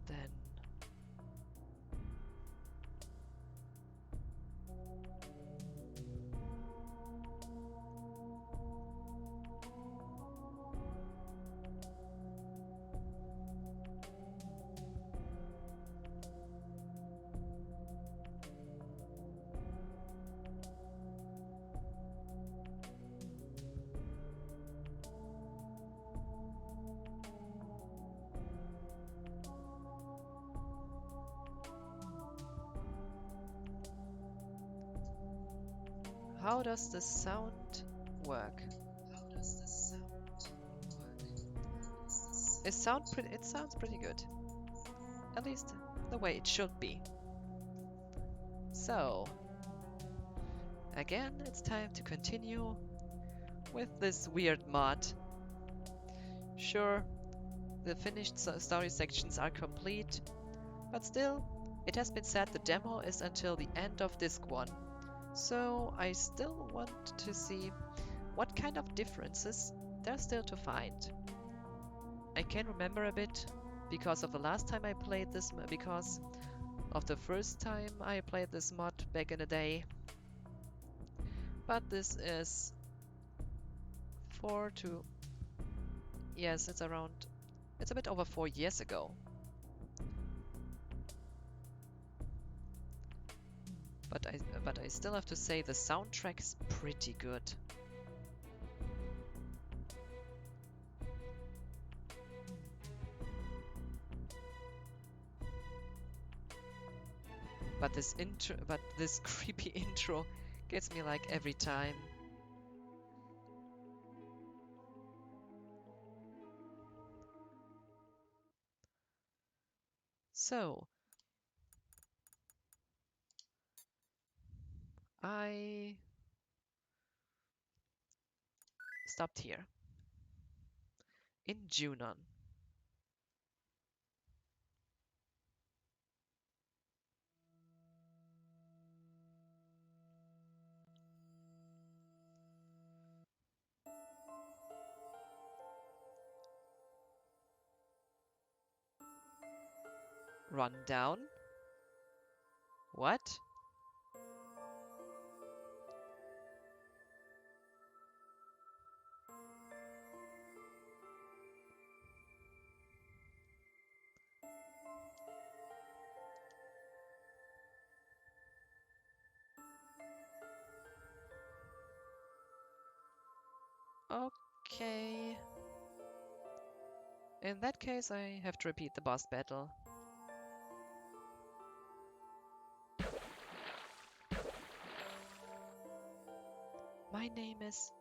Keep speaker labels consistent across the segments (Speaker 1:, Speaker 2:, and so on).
Speaker 1: then. How does the sound work? It sounds pretty good. At least the way it should be. So, again, it's time to continue with this weird mod. Sure, the finished story sections are complete, but still, it has been said the demo is until the end of disc 1. So I still want to see what kind of differences there's still to find. I can remember a bit because of the last time I played this, because of the first time I played this mod back in the day. But this is yes, it's a bit over 4 years ago. But I still have to say the soundtrack is pretty good. But this creepy intro gets me like every time. So, I stopped here in Junon. Run down. What? Okay. In that case, I have to repeat the boss battle. My name is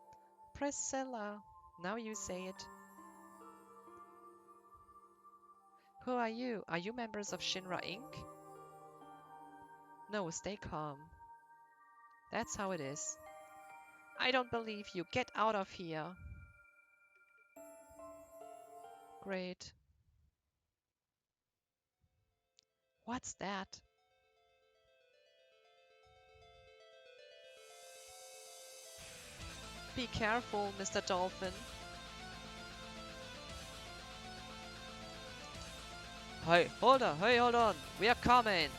Speaker 1: Priscilla. Now you say it. Who are you? Are you members of Shinra Inc.? No, stay calm. That's how it is. I don't believe you. Get out of here. Great. What's that? Be careful, Mr. Dolphin. Hey, hold on. Hey, hold on. We are coming.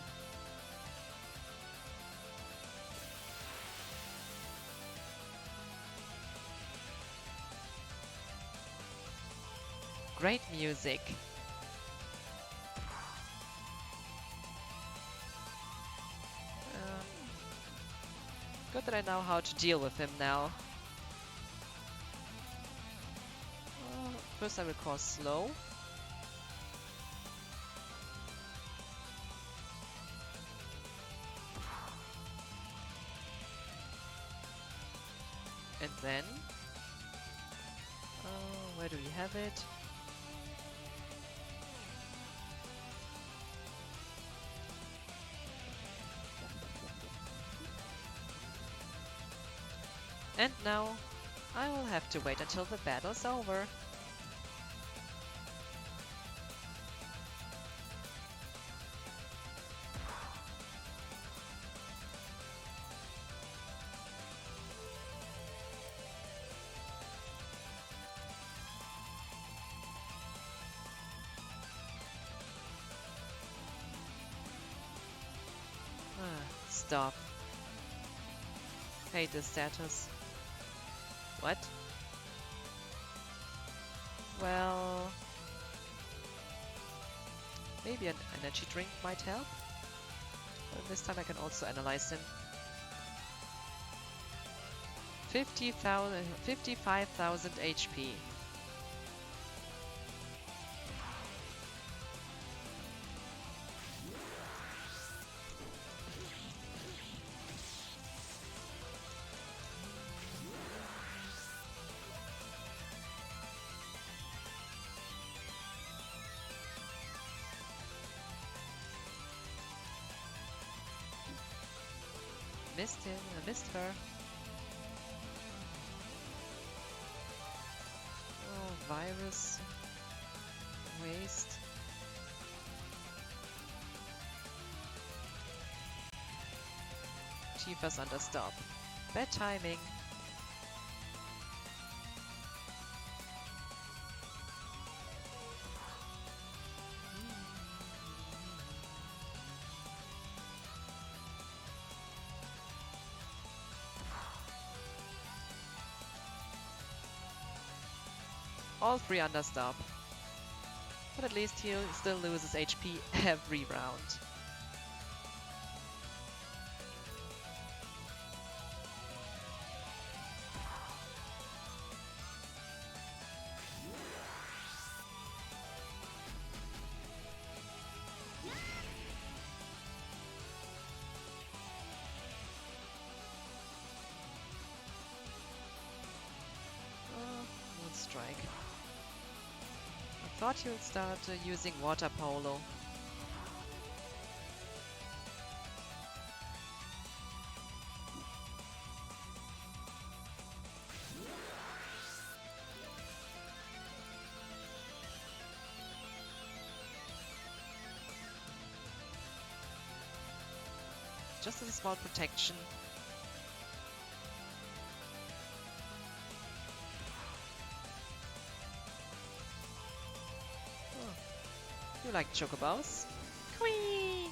Speaker 1: Great music. Good that I know how to deal with him now. First I will call slow. And then... where do we have it? And now, I will have to wait until the battle's over. Stop. Hate this status. What? Well... maybe an energy drink might help? But this time I can also analyze him. 55,000 HP. Missed him, I missed her. Oh, virus. Waste. Tifa's under stop. Bad timing. All three understop. But at least he still loses HP every round. Strike. I thought you'll start using water polo. Just as a small protection. You like chocobos? Whee!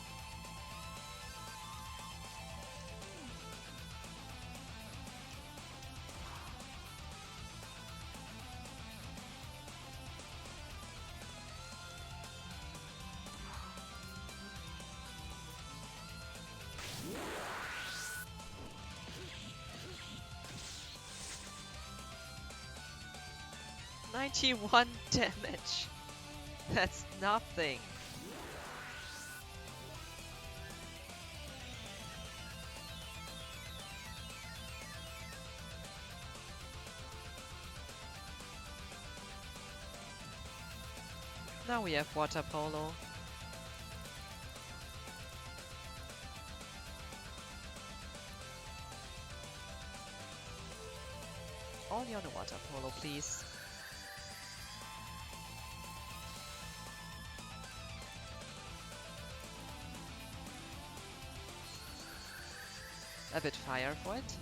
Speaker 1: $91 damage. That's nothing. Now we have water polo. Only on the water polo, please. A bit fire for it.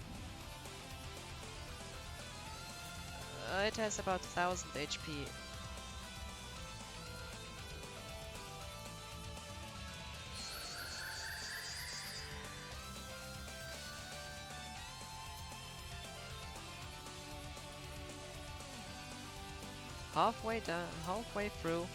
Speaker 1: It has about 1000 HP. Halfway done, halfway through.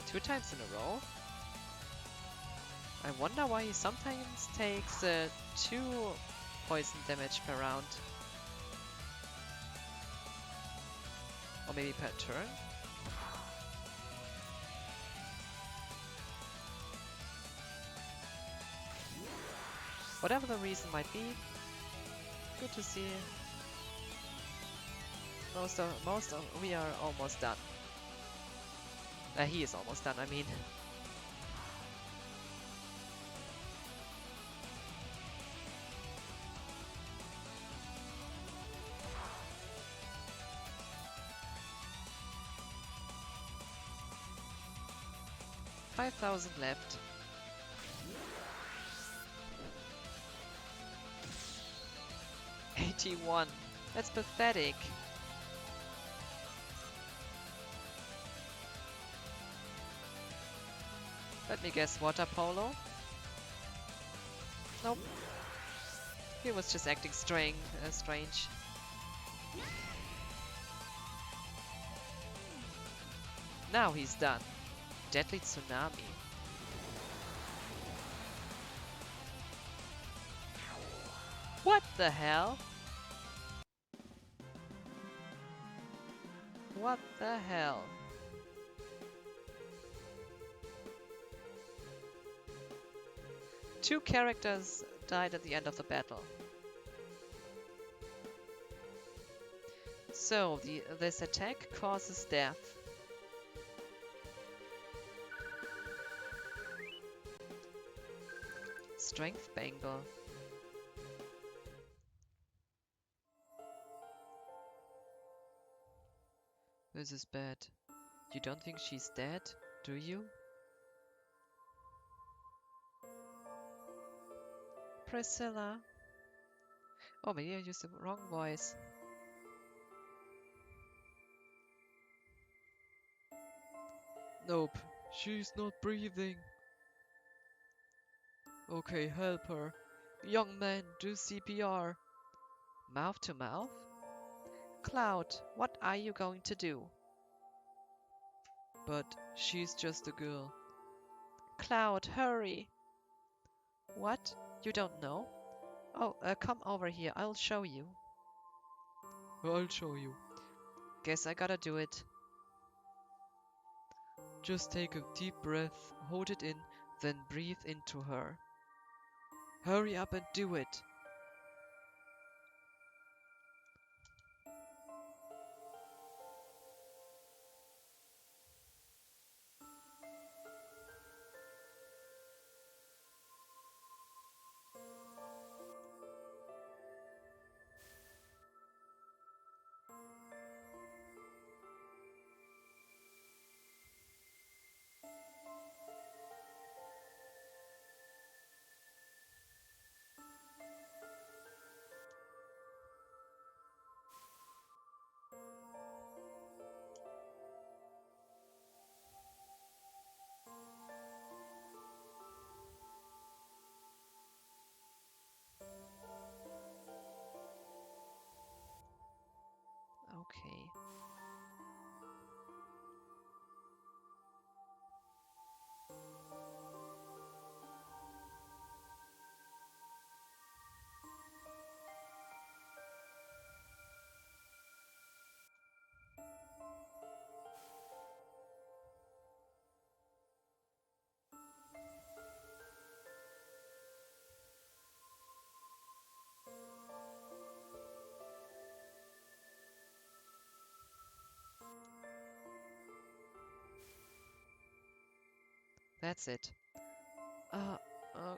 Speaker 1: Two times in a row. I wonder why he sometimes takes 2 poison damage per round. Or maybe per turn? Whatever the reason might be, good to see. We are almost done. He is almost done, I mean. $5,000 left. $81. That's pathetic. Let me guess, water polo? Nope. He was just acting strange. Now he's done. Deadly tsunami. What the hell? What the hell? Two characters died at the end of the battle. So, this attack causes death. Strength Bangle. This is bad. You don't think she's dead, do you? Priscilla. Oh, maybe I used the wrong voice. Nope, she's not breathing. Okay, help her. Young man, do CPR. Mouth to mouth? Cloud, what are you going to do? But she's just a girl. Cloud, hurry! What? You don't know? Oh, come over here, I'll show you. I'll show you. Guess I gotta do it. Just take a deep breath, hold it in, then breathe into her. Hurry up and do it. Okay. That's it. Uh, uh...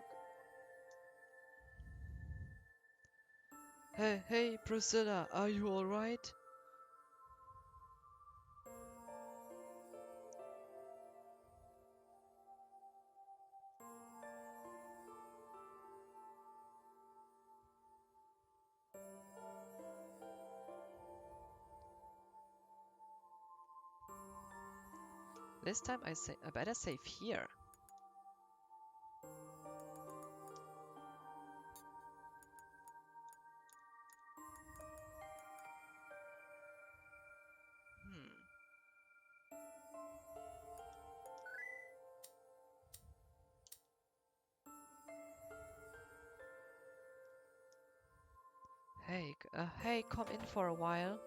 Speaker 1: Hey, Priscilla, are you alright? This time I better save here. Hey, come in for a while.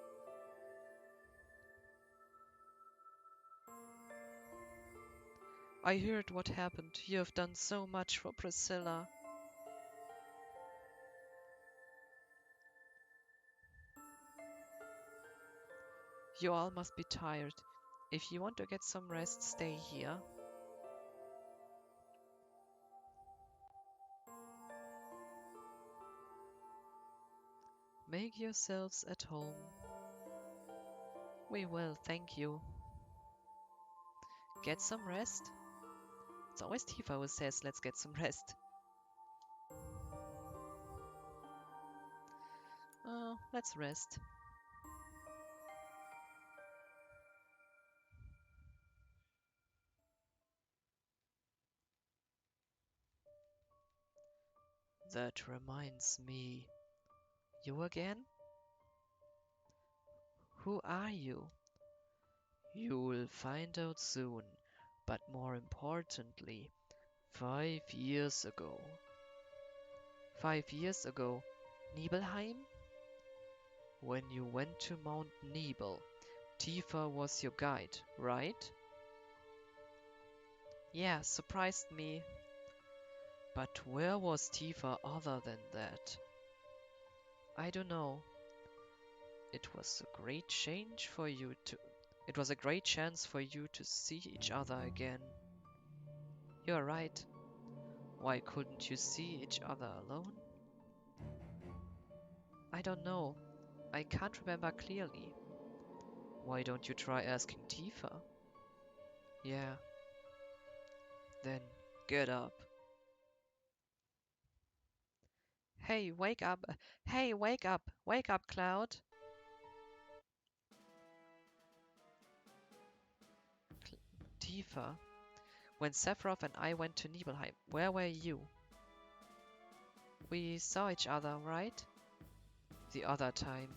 Speaker 1: I heard what happened. You have done so much for Priscilla. You all must be tired. If you want to get some rest, stay here. Make yourselves at home. We will, thank you. Get some rest? It's always Tifa who says, let's get some rest. Let's rest. That reminds me. You again? Who are you? You'll find out soon, but more importantly, 5 years ago. 5 years ago, Nibelheim? When you went to Mount Nibel, Tifa was your guide, right? Yeah, surprised me. But where was Tifa other than that? I don't know. It was a great change for you to... It was a great chance for you to see each other again. You're right. Why couldn't you see each other alone? I don't know. I can't remember clearly. Why don't you try asking Tifa? Yeah. Then get up. Hey, wake up. Hey, wake up. Wake up, Cloud. Tifa. When Sephiroth and I went to Nibelheim, where were you? We saw each other, right? The other time.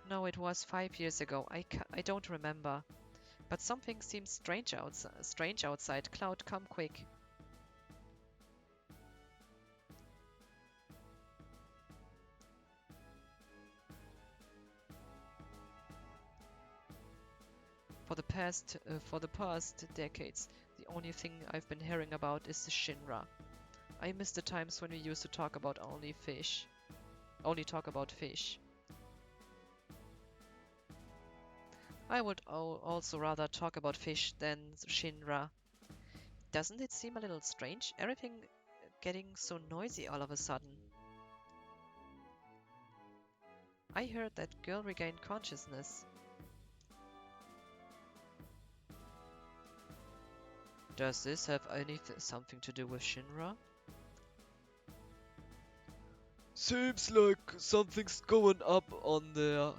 Speaker 1: No, it was 5 years ago. I don't remember. But something seems strange outside. Cloud, come quick. For the past decades, the only thing I've been hearing about is the Shinra. I miss the times when we used to talk about only talk about fish. I would also rather talk about fish than Shinra. Doesn't it seem a little strange? Everything getting so noisy all of a sudden. I heard that girl regained consciousness. Does this have something to do with Shinra? Seems like something's going up on there.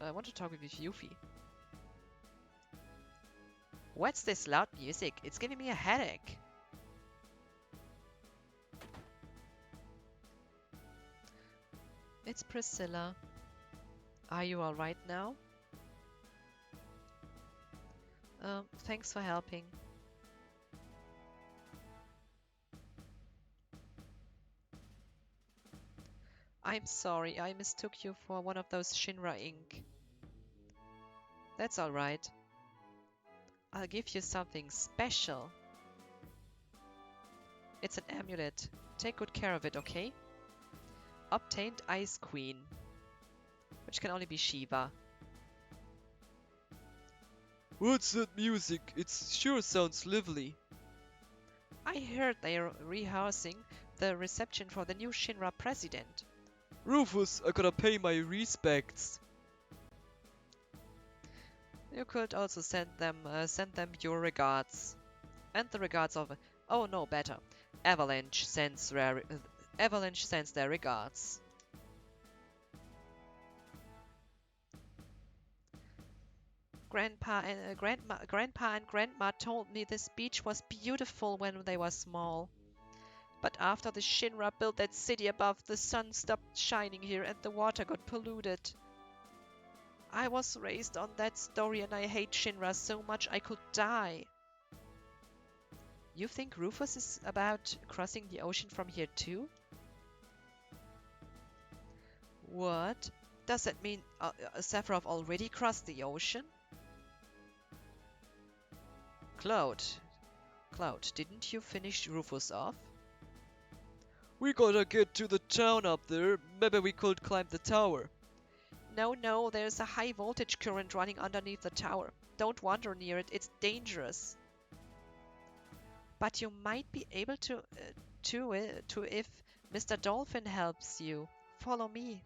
Speaker 1: I want to talk with Yuffie. What's this loud music? It's giving me a headache. It's Priscilla. Are you alright now? Thanks for helping. I'm sorry, I mistook you for one of those Shinra Inc. That's alright. I'll give you something special. It's an amulet. Take good care of it, okay? Obtained Ice Queen, which can only be Shiva. What's that music? It sure sounds lively. I heard they're rehearsing the reception for the new Shinra president. Rufus, I gotta pay my respects. You could also send them your regards. And the regards of... Oh no, better. Avalanche sends their regards. Grandpa and Grandma told me this beach was beautiful when they were small. But after the Shinra built that city above, the sun stopped shining here and the water got polluted. I was raised on that story and I hate Shinra so much I could die. You think Rufus is about crossing the ocean from here too? What? Does that mean Sephiroth already crossed the ocean? Cloud. Cloud, didn't you finish Rufus off?
Speaker 2: We gotta get to the town up there. Maybe we could climb the tower.
Speaker 1: No, there's a high voltage current running underneath the tower. Don't wander near it, it's dangerous. But you might be able to if Mr. Dolphin helps you. Follow me.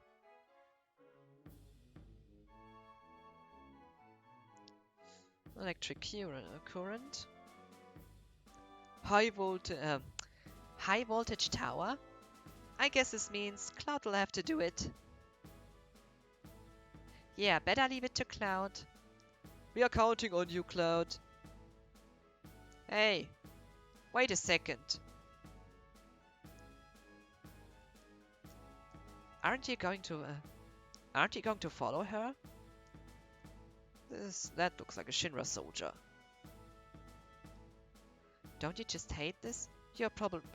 Speaker 1: Electric current. High voltage tower. I guess this means Cloud will have to do it. Yeah, better leave it to Cloud.
Speaker 2: We are counting on you, Cloud.
Speaker 1: Hey, wait a second. Aren't you going to follow her? That looks like a Shinra soldier. Don't you just hate this? You're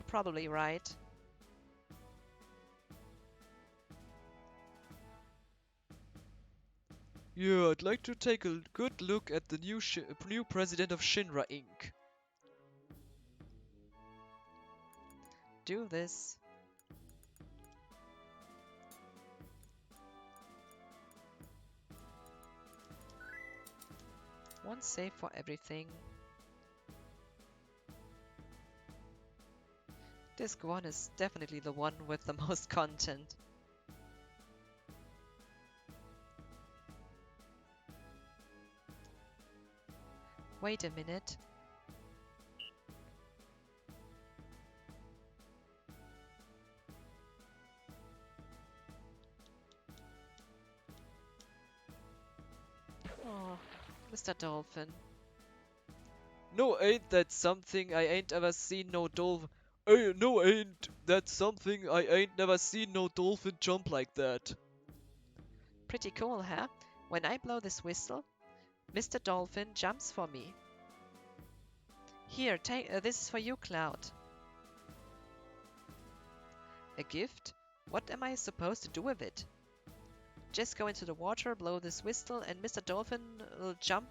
Speaker 1: probably right.
Speaker 2: Yeah, I'd like to take a good look at the new president of Shinra Inc.
Speaker 1: Do this. One save for everything. Disc 1 is definitely the one with the most content. Wait a minute. Oh, Mr. Dolphin.
Speaker 2: No, ain't that something I ain't ever seen no dolphin. No, ain't that something I ain't never seen no dolphin jump like that.
Speaker 1: Pretty cool, huh? When I blow this whistle, Mr. Dolphin jumps for me. Here, take this is for you, Cloud. A gift? What am I supposed to do with it? Just go into the water, blow this whistle, and Mr. Dolphin will jump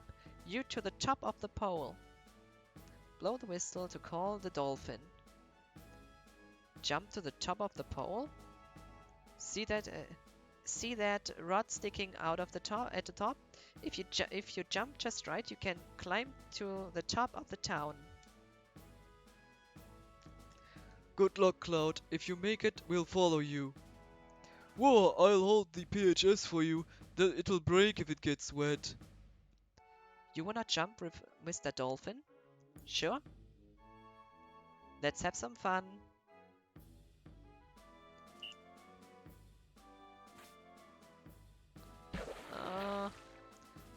Speaker 1: you to the top of the pole. Blow the whistle to call the dolphin. Jump to the top of the pole. See that rod sticking out of the top at the top? If you jump just right, you can climb to the top of the town.
Speaker 2: Good luck, Cloud. If you make it, we'll follow you. Whoa, I'll hold the PHS for you. It'll break if it gets wet.
Speaker 1: You wanna jump with Mr. Dolphin? Sure. Let's have some fun.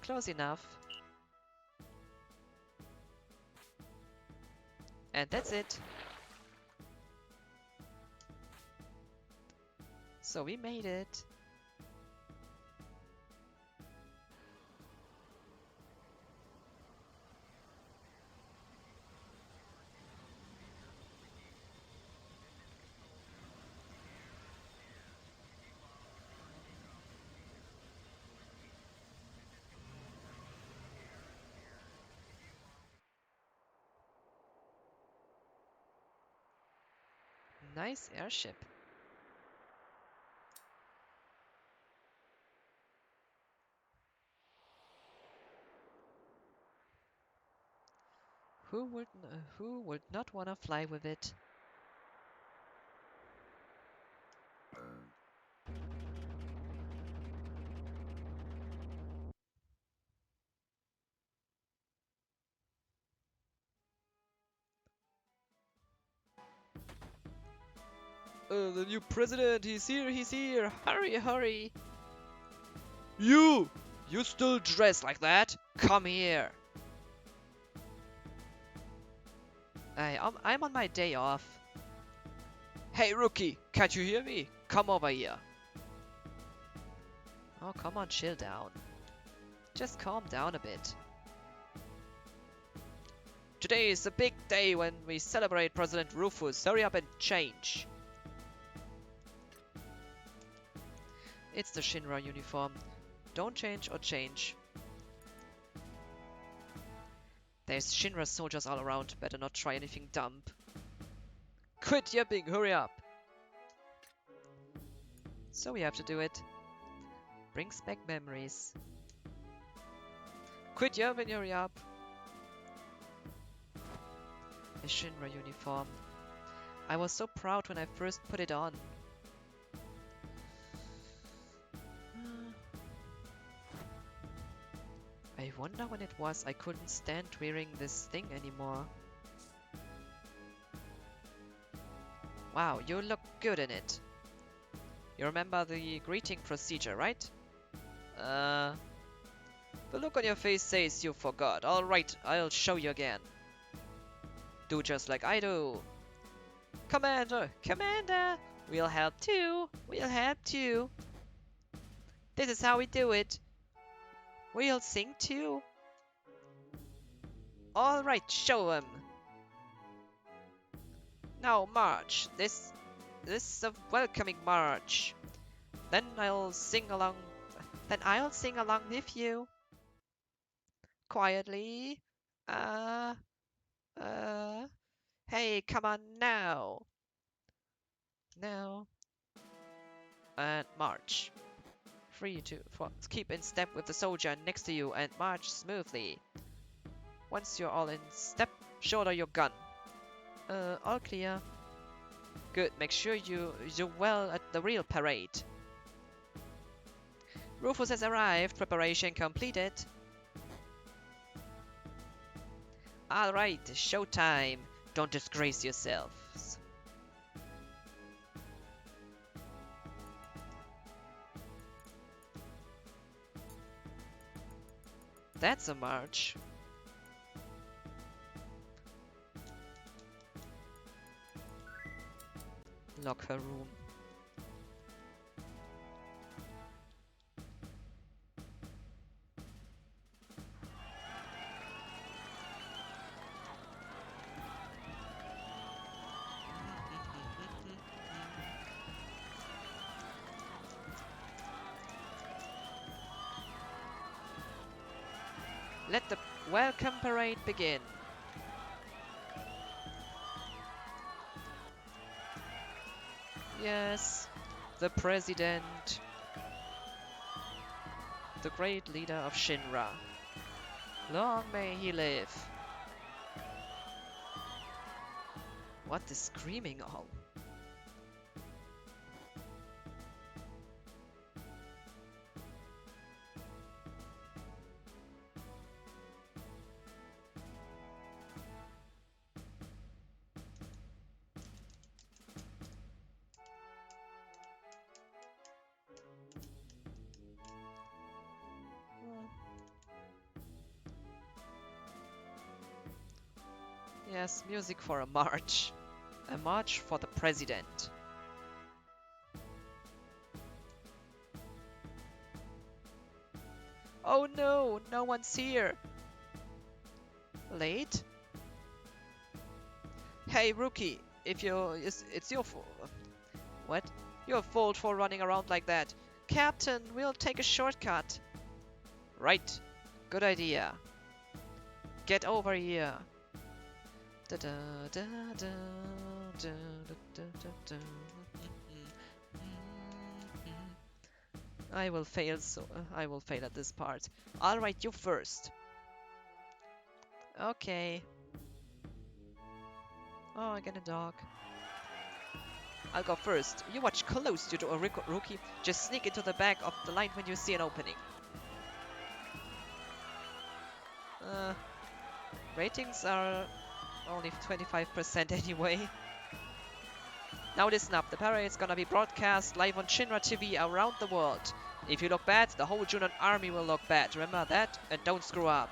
Speaker 1: Close enough. And that's it. So we made it. Nice airship. Who would not wanna fly with it?
Speaker 2: The new president, he's here, he's here.
Speaker 1: Hurry, hurry!
Speaker 2: You! You still dress like that?
Speaker 1: Come here! I'm on my day off.
Speaker 2: Hey, rookie, can't you hear me? Come over here.
Speaker 1: Oh, come on, chill down. Just calm down a bit.
Speaker 2: Today is a big day when we celebrate President Rufus. Hurry up and change.
Speaker 1: It's the Shinra uniform. Don't change or change. There's Shinra soldiers all around. Better not try anything dumb. Quit yapping, hurry up! So we have to do it. Brings back memories. Quit yapping, hurry up! A Shinra uniform. I was so proud when I first put it on. I wonder when it was I couldn't stand wearing this thing anymore. Wow, you look good in it. You remember the greeting procedure, right? The look on your face says you forgot. Alright, I'll show you again. Do just like I do. Commander! Commander! We'll help too! We'll help too! This is how we do it! We'll sing too! Alright, show 'em! Now march! This is a welcoming march! Then I'll sing along with you! Quietly! Hey, come on now! Now. And march. 3, 2, 4. Keep in step with the soldier next to you and march smoothly. Once you're all in step, shoulder your gun. All clear. Good, make sure you do well at the real parade. Rufus has arrived, preparation completed. Alright, showtime. Don't disgrace yourselves. That's a march. Locker room. Let the welcome parade begin. Yes, the president. The great leader of Shinra. Long may he live. What is screaming all? Yes, music for a march. A march for the president. Oh no, no one's here. Late? Hey rookie, it's your fault. What? Your fault for running around like that. Captain, we'll take a shortcut. Right. Good idea. Get over here. Da da da da da da da da. I will fail at this part. All right, you first. Okay. Oh, I get a dog. I'll go first. You watch close, you do a rookie. Just sneak into the back of the line when you see an opening. Ratings are only 25% anyway. Now listen up, the parade's gonna be broadcast live on Shinra TV around the world. If you look bad, the whole Junon army will look bad. Remember that? And don't screw up.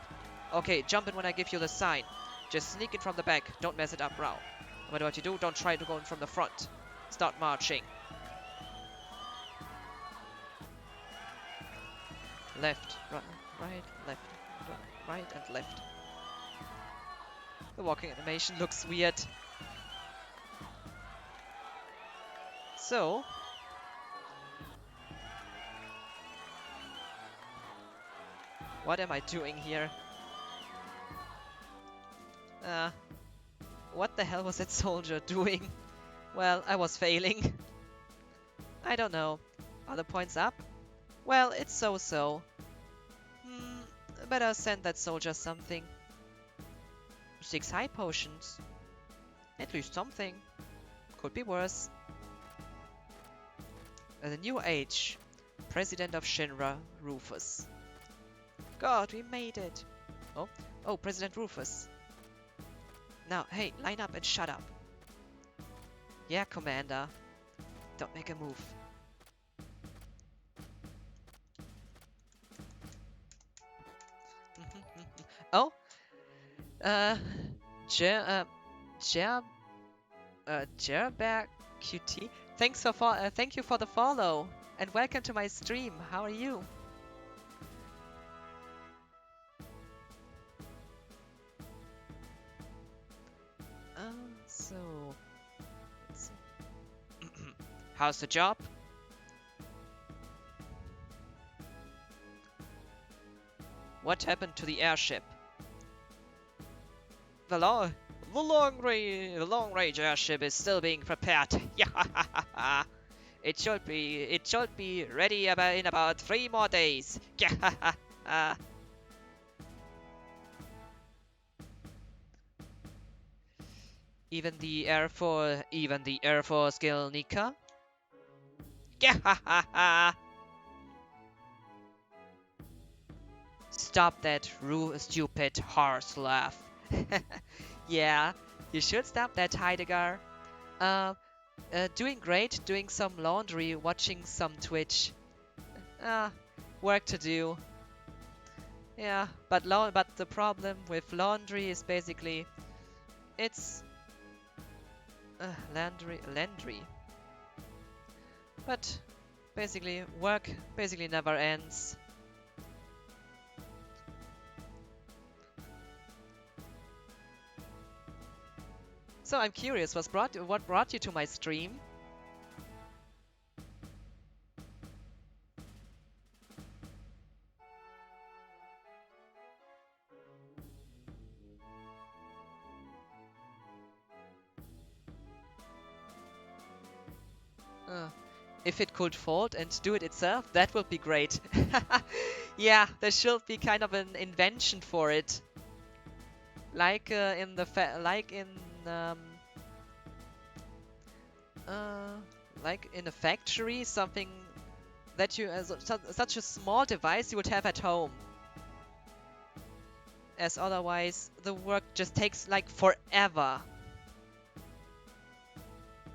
Speaker 1: Okay, jump in when I give you the sign. Just sneak in from the back, don't mess it up now. No matter what you do, don't try to go in from the front. Start marching. Left, right, left, right and left. The walking animation looks weird. So, what am I doing here? Uh, what the hell was that soldier doing? Well, I was failing. I don't know. Are the points up? Well, it's so-so. Better send that soldier something. 6 high potions. At least something. Could be worse. The new age. President of Shinra, Rufus. God, we made it. Oh, oh, President Rufus. Now, hey, line up and shut up. Yeah, Commander. Don't make a move. Oh, uh, Jer, Jer, Jerbear QT. Thank you for the follow, and welcome to my stream. How are you? So, let's see. How's the job? What happened to the airship? The long range airship is still being prepared. Yeah, it should be ready in about 3 more days. Yeah. Even the Air Force kill Nika. Yeah. Stop that stupid horse laugh. Yeah, you should stop that, Heidegger. Doing great, doing some laundry, watching some Twitch. Work to do. Yeah, but the problem with laundry is basically it's laundry. But basically, work basically never ends. So I'm curious, what brought you to my stream? If it could fold and do it itself, that would be great. Yeah, there should be kind of an invention for it, like in the like in a factory, something that you such a small device you would have at home. As otherwise, the work just takes like forever.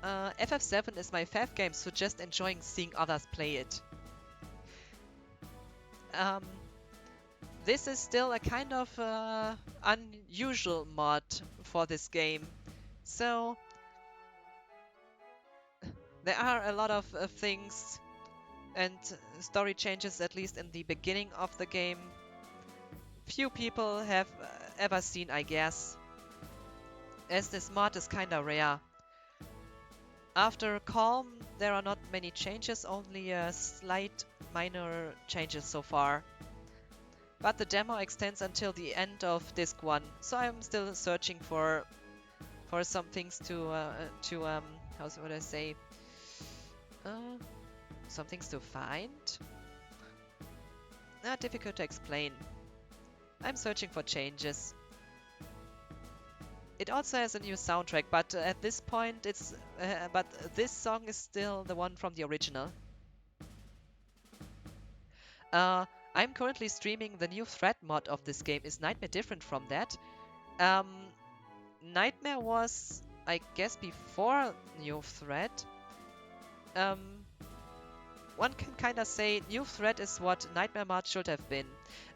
Speaker 1: FF7 is my FF game, so just enjoying seeing others play it. This is still a kind of unusual mod for this game. So there are a lot of things and story changes, at least in the beginning of the game. Few people have ever seen, I guess, as this mod is kinda rare. After Calm, there are not many changes, only slight minor changes so far. But the demo extends until the end of Disc 1, so I'm still searching for some things to how would I say? Some things to find? Difficult to explain. I'm searching for changes. It also has a new soundtrack, but at this point it's but this song is still the one from the original. I'm currently streaming the new threat mod of this game. Is Nightmare different from that? Nightmare was, I guess, before new threat. One can kind of say new threat is what Nightmare mod should have been.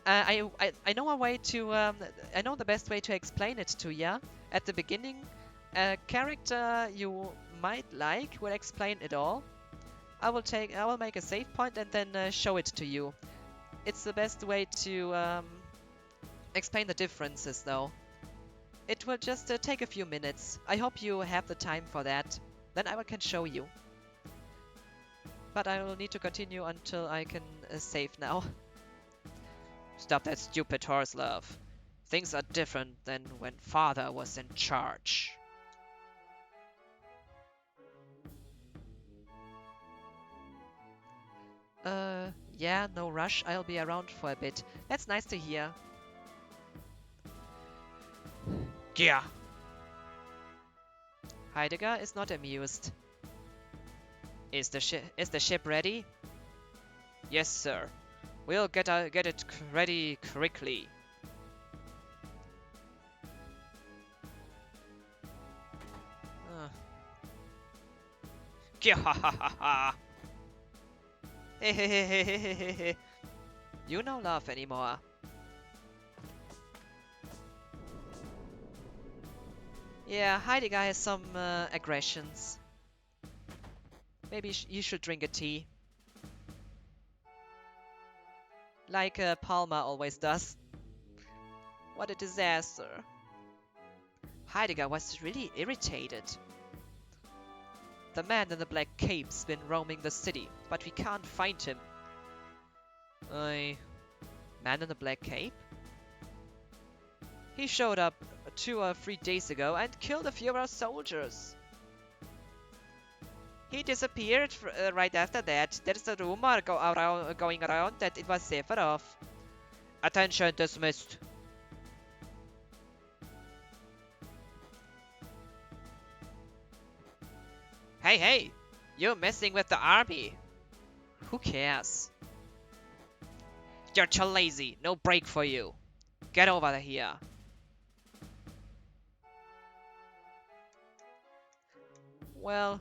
Speaker 1: I know a way to I know the best way to explain it to ya. At the beginning, a character you might like will explain it all. I will make a save point and then show it to you. It's the best way to explain the differences, though. It will just take a few minutes. I hope you have the time for that. Then I can show you. But I will need to continue until I can save now. Stop that stupid horse love. Things are different than when father was in charge. Yeah, no rush. I'll be around for a bit. That's nice to hear. Yeah. Heidegger is not amused. Is the ship ready? Yes, sir. We'll get it ready quickly. Uh. You no laugh anymore. Yeah, Heidegger has some aggressions. Maybe you should drink a tea. Like Palmer always does. What a disaster. Heidegger was really irritated. The man in the black cape's been roaming the city, but we can't find him. I... Man in the black cape? He showed up 2 or 3 days ago and killed a few of our soldiers. He disappeared right after that. There's a rumor going around that it was Sephiroth. Attention dismissed. Hey, hey! You're messing with the army. Who cares? You're too lazy. No break for you. Get over here. Well,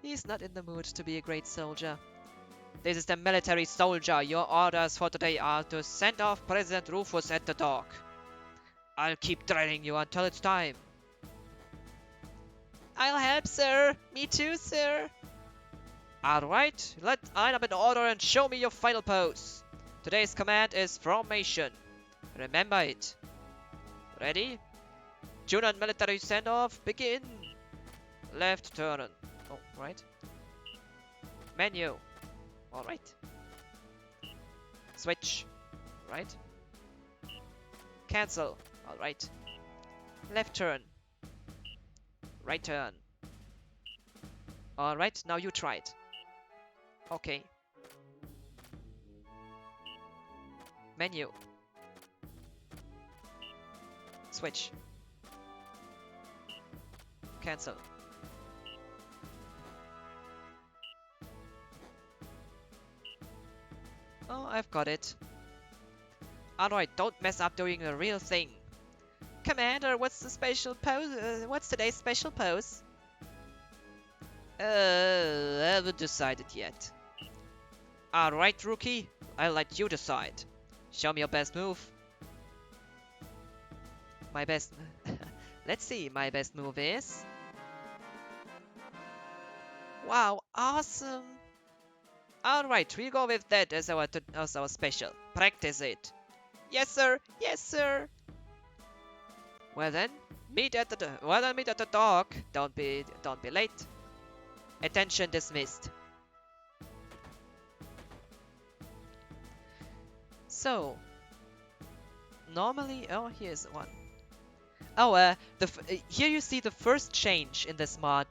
Speaker 1: he's not in the mood to be a great soldier. This is the military soldier. Your orders for today are to send off President Rufus at the dock. I'll keep training you until it's time. I'll help, sir. Me too, sir. Alright, let line up in order and show me your final pose. Today's command is formation. Remember it. Ready? Tune on military send-off. Begin. Left turn. Oh, right. Menu. Alright. Switch. Right. Cancel. Alright. Left turn. Right turn. Alright, now you try it. Okay. Menu. Switch. Cancel. Oh, I've got it. Alright, don't mess up doing the real thing. Commander, what's the special pose? What's today's special pose? I haven't decided yet. Alright, rookie. I'll let you decide. Show me your best move. My best... Let's see, my best move is... Wow, awesome! Alright, we'll go with that as our special. Practice it. Yes, sir! Yes, sir! Well then, meet at the dock. Don't be late. Attention dismissed. So, normally, oh, here's one. Oh, here you see the first change in this mod.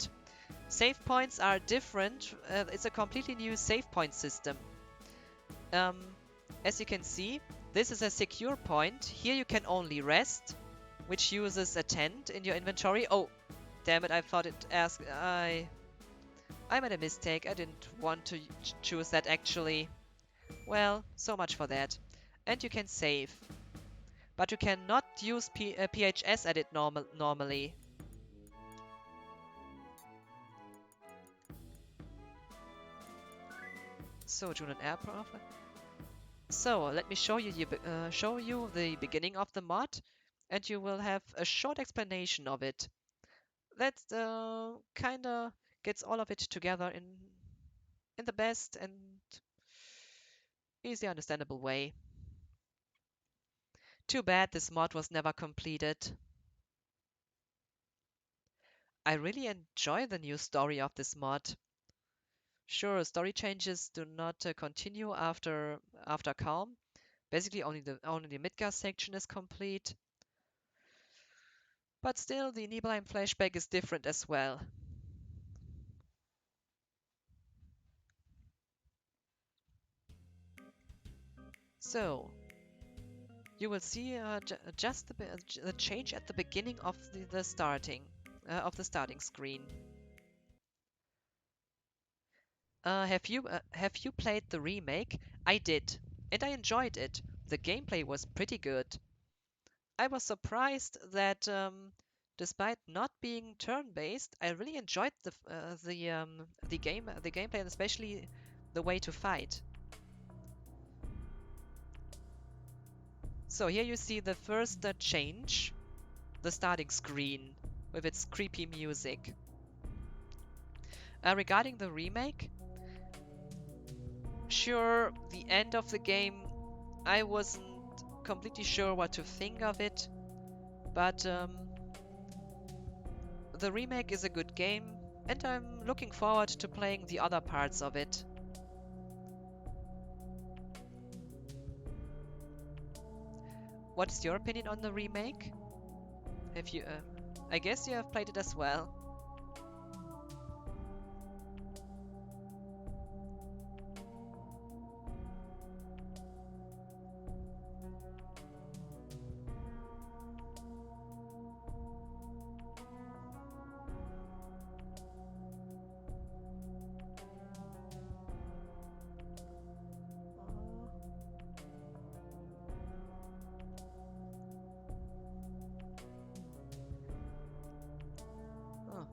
Speaker 1: Save points are different. It's a completely new save point system. As you can see, this is a secure point. Here you can only rest, which uses a tent in your inventory. Oh, damn it! I thought it asked. I made a mistake. I didn't want to choose that actually. Well, so much for that. And you can save. But you cannot use PHS edit normally. So, June and air profile. So, let me show you the beginning of the mod, and you will have a short explanation of it. That kinda gets all of it together in the best and easy understandable way. Too bad this mod was never completed. I really enjoy the new story of this mod. Sure, story changes do not continue after Calm, Basically, only the Midgar section is complete. But still, the Nibelheim flashback is different as well. So, you will see just the change at the beginning of the starting screen. Have you played the remake? I did, and I enjoyed it. The gameplay was pretty good. I was surprised that despite not being turn-based, I really enjoyed the gameplay, and especially the way to fight. So here you see the first change, the starting screen with its creepy music. Regarding the remake, sure, the end of the game, I wasn't completely sure what to think of it, but the remake is a good game, and I'm looking forward to playing the other parts of it. What's your opinion on the remake? Have you? I guess you have played it as well.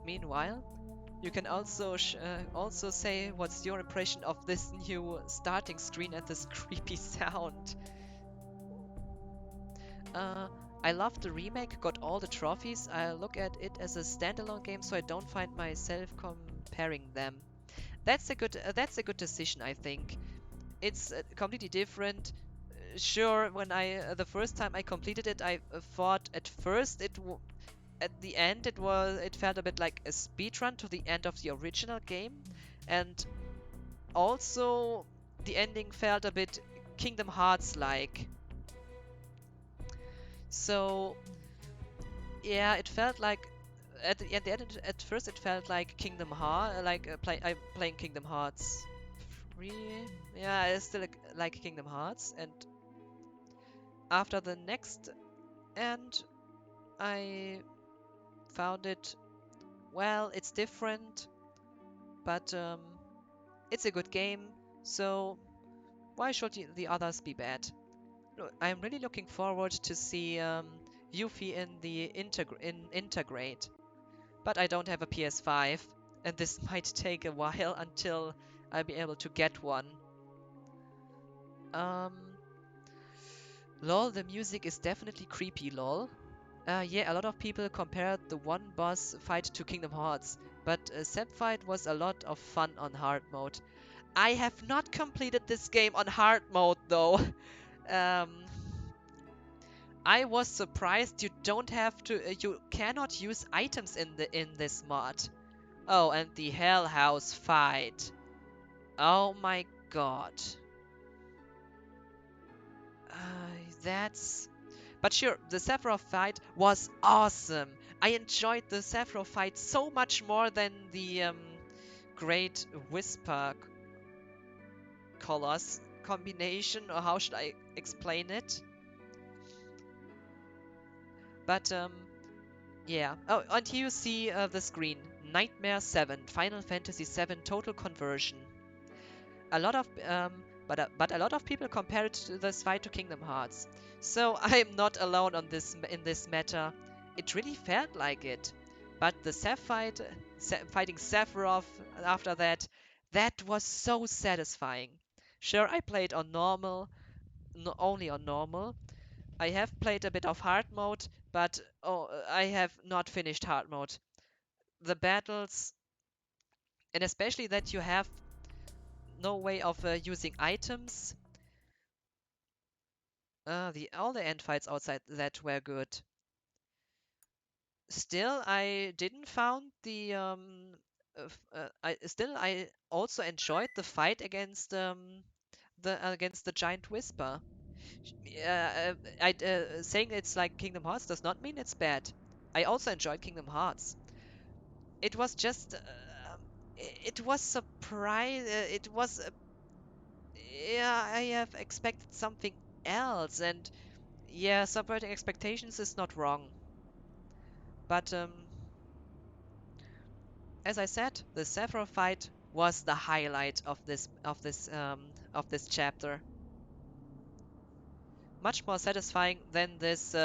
Speaker 1: Meanwhile, you can also say what's your impression of this new starting screen and this creepy sound. Uh, I love the remake, got all the trophies. I look at it as a standalone game, so I don't find myself comparing them. That's a good decision, I think. It's completely different. Sure, when the first time I completed it, I thought at first at the end it felt a bit like a speedrun to the end of the original game, and also the ending felt a bit Kingdom Hearts like. So yeah, it felt like at the end at first it felt like Kingdom Hearts, like I'm playing Kingdom Hearts 3. Yeah, I still like Kingdom Hearts, and after the next end, I found it, well, it's different, but it's a good game, so why should the others be bad? I'm really looking forward to see Yuffie in the Integrate, but I don't have a PS5, and this might take a while until I'll be able to get one. Um, Lol, the music is definitely creepy, lol. Yeah, a lot of people compared the one boss fight to Kingdom Hearts, but Sep fight was a lot of fun on hard mode. I have not completed this game on hard mode though. Um, I was surprised you cannot use items in this mod. Oh, and the Hell House fight. Oh my god. That's But sure, the Sephiroth fight was awesome. I enjoyed the Sephiroth fight so much more than the Great Whisper Colossus combination, or how should I explain it? But yeah. Oh, and here you see the screen. Nightmare 7, Final Fantasy 7 Total Conversion. A lot of but a lot of people compare it to this fight to Kingdom Hearts. So I'm not alone on this in this matter. It really felt like it. But the fighting Sephiroth after that, that was so satisfying. Sure, I played on normal, only on normal. I have played a bit of hard mode, but I have not finished hard mode. The battles, and especially that you have no way of using items. The all the end fights outside that were good. Still, I didn't found the I also enjoyed the fight against the giant whisper. Saying it's like Kingdom Hearts does not mean it's bad. I also enjoyed Kingdom Hearts. It was just, it was surprise. It was, yeah, I have expected something else, and yeah, subverting expectations is not wrong. But as I said, the Sephiroth fight was the highlight of this chapter. Much more satisfying than this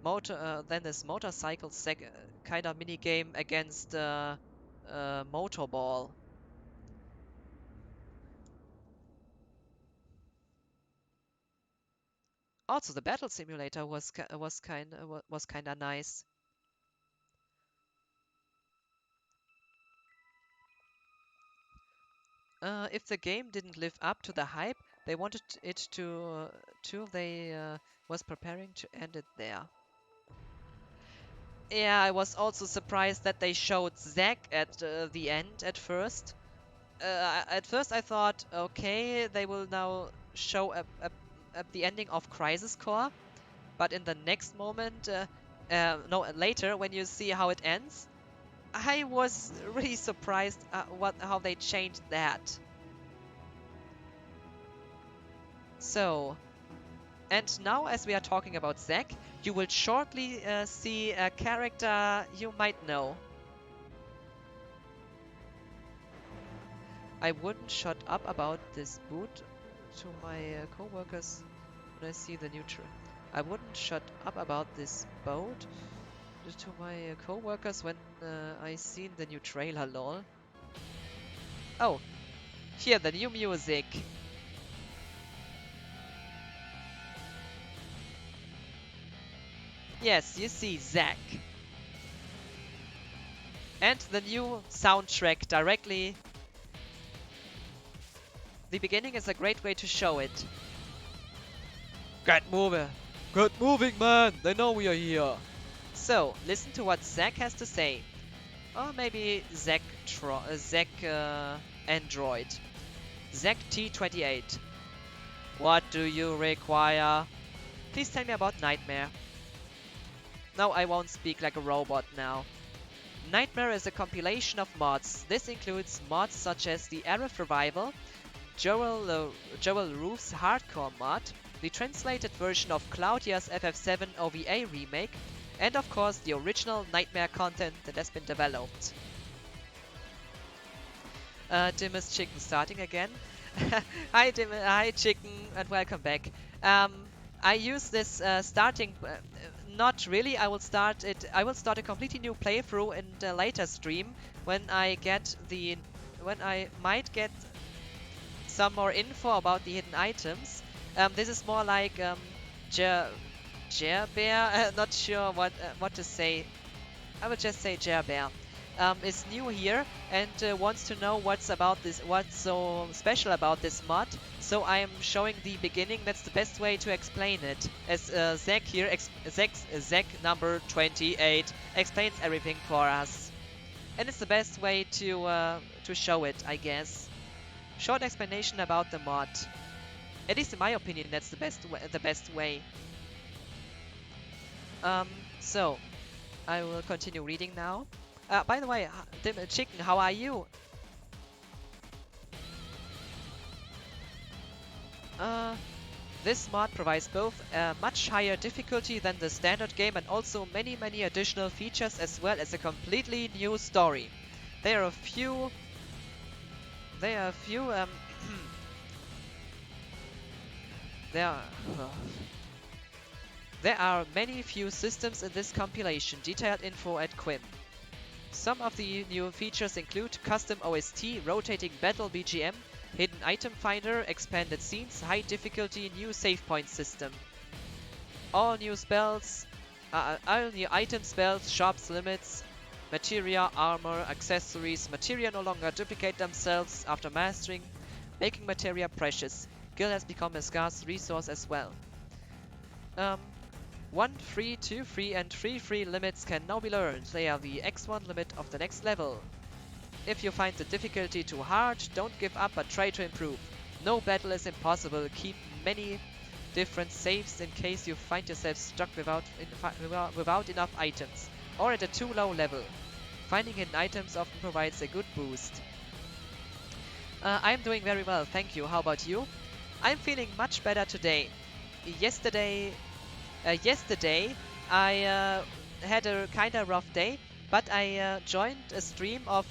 Speaker 1: motorcycle kind of mini game against Motorball. Also, the battle simulator was kind of nice. If the game didn't live up to the hype they wanted it to, they was preparing to end it there. Yeah, I was also surprised that they showed Zack at the end at first. At first I thought, okay, they will now show the ending of Crisis Core, but in the next moment, no, later when you see how it ends, I was really surprised how they changed that. So, and now as we are talking about Zack, you will shortly see a character you might know. I wouldn't shut up about this boot to my co-workers when I see the new I wouldn't shut up about this boat to my co-workers when I seen the new trailer, lol. Oh, here the new music. Yes, you see Zack. And the new soundtrack directly. The beginning is a great way to show it.
Speaker 2: Get moving! Get moving, man! They know we are here!
Speaker 1: So, listen to what Zack has to say. Or maybe Zack Android. Zack T28. What do you require? Please tell me about Nightmare. No, I won't speak like a robot now. Nightmare is a compilation of mods. This includes mods such as the Aerith Revival, Joel Roof's Hardcore mod, the translated version of Claudia's FF7 OVA remake, and of course the original Nightmare content that has been developed. Dimmus Chicken starting again. Hi Chicken, and welcome back. I use this starting. Not really. I will start a completely new playthrough in the later stream when I might get some more info about the hidden items. This is more like Jerbear. Not sure what to say. I will just say Jerbear. Is new here and wants to know what's so special about this mod. So I am showing the beginning. That's the best way to explain it. As Zack here, Zack number 28 explains everything for us, and it's the best way to show it, I guess. Short explanation about the mod. At least in my opinion, that's the best way. So I will continue reading now. By the way, Chicken, how are you? This mod provides both a much higher difficulty than the standard game and also many additional features as well as a completely new story. There are a few there are many few systems in this compilation. Detailed info at Quim. Some of the new features include custom OST, rotating battle BGM, hidden item finder, expanded scenes, high difficulty, new save point system. All new spells, all new item spells, shops, limits, materia, armor, accessories. Materia no longer duplicate themselves after mastering, making materia precious. Gil has become a scarce resource as well. 1 free, 2 free and 3 free limits can now be learned. They are the X1 limit of the next level. If you find the difficulty too hard, don't give up but try to improve. No battle is impossible. Keep many different saves in case you find yourself stuck without enough items, or at a too low level. Finding hidden items often provides a good boost. I'm doing very well, thank you. How about you? I'm feeling much better today. Yesterday I had a kinda rough day, but I joined a stream of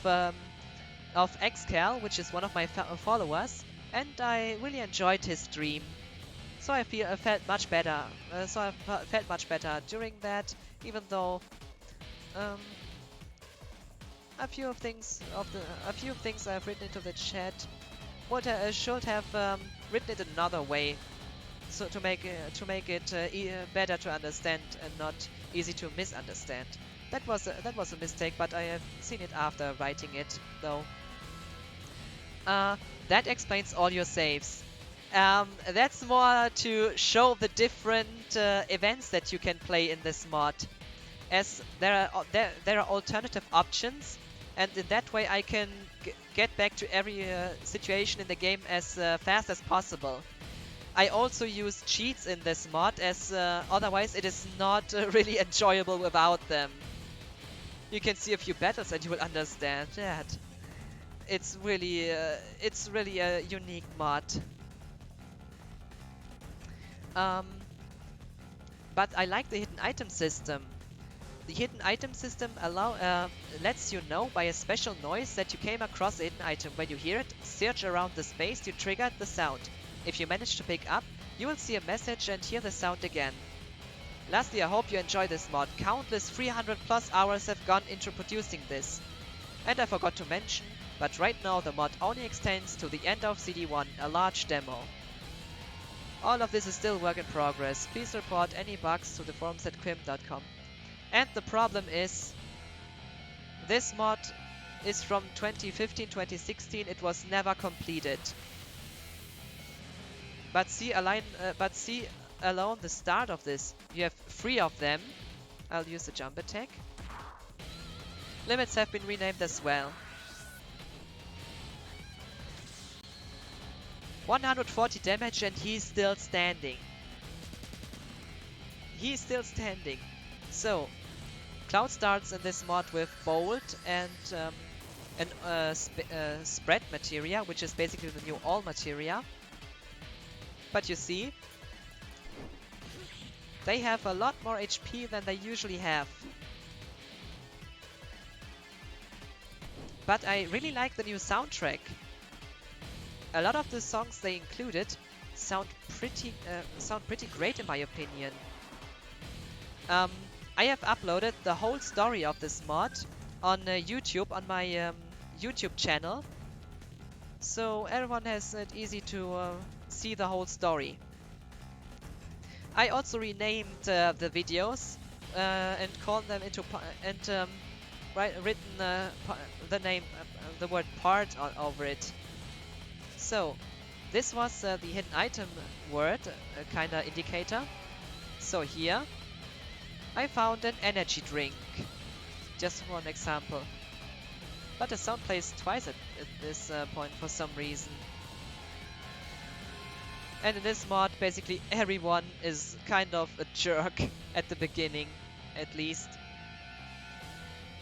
Speaker 1: XCal, which is one of my followers, and I really enjoyed his stream. So I felt much better. Felt much better during that, even though um, a few things I've written into the chat should have written it another way, so to make it better to understand and not easy to misunderstand. That was a mistake, but I have seen it after writing it, though. That explains all your saves. That's more to show the different events that you can play in this mod, as there are alternative options, and in that way I can get back to every situation in the game as fast as possible. I also use cheats in this mod, as otherwise it is not really enjoyable without them. You can see a few battles and you will understand that. It's really a unique mod. But I like the hidden item system. The hidden item system lets you know by a special noise that you came across a hidden item. When you hear it, search around the space you triggered the sound. If you manage to pick up, you will see a message and hear the sound again. Lastly, I hope you enjoy this mod. Countless 300 plus hours have gone into producing this. And I forgot to mention, but right now the mod only extends to the end of CD1, a large demo. All of this is still work in progress. Please report any bugs to the forums at quim.com. And the problem is, this mod is from 2015-2016, it was never completed. But see alone the start of this. You have 3 of them. I'll use the jump attack. Limits have been renamed as well. 140 damage and he's still standing. He's still standing. So, Cloud starts in this mod with Bolt and Spread materia, which is basically the new All materia. But you see, they have a lot more HP than they usually have. But I really like the new soundtrack. A lot of the songs they included sound pretty great in my opinion. I have uploaded the whole story of this mod on YouTube, on my YouTube channel, so everyone has it easy to see the whole story. I also renamed the videos and called them into written the name, the word part over it. So this was the hidden item word, a kinda indicator. So here I found an energy drink, just for an example. But the sound plays twice at this point for some reason. And in this mod, basically everyone is kind of a jerk at the beginning, at least.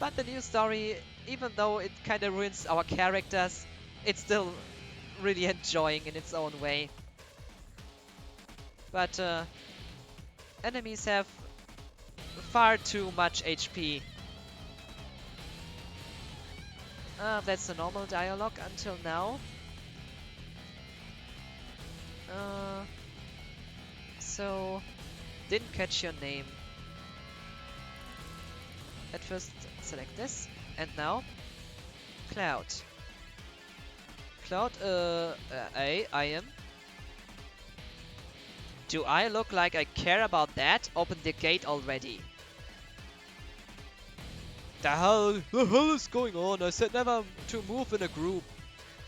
Speaker 1: But the new story, even though it kind of ruins our characters, it's still really enjoying in its own way. But enemies have far too much HP. That's the normal dialogue until now. So, didn't catch your name. At first, select this, and now, Cloud. Cloud, I am. Do I look like I care about that? Open the gate already.
Speaker 2: The hell is going on? I said never to move in a group.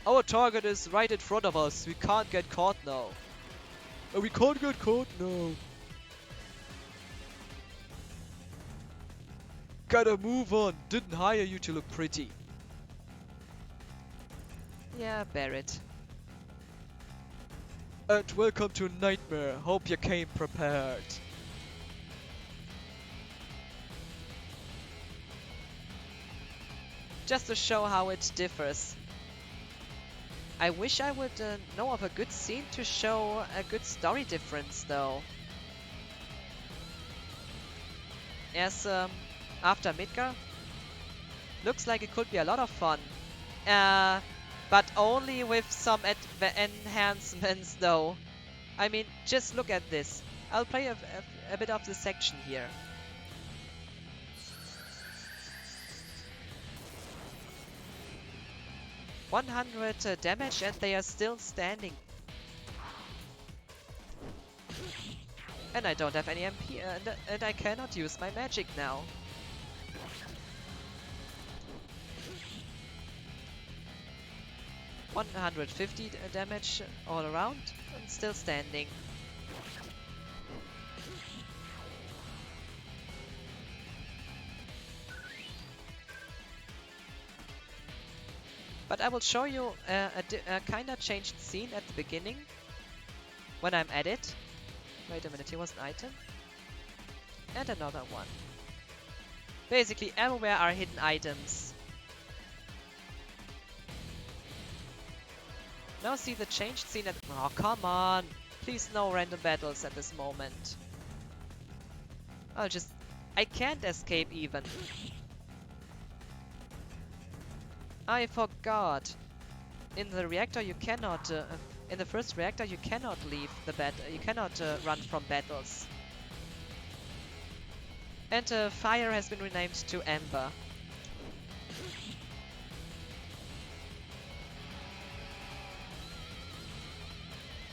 Speaker 2: Our target is right in front of us. We can't get caught now. We can't get caught now. Gotta move on. Didn't hire you to look pretty.
Speaker 1: Yeah, bear it.
Speaker 2: And welcome to Nightmare. Hope you came prepared.
Speaker 1: Just to show how it differs. I wish I would know of a good scene to show a good story difference though. As after Midgar, looks like it could be a lot of fun. But only with some enhancements though. I mean, just look at this. I'll play a bit of this section here. 100 damage and they are still standing. And I don't have any MP and I cannot use my magic now. $150 damage all around and still standing. But I will show you a kinda changed scene at the beginning when I'm at it. Wait a minute, here was an item. And another one. Basically everywhere are hidden items. Now see the changed scene at— oh, come on! Please no random battles at this moment. I can't escape even. I forgot. In the reactor you cannot, in the first reactor you cannot leave the battle, you cannot run from battles. And fire has been renamed to Ember.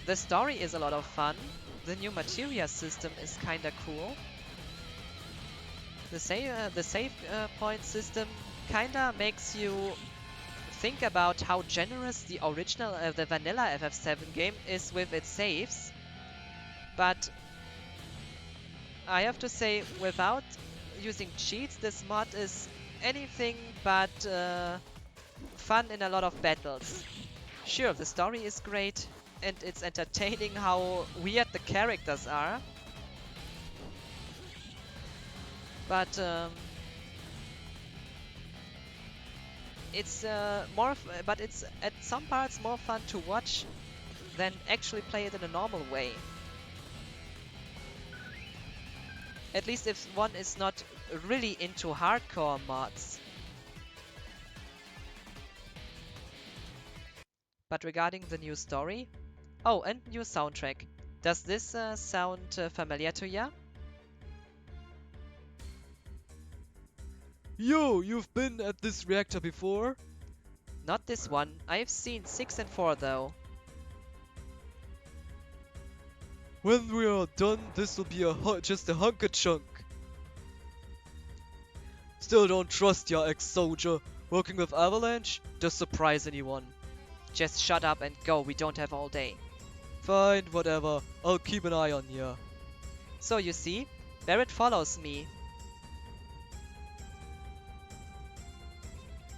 Speaker 1: The story is a lot of fun. The new materia system is kinda cool. The save point system kinda makes you think about how generous the original, the vanilla FF7 game is with its saves. But I have to say, without using cheats, this mod is anything but fun in a lot of battles. Sure, the story is great and it's entertaining how weird the characters are. But it's it's at some parts more fun to watch than actually play it in a normal way. At least if one is not really into hardcore mods. But regarding the new story— oh, and new soundtrack. Does this sound familiar to ya?
Speaker 2: Yo, you've been at this reactor before?
Speaker 1: Not this one. I've seen 6 and 4 though.
Speaker 2: When we are done, this will be just a hunk of chunk. Still don't trust ya, ex-soldier. Working with Avalanche? Does surprise anyone.
Speaker 1: Just shut up and go, we don't have all day.
Speaker 2: Fine, whatever. I'll keep an eye on ya.
Speaker 1: So you see, Barret follows me.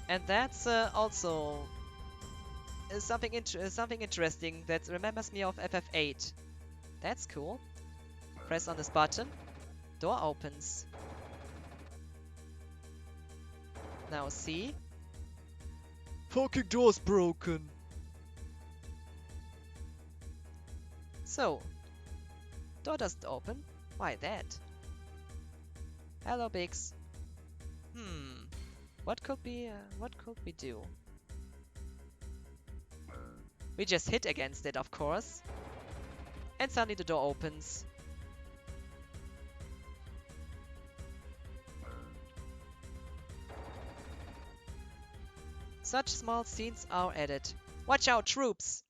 Speaker 1: And that's also something interesting that remembers me of FF8. That's cool. Press on this button. Door opens. Now see.
Speaker 2: Fucking door's broken.
Speaker 1: So, door doesn't open. Why that? Hello, Biggs. What could we do? We just hit against it, of course. And suddenly the door opens. Such small scenes are added. Watch out, troops!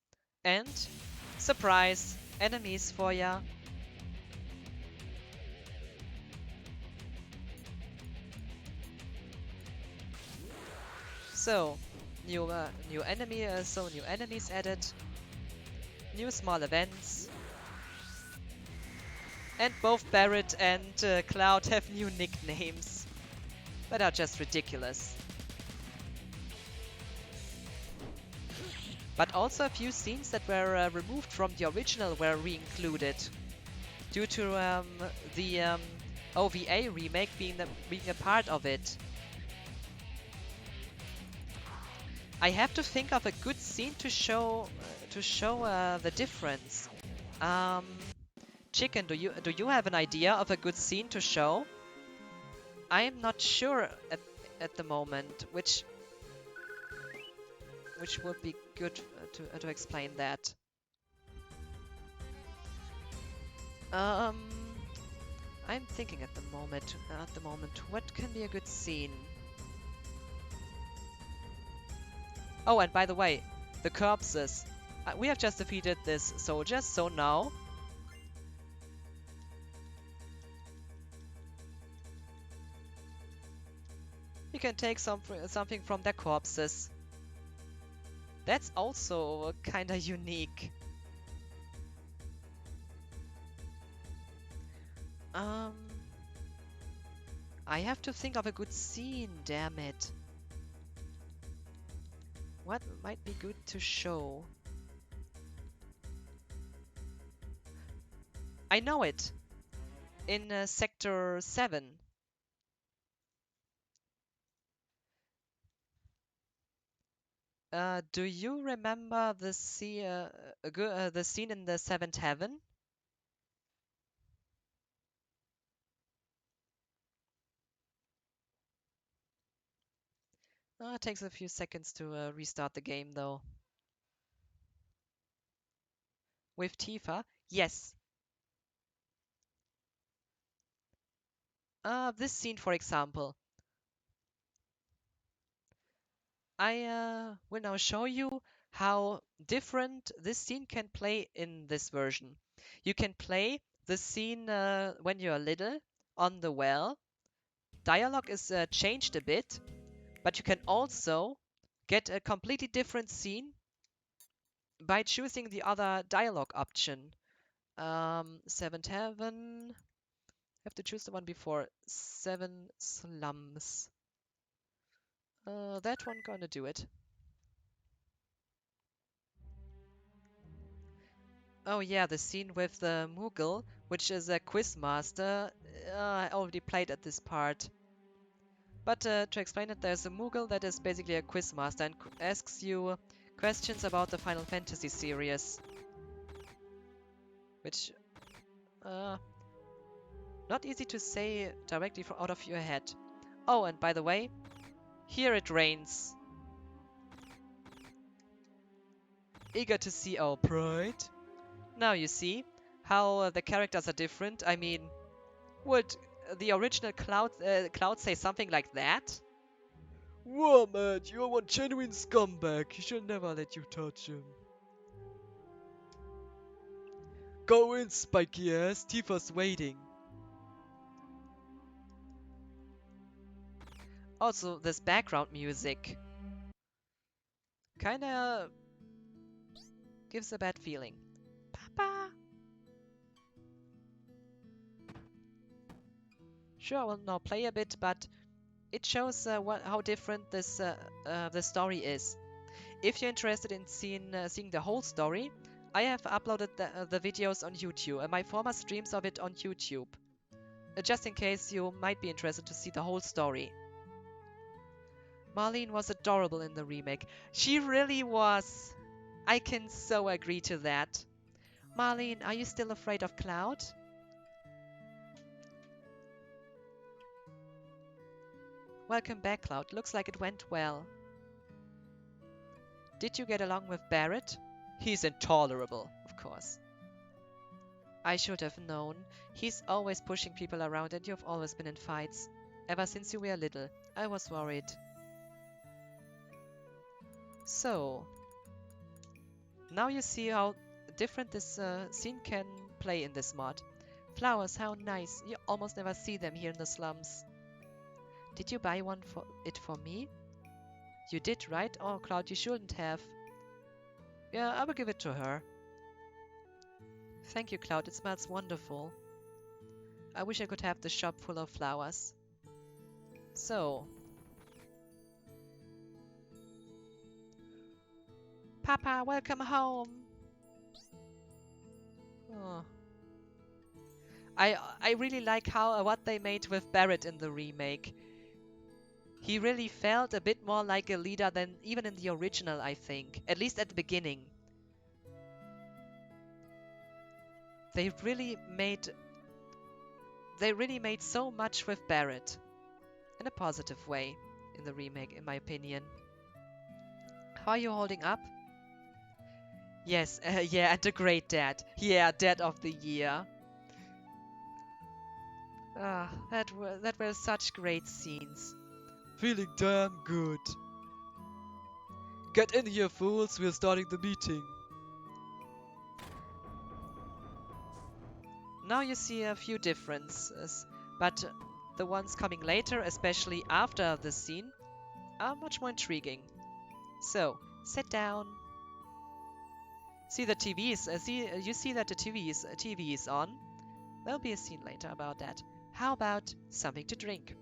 Speaker 1: And, surprise, enemies for ya. So, new enemies added, new small events, and both Barret and Cloud have new nicknames that are just ridiculous. But also a few scenes that were removed from the original were re-included due to the OVA remake being a part of it. I have to think of a good scene to show the difference. Chicken, do you have an idea of a good scene to show? I am not sure at the moment which would be good to explain that. I'm thinking at the moment. What can be a good scene? Oh, and by the way, the corpses. We have just defeated this soldiers, so now we can take something from their corpses. That's also kinda unique. I have to think of a good scene, damn it. What might be good to show? I know it! In Sector 7. Do you remember the scene in the Seventh Heaven? It takes a few seconds to restart the game, though. With Tifa? Yes. This scene, for example. I will now show you how different this scene can play in this version. You can play the scene when you're little on the well. Dialogue is changed a bit, but you can also get a completely different scene by choosing the other dialogue option. Seventh Heaven. Have to choose the one before. Seven Slums. That one gonna do it. Oh yeah, the scene with the Moogle, which is a quizmaster. I already played at this part. But to explain it, there's a Moogle that is basically a quizmaster and asks you questions about the Final Fantasy series. Which, not easy to say directly from out of your head. Oh, and by the way, here it rains. Eager to see our pride? Now you see how the characters are different. I mean, would the original Cloud say something like that?
Speaker 2: Whoa, man, you're one genuine scumbag. He should never let you touch him. Go in, spiky ass. Tifa's waiting.
Speaker 1: Also, this background music kinda gives a bad feeling. Papa! Sure, I will now play a bit, but it shows how different the story is. If you're interested in seeing the whole story, I have uploaded the videos on YouTube and my former streams of it on YouTube. Just in case you might be interested to see the whole story. Marlene was adorable in the remake. She really was. I can so agree to that. Marlene, are you still afraid of Cloud? Welcome back, Cloud. Looks like it went well. Did you get along with Barrett? He's intolerable, of course. I should have known. He's always pushing people around and you've always been in fights. Ever since you were little, I was worried. So, now you see how different this scene can play in this mod. Flowers, how nice. You almost never see them here in the slums. Did you buy one for me? You did, right? Oh, Cloud, you shouldn't have. Yeah, I will give it to her. Thank you, Cloud. It smells wonderful. I wish I could have the shop full of flowers. So. Papa, welcome home. Oh. I really like how what they made with Barrett in the remake. He really felt a bit more like a leader than even in the original, I think. At least at the beginning. They really made so much with Barrett. In a positive way in the remake, in my opinion. How are you holding up? Yes, yeah, and a great dad. Yeah, dad of the year. Ah, that were such great scenes.
Speaker 2: Feeling damn good. Get in here, fools, we're starting the meeting.
Speaker 1: Now you see a few differences, but the ones coming later, especially after this scene, are much more intriguing. So, sit down. See the TVs. You see that the TV is on. There'll be a scene later about that. How about something to drink?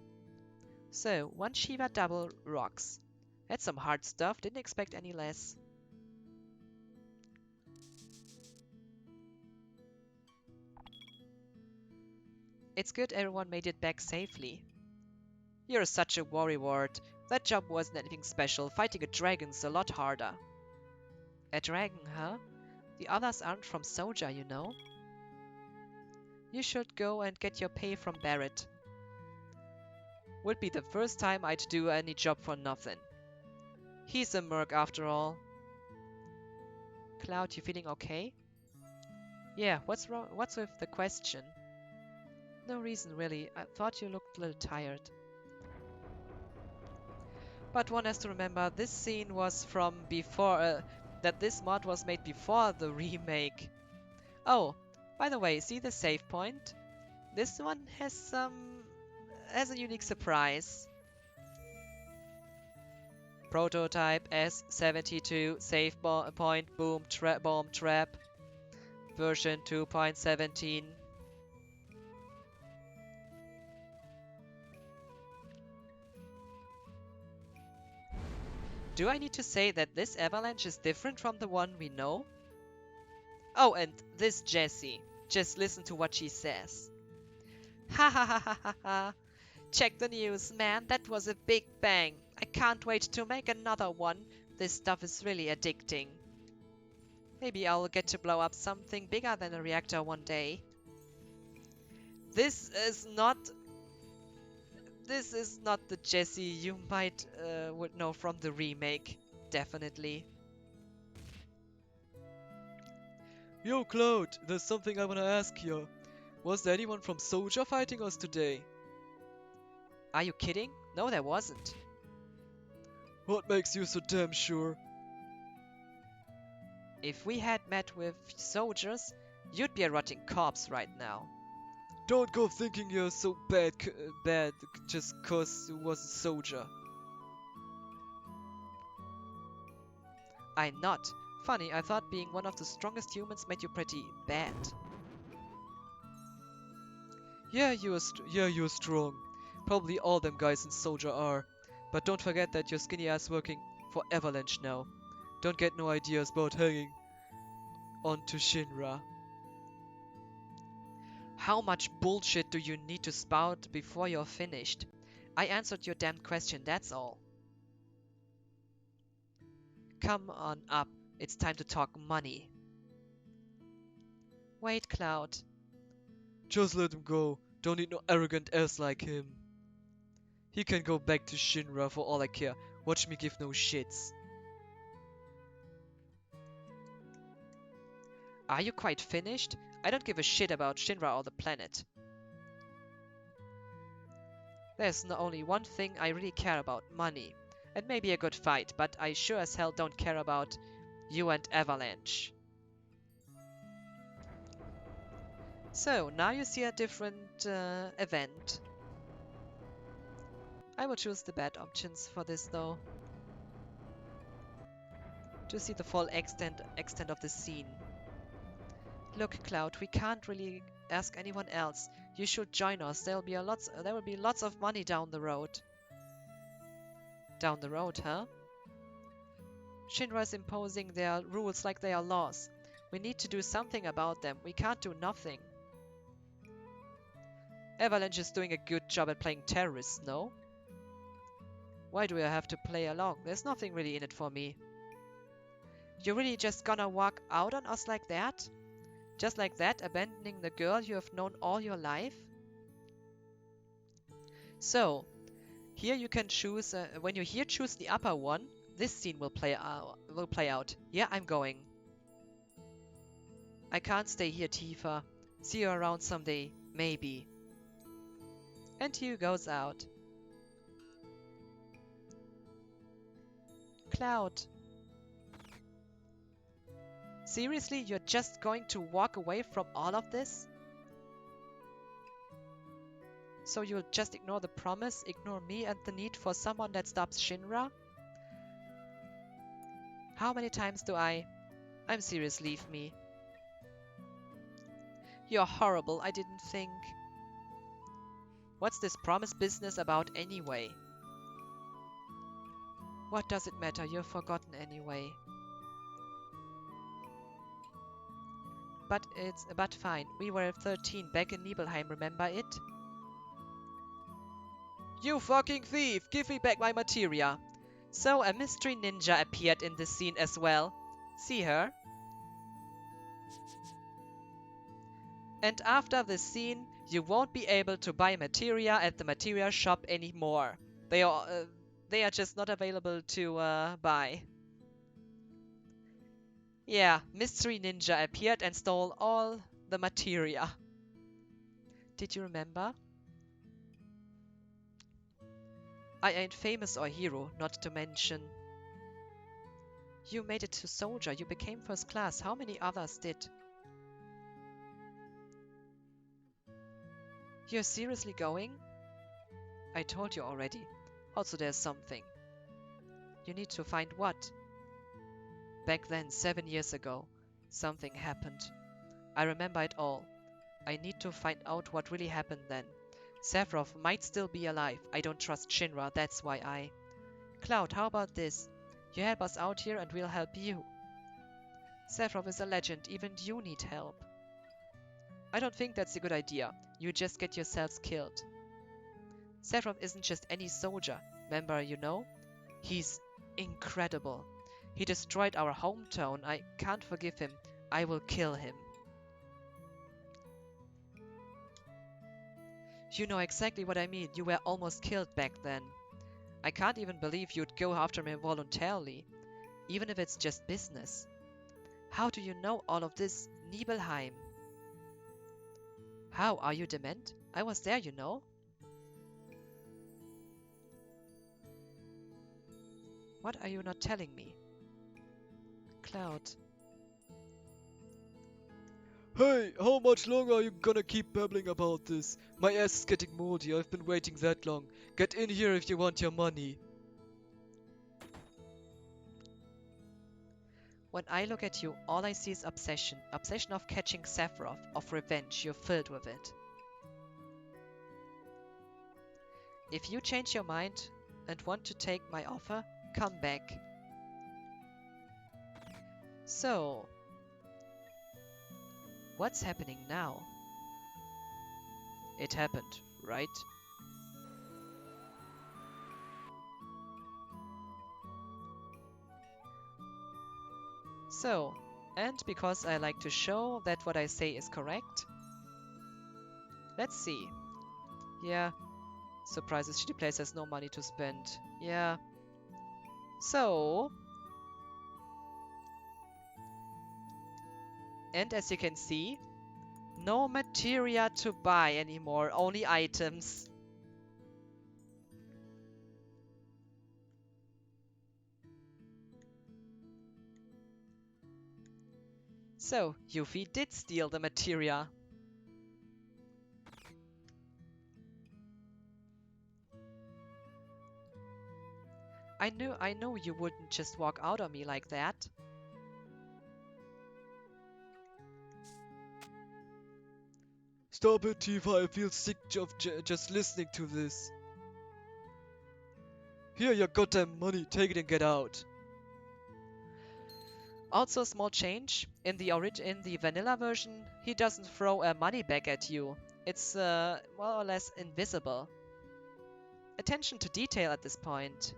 Speaker 1: So, one Shiva double rocks. That's some hard stuff. Didn't expect any less. It's good everyone made it back safely. You're such a worrywart. That job wasn't anything special. Fighting a dragon's a lot harder. A dragon, huh? The others aren't from Soja, you know. You should go and get your pay from Barrett. Would be the first time I'd do any job for nothing. He's a merc after all. Cloud, you feeling okay? Yeah, what's wrong? What's with the question? No reason really. I thought you looked a little tired. But one has to remember this scene was from before, that this mod was made before the remake. Oh, by the way, see the save point? This one has a unique surprise. Prototype S72 save point bomb trap version 2.17. Do I need to say that this avalanche is different from the one we know? Oh, and this Jessie. Just listen to what she says. Ha ha ha ha ha ha. Check the news, man. That was a big bang. I can't wait to make another one. This stuff is really addicting. Maybe I'll get to blow up something bigger than a reactor one day. This is not the Jessie you might would know from the remake. Definitely.
Speaker 2: Yo, Cloud, there's something I wanna ask you. Was there anyone from Soja fighting us today?
Speaker 1: Are you kidding? No, there wasn't.
Speaker 2: What makes you so damn sure?
Speaker 1: If we had met with soldiers, you'd be a rotting corpse right now.
Speaker 2: Don't go thinking you're so bad just 'cause you was a soldier.
Speaker 1: I'm not. Funny, I thought being one of the strongest humans made you pretty bad.
Speaker 2: Yeah, you're strong. Probably all them guys in Soldier are. But don't forget that your skinny ass working for Avalanche now. Don't get no ideas about hanging on to Shinra.
Speaker 1: How much bullshit do you need to spout before you're finished? I answered your damn question, that's all. Come on up. It's time to talk money. Wait, Cloud.
Speaker 2: Just let him go. Don't need no arrogant ass like him. He can go back to Shinra for all I care. Watch me give no shits.
Speaker 1: Are you quite finished? I don't give a shit about Shinra or the planet. There's only one thing I really care about, money. It may be a good fight, but I sure as hell don't care about you and Avalanche. So, now you see a different event. I will choose the bad options for this though. To see the full extent of the scene. Look, Cloud, we can't really ask anyone else. You should join us. There will be lots of money down the road. Down the road, huh? Shinra is imposing their rules like they are laws. We need to do something about them. We can't do nothing. Avalanche is doing a good job at playing terrorists, no? Why do I have to play along? There's nothing really in it for me. You're really just gonna walk out on us like that? Just like that, abandoning the girl you have known all your life? So, here you can choose, when you here choose the upper one, this scene will play out. Yeah, I'm going. I can't stay here, Tifa. See you around someday, maybe. And Hugh goes out. Cloud. Seriously, you're just going to walk away from all of this? So you'll just ignore the promise, ignore me and the need for someone that stops Shinra? How many times do I'm serious, leave me. You're horrible, I didn't think. What's this promise business about anyway? What does it matter? You're forgotten anyway. But fine. We were 13 back in Nibelheim, remember it? You fucking thief! Give me back my materia! So a mystery ninja appeared in this scene as well. See her? And after this scene, you won't be able to buy materia at the materia shop anymore. They are just not available to buy. Yeah, Mystery Ninja appeared and stole all the materia. Did you remember? I ain't famous or hero, not to mention. You made it to soldier, you became first class. How many others did? You're seriously going? I told you already. Also, there's something. You need to find what? Back then, 7 years ago, something happened. I remember it all. I need to find out what really happened then. Sephiroth might still be alive. I don't trust Shinra, that's why I... Cloud, how about this? You help us out here and we'll help you. Sephiroth is a legend, even you need help. I don't think that's a good idea. You just get yourselves killed. Sephiroth isn't just any soldier. Remember, you know? He's incredible. He destroyed our hometown. I can't forgive him. I will kill him. You know exactly what I mean. You were almost killed back then. I can't even believe you'd go after me voluntarily, even if it's just business. How do you know all of this, Nibelheim? How, are you dement? I was there, you know. What are you not telling me? Cloud.
Speaker 2: Hey, how much longer are you gonna keep babbling about this? My ass is getting moldy, I've been waiting that long. Get in here if you want your money.
Speaker 1: When I look at you, all I see is obsession. Obsession of catching Sephiroth, of revenge. You're filled with it. If you change your mind and want to take my offer, come back. So, what's happening now? It happened, right? So, and because I like to show that what I say is correct, let's see. Yeah, surprises, shitty place has no money to spend. Yeah. So, and as you can see, no materia to buy anymore, only items. So, Yuffie did steal the materia. I know you wouldn't just walk out on me like that.
Speaker 2: Stop it, Tifa, I feel sick of just listening to this. Here, your goddamn money, take it and get out.
Speaker 1: Also, a small change in the vanilla version, he doesn't throw money back at you. It's more or less invisible. Attention to detail at this point.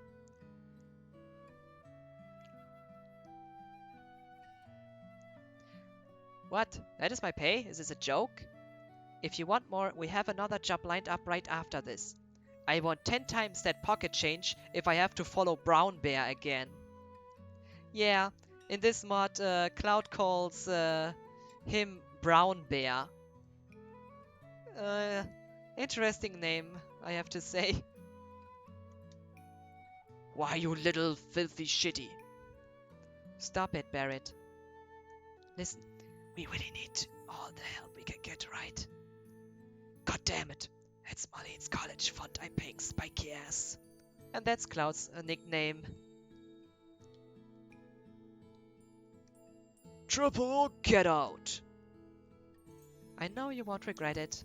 Speaker 1: What? That is my pay? Is this a joke? If you want more, we have another job lined up right after this. I want 10 times that pocket change if I have to follow Brown Bear again. Yeah, in this mod, Cloud calls him Brown Bear. Uh, Interesting name, I have to say. Why, you little filthy shitty. Stop it, Barrett. Listen, we really need all the help we can get, right? God damn it. It's Marlene's college fund I'm paying spiky ass. And that's Cloud's nickname. Triple, get out! I know you won't regret it.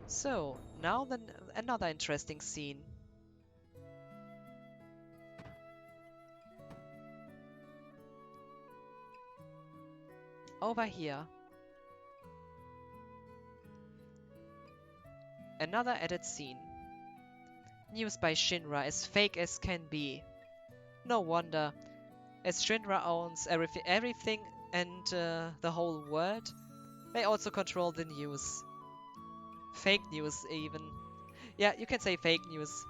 Speaker 1: So, now then another interesting scene. Over here. Another edit scene. News by Shinra, as fake as can be. No wonder, as Shinra owns everything and the whole world, they also control the news. Fake news, even. Yeah, you can say fake news.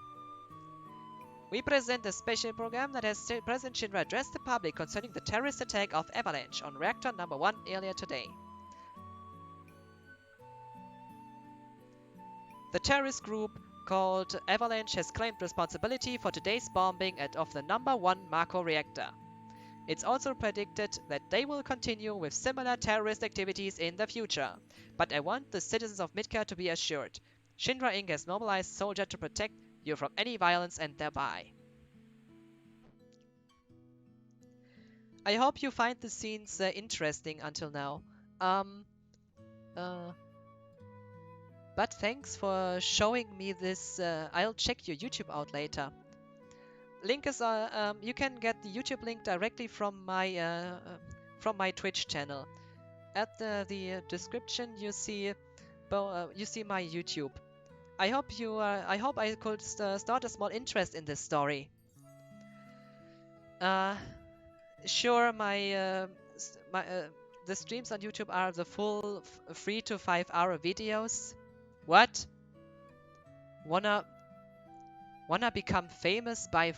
Speaker 1: We present a special program that has President Shinra addressed the public concerning the terrorist attack of Avalanche on reactor number 1 earlier today. The terrorist group called Avalanche has claimed responsibility for today's bombing of the number 1 Mako reactor. It's also predicted that they will continue with similar terrorist activities in the future. But I want the citizens of Midgar to be assured, Shinra Inc. has mobilized soldiers to protect you from any violence and thereby. I hope you find the scenes interesting until now. Uh, but thanks for showing me this. I'll check your YouTube out later. Link is you can get the YouTube link directly from my Twitch channel. At the description you see my YouTube. I hope I could start a small interest in this story. Sure, the streams on YouTube are the full 3 to 5 hour videos. What? Wanna become famous by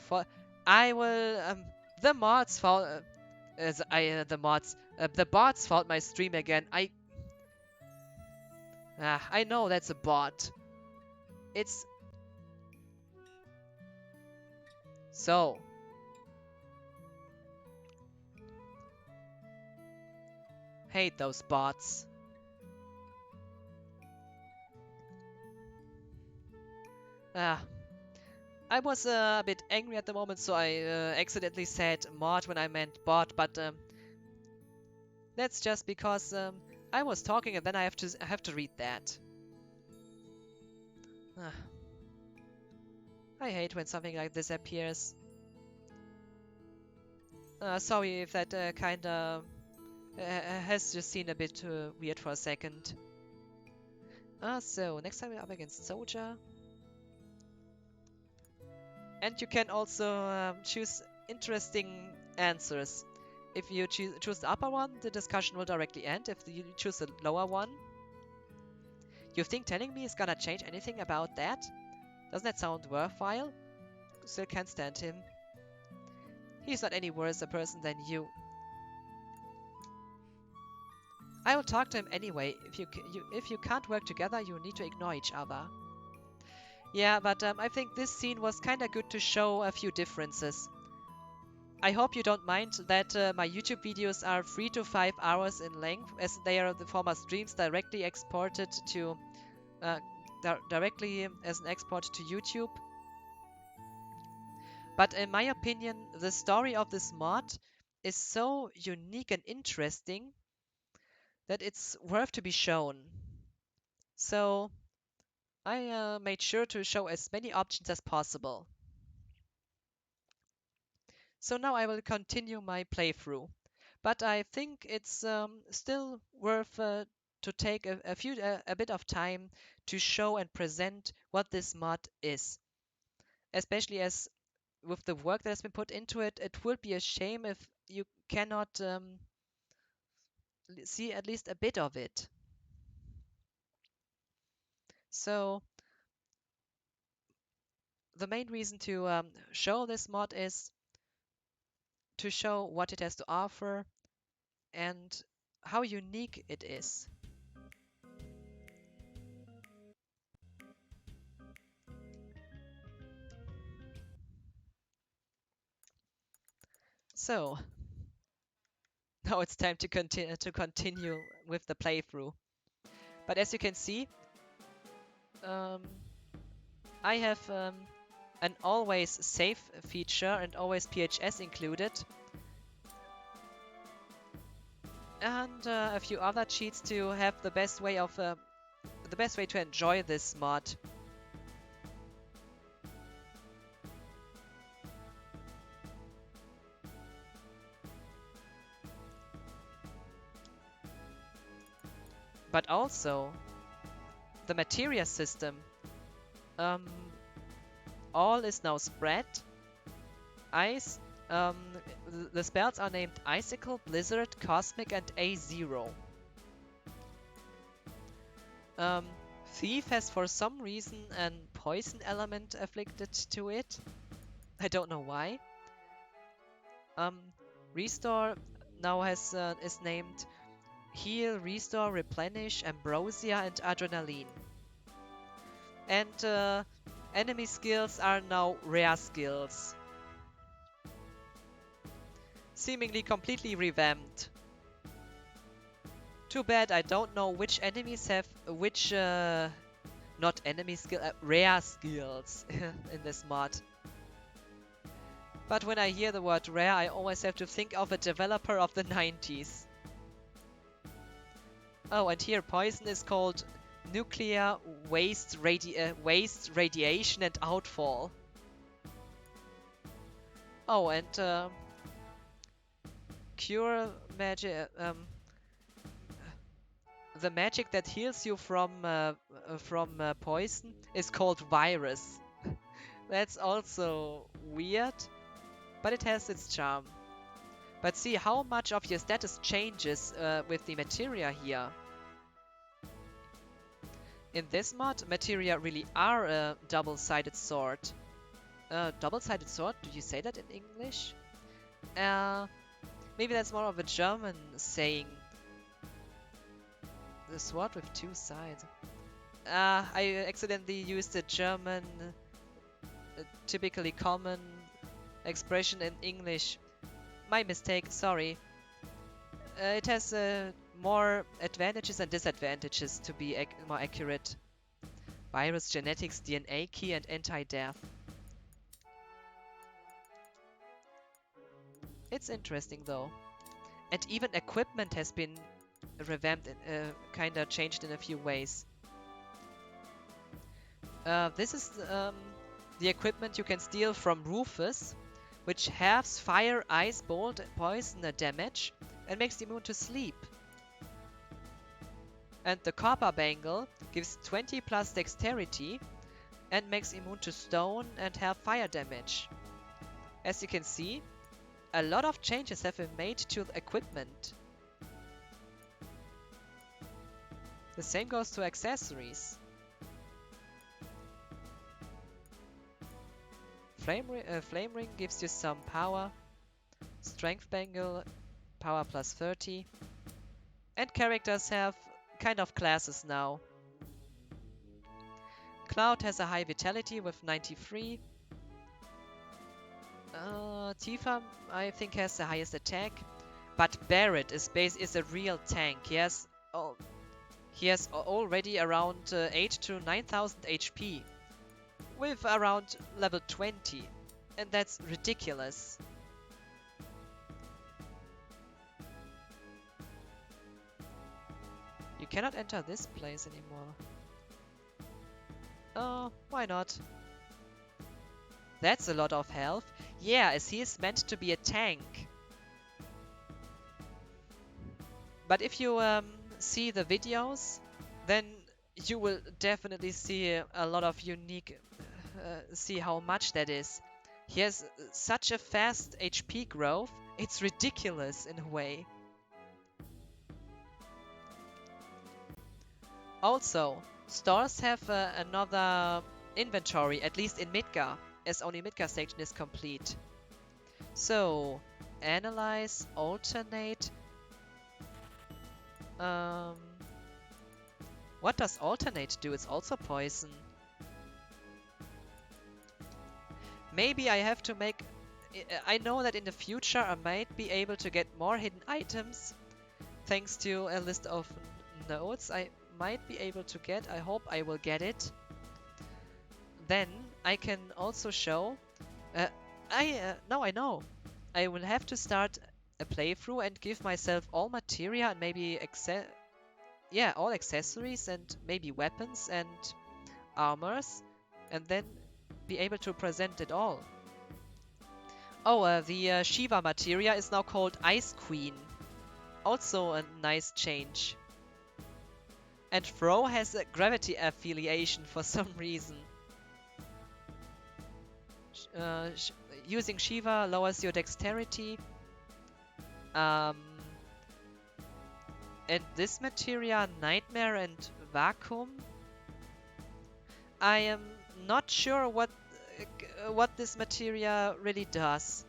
Speaker 1: I will the mods fault the bots fault my stream again. I know that's a bot. It's so hate those bots. I was a bit angry at the moment, so I accidentally said mod when I meant bot, but that's just because I was talking and then I have to read that. I hate when something like this appears. Sorry if that kinda has just seemed a bit weird for a second. So next time we're up against Soldier. And you can also choose interesting answers. If you choose the upper one, the discussion will directly end. If you choose the lower one, you think telling me is gonna change anything about that? Doesn't that sound worthwhile? Still can't stand him. He's not any worse a person than you. I will talk to him anyway. If you can't work together, you need to ignore each other. Yeah, but I think this scene was kinda good to show a few differences. I hope you don't mind that my YouTube videos are 3 to 5 hours in length, as they are the former streams directly exported to directly as an export to YouTube. But in my opinion, the story of this mod is so unique and interesting that it's worth to be shown. So I made sure to show as many options as possible. So now I will continue my playthrough. But I think it's still worth to take a bit of time to show and present what this mod is. Especially as with the work that has been put into it, it would be a shame if you cannot see at least a bit of it. So the main reason to show this mod is to show what it has to offer and how unique it is. So now it's time to continue with the playthrough. But as you can see, um, I have an always save feature and always PHS included, and a few other cheats to have the best way to enjoy this mod. But also the materia system. Um, all is now spread. Ice. Um, the spells are named Icicle, Blizzard, Cosmic, and A0. Thief has for some reason an poison element afflicted to it. I don't know why. Restore now is named Heal, Restore, Replenish, Ambrosia, and Adrenaline. And enemy skills are now rare skills. Seemingly completely revamped. Too bad I don't know which enemies have which not enemy skill rare skills in this mod. But when I hear the word rare, I always have to think of a developer of the 90s. Oh, and here poison is called nuclear waste, radiation, and outfall. Oh, and cure magic. The magic that heals you from poison is called virus. That's also weird, but it has its charm. But see how much of your status changes with the materia here. In this mod, materia really are a double-sided sword. Double-sided sword? Do you say that in English? Maybe that's more of a German saying. The sword with two sides. I accidentally used a German, typically common expression in English. My mistake, sorry. It has more advantages and disadvantages to be more accurate. Virus, genetics, DNA key, and anti-death. It's interesting though. And even equipment has been revamped, kinda changed in a few ways. This is the equipment you can steal from Rufus, which halves fire, ice, bolt, poison damage, and makes you immune to sleep. And the copper bangle gives 20 plus dexterity and makes immune to stone and half fire damage. As you can see, a lot of changes have been made to the equipment. The same goes to accessories. Flame ring gives you some power. Strength bangle, power plus 30. And characters have kind of classes now. Cloud has a high vitality with 93. Tifa, I think, has the highest attack. But Barret is a real tank. He has already around 8 to 9,000 HP. With around level 20. And that's ridiculous. You cannot enter this place anymore. Oh, why not? That's a lot of health. Yeah, as he is meant to be a tank. But if you see the videos, then you will definitely see a lot of unique, see how much that is. He has such a fast HP growth, it's ridiculous in a way. Also, stores have another inventory, at least in Midgar, as only Midgar section is complete. So, analyze, alternate. Um, what does alternate do? It's also poison. Maybe I have to make... I know that in the future I might be able to get more hidden items thanks to a list of nodes I might be able to get. I hope I will get it. Then I can also show... now I know. I will have to start a playthrough and give myself all materia and maybe all accessories and maybe weapons and armors, and then be able to present it all. Oh, the Shiva materia is now called Ice Queen. Also a nice change. And Throw has a gravity affiliation for some reason. Using Shiva lowers your dexterity. And this materia, Nightmare and Vacuum. I am not sure what this materia really does.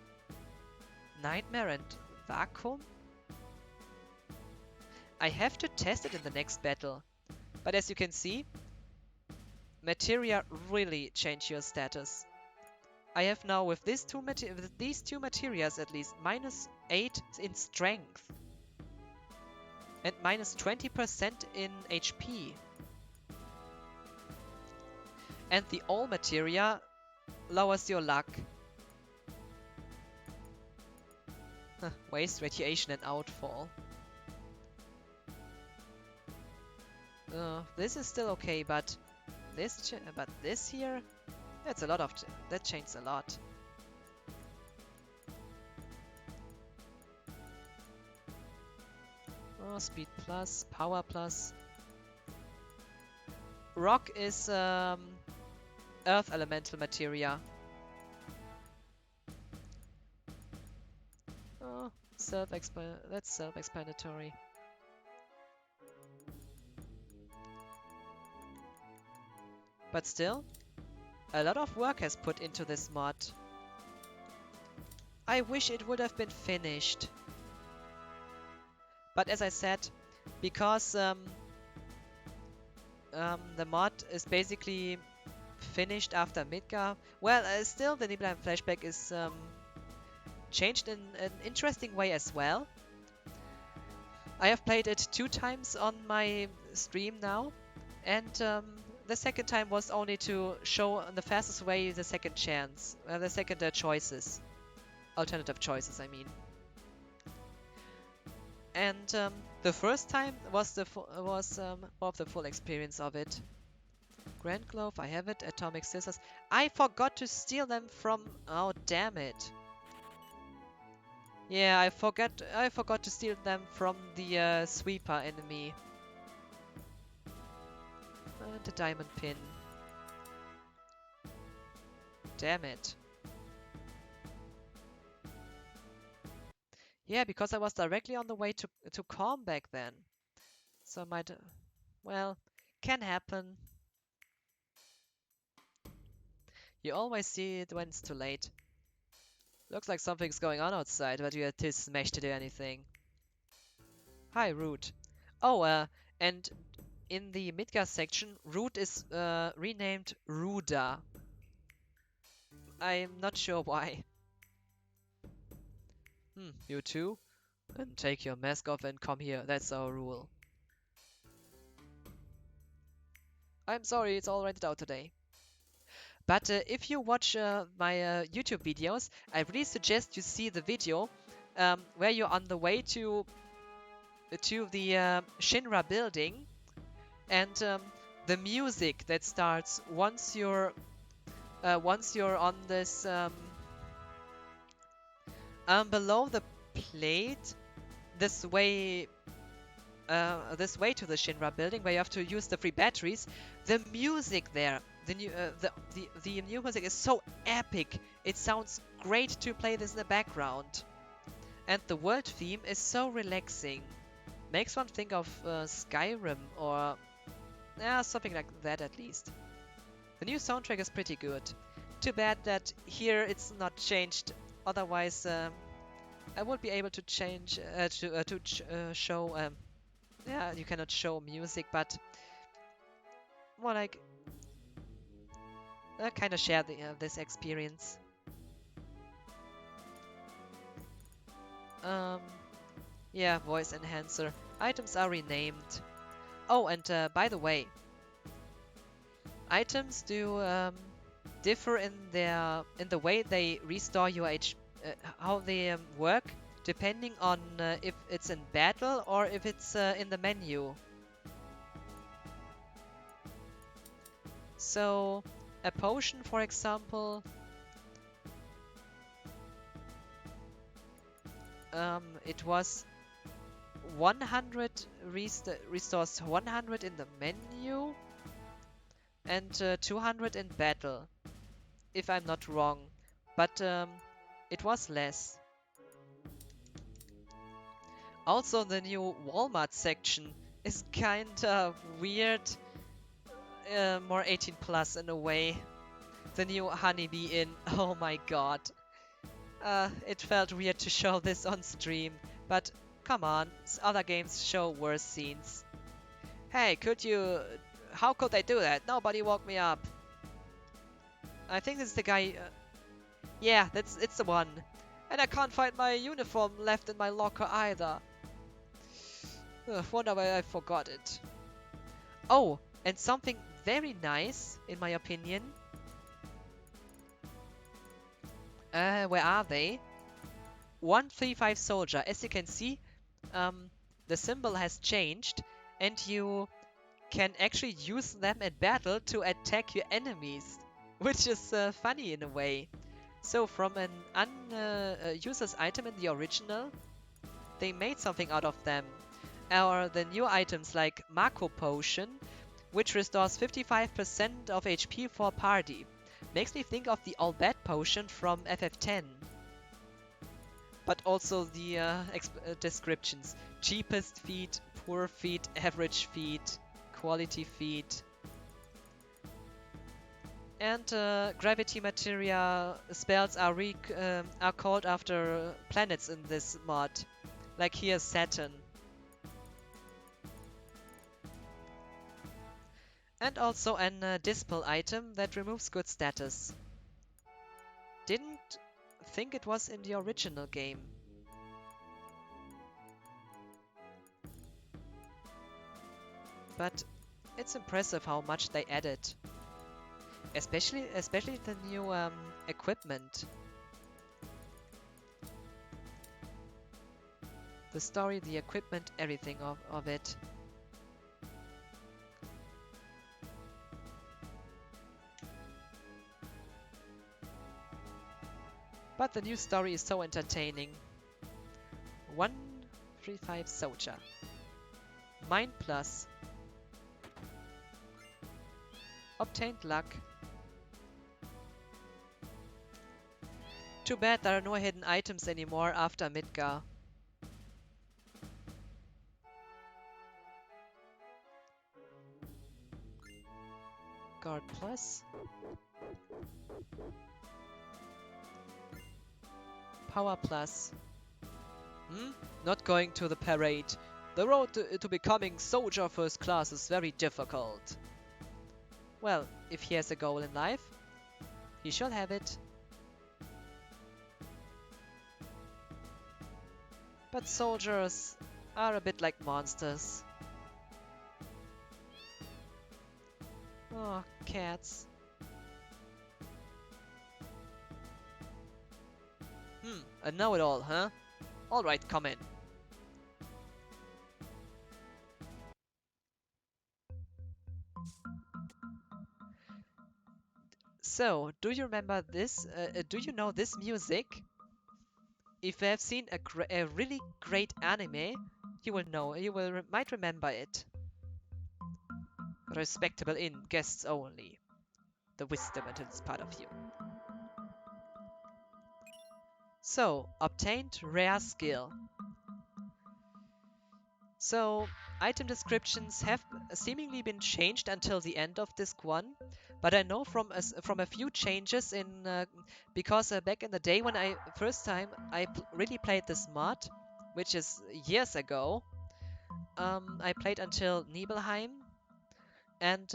Speaker 1: Nightmare and Vacuum? I have to test it in the next battle. But as you can see, materia really change your status. I have now with these two materias at least -8 in strength and -20% in HP. And the all materia lowers your luck. Waste, radiation and outfall. This is still okay, but this here, that's a lot of that changes a lot. Oh, speed plus, power plus. Rock is earth elemental materia. Oh, that's self-explanatory. But still, a lot of work has put into this mod. I wish it would have been finished. But as I said, because the mod is basically finished after Midgar, well, still the Nibelheim flashback is changed in an interesting way as well. I have played it 2 times on my stream now, and the second time was only to show the fastest way the second chance, the second choices, alternative choices, I mean. And the first time was more of the full experience of it. Grand Glove, I have it. Atomic Scissors. I forgot to steal them from... Oh, damn it. Yeah, I forgot to steal them from the sweeper enemy. The diamond pin. Damn it. Yeah, because I was directly on the way to Calm back then. So I might... well, can happen. You always see it when it's too late. Looks like something's going on outside, but you are too smashed to do anything. Hi, Root. Oh, and in the Midgar section, Root is renamed Ruda. I'm not sure why. You too? Then take your mask off and come here, that's our rule. I'm sorry, it's all rented out today. But if you watch my YouTube videos, I really suggest you see the video where you're on the way to the Shinra building, and the music that starts once you're once you're on this below the plate, this way to the Shinra building, where you have to use the free batteries. The music there, the new music is so epic. It sounds great to play this in the background, and the world theme is so relaxing. Makes one think of Skyrim or something like that at least. The new soundtrack is pretty good. Too bad that here it's not changed. Otherwise, I would be able to change show. Yeah, you cannot show music, but more like kind of share this experience. Um, yeah, voice enhancer. Items are renamed. Oh, and by the way, items do differ in the way they restore your how they work, depending on if it's in battle or if it's in the menu. So, a potion, for example, it was 100 restores 100 in the menu and 200 in battle, if I'm not wrong. But it was less. Also, the new Walmart section is kinda weird, more 18 plus in a way. The new Honeybee Inn, oh my god. It felt weird to show this on stream, but come on, other games show worse scenes. Hey, how could they do that? Nobody woke me up. I think this is the guy, yeah, it's the one. And I can't find my uniform left in my locker either. Wonder why I forgot it. Oh, and something very nice, in my opinion. Where are they? 135 soldier. As you can see, the symbol has changed, and you can actually use them in battle to attack your enemies, which is funny in a way. So from an useless item in the original, they made something out of them. Or the new items like Mako Potion, which restores 55% of HP for a party. Makes me think of the All Bad Potion from FF7. But also the descriptions. Cheapest feat, poor feat, average feat, quality feat. And gravity materia spells are called after planets in this mod. Like here Saturn. And also an dispel item that removes good status. Didn't think it was in the original game. But it's impressive how much they added. Especially the new equipment. The story, the equipment, everything of it. But the new story is so entertaining. 135 soldier. Mind plus. Obtained luck. Too bad there are no hidden items anymore after Midgar. Guard plus. Power plus. Not going to the parade. The road to becoming soldier first class is very difficult. Well, if he has a goal in life, he shall have it. But soldiers are a bit like monsters. Oh, cats. A know-it-all, huh? Alright, come in. So, do you remember this? Do you know this music? If you have seen a really great anime, you will know. Might remember it. Respectable in guests only. The wisdom until it's part of you. So, obtained rare skill. So, item descriptions have seemingly been changed until the end of disc 1, but I know from a few changes in because back in the day when I first time I really played this mod, which is years ago, I played until Nibelheim, and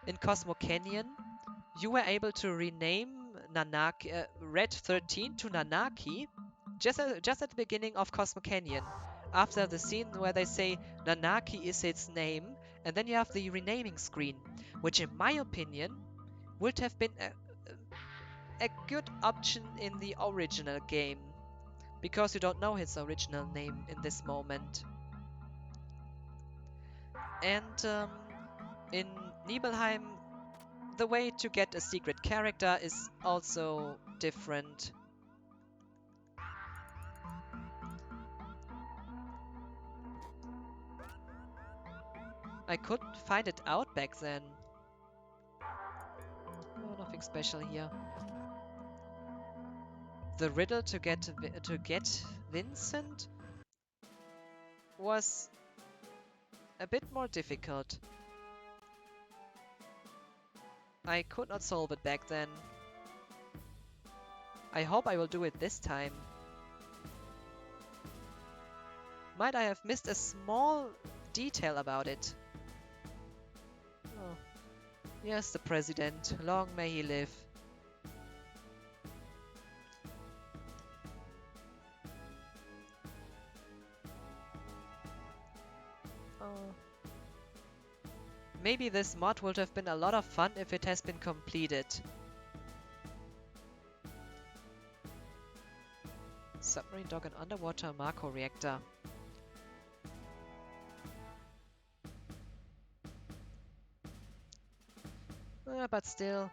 Speaker 1: in Cosmo Canyon, you were able to rename Nanaki, Red 13 to Nanaki just at the beginning of Cosmo Canyon. After the scene where they say Nanaki is its name, and then you have the renaming screen, which in my opinion would have been a good option in the original game, because you don't know his original name in this moment. And in Nibelheim, the way to get a secret character is also different. I couldn't find it out back then. Oh, nothing special here. The riddle to get Vincent was a bit more difficult. I could not solve it back then. I hope I will do it this time. Might I have missed a small detail about it? Oh. Yes, the president. Long may he live. Oh. Maybe this mod would have been a lot of fun if it has been completed. Submarine dog and underwater Marco reactor. But still,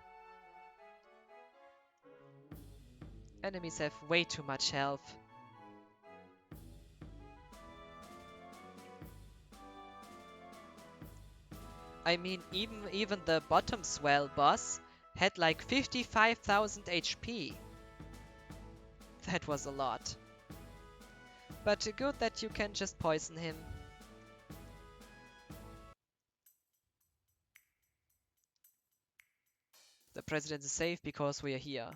Speaker 1: enemies have way too much health. I mean, even the bottom swell boss had like 55,000 HP. That was a lot. But good that you can just poison him. The president is safe because we are here.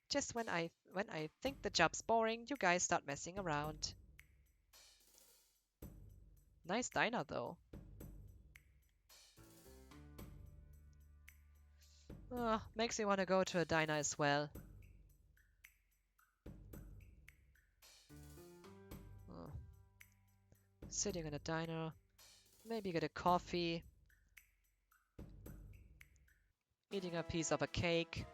Speaker 1: Just when I think the job's boring, you guys start messing around. Nice diner though. Makes me want to go to a diner as well. Sitting in a diner, maybe get a coffee, eating a piece of a cake.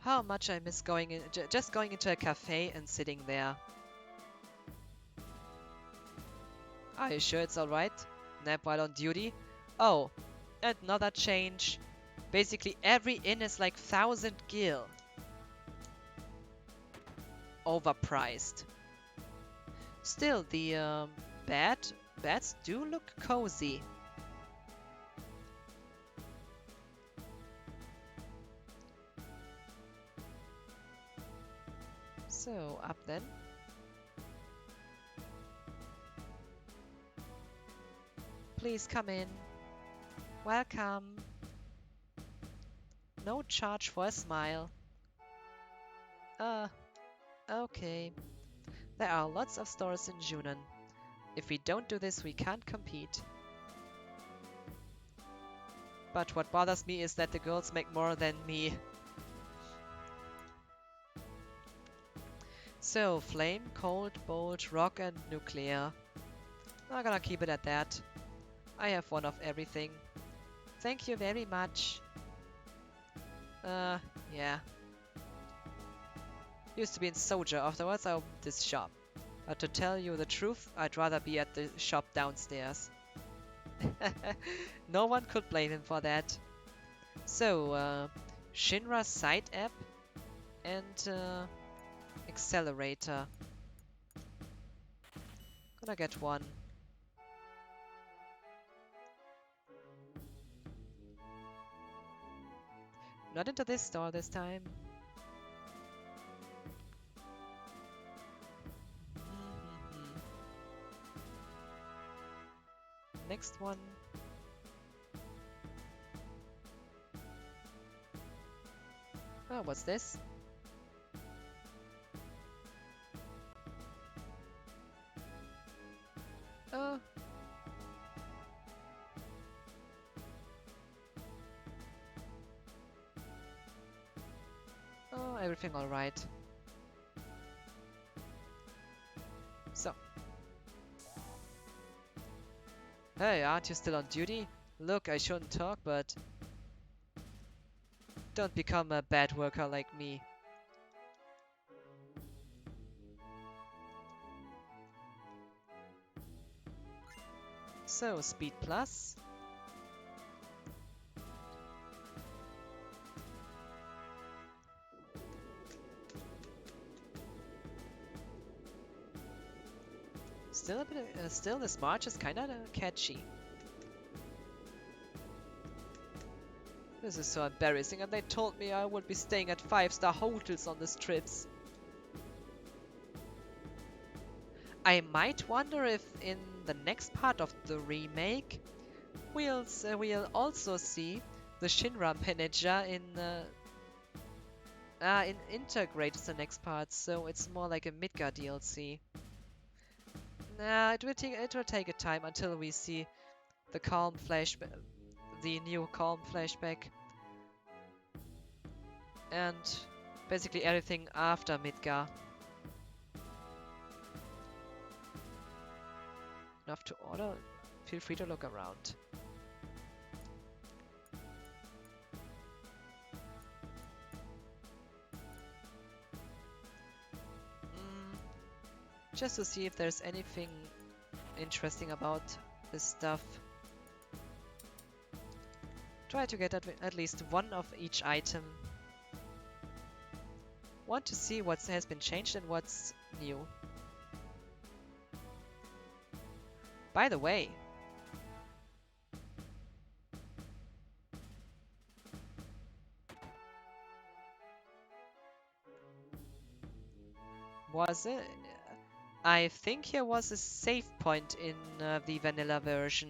Speaker 1: How much I miss just going into a cafe and sitting there. Are you sure it's alright? Nap while on duty? Oh, another change. Basically every inn is like 1,000 gil. Overpriced. Still, the beds do look cozy. So, up then. Please come in. Welcome. No charge for a smile. Okay. There are lots of stores in Junon. If we don't do this, we can't compete. But what bothers me is that the girls make more than me. So, flame, cold, bolt, rock and nuclear. I'm gonna keep it at that. I have one of everything. Thank you very much. Yeah. Used to be in Soldier, afterwards I opened this shop. But to tell you the truth, I'd rather be at the shop downstairs. No one could blame him for that. So, Shinra's side app and accelerator. Gonna get one. Not into this store this time. Next one. Oh, what's this? Oh. Oh, everything alright. So. Hey, aren't you still on duty? Look, I shouldn't talk, but don't become a bad worker like me. So, speed plus. Still a bit. Still, this march is kinda catchy. This is so embarrassing, and they told me I would be staying at 5-star hotels on these trips. I might wonder if in the next part of the remake we'll also see the Shinra manager in integrated the next part, so it's more like a Midgar DLC. Nah, it will take a time until we see the the new Calm flashback, and basically everything after Midgar. Enough to order? Feel free to look around. Just to see if there's anything interesting about this stuff. Try to get at least one of each item. Want to see what has been changed and what's new. By the way, was it? I think here was a save point in the vanilla version.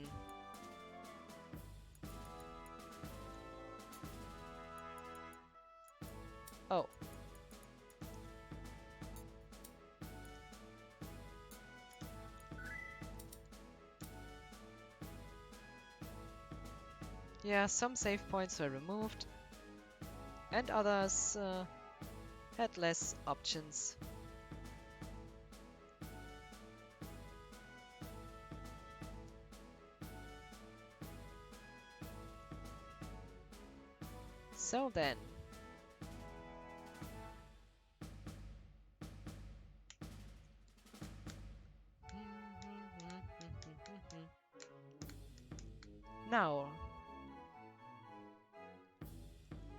Speaker 1: Oh. Yeah, some save points were removed, and others had less options. So then, now,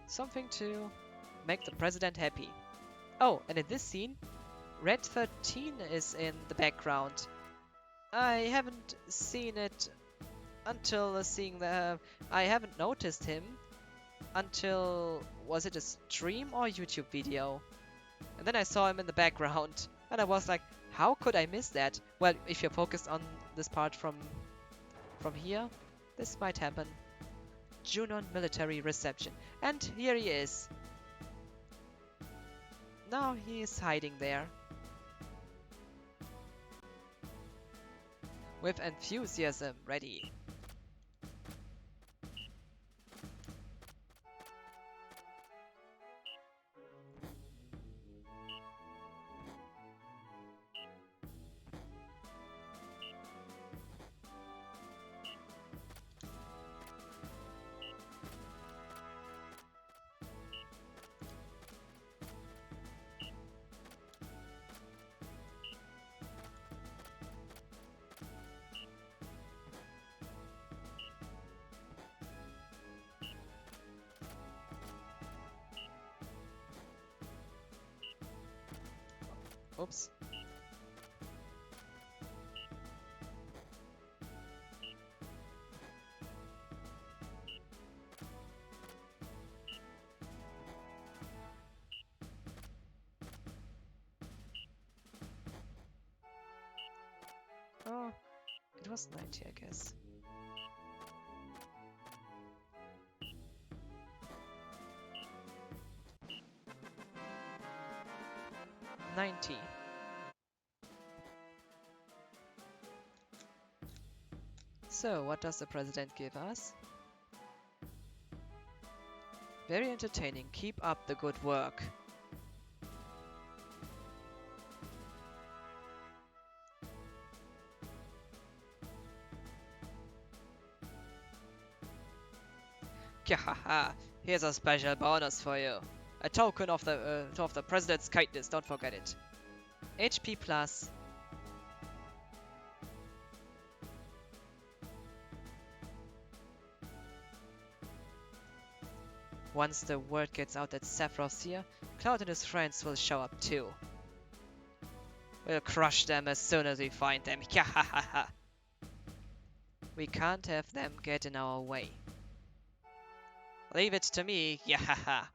Speaker 1: something to make the president happy. Oh, and in this scene, Red 13 is in the background. I haven't seen it until seeing the... I haven't noticed him until... Was it a stream or YouTube video? And then I saw him in the background, and I was like, how could I miss that? Well, if you're focused on this part from here, this might happen. Junon military reception. And here he is. Now he is hiding there. With enthusiasm ready. Oops. Oh, it was 90, I guess. 90. So, what does the president give us? Very entertaining. Keep up the good work. Yahaha! Here's a special bonus for you. A token of the president's kindness. Don't forget it. HP plus. Once the word gets out that Sephiroth's here, Cloud and his friends will show up too. We'll crush them as soon as we find them. Yahaha! We can't have them get in our way. Leave it to me. Yahaha!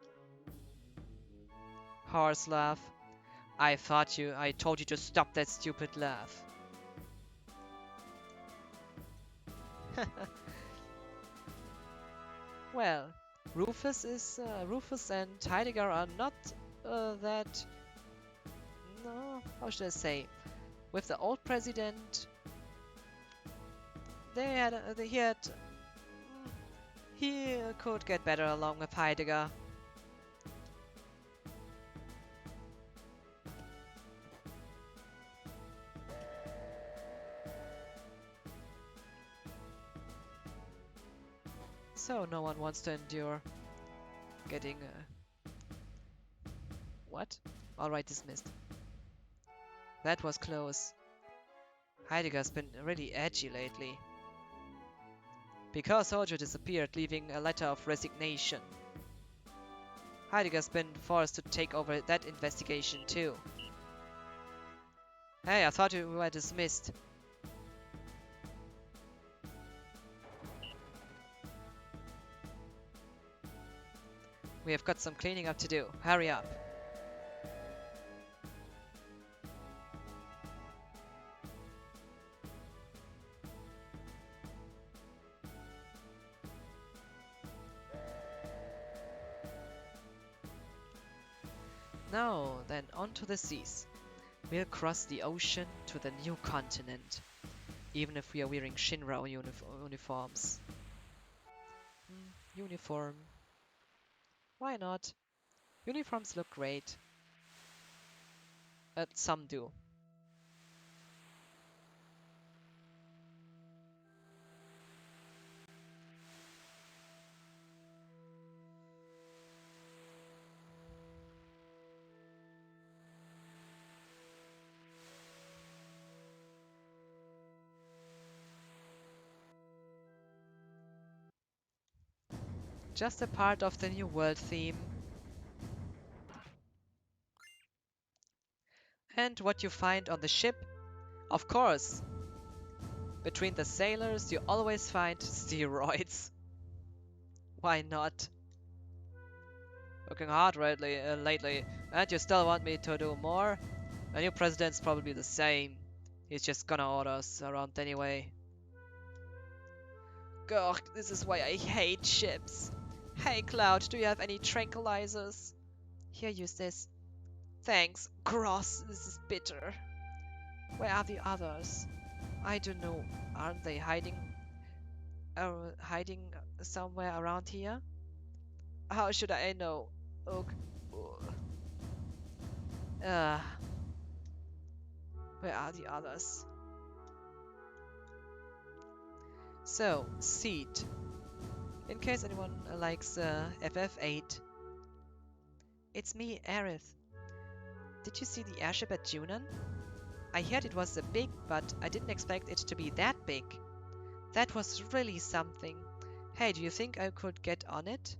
Speaker 1: Horse laugh. I told you to stop that stupid laugh. Well, Rufus and Heidegger are not that. No, how should I say? With the old president, he could get better along with Heidegger. So no one wants to endure getting what? Alright, dismissed. That was close. Heidegger's been really edgy lately. Because Hojo disappeared, leaving a letter of resignation. Heidegger's been forced to take over that investigation too. Hey, I thought you were dismissed. We have got some cleaning up to do. Hurry up. Now, then, onto the seas. We'll cross the ocean to the new continent, even if we are wearing Shinra uniforms. Uniform. Why not? Uniforms look great. Some do. Just a part of the new world theme. And what you find on the ship? Of course, between the sailors you always find steroids. Why not? Working hard lately, and you still want me to do more? The new president's probably the same. He's just gonna order us around anyway. Ugh, this is why I hate ships. Hey Cloud, do you have any tranquilizers? Here, use this. Thanks. Gross, this is bitter. Where are the others? I don't know. Aren't they hiding somewhere around here? How should I know? Ugh. Where are the others? So, seed. In case anyone likes FF8. It's me, Aerith. Did you see the airship at Junon? I heard it was big, but I didn't expect it to be that big. That was really something. Hey, do you think I could get on it?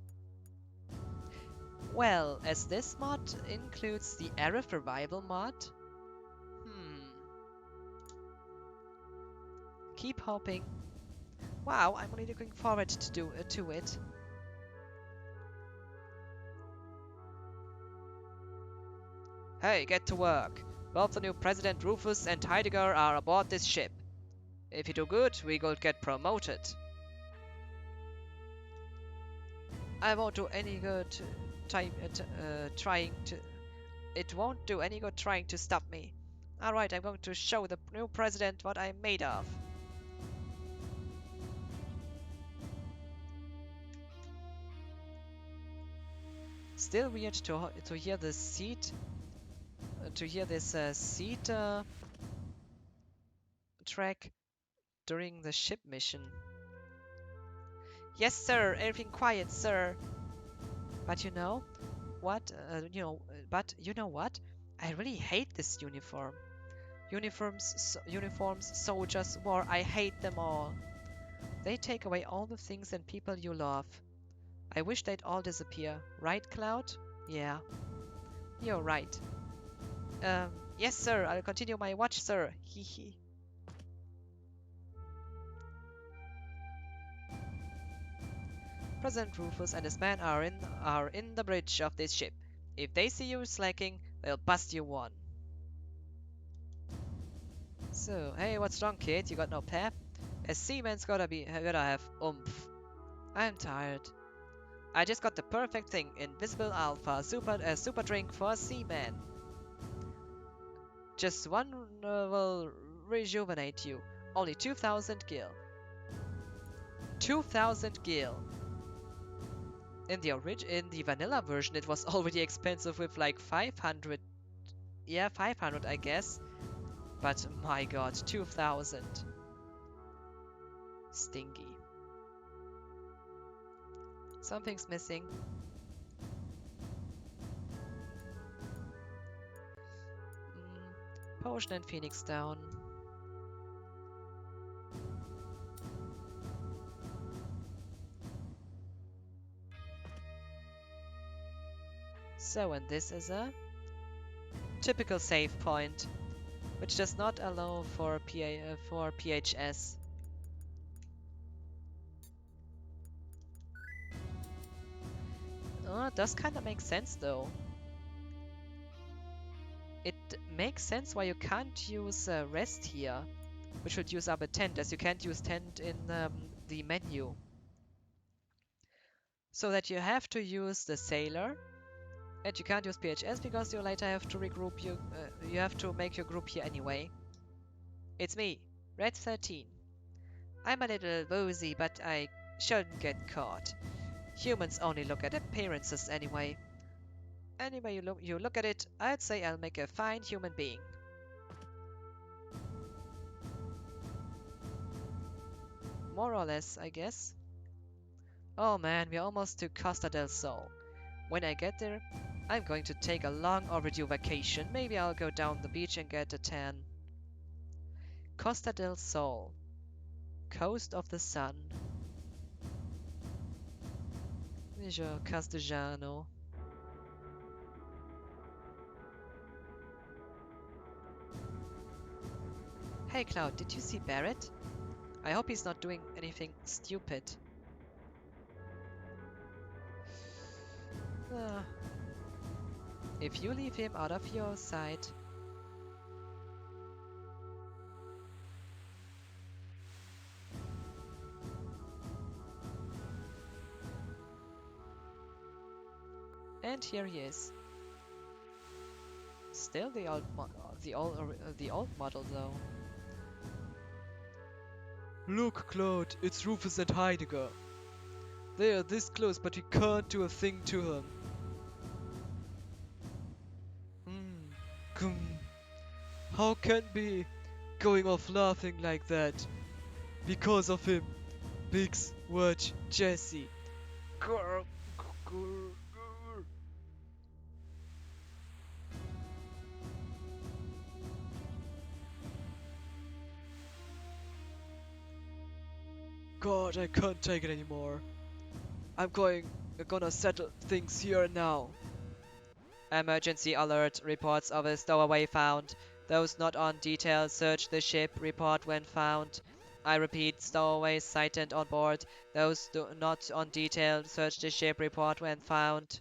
Speaker 1: Well, as this mod includes the Aerith Revival mod, keep hoping. Wow, I'm really looking forward to it. Hey, get to work. Both the new President Rufus and Heidegger are aboard this ship. If you do good, we will get promoted. I won't do any good trying to... It won't do any good trying to stop me. Alright, I'm going to show the new president what I'm made of. Still weird to hear the seat... to hear this seat track during the ship mission. Yes, sir. Everything quiet, sir. But you know what? But you know what? I really hate this uniform. Uniforms, soldiers, war. I hate them all. They take away all the things and people you love. I wish they'd all disappear. Right, Cloud? Yeah. You're right. Yes, sir. I'll continue my watch, sir. Hee hee. President Rufus and his men are in the bridge of this ship. If they see you slacking, they'll bust you one. So, hey, what's wrong, kid? You got no pep? A seaman's gotta have oomph. I'm tired. I just got the perfect thing, Invisible Alpha, super drink for a seaman. Just one will rejuvenate you. Only 2,000 gil. 2,000 gil. In the vanilla version, it was already expensive with like 500. Yeah, 500, I guess. But my god, 2,000. Stinky. Something's missing. Potion and Phoenix down. So, and this is a typical save point, which does not allow for PHS. It does kind of make sense though. It makes sense why you can't use rest here, which would use up a tent, as you can't use tent in the menu. So that you have to use the sailor, and you can't use PHS because you later have to regroup you have to make your group here anyway. It's me, Red 13. I'm a little woozy, but I shouldn't get caught. Humans only look at appearances anyway. Any way you look at it, I'd say I'll make a fine human being. More or less, I guess. Oh man, we're almost to Costa del Sol. When I get there, I'm going to take a long overdue vacation. Maybe I'll go down the beach and get a tan. Costa del Sol. Coast of the Sun. Castellano. Hey Cloud, did you see Barrett? I hope he's not doing anything stupid. If you leave him out of your sight... And here he is. Still the old model though.
Speaker 2: Look, Claude, it's Rufus and Heidegger. They are this close, but we can't do a thing to them. How can be going off laughing like that? Because of him. Biggs, watch, Jesse. Grr, grr, grr. God, I can't take it anymore. I'm gonna settle things here and now.
Speaker 1: Emergency alert. Reports of a stowaway found. Those not on detail search the ship. Report when found. I repeat, stowaways sighted on board. Those not on detail. Search the ship. Report when found.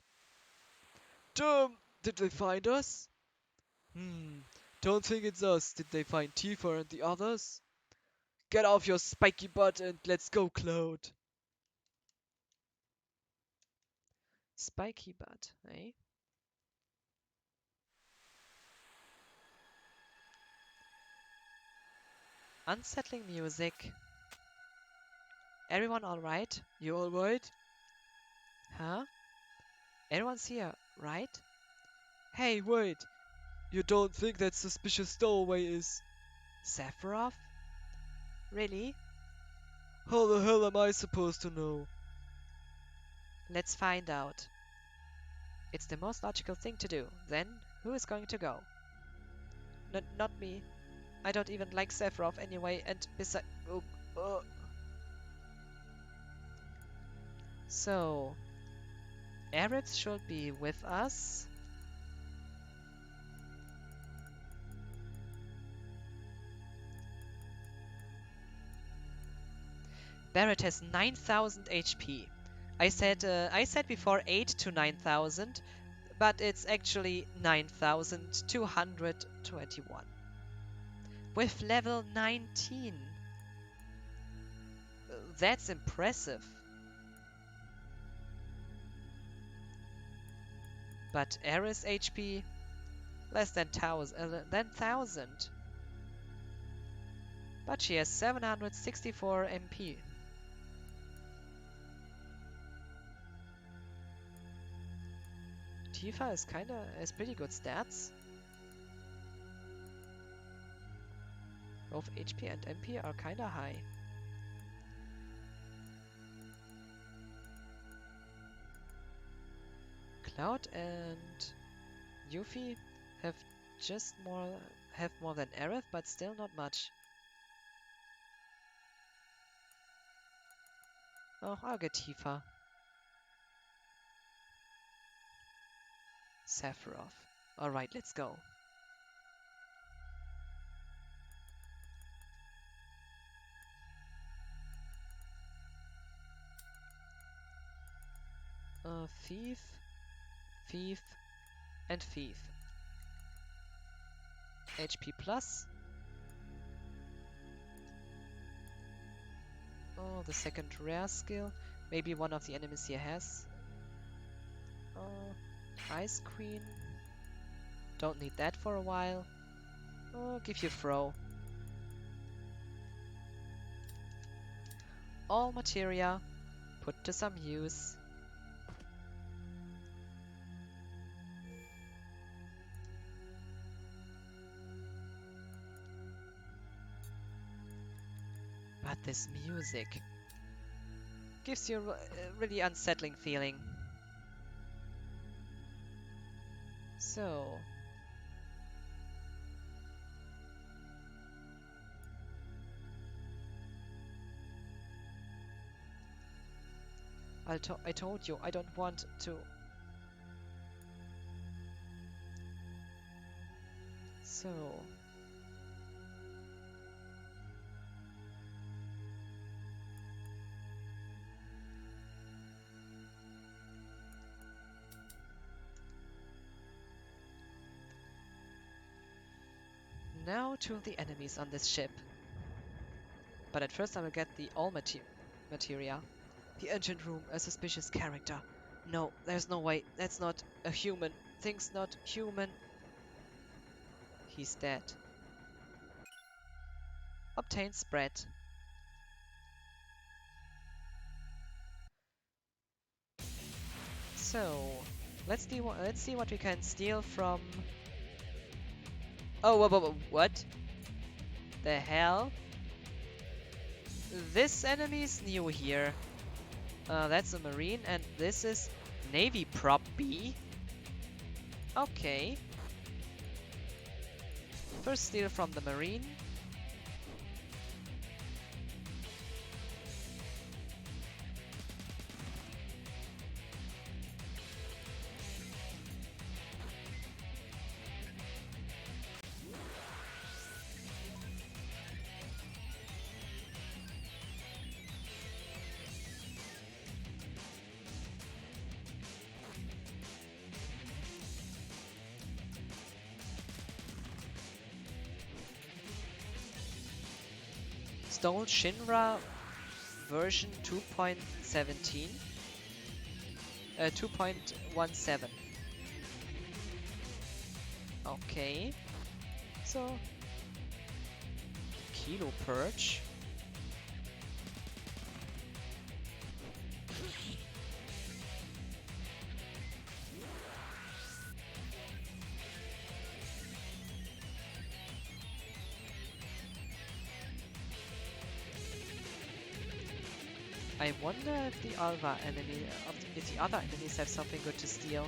Speaker 2: Damn! Did they find us? Don't think it's us. Did they find Tifa and the others? Get off your spiky butt and let's go, Cloud.
Speaker 1: Spiky butt, eh? Unsettling music. Everyone alright?
Speaker 2: You alright?
Speaker 1: Huh? Everyone's here, right?
Speaker 2: Hey, wait! You don't think that suspicious stowaway is...
Speaker 1: Sephiroth? Really?
Speaker 2: How the hell am I supposed to know?
Speaker 1: Let's find out. It's the most logical thing to do. Then, who is going to go? Not me. I don't even like Sephiroth anyway, and besides... So... Aerith should be with us? Barret has 9,000 HP. I said before 8 to 9,000, but it's actually 9,221. With level 19. That's impressive. But Aerith's HP less than 1,000. But she has 764 MP. Tifa has pretty good stats. Both HP and MP are kinda high. Cloud and Yuffie have more than Aerith, but still not much. Oh, I'll get Tifa. Sephiroth. Alright, let's go. Thief, Thief, and Thief. HP plus. Oh, the second rare skill. Maybe one of the enemies here has. Ice Queen. Don't need that for a while. Give you throw. All materia put to some use. But this music gives you a really unsettling feeling. So... I told you, I don't want to... So... Now to the enemies on this ship. But at first I will get the all materia. The engine room, a suspicious character. No, there's no way. That's not a human. Thing's not human. He's dead. Obtain spread. So, let's see what we can steal from... Oh, what? The hell? This enemy's new here. That's a Marine, and this is Navy Prop B. Okay. First steal from the Marine. Stole Shinra version 2.17. 2.17. Okay. So Kilo Purge. I wonder if the other enemy, if the other enemies have something good to steal.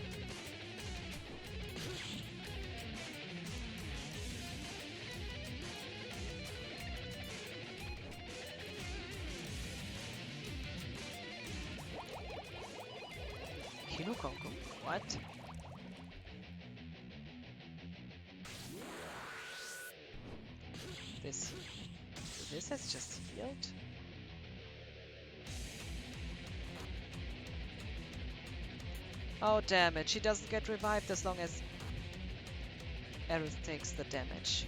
Speaker 1: Kinukonko? What? This has just healed? Oh damn it, she doesn't get revived as long as Aerith takes the damage.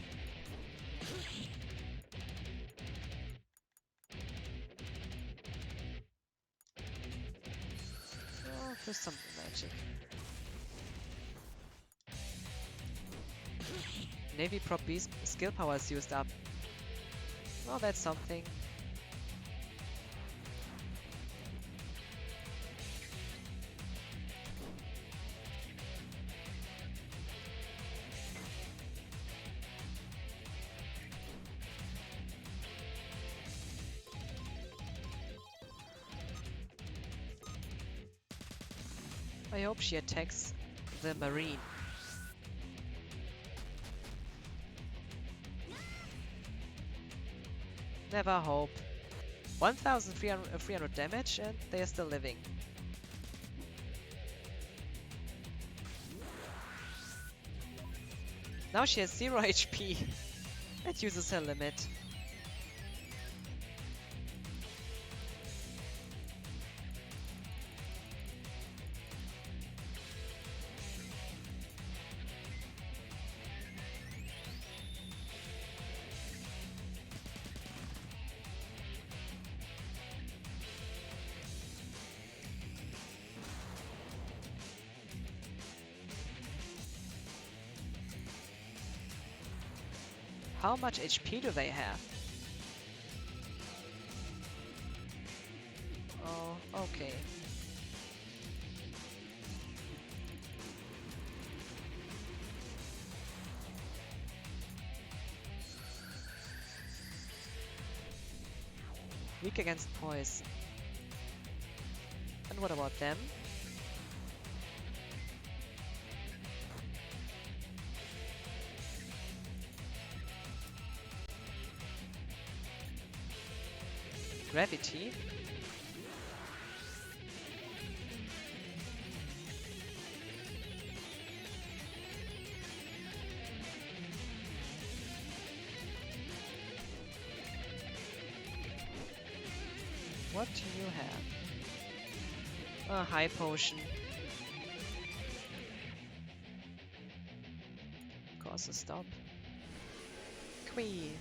Speaker 1: Oh, there's some magic. Navy Prop B's skill power is used up. Well, that's something. I hope she attacks the Marine. Never hope. 1,300 damage and they are still living. Now she has 0 HP. That uses her limit. How much HP do they have? Oh, okay. Weak against poison. And what about them? Gravity? What do you have? A high potion. Cause a stop. Quee.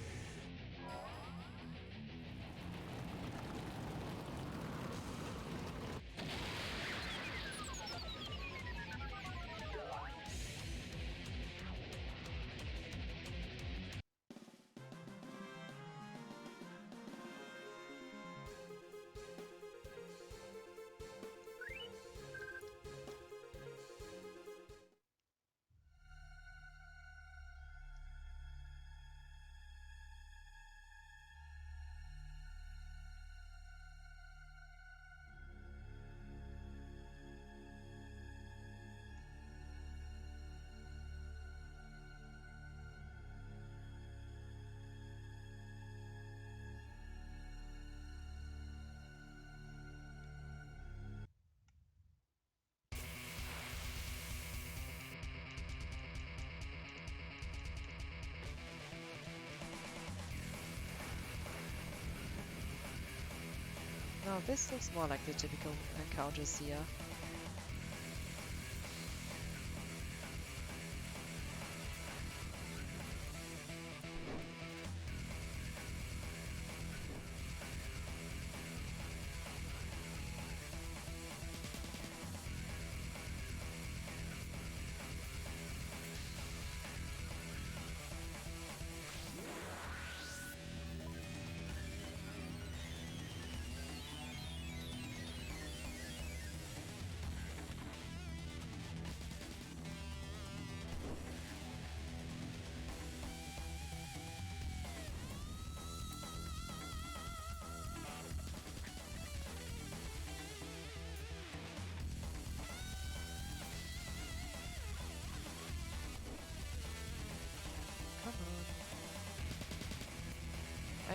Speaker 1: Now this looks more like the typical encounters here.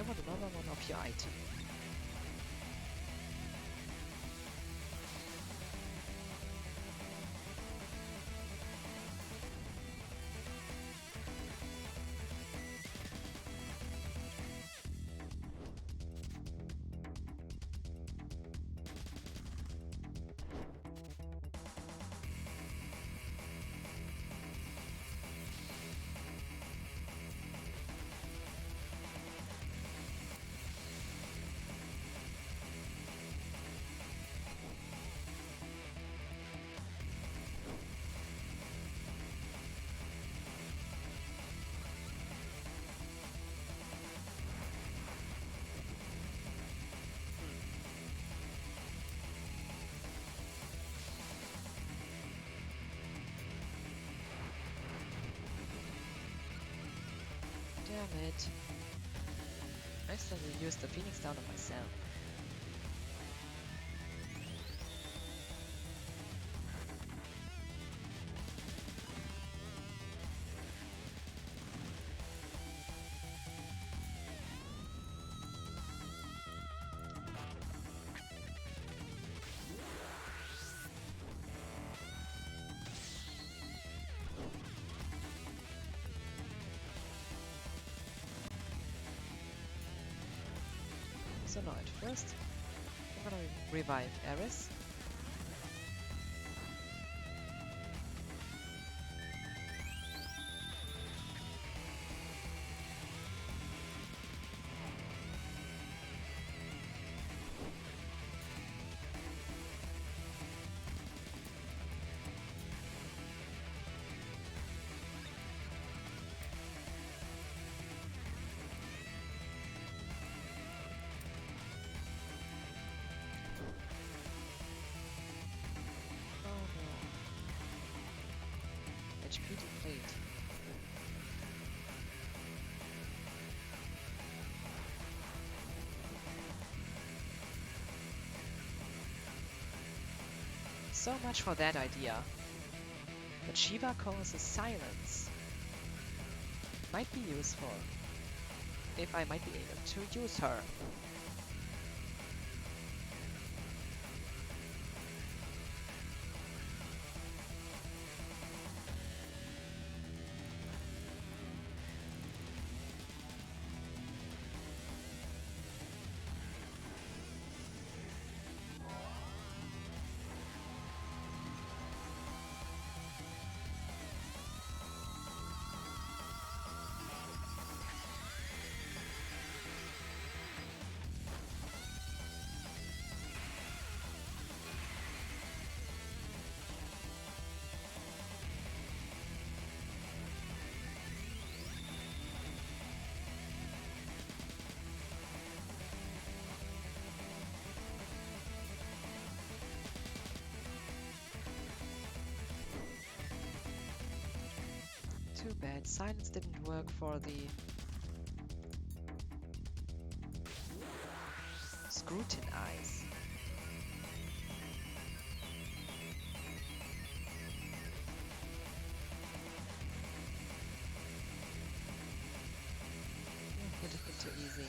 Speaker 1: want another one of your item. Damn it. I accidentally used the Phoenix down on myself. So now at first, I'm gonna revive Eris. HP deplete. So much for that idea. But Shiva causes silence. Might be useful. If I might be able to use her. Too bad, silence didn't work for the scrutinize. It has been too easy.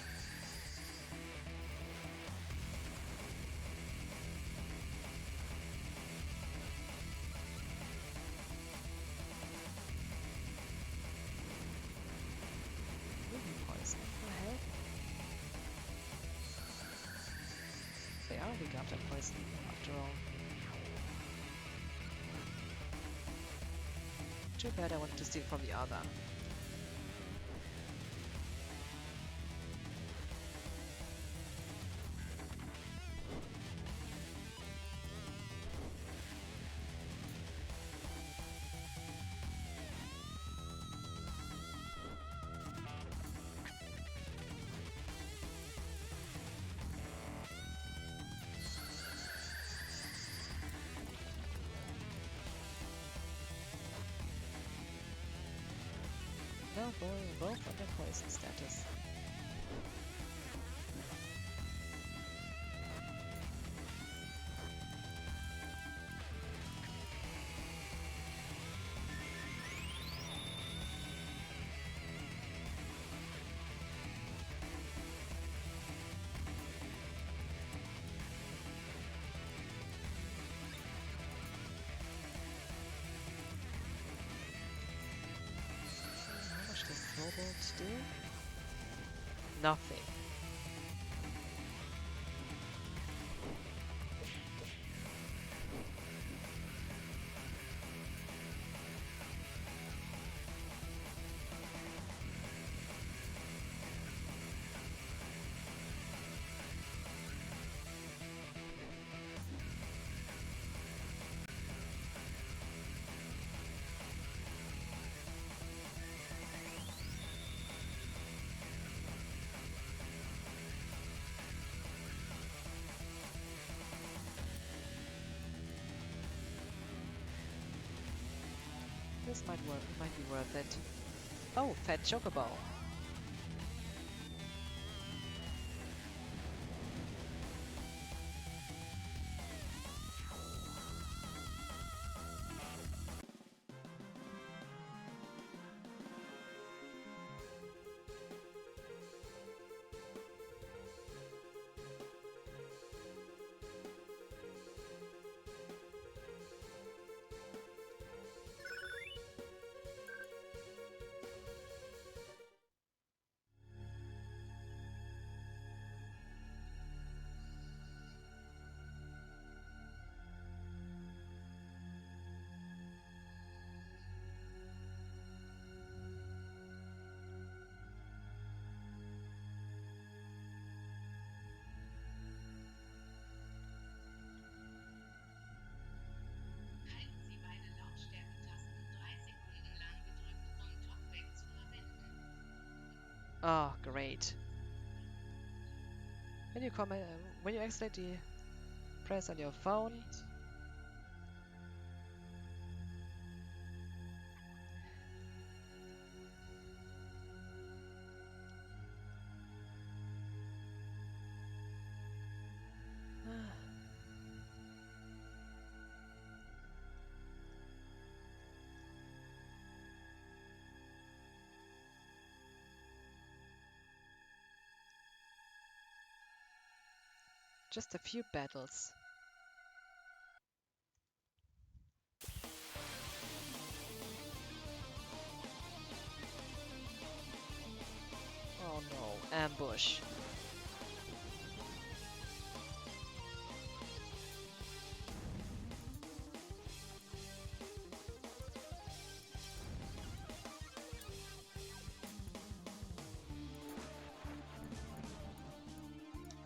Speaker 1: Poison. What the hell? They are weak after poison, after all. Too bad I wanted to steal from the other. No, both under poison status. Cobalt do? Nothing. This might be worth it. Oh, fat chocobo.
Speaker 3: Halten Sie beide Lautstärketasten 3 Sekunden lang gedrückt, um Talkback zu verwenden.
Speaker 1: Oh, great. When you accidentally press on your phone, just a few battles. Oh no, ambush.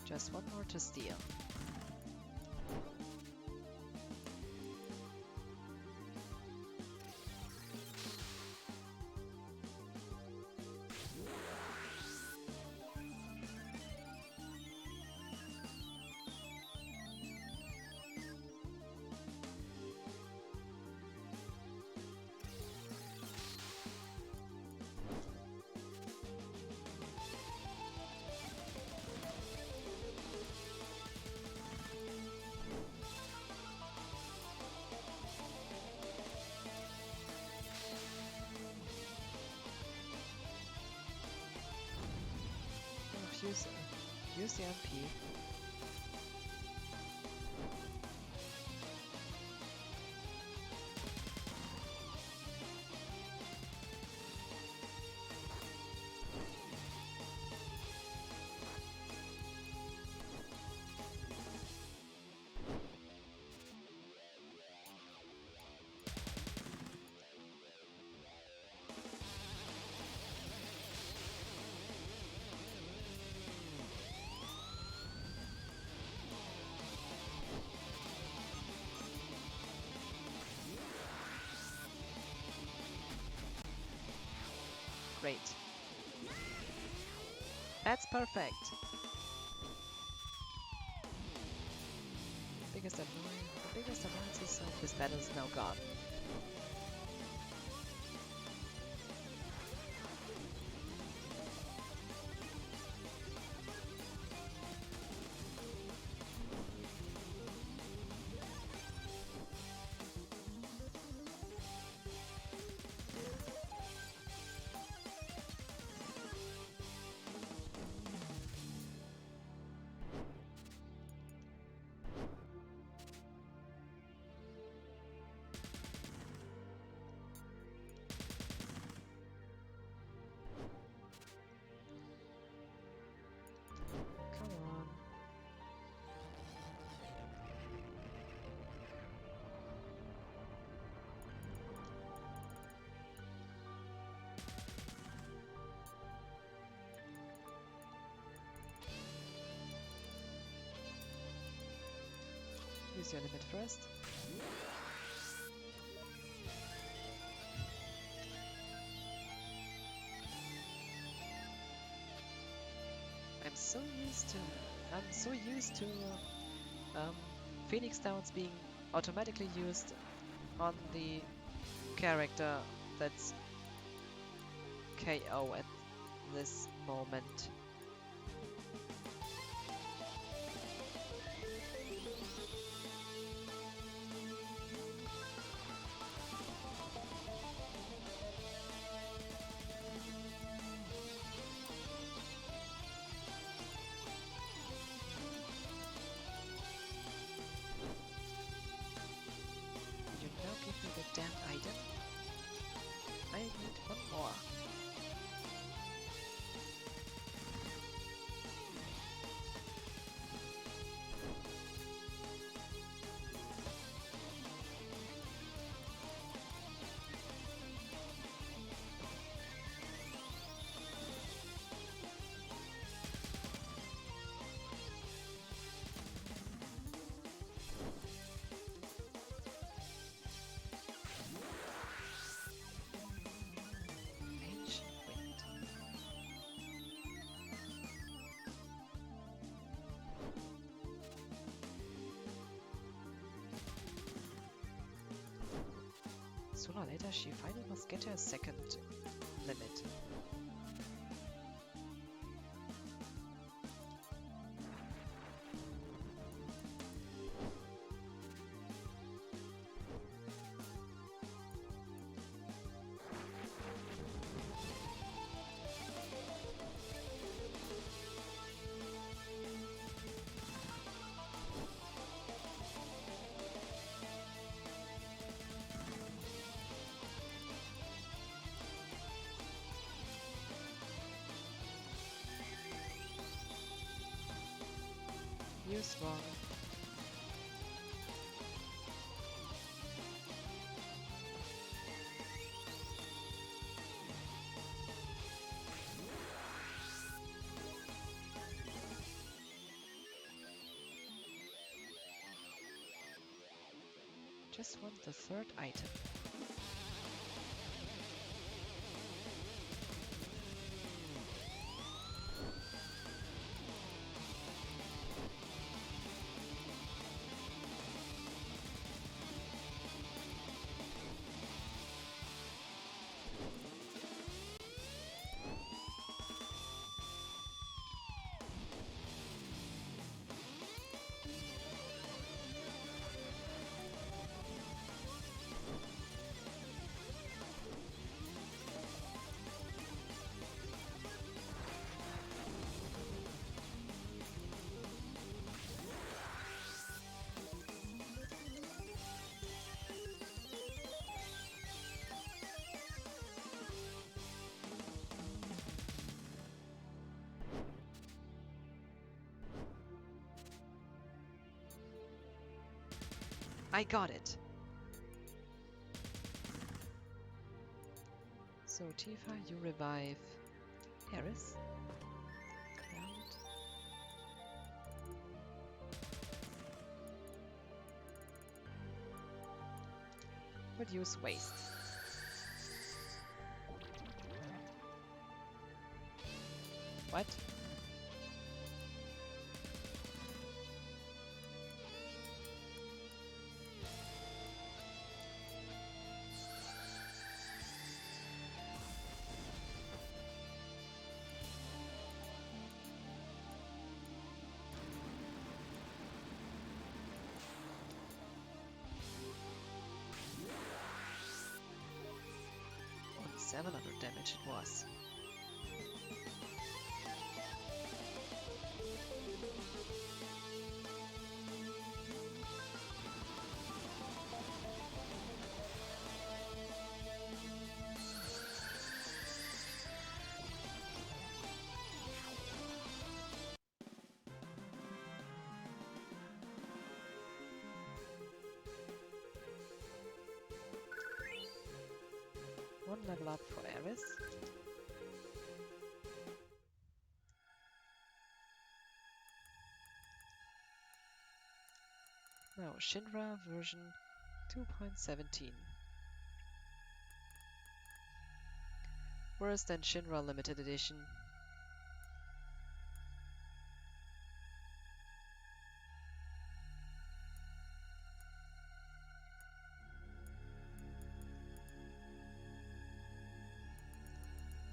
Speaker 1: Just one more to steal. Oh, use the MP. Great. That's perfect. The biggest annoyances of this battle is now gone. your limit first. I'm so used to Phoenix Downs being automatically used on the character that's KO at this moment. You now give me the damn item? I need one more. Ancient Wind. Sooner or later, she finally must get her second limit. Use wrong. Just want the third item. I got it! So Tifa, you revive Eris. Ground. Would use waste. What? Oh, 700 damage it was. One level up for Eris. Now Shinra version 2.17. Worse than Shinra Limited Edition.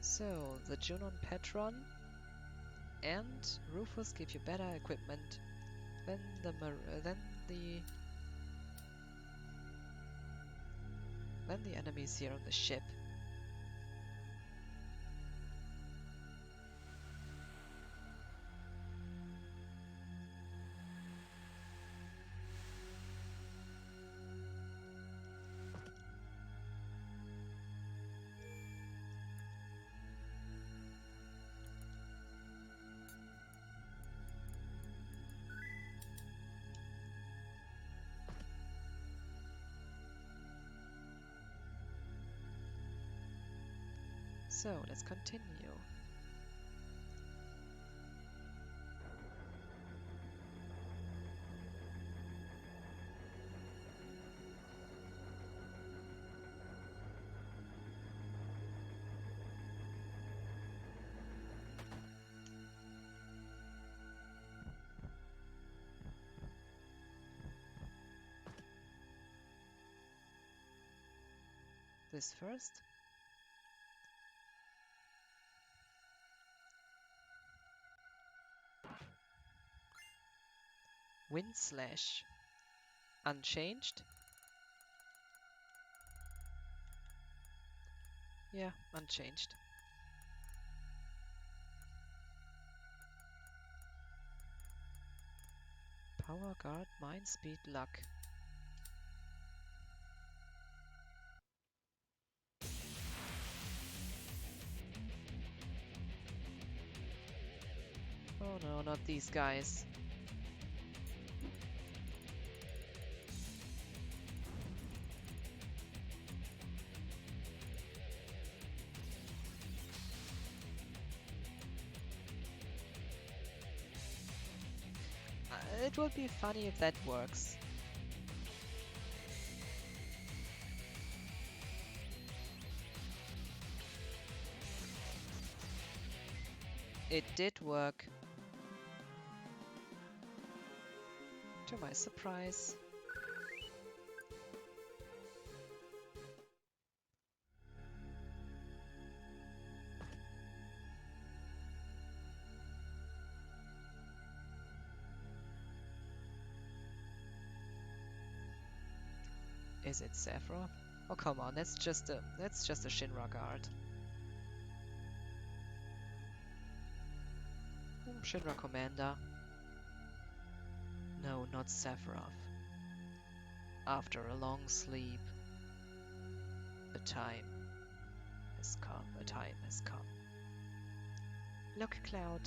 Speaker 1: So, the Junon Petron and Rufus give you better equipment than the enemies here on the ship. So, let's continue. This first. Wind Slash. Unchanged. Yeah, unchanged. Power Guard, Mind Speed, Luck. Oh no, not these guys. It would be funny if that works. It did work. To my surprise. Is it Sephiroth? Oh come on, that's just a Shinra guard. Shinra commander. No, not Sephiroth. After a long sleep, the time has come. A time has come. Look, Cloud.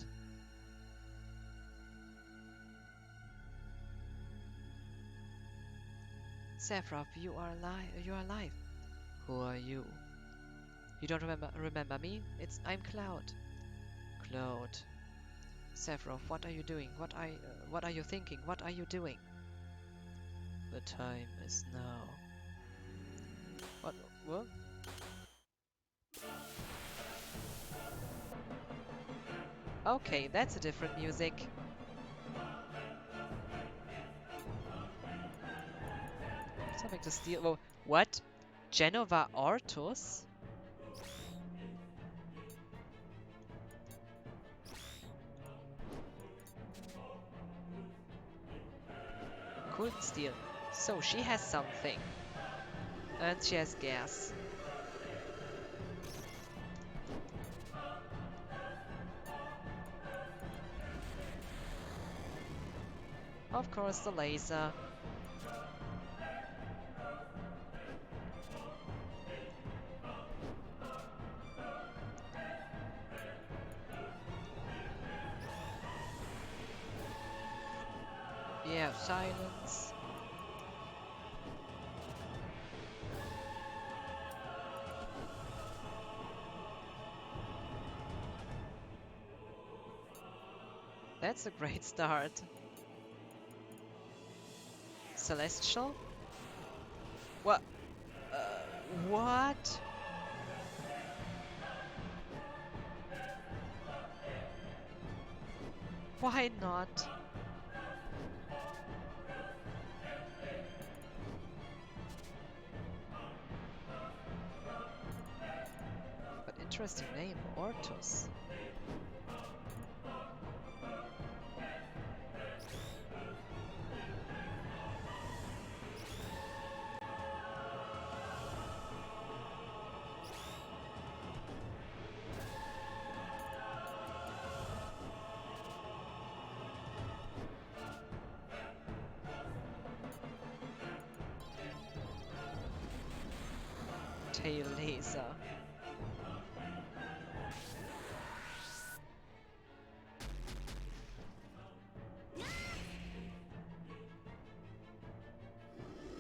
Speaker 1: Sephiroth, you are alive. You are alive. Who are you? You don't remember me? I'm Cloud. Cloud. Sephiroth, what are you doing? What are you thinking? What are you doing? The time is now. What? Okay, that's a different music. Something to steal. Well, what? Genova Artus? Couldn't steal. So she has something. And she has gas. Of course, the laser. Yeah, silence. That's a great start. Celestial? What? What? Why not? But interesting name, Ortus. Tail laser.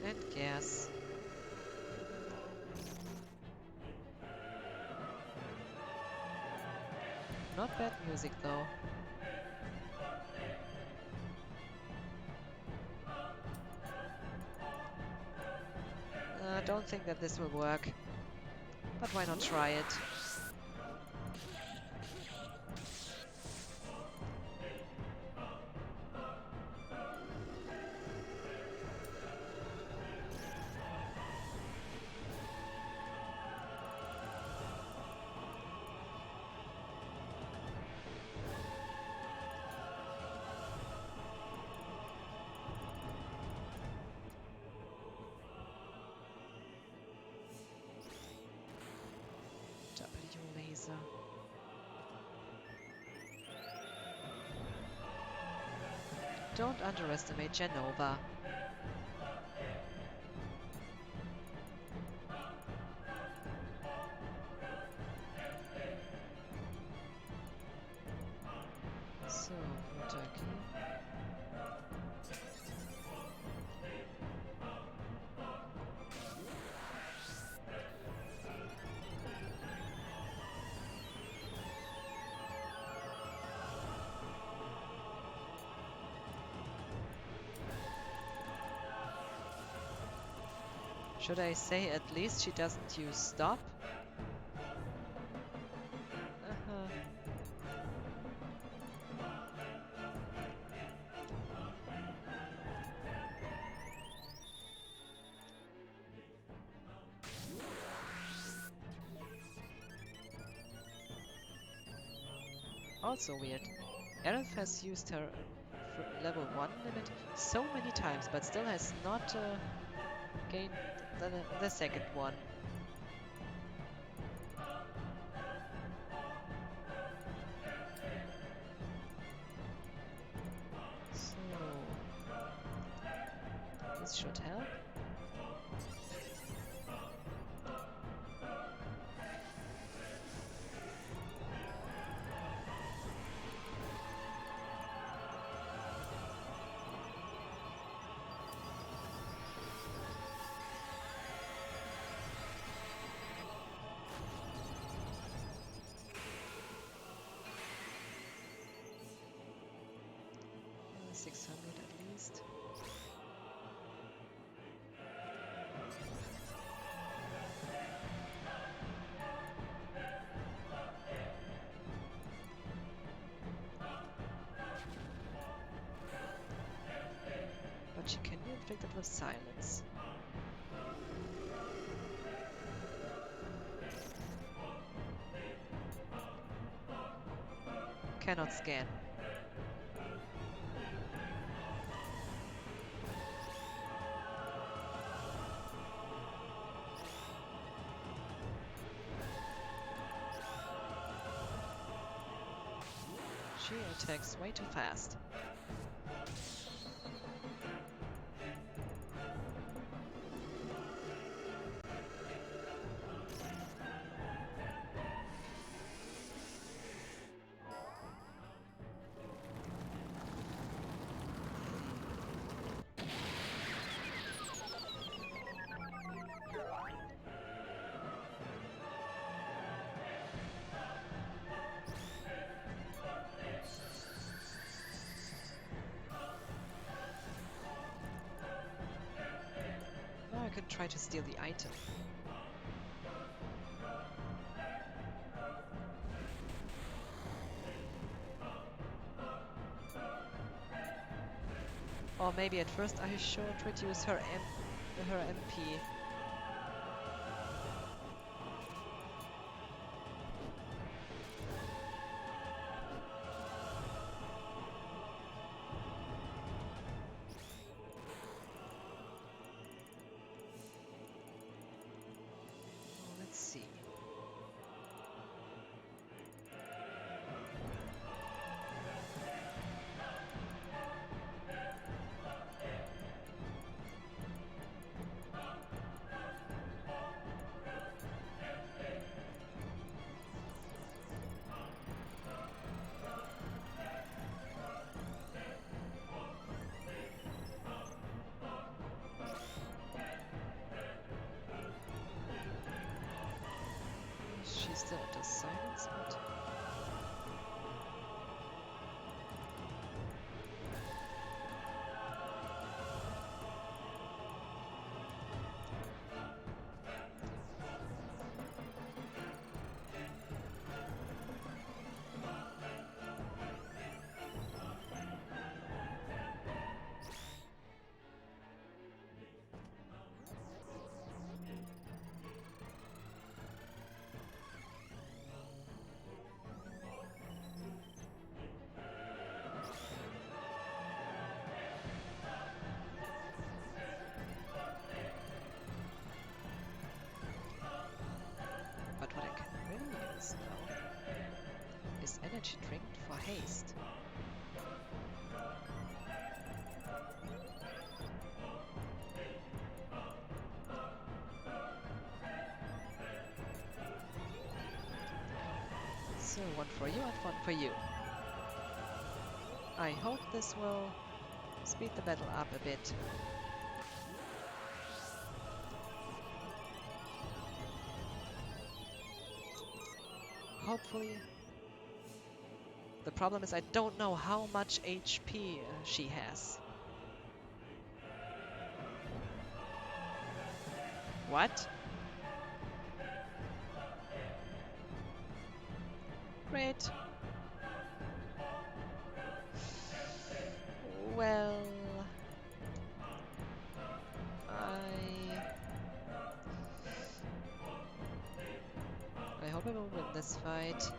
Speaker 1: And gas. Not bad music though. Don't think that this will work. But why not try it? W laser. Don't underestimate Genova. So, Turkey. Should I say at least she doesn't use stop? Uh-huh. Also weird. Aerith has used her level 1 limit so many times, but still has not gained the second one. So this should help. Uh, 600 at least. But she can be inflicted with silence. Cannot scan. She attacks way too fast. try to steal the item. Or maybe at first I should reduce her MP. Let's see. She's still at the silence, but what I can really use now is energy drink for haste. So one for you and one for you. I hope this will speed the battle up a bit. Hopefully. The problem is I don't know how much HP she has. What? Great. Well, I hope I will win this fight.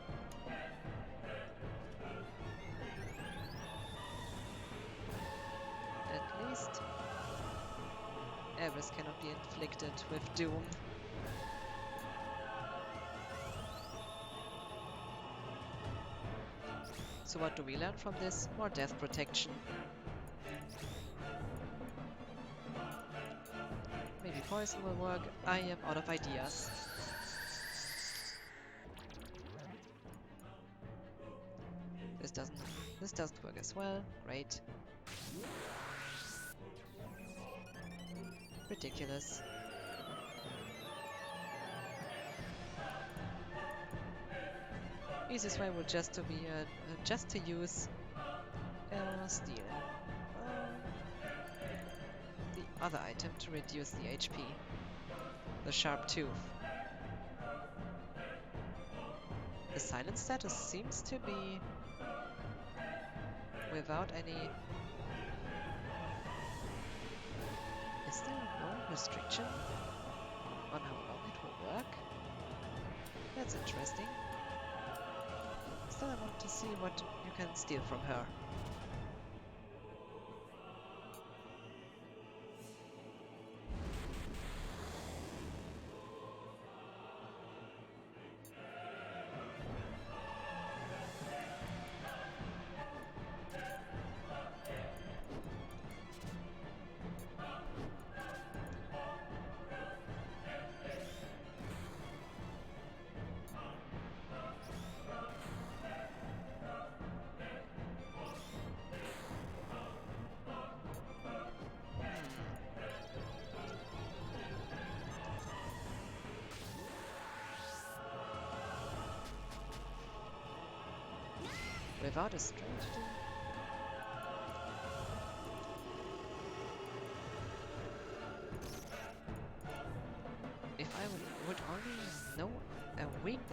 Speaker 1: At least Everest cannot be inflicted with doom. So what do we learn from this? More death protection. Maybe poison will work. I am out of ideas. This doesn't work as well. Great. Ridiculous. Easiest way would just to use steel. The other item to reduce the HP. The sharp tooth. The silence status seems to be without any... Is there no restriction on how long it will work? That's interesting. Still, I want to see what you can steal from her. Without a strategy?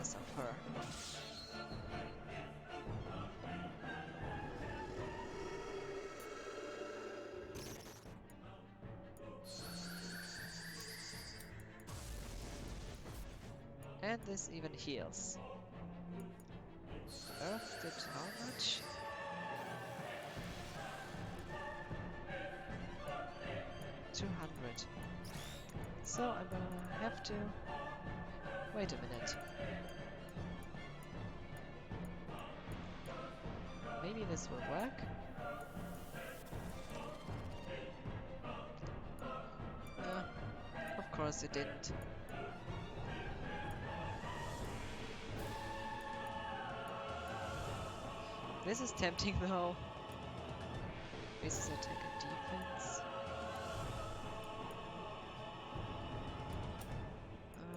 Speaker 1: this of her. And this even heals. Earth did how much? $200. So I'm gonna have to... Wait a minute. Maybe this will work? Of course it didn't. This is tempting though. Bases attack and defense.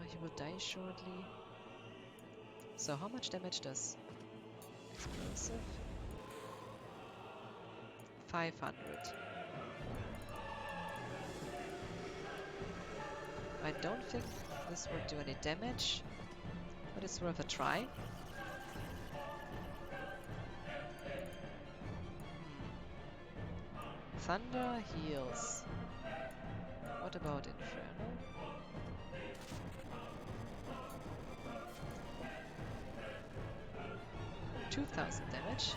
Speaker 1: He will die shortly. So how much damage does explosive? 500. I don't think this would do any damage, but it's worth a try. Thunder heals. What about Inferno? $2,000 damage.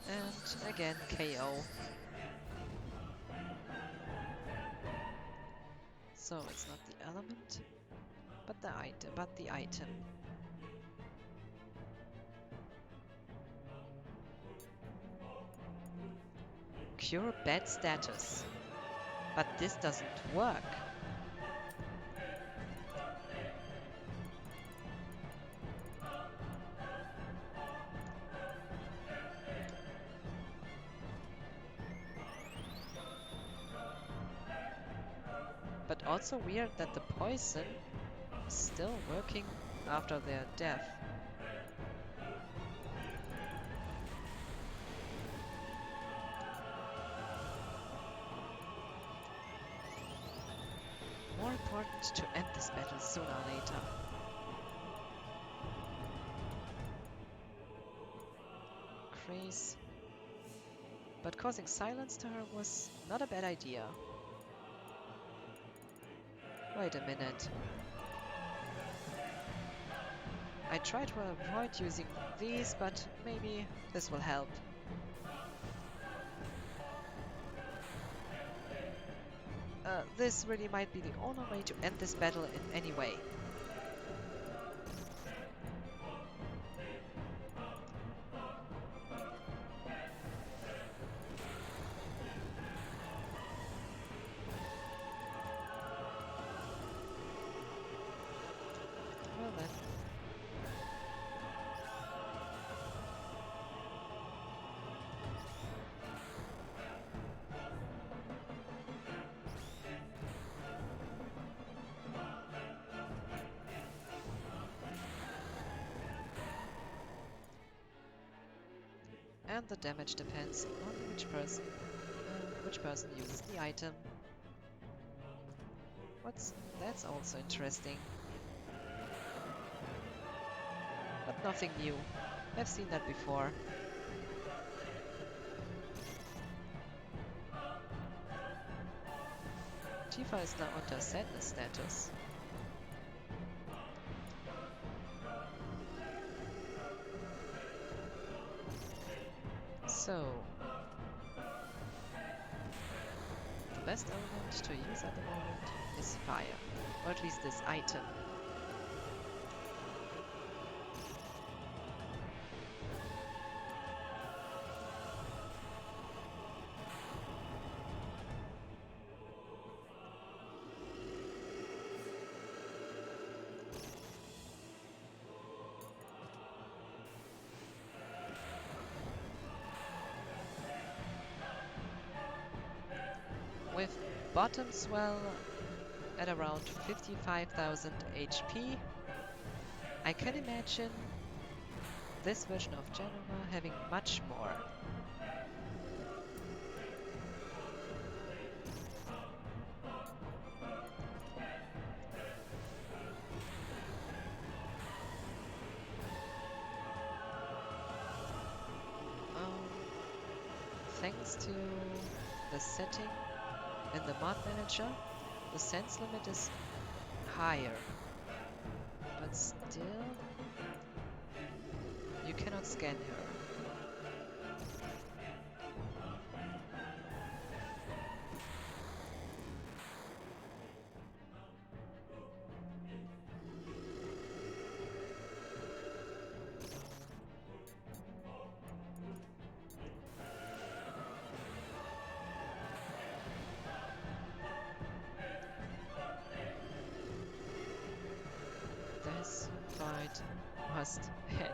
Speaker 1: And again KO. So it's not the element, but the item. Cure bad status. But this doesn't work. But also weird that the poison is still working after their death. More important to end this battle sooner or later. Craze. But causing silence to her was not a bad idea. Wait a minute. I tried to avoid using these, but maybe this will help. This really might be the only way to end this battle in any way. Well then. And the damage depends on which person uses the item. That's also interesting. But nothing new. I've seen that before. Tifa is now under sadness status. So, the best element to use at the moment is fire, or at least this item. With bottom swell, at around 55,000 HP. I can imagine this version of Genova having much more. Thanks to the setting in the mod manager, the sense limit is higher, but still you cannot scan her. This fight must end.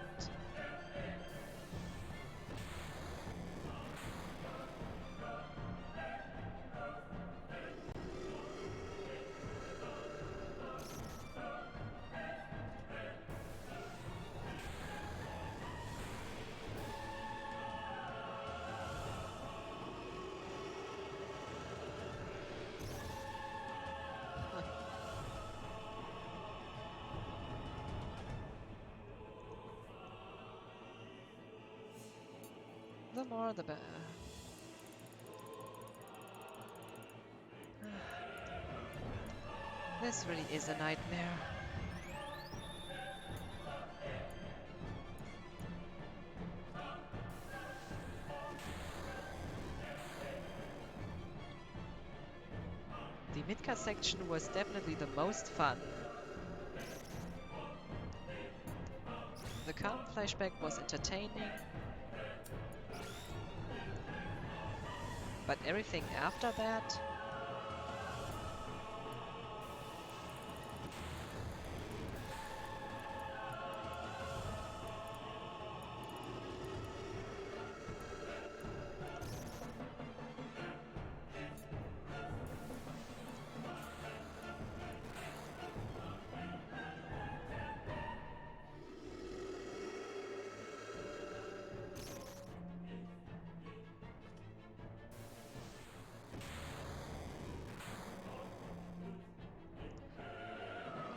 Speaker 1: The more the better. This really is a nightmare. The Midgar section was definitely the most fun. The calm flashback was entertaining, but everything after that...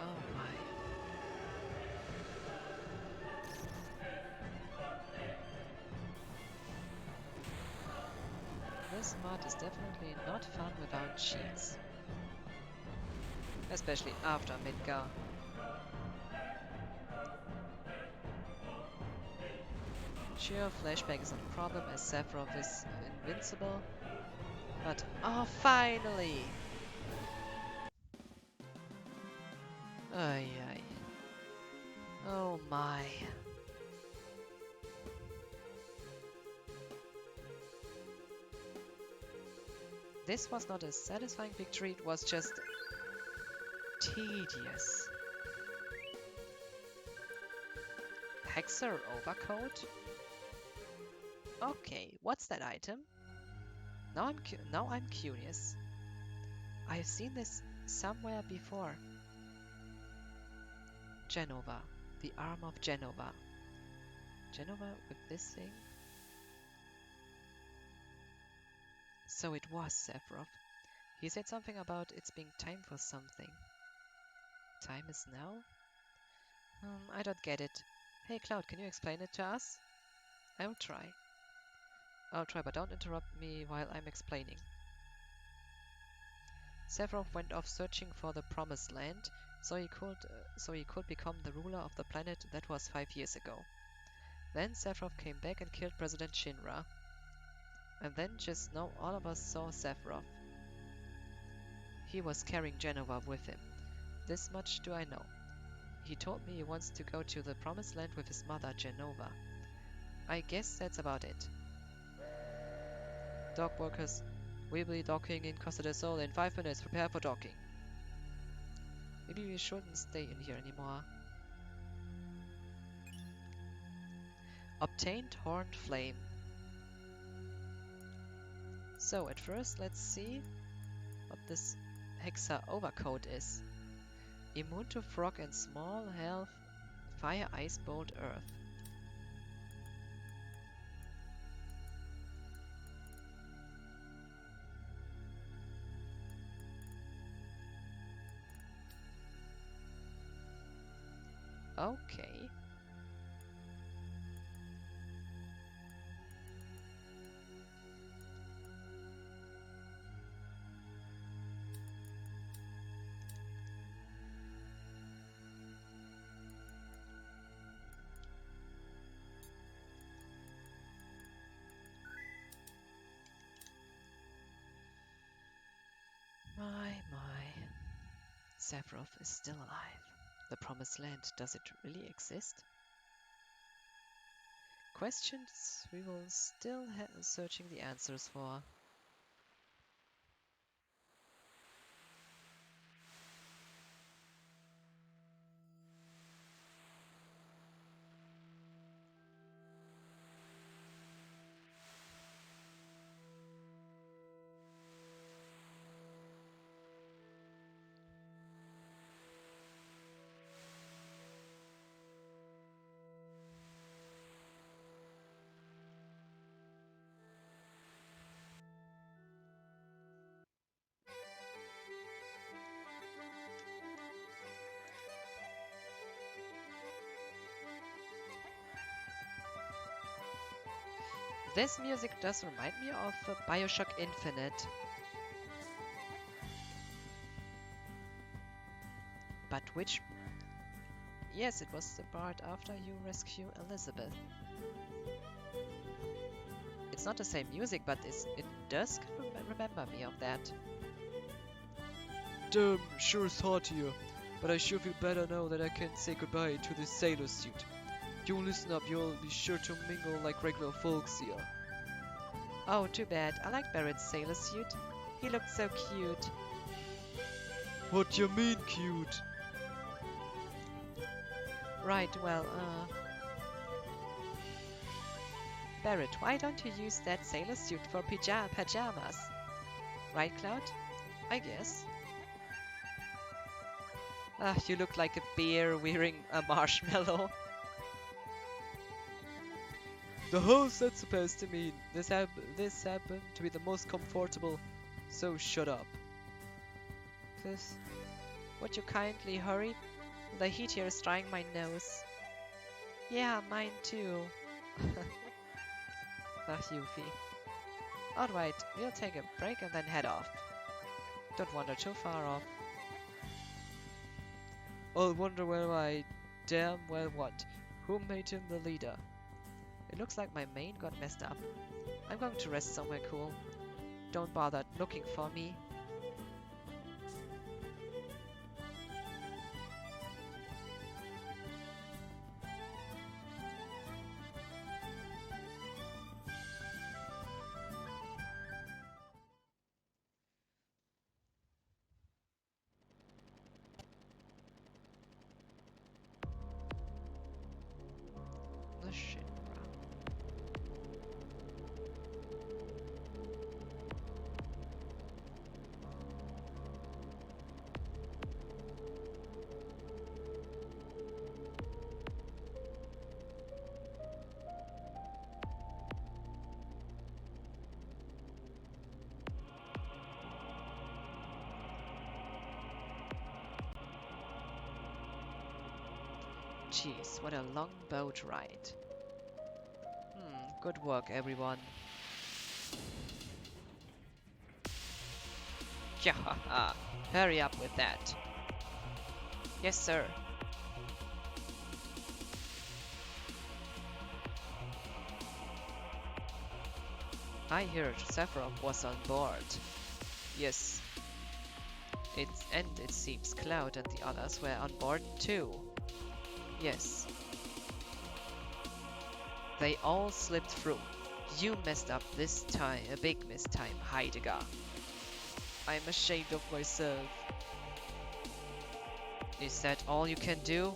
Speaker 1: Oh my. This mod is definitely not fun without cheats. Especially after Midgar. Sure, flashback is not a problem as Sephiroth is invincible, but oh, finally! Ay ay. Oh my. This was not a satisfying victory, it was just tedious. Hexer overcoat? Okay, what's that item? Now I'm curious. I've seen this somewhere before. Genova, the arm of Genova. Genova with this thing? So it was Sephiroth. He said something about it's being time for something. Time is now? I don't get it. Hey Cloud, can you explain it to us? I'll try. But don't interrupt me while I'm explaining. Sephiroth went off searching for the Promised Land, so he could become the ruler of the planet that was 5 years ago. Then Sephiroth came back and killed President Shinra. And then just now all of us saw Sephiroth. He was carrying Genova with him. This much do I know. He told me he wants to go to the Promised Land with his mother, Genova. I guess that's about it. Dock workers, we'll be docking in Costa del Sol in 5 minutes. Prepare for docking. Maybe we shouldn't stay in here anymore. Obtained Horned Flame. So at first let's see what this Hexa overcoat is. Immune to frog and small health, fire, ice, bolt, earth. Okay. My. Sephiroth is still alive. The Promised Land, does it really exist? Questions we will still searching the answers for. This music does remind me of Bioshock Infinite. But which? Yes, it was the part after you rescue Elizabeth. It's not the same music, but it does remember me of that.
Speaker 2: Damn, sure is hot here, but I sure feel better now that I can say goodbye to this sailor suit. You listen up, you'll be sure to mingle like regular folks here.
Speaker 1: Oh, too bad. I like Barrett's sailor suit. He looked so cute.
Speaker 2: What you mean, cute?
Speaker 1: Right, well, Barrett, why don't you use that sailor suit for pajamas? Right, Cloud? I guess. Ah, you look like a bear wearing a marshmallow.
Speaker 2: The hell's that supposed to mean? This happened to be the most comfortable, so shut up.
Speaker 1: This, would you kindly hurry? The heat here is drying my nose. Yeah, mine too. Ah, Yuffie. Alright, we'll take a break and then head off. Don't wander too far off.
Speaker 2: I'll wonder where I damn well what. Who made him the leader?
Speaker 1: It looks like my mane got messed up. I'm going to rest somewhere cool. Don't bother looking for me. The Shinra. Jeez, what a long boat ride. Good work, everyone. Yeah, hurry up with that. Yes, sir. I heard Sephiroth was on board. Yes. It seems Cloud and the others were on board too. Yes. They all slipped through. You messed up this time, a big mistime, Heidegger. I'm ashamed of myself. Is that all you can do?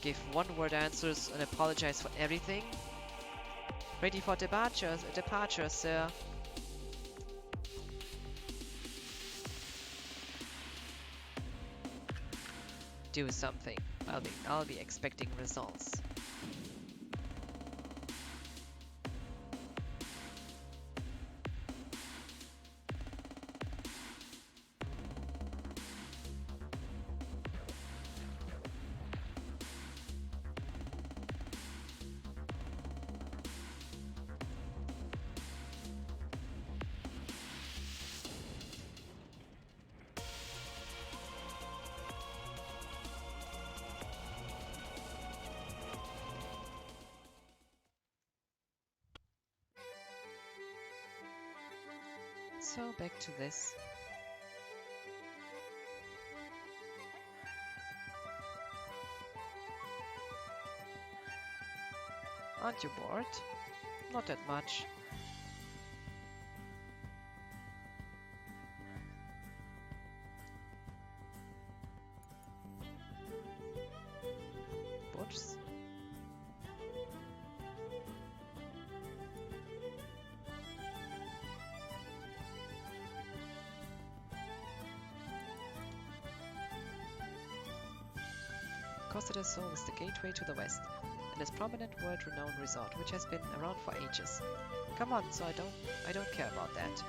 Speaker 1: Give one-word answers and apologize for everything? Ready for departure, sir. Do something. I'll be expecting results. So back to this. Aren't you bored? Not that much. Books? Costa del Sol is the gateway to the west, and is prominent world-renowned resort which has been around for ages. Come on, so I don't care about that.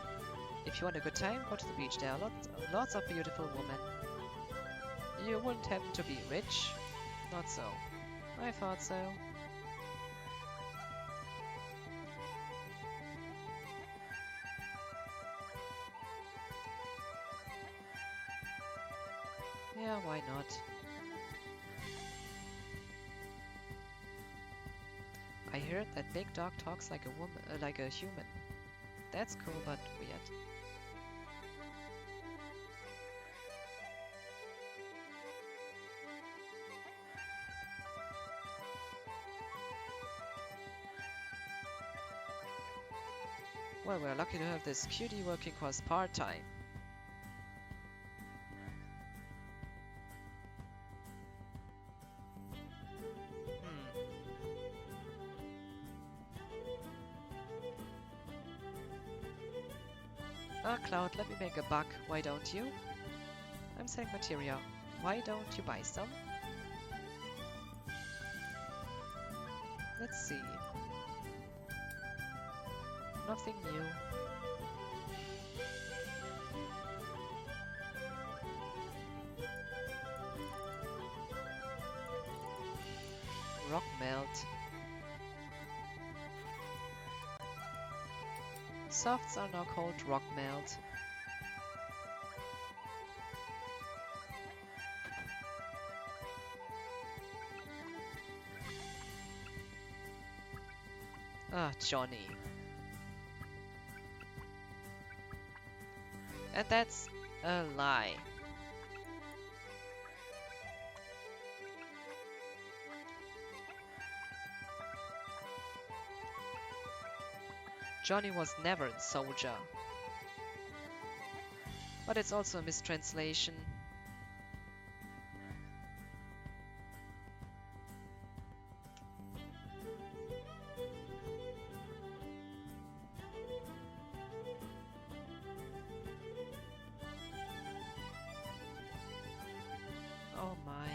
Speaker 1: If you want a good time, go to the beach. There are lots of beautiful women. You wouldn't happen to be rich? Not so. I thought so. Yeah, why not? I heard that big dog talks like a woman, like a human. That's cool, but weird. Well, we're lucky to have this cutie working for us part-time. Ah, Cloud, let me make a buck, why don't you? I'm selling materia. Why don't you buy some? Let's see. Nothing new. Rock melt. Softs are now called rock melt. Ah, Johnny. And that's a lie. Johnny was never a soldier. But it's also a mistranslation. Oh my.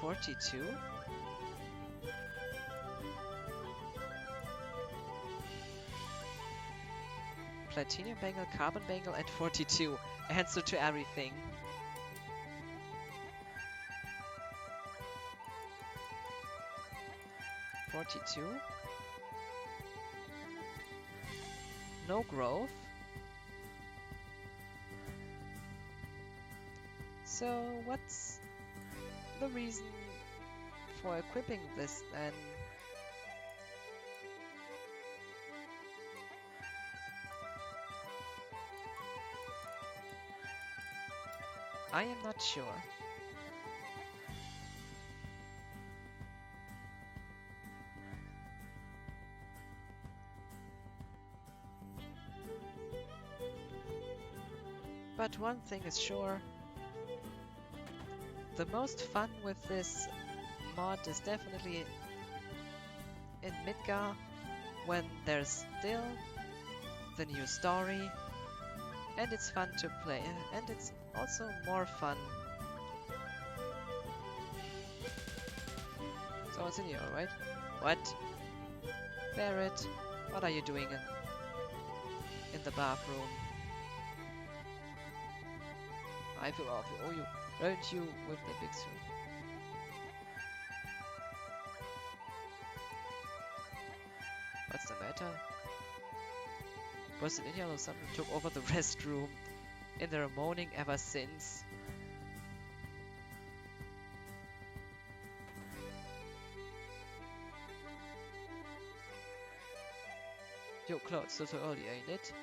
Speaker 1: $42? Platinum bangle, carbon bangle, and 42. Answer to everything. $42? No growth? So what's the reason for equipping this then? I am not sure. But one thing is sure. The most fun with this mod is definitely in Midgar when there's still the new story, and it's fun to play, and it's also more fun. Someone's in here, alright? What? Barrett, what are you doing in the bathroom? I feel awful. Oh, you, don't you with the big suit? What's the matter? Person in here or something took over the restroom, and they're moaning ever since. Yo, Cloud, still so early, ain't it?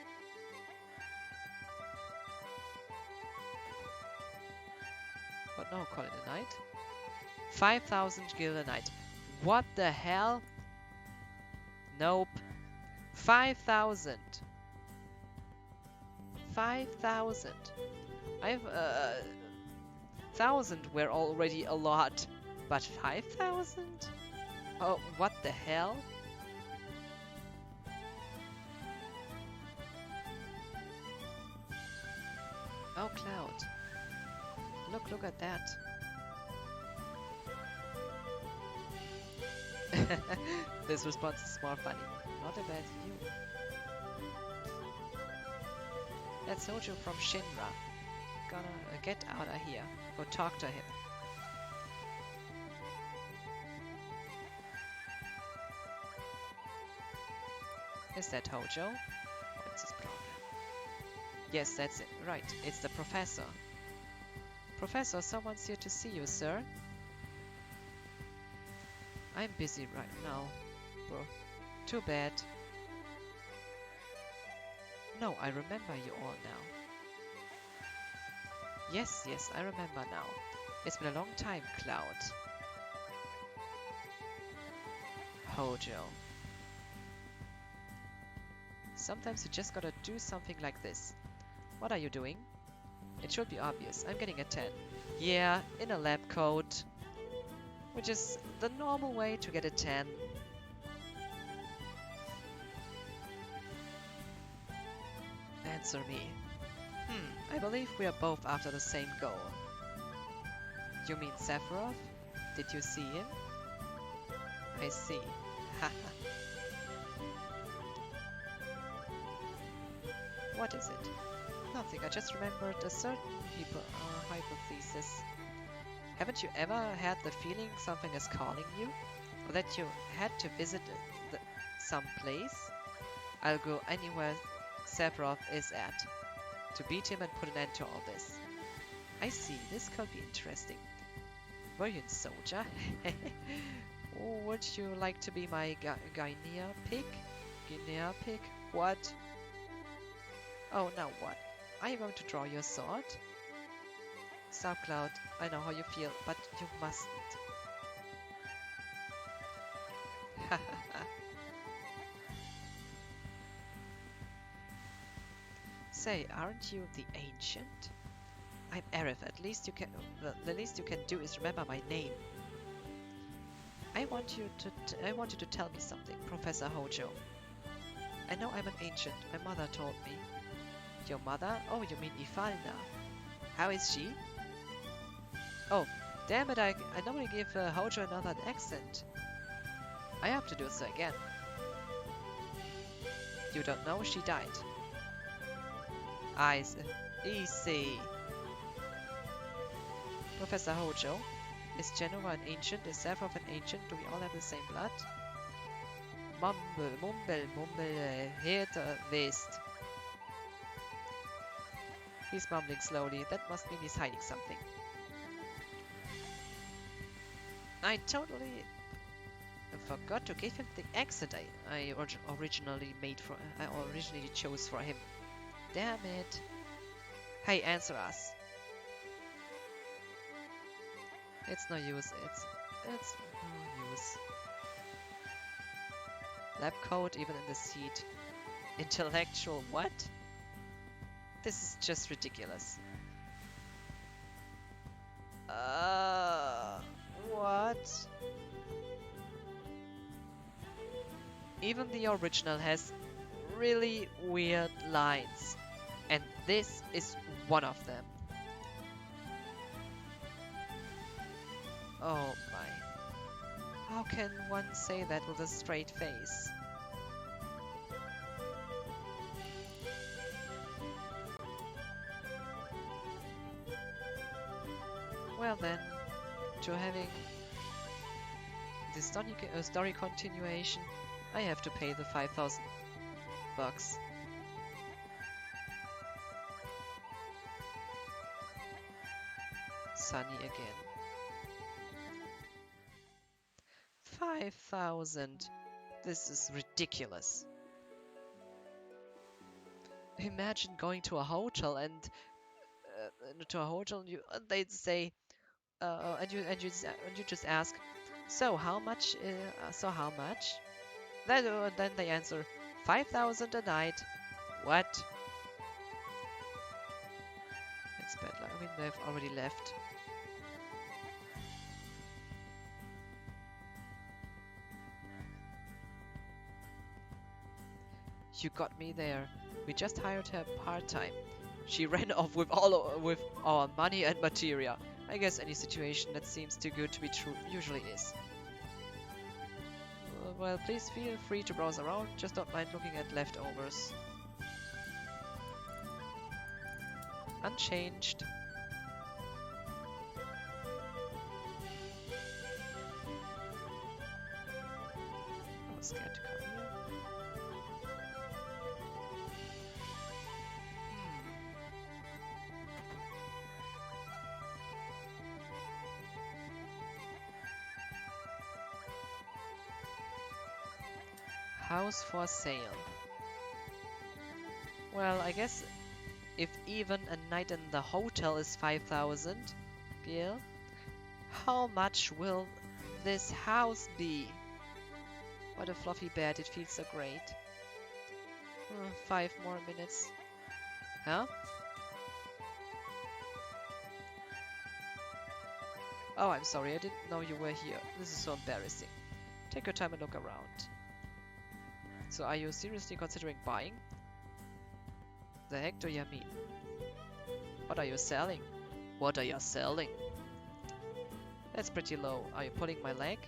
Speaker 1: But no, call it a night. 5,000 gil a night. What the hell? Nope. 5,000. 5,000. I've 1,000 were already a lot, but 5,000? Oh, what the hell? Oh, Cloud. Look at that. This response is more funny. Not a bad view. That's Hojo from Shinra. Gonna get out of here. Go talk to him. Is that Hojo? What's his problem? Yes, that's it. Right, it's the professor. Professor, someone's here to see you, sir. I'm busy right now, bro. Too bad. No, I remember you all now. Yes, I remember now. It's been a long time, Cloud. Hojo. Sometimes you just gotta do something like this. What are you doing? It should be obvious. I'm getting a 10. Yeah, in a lab coat. Which is the normal way to get a 10. Answer me. I believe we are both after the same goal. You mean Sephiroth? Did you see him? I see. Haha. What is it? Nothing, I just remembered a certain hypothesis. Haven't you ever had the feeling something is calling you? Or that you had to visit some place? I'll go anywhere Sephiroth is at, to beat him and put an end to all this. I see, this could be interesting. Were you in Soldier? Would you like to be my Guinea pig? Guinea pig? What? Oh, now what? Are you going to draw your sword? Stop, Cloud. I know how you feel, but you mustn't. Say, aren't you the Ancient? I'm Aerith. At least you can. The least you can do is remember my name. I want you to tell me something, Professor Hojo. I know I'm an Ancient. My mother told me. Your mother? Oh, you mean Ifalna. How is she? Oh, damn it, I normally give Hojo another accent. I have to do so again. You don't know, she died. Easy. Professor Hojo, is Genova an ancient? Is Sephiroth an ancient? Do we all have the same blood? Mumble, hit west. He's mumbling slowly. That must mean he's hiding something. I totally forgot to give him the accent I originally chose for him. Damn it. Hey, answer us. It's no use. It's no use. Lab coat even in the seat. Intellectual what? This is just ridiculous. What? What? Even the original has really weird lines, and this is one of them. Oh my. How can one say that with a straight face? Well then, to having the story continuation, I have to pay the 5,000 bucks. Sunny again. 5,000. This is ridiculous. Imagine going to a hotel and they'd say, and you just ask, so how much? So how much? Then they answer, 5,000 a night. What? It's bad luck. I mean, they've already left. You got me there. We just hired her part-time. She ran off with with our money and materia. I guess any situation that seems too good to be true usually is. Well, please feel free to browse around. Just don't mind looking at leftovers. Unchanged. I was scared to come here. House for sale. Well, I guess if even a night in the hotel is 5,000, Gil, how much will this house be? What a fluffy bed, it feels so great. 5 more minutes. Huh? Oh, I'm sorry, I didn't know you were here. This is so embarrassing. Take your time and look around. So are you seriously considering buying? The heck do you mean? What are you selling? What are you selling? That's pretty low. Are you pulling my leg?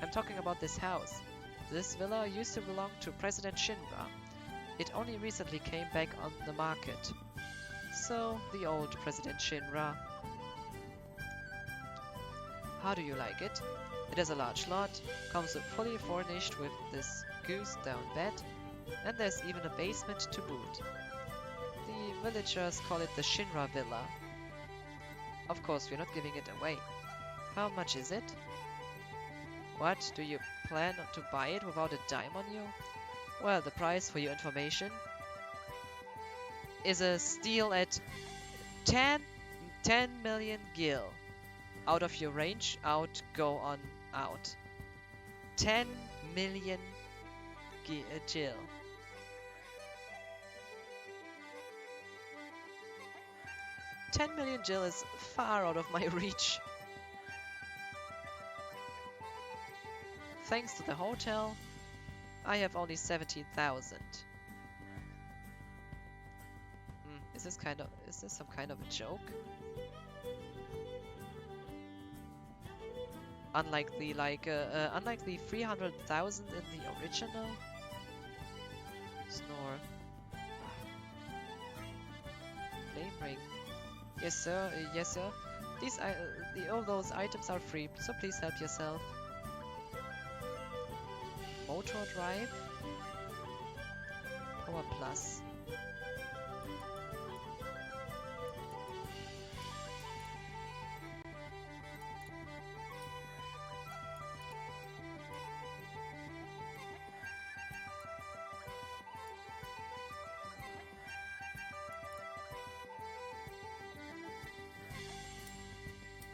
Speaker 1: I'm talking about this house. This villa used to belong to President Shinra. It only recently came back on the market. So, the old President Shinra. How do you like it? It has a large lot, comes fully furnished with this goose-down bed, and there's even a basement to boot. The villagers call it the Shinra Villa. Of course, we're not giving it away. How much is it? What, do you plan to buy it without a dime on you? Well, the price, for your information, is a steal at 10 million gil. Out of your range, out, go on, out. 10 million gil. $10 million gil is far out of my reach. Thanks to the hotel, I have only 17,000. Is this some kind of a joke? Unlike the 300,000 in the original. Snore. Flame ring. Yes, sir. Yes, sir. All those items are free, so please help yourself. Motor drive. Power plus.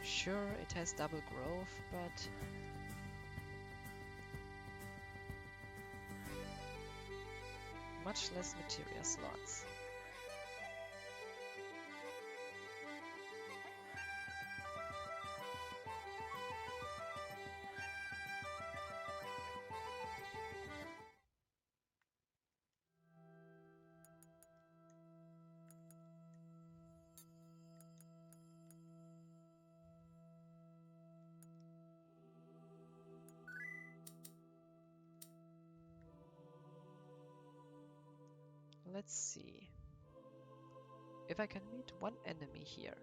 Speaker 1: Sure, it has double growth, but much less materia slots. Let's see if I can meet one enemy here.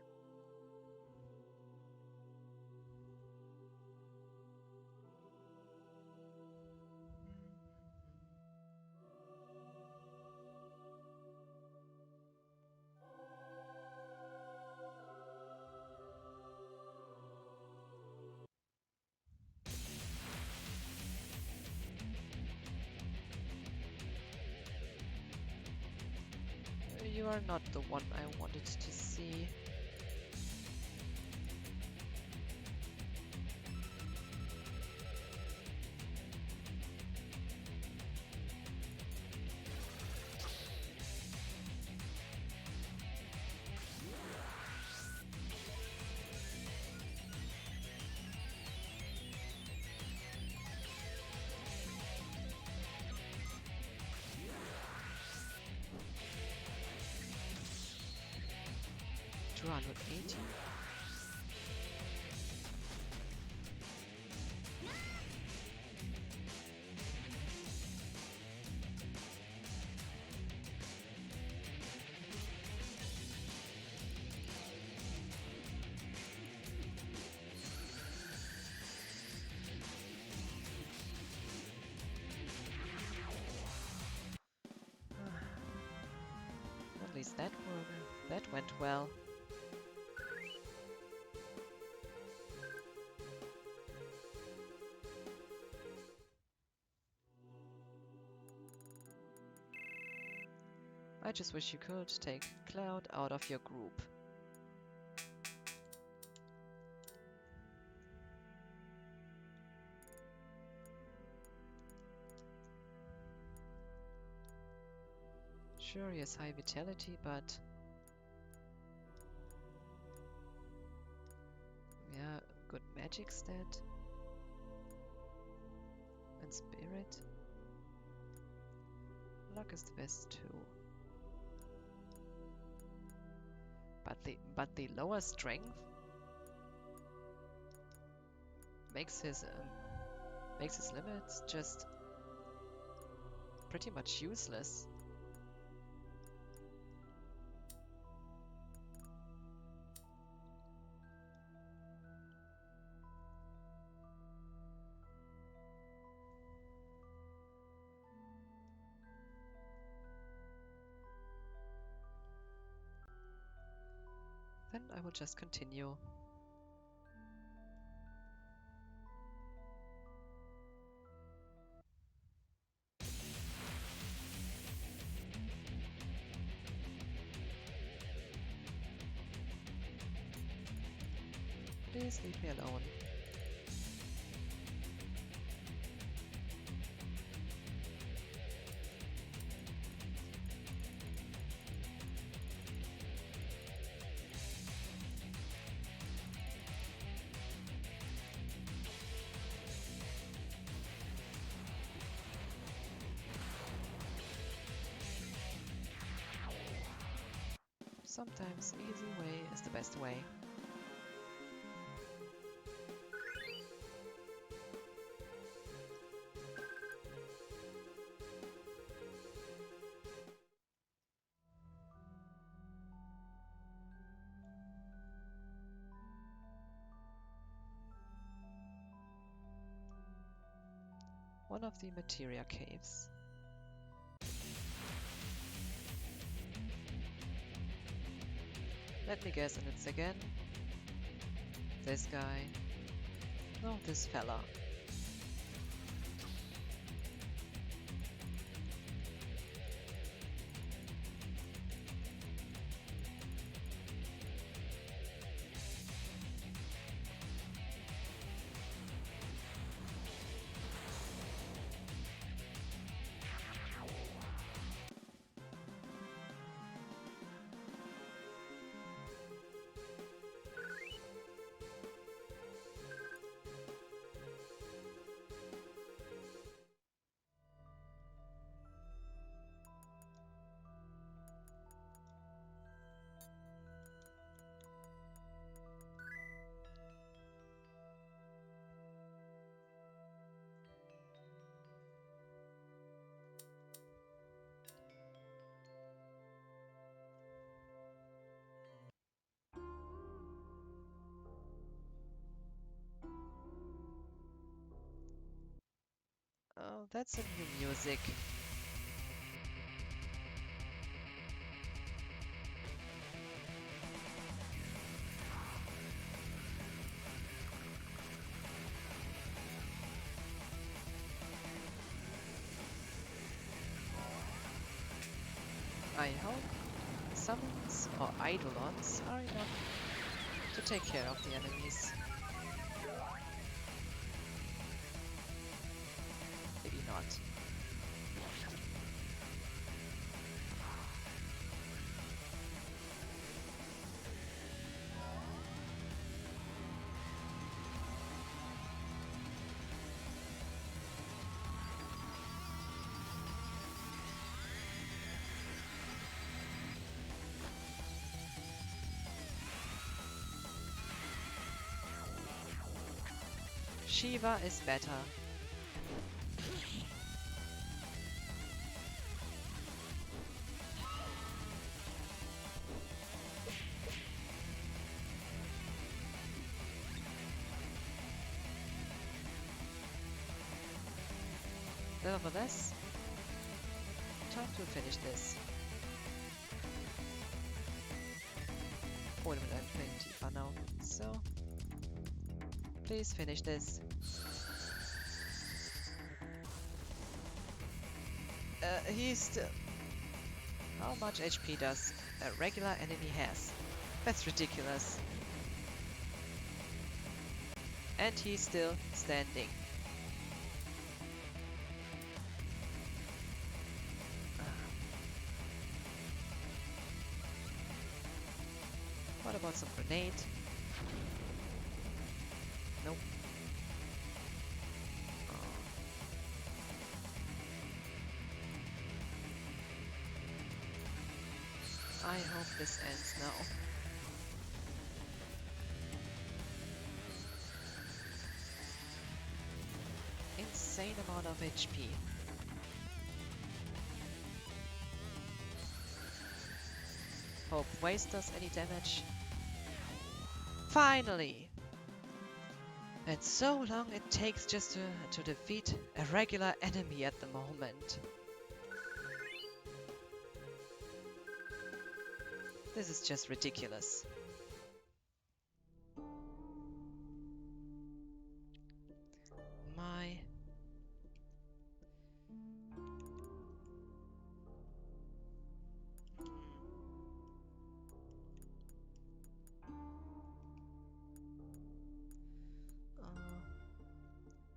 Speaker 1: You are not the one I wanted to see. $280. At least that went well. I just wish you could take Cloud out of your group. Sure, he has high vitality, but yeah, good magic stat and spirit. Luck is the best too. But the lower strength makes his limits just pretty much useless. Then I will just continue. Please leave me alone. Sometimes easy way is the best way. One of the materia caves. Let me guess, and it's again this guy. No, this fella. Oh, that's a new music. I hope summons or eidolons are enough to take care of the enemies. Maybe not. Shiva is better. Nevertheless, time to finish this. Wait a minute, I'm playing Tifa now. So, please finish this. He's still... How much HP does a regular enemy has? That's ridiculous. And he's still standing. What about some grenade? Nope. I hope this ends now. Insane amount of HP. Hope waste does any damage. Finally! And so long it takes just to defeat a regular enemy at the moment. This is just ridiculous. My...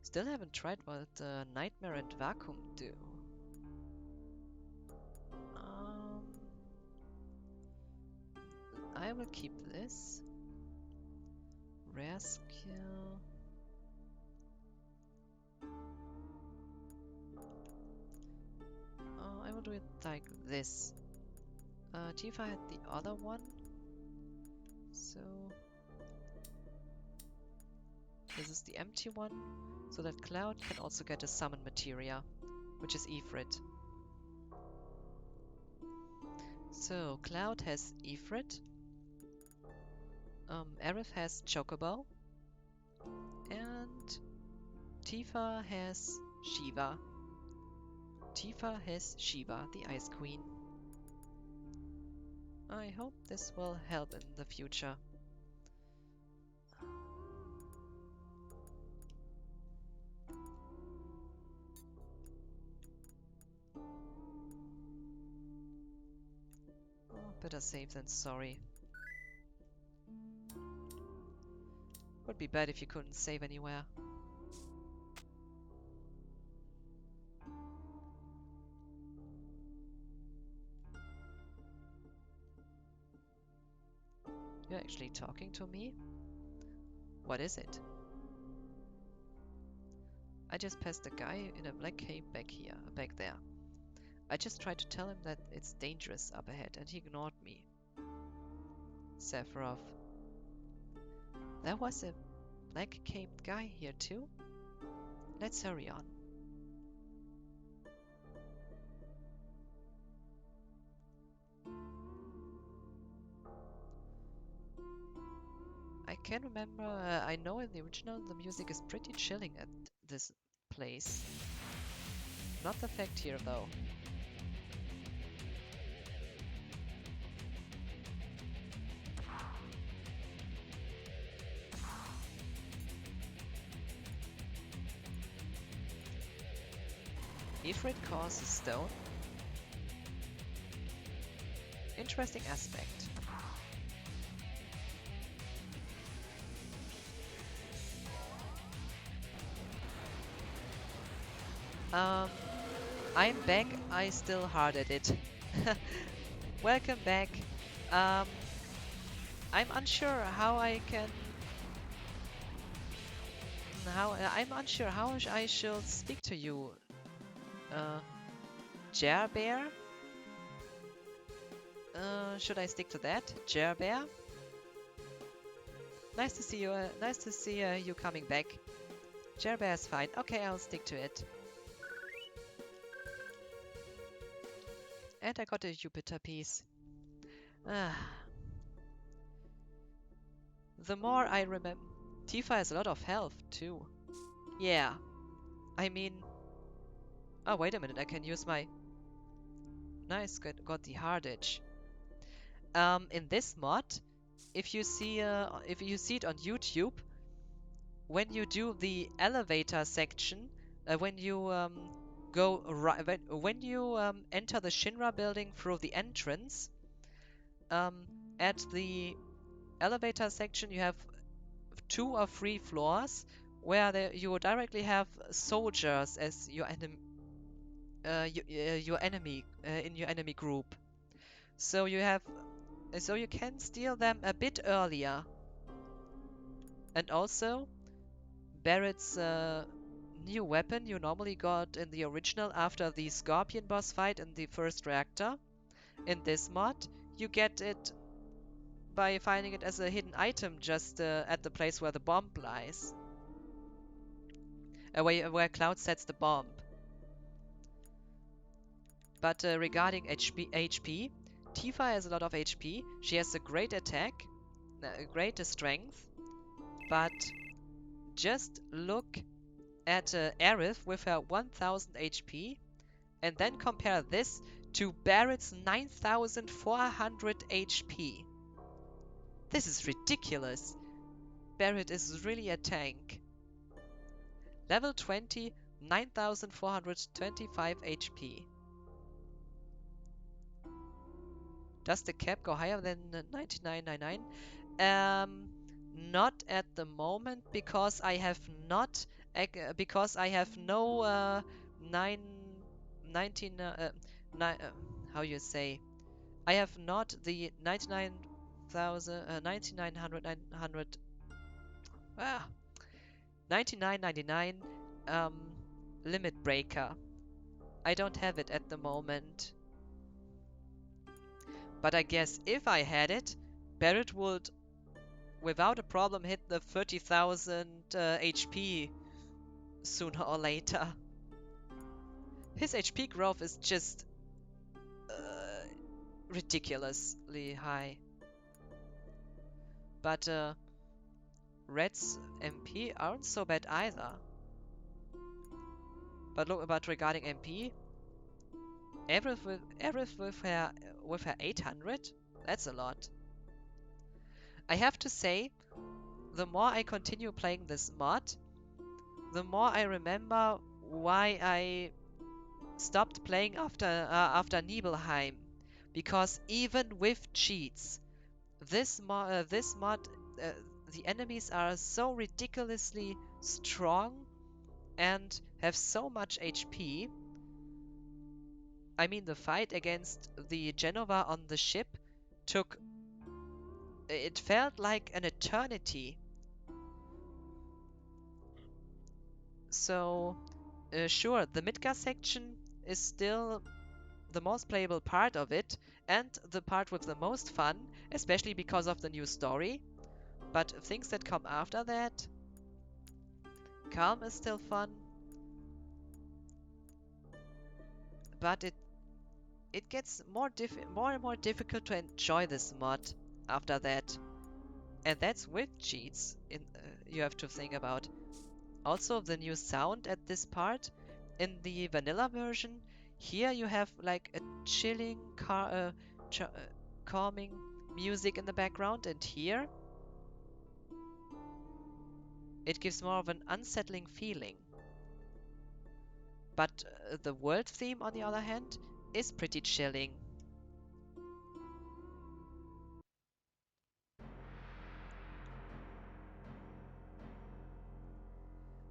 Speaker 1: Still haven't tried what Nightmare and Vacuum do. I will keep this. Rare skill. I will do it like this. Tifa had the other one. So... This is the empty one. So that Cloud can also get a summon materia, which is Ifrit. So Cloud has Ifrit. Aerith has Chocobo. And Tifa has Shiva. Tifa has Shiva, the Ice Queen. I hope this will help in the future. Oh, better safe than sorry. Would be bad if you couldn't save anywhere. You're actually talking to me? What is it? I just passed a guy in a black cape back there. I just tried to tell him that it's dangerous up ahead and he ignored me. Sephiroth. There was a black-caped guy here too? Let's hurry on. I can remember, I know in the original the music is pretty chilling at this place. Not the fact here, though. Ifrit causes stone. Interesting aspect. I'm back. I still hard at it. Welcome back. Um, I'm unsure how I can. I'm unsure how I should speak to you. Jerbear? Should I stick to that? Jerbear? Nice to see you. Nice to see you coming back. Jerbear is fine. Okay, I'll stick to it. And I got a Jupiter piece. Ah. The more I remember, Tifa has a lot of health too. Yeah. I mean, oh wait a minute, I can use my. Nice, got the hard edge. In this mod, if you see it on YouTube, when you do the elevator section, when you go right, when you enter the Shinra building through the entrance, at the elevator section you have 2 or 3 floors where you will directly have soldiers as your enemy in your enemy group. So you can steal them a bit earlier. And also, Barrett's new weapon you normally got in the original after the Scorpion boss fight in the first reactor. In this mod, you get it by finding it as a hidden item just at the place where the bomb lies. Where Cloud sets the bomb. But regarding HP, Tifa has a lot of HP. She has a great attack, a great strength. But just look at Aerith with her 1000 HP and then compare this to Barrett's 9400 HP. This is ridiculous. Barrett is really a tank. Level 20, 9425 HP. Does the cap go higher than 9999? Not at the moment because I have not no 19 how you say, I have not the 99,000 9900 9999 limit breaker. I don't have it at the moment. But I guess if I had it, Barrett would without a problem hit the 30,000 HP sooner or later. His HP growth is just ridiculously high. But Red's MP aren't so bad either. But regarding MP, Aerith with her 800, that's a lot. I have to say, the more I continue playing this mod, the more I remember why I stopped playing after Nibelheim, because even with cheats, this mod, the enemies are so ridiculously strong and have so much HP. I mean, the fight against the Genova on the ship it felt like an eternity. So, sure, the Midgar section is still the most playable part of it, and the part with the most fun, especially because of the new story. But things that come after that, Calm is still fun, but it gets more and more difficult to enjoy this mod after that. And that's with cheats you have to think about. Also, the new sound at this part in the vanilla version, here you have like a chilling, calming music in the background, and here it gives more of an unsettling feeling. But the world theme, on the other hand, is pretty chilling.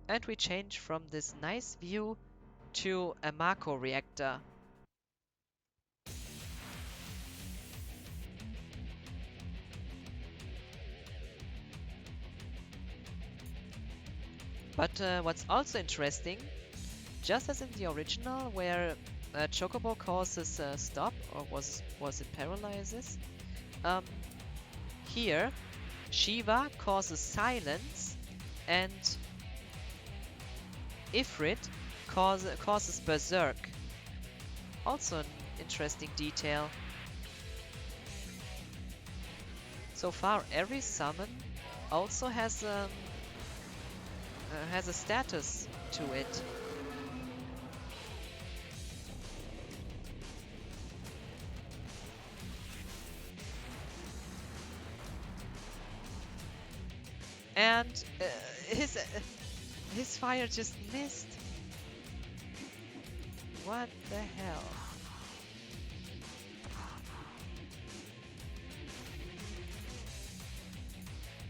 Speaker 1: And we change from this nice view to a Mako reactor. But what's also interesting, just as in the original, where Chocobo causes stop, or was it paralyzes? Here, Shiva causes silence, and Ifrit causes berserk. Also an interesting detail. So far, every summon also has a status to it. And his fire just missed. What the hell?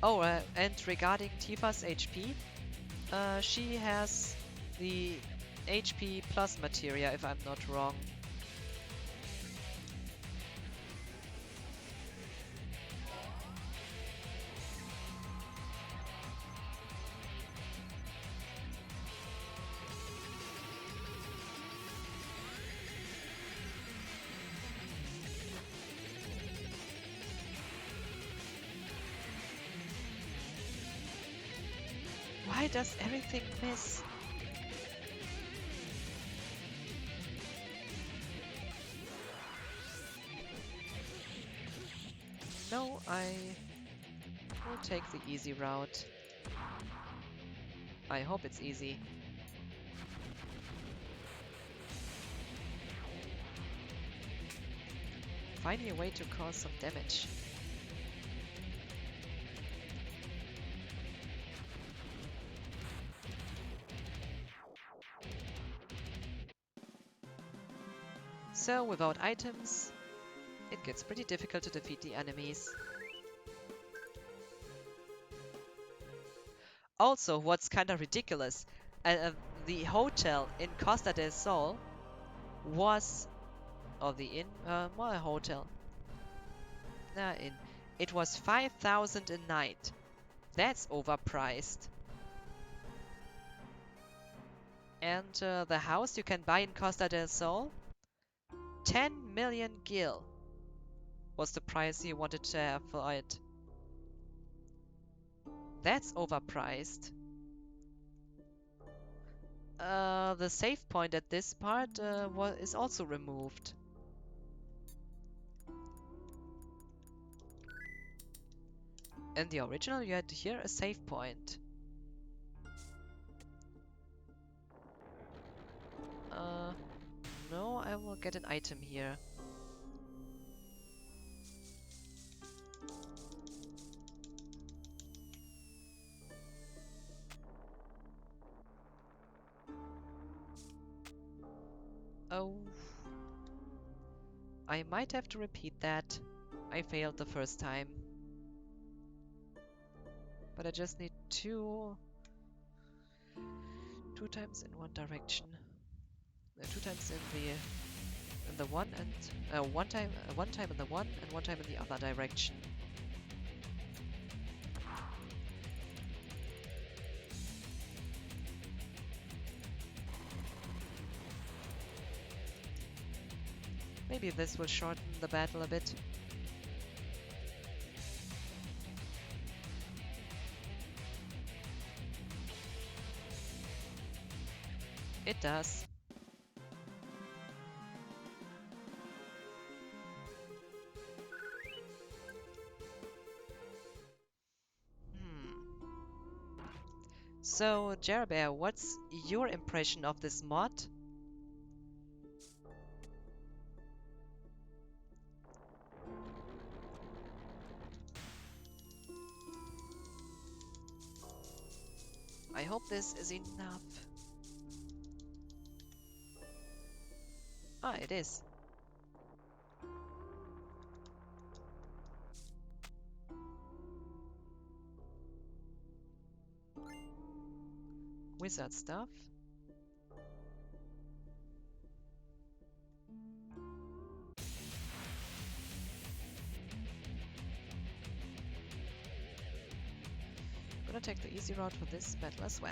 Speaker 1: Oh, and regarding Tifa's HP, she has the HP plus materia, if I'm not wrong. Why does everything miss? No, I will take the easy route. I hope it's easy. Find me a way to cause some damage. So, without items, it gets pretty difficult to defeat the enemies. Also, what's kinda ridiculous, the hotel in Costa del Sol was, or the inn, well, a hotel. Inn. It was 5,000 a night. That's overpriced. And the house you can buy in Costa del Sol, 10 million gil was the price you wanted to have for it. That's overpriced. The save point at this part is also removed. In the original, you had here a save point. No, I will get an item here. Oh. I might have to repeat that. I failed the first time. But I just need two times in one direction. Two times in the one and one time in the one and one time in the other direction. Maybe this will shorten the battle a bit. It does. So, Jerbear, what's your impression of this mod? I hope this is enough. Ah, it is. Wizard stuff. Gonna take the easy route for this battle as well.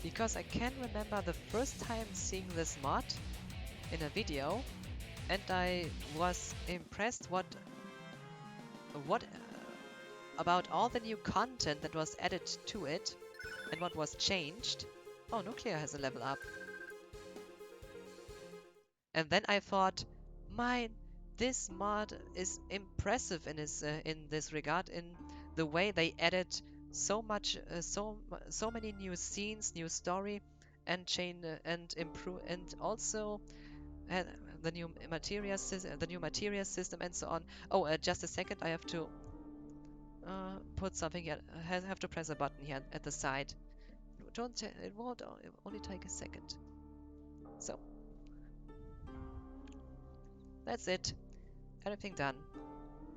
Speaker 1: Because I can remember the first time seeing this mod in a video, and I was impressed what about all the new content that was added to it and what was changed. Oh, Nuclear has a level up. And then I thought, mine, this mod is impressive in this regard, in the way they added so many new scenes, new story, and improve, and also had the new materia system, and so on. Oh, just a second, I have to put something here. I have to press a button here at the side. It won't. It will only take a second. So that's it. Everything done.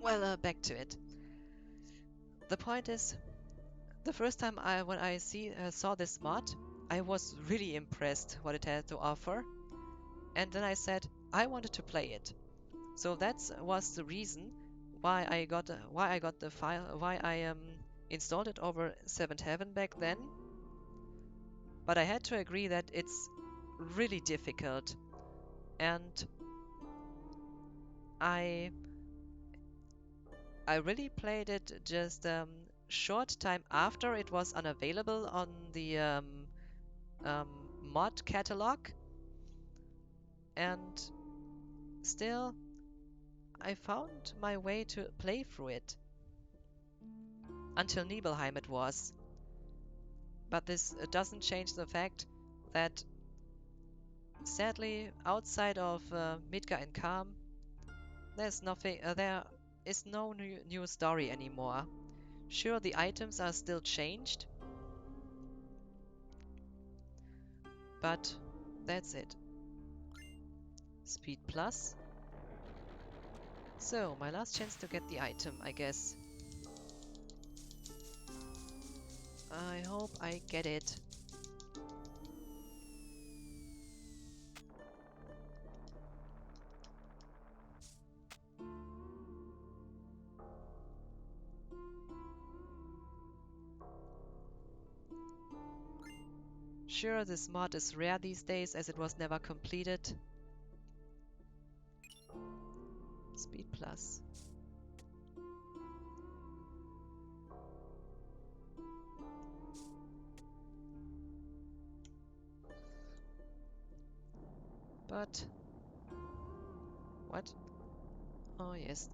Speaker 1: Well, back to it. The point is, the first time when I saw this mod, I was really impressed what it had to offer, and then I said I wanted to play it. So that was the reason why I got the file, why I installed it over 7th Heaven back then. But I had to agree that it's really difficult, and I really played it just short time after it was unavailable on the mod catalog, and still I found my way to play through it until Nibelheim it was. But this doesn't change the fact that sadly outside of Midgar and Kalm there's nothing there is no new story anymore. Sure, the items are still changed, but that's it. Speed plus. So, my last chance to get the item, I guess. I hope I get it. Sure, this mod is rare these days as it was never completed. Speed plus. But what? Oh yes,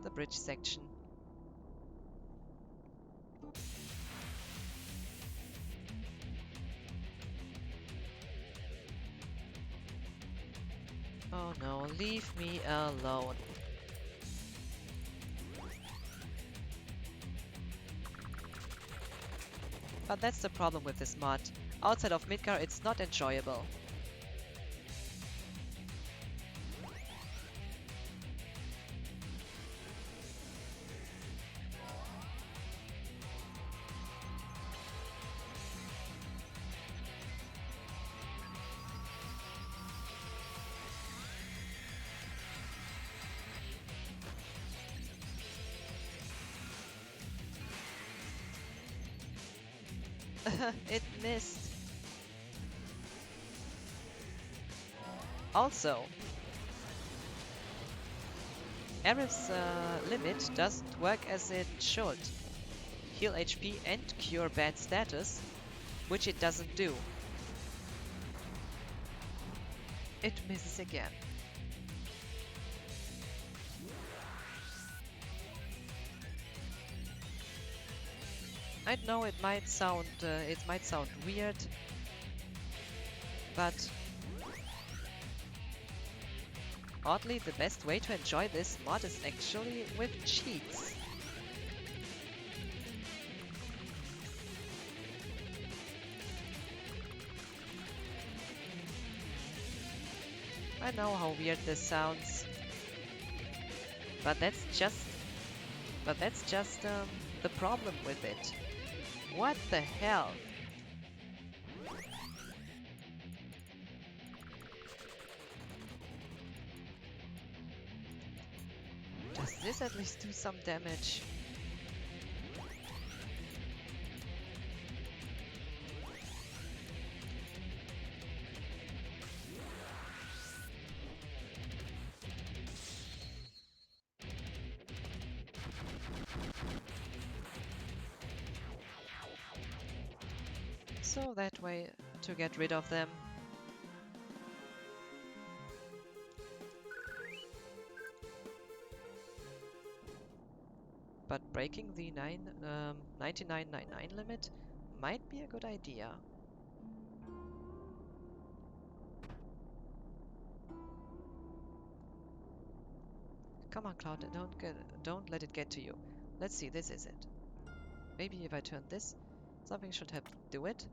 Speaker 1: the bridge section. Oh no, leave me alone. But that's the problem with this mod. Outside of Midgar, it's not enjoyable. It missed. Also, Arif's limit doesn't work as it should. Heal HP and cure bad status, which it doesn't do. It misses again. I know it might sound weird, but oddly the best way to enjoy this mod is actually with cheats. I know how weird this sounds, but that's just the problem with it. What the hell? Does this at least do some damage? So that way to get rid of them. But breaking the 9999 limit might be a good idea. Come on, Cloud, don't let it get to you. Let's see, this is it. Maybe if I turn this, something should have do it.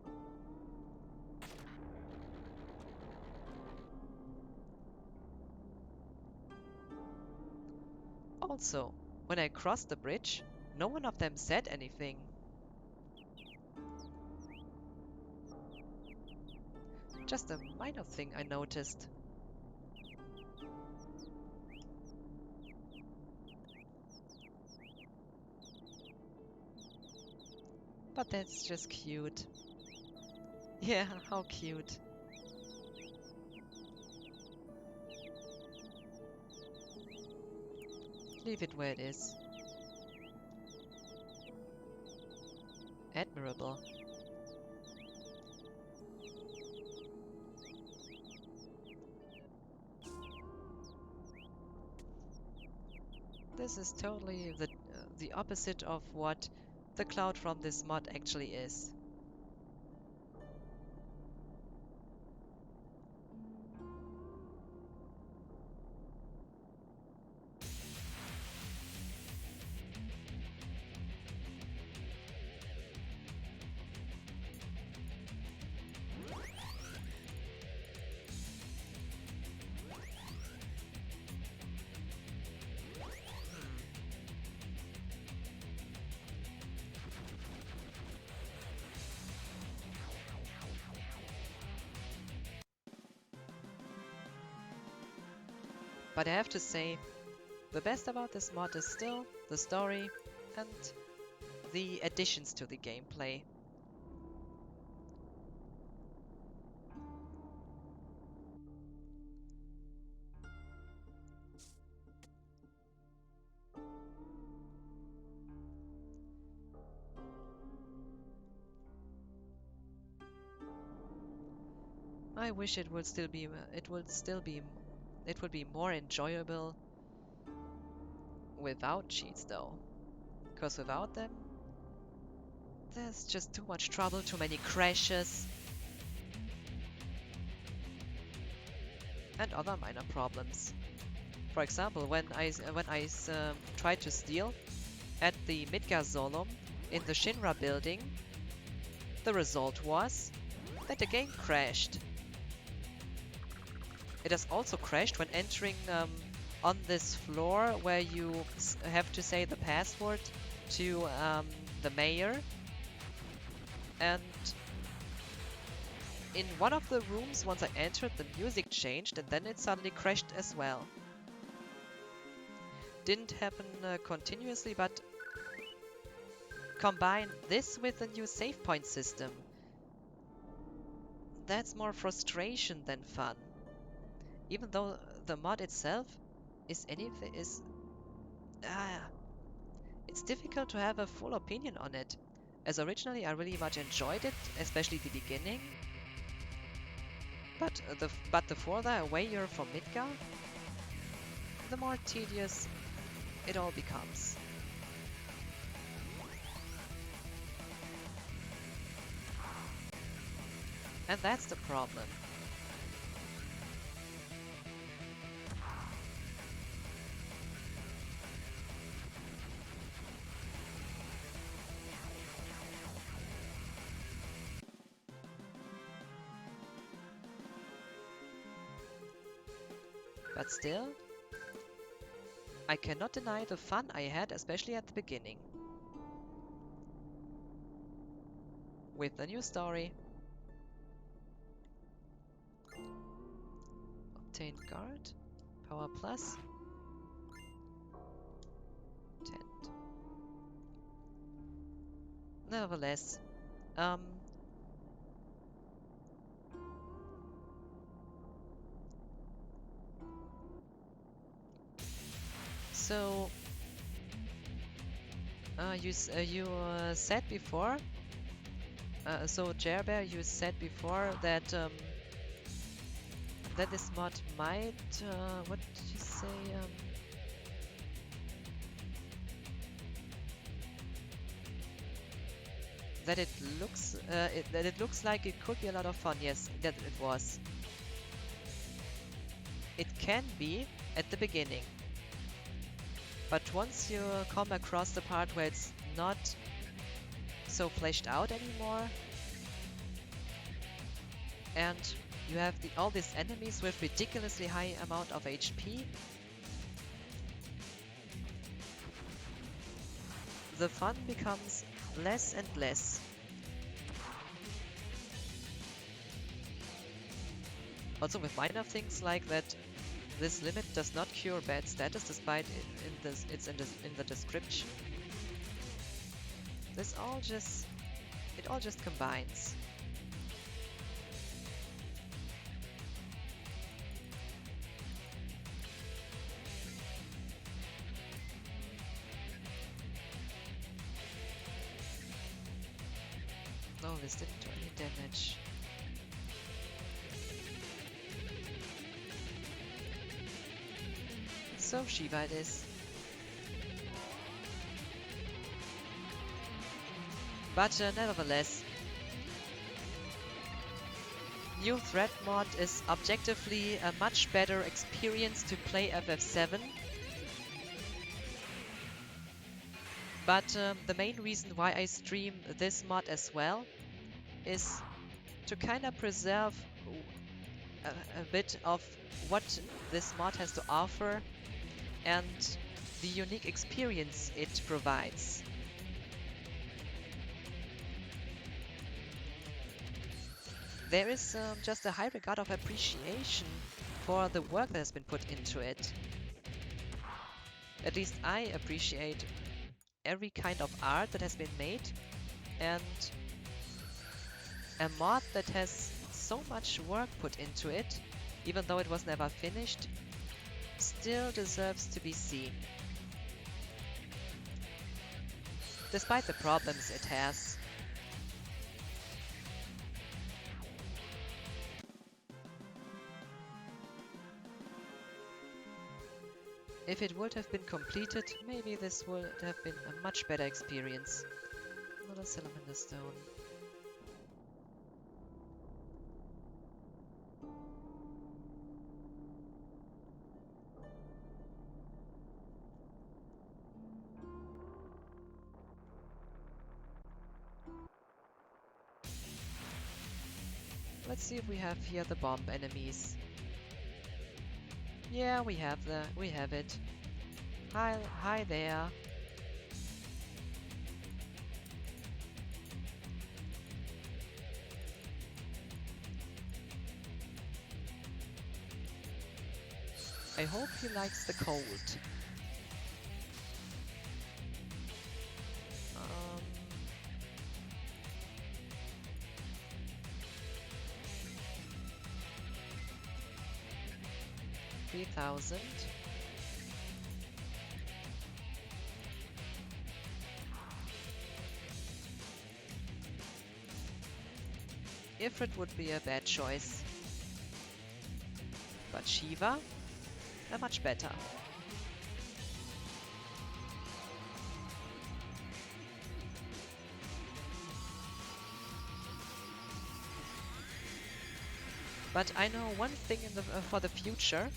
Speaker 1: Also, when I crossed the bridge, no one of them said anything. Just a minor thing I noticed. But that's just cute. Yeah, how cute. Leave it where it is. Admirable. This is totally the opposite of what the cloud from this mod actually is. But I have to say, the best about this mod is still the story and the additions to the gameplay. I wish it would still be it would be more enjoyable without cheats though. Because without them, there's just too much trouble, too many crashes, and other minor problems. For example, when I tried to steal at the Midgar Zolom in the Shinra building, the result was that the game crashed. It has also crashed when entering on this floor where you have to say the password to the mayor. And in one of the rooms, once I entered, the music changed and then it suddenly crashed as well. Didn't happen continuously, but combine this with the new save point system. That's more frustration than fun. Even though the mod itself is it's difficult to have a full opinion on it, as originally I really much enjoyed it, especially the beginning. But the further away you're from Midgar, the more tedious it all becomes. And that's the problem. But still, I cannot deny the fun I had, especially at the beginning. With the new story. Obtain guard. Power plus. Tent. Nevertheless, so you said before, so Jerbear, you said before that that this mod might, what did you say? That it looks like it could be a lot of fun. Yes, that it was. It can be at the beginning, but once you come across the part where it's not so fleshed out anymore, and you have all these enemies with ridiculously high amount of HP, the fun becomes less and less. Also with minor things like that, this limit does not cure bad status, despite it's in the description. It all just combines. No, this didn't do any damage. So Shiva it is. But nevertheless, new threat mod is objectively a much better experience to play FF7. But the main reason why I stream this mod as well is to kind of preserve a bit of what this mod has to offer and the unique experience it provides. There is just a high regard of appreciation for the work that has been put into it. At least I appreciate every kind of art that has been made, and a mod that has so much work put into it, even though it was never finished, still deserves to be seen. Despite the problems it has. If it would have been completed, maybe this would have been a much better experience. Another salamander stone. Let's see if we have here the bomb enemies. Yeah, we have it. Hi there. I hope he likes the cold. 3,000. Ifrit would be a bad choice. achiever, much better. But I know one thing for the future.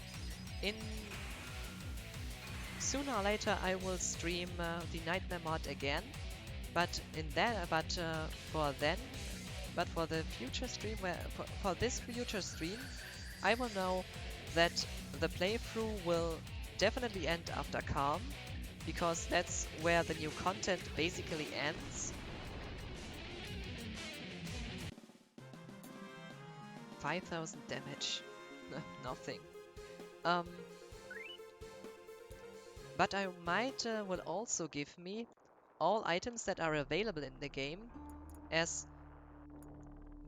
Speaker 1: Sooner or later I will stream the Nightmare mod again. But for the future stream, for this future stream, I will know that the playthrough will definitely end after Calm, because that's where the new content basically ends. 5,000 damage. Nothing. But I might will also give me all items that are available in the game, as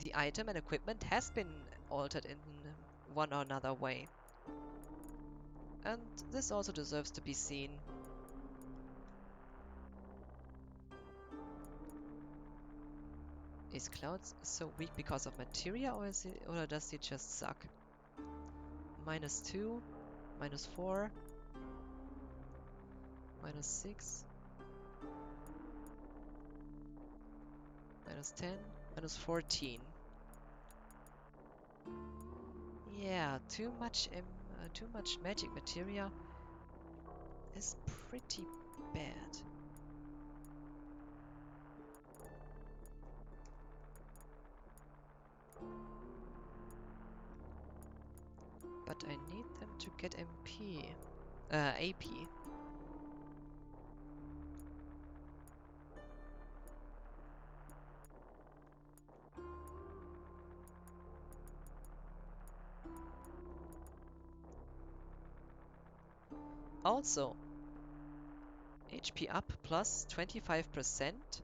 Speaker 1: the item and equipment has been altered in one or another way. And this also deserves to be seen. Is Cloud so weak because of materia, or does he just suck? -2, -4, -6, -10, -14. Yeah, too much magic materia is pretty bad. But I need them to get AP. Also, HP up plus 25%.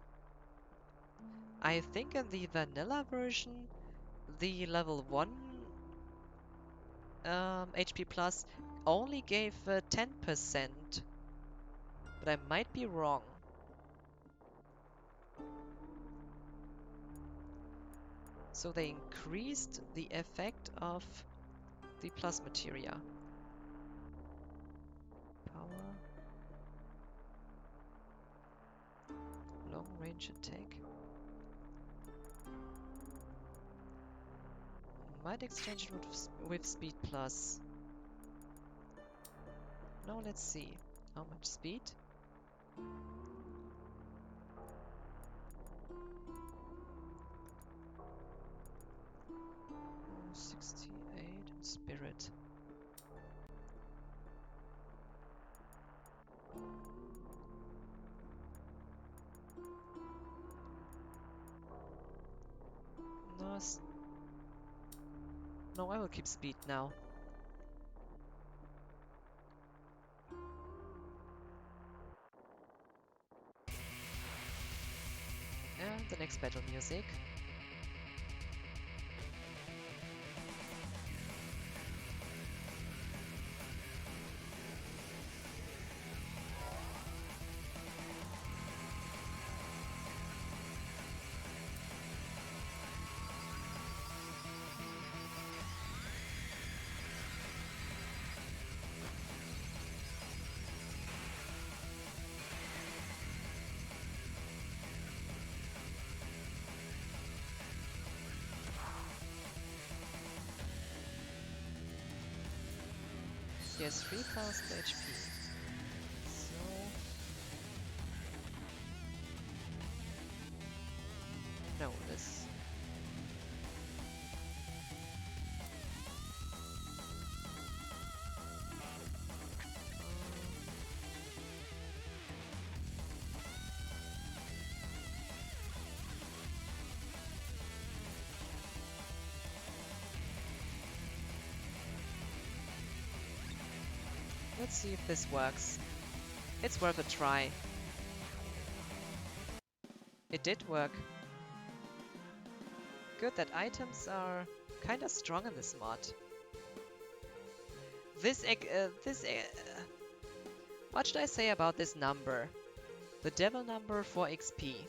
Speaker 1: I think in the vanilla version, the level 1 HP plus only gave 10%, but I might be wrong. So they increased the effect of the plus materia. Power. Long range attack. Might exchange it with speed plus. Now let's see. How much speed? 68 and spirit. No, I will keep speed now. And the next battle music. He has 3000 HP. So... No, this... Let's see if this works. It's worth a try. It did work. Good that items are kinda strong in this mod. What should I say about this number? The devil number for XP.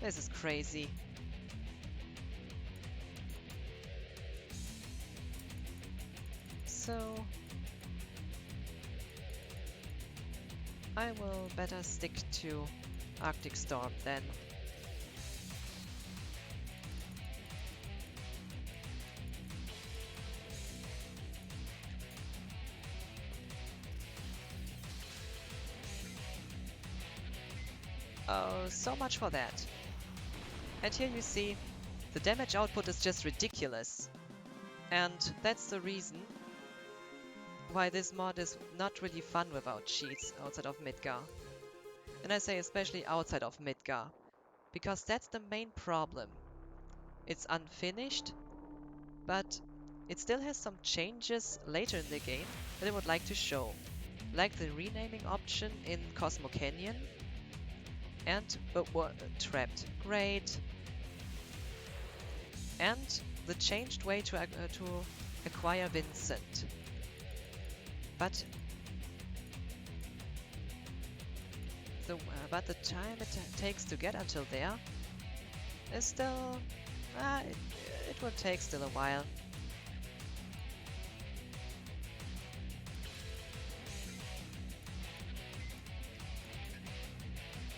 Speaker 1: This is crazy. So I will better stick to Arctic Storm then. Oh, so much for that. And here you see, the damage output is just ridiculous. And that's the reason why this mod is not really fun without cheats outside of Midgar. And I say especially outside of Midgar, because that's the main problem. It's unfinished, but it still has some changes later in the game that I would like to show. Like the renaming option in Cosmo Canyon and Trapped. Great. And the changed way to acquire Vincent. But the time it takes to get until there is still... it will take still a while.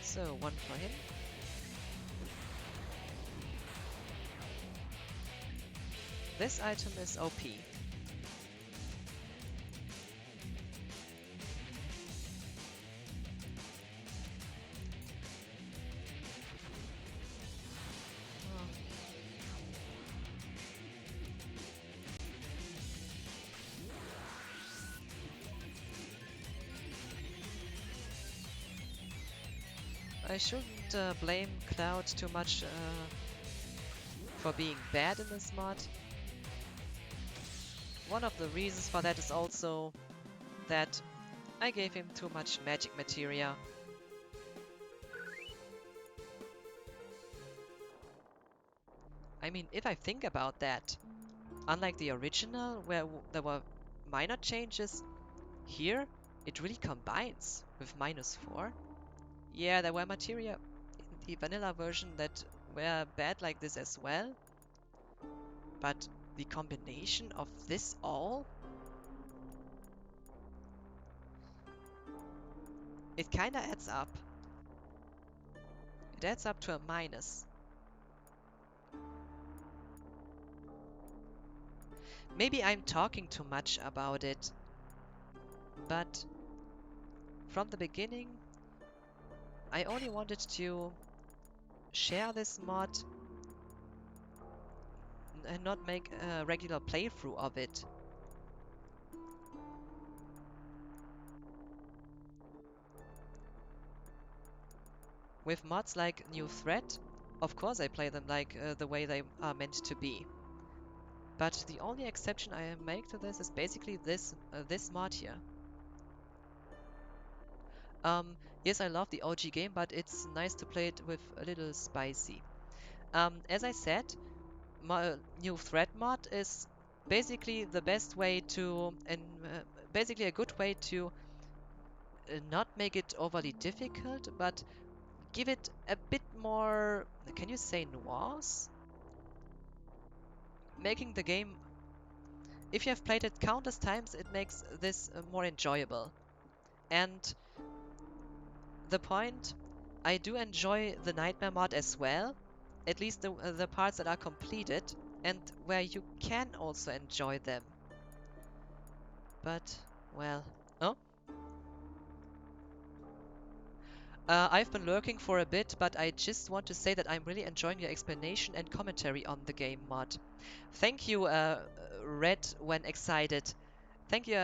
Speaker 1: So, one for him. This item is OP. I shouldn't blame Cloud too much for being bad in this mod. One of the reasons for that is also that I gave him too much magic materia. I mean, if I think about that, unlike the original where there were minor changes, here it really combines with -4. Yeah, there were materia in the vanilla version that were bad like this as well, but the combination of this all, it kinda adds up. It adds up to a minus. Maybe I'm talking too much about it, but from the beginning, I only wanted to share this mod and not make a regular playthrough of it. With mods like New Threat, of course I play them like the way they are meant to be. But the only exception I make to this is basically this mod here. Yes, I love the OG game, but it's nice to play it with a little spicy. As I said, New Threat mod is basically the best way to, and basically a good way to not make it overly difficult, but give it a bit more, can you say nuance? Making the game, if you have played it countless times, it makes this more enjoyable. And the point, I do enjoy the Nightmare mod as well, at least the parts that are completed, and where you can also enjoy them. But, well... Oh? I've been lurking for a bit, but I just want to say that I'm really enjoying your explanation and commentary on the game mod. Thank you, Red when excited. Thank you.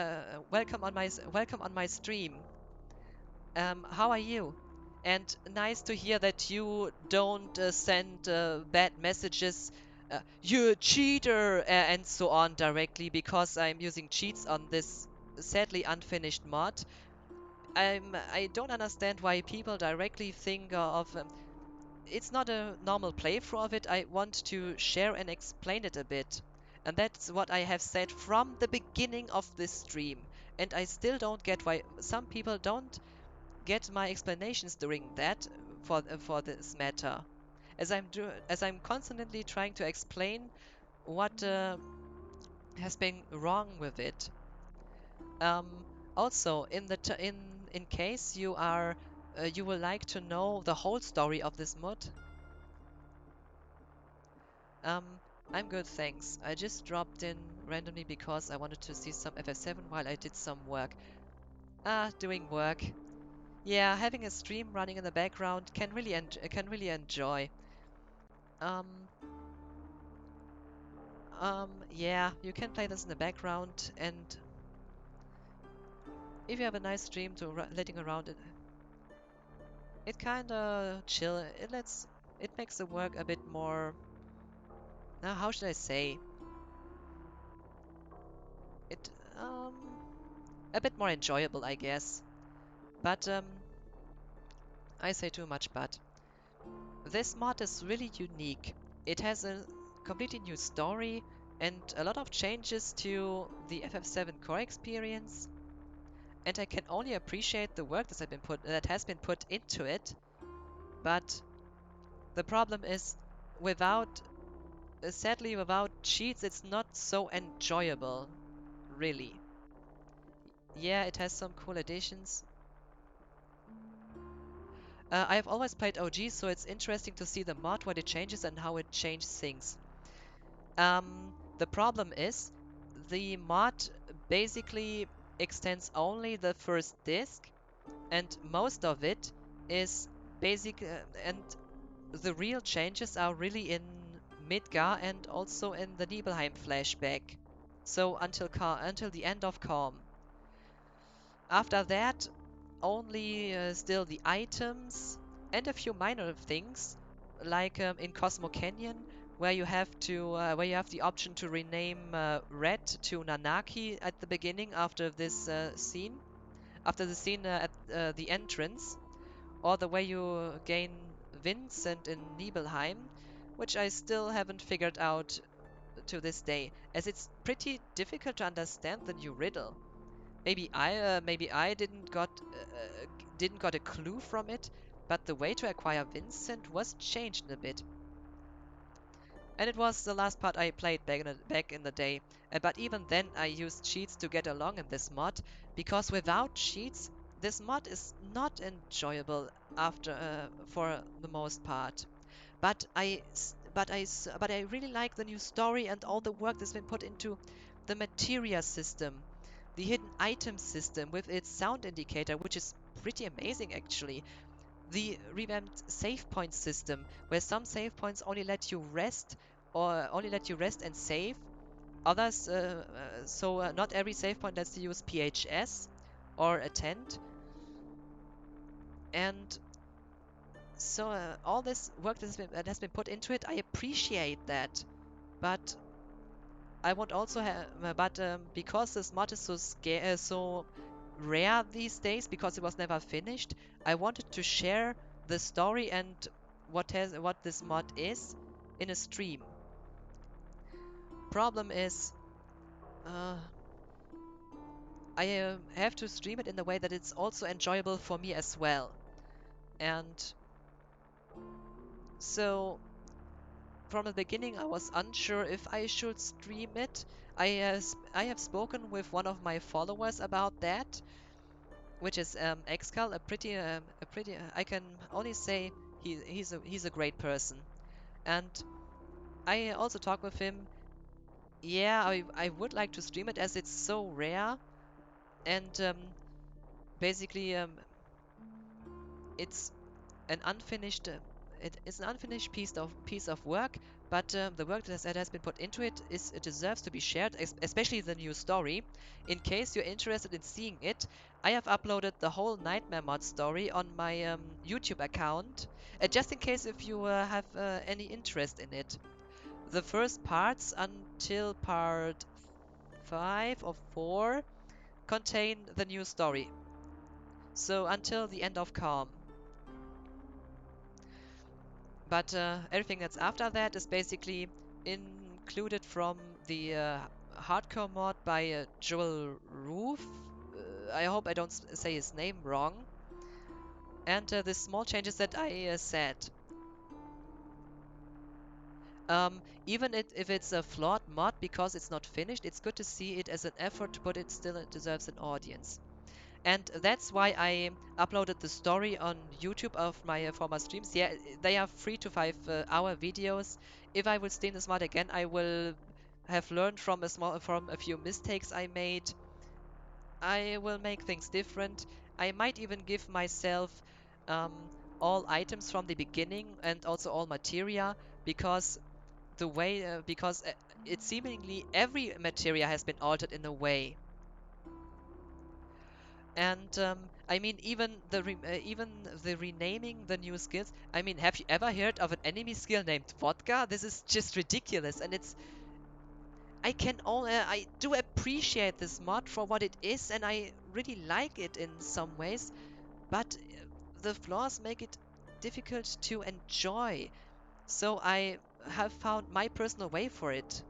Speaker 1: Welcome on my stream. How are you? And nice to hear that you don't send bad messages, you're a cheater, and so on directly because I'm using cheats on this sadly unfinished mod. I don't understand why people directly think of it's not a normal playthrough of it. I want to share and explain it a bit. And that's what I have said from the beginning of this stream. And I still don't get why some people don't get my explanations during that for this matter. as I'm constantly trying to explain what has been wrong with it. Also, in case you are you would like to know the whole story of this mod, um, I'm good, thanks. I just dropped in randomly because I wanted to see some FF7 while I did some work. Doing work. Yeah, having a stream running in the background can really enjoy. Um, yeah, you can play this in the background, and if you have a nice stream to letting around it, it kinda chill. It makes the work a bit more. Now, how should I say it? A bit more enjoyable, I guess. But I say too much. But this mod is really unique. It has a completely new story and a lot of changes to the FF7 core experience. And I can only appreciate the work that has been put into it. But the problem is, without sadly, without cheats, it's not so enjoyable, really. Yeah, it has some cool additions. I have always played OG, so it's interesting to see the mod, what it changes and how it changed things. The problem is, the mod basically extends only the first disc, and most of it is and the real changes are really in Midgar and also in the Nibelheim flashback. So until the end of Calm. After that, only still the items and a few minor things, like in Cosmo Canyon, where you have the option to rename Red to Nanaki at the beginning after this scene, after the scene at the entrance, or the way you gain Vincent in Nibelheim, which I still haven't figured out to this day, as it's pretty difficult to understand the new riddle. Maybe I didn't got a clue from it, but the way to acquire Vincent was changed a bit. And it was the last part I played back in the day. But even then, I used cheats to get along in this mod, because without cheats, this mod is not enjoyable after for the most part. But I really like the new story and all the work that's been put into the materia system, the hidden item system with its sound indicator, which is pretty amazing actually. The revamped save point system, where some save points only let you rest and save. Others, not every save point lets you use PHS or attend. And so all this work that has been put into it, I appreciate that. But I want also have, but because this mod is so rare these days, because it was never finished, I wanted to share the story and what this mod is in a stream. Problem is, uh, I have to stream it in a way that it's also enjoyable for me as well. And so from the beginning, I was unsure if I should stream it. I have spoken with one of my followers about that, which is Excal, a pretty. I can only say he's a great person, and I also talked with him. Yeah, I would like to stream it as it's so rare, and basically it's an unfinished it is an unfinished piece of work, but the work that has been put into it deserves to be shared, especially the new story. In case you're interested in seeing it, I have uploaded the whole Nightmare mod story on my YouTube account, just in case if you have any interest in it. The first parts until part 5 or 4 contain the new story, so until the end of Calm. But everything that's after that is basically included from the hardcore mod by Joel Roof. I hope I don't say his name wrong. And the small changes that I said. Even if it's a flawed mod because it's not finished, it's good to see it as an effort, but it still deserves an audience. And that's why I uploaded the story on YouTube of my former streams. Yeah, they are 3 to 5 hour videos. If I will stream this mod again, I will have learned from a few mistakes I made. I will make things different. I might even give myself um, all items from the beginning and also all materia, because it seemingly every materia has been altered in a way. And I mean, even the renaming the new skills. I mean, have you ever heard of an enemy skill named Vodka? This is just ridiculous, and I do appreciate this mod for what it is, and I really like it in some ways, but the flaws make it difficult to enjoy. So I have found my personal way for it.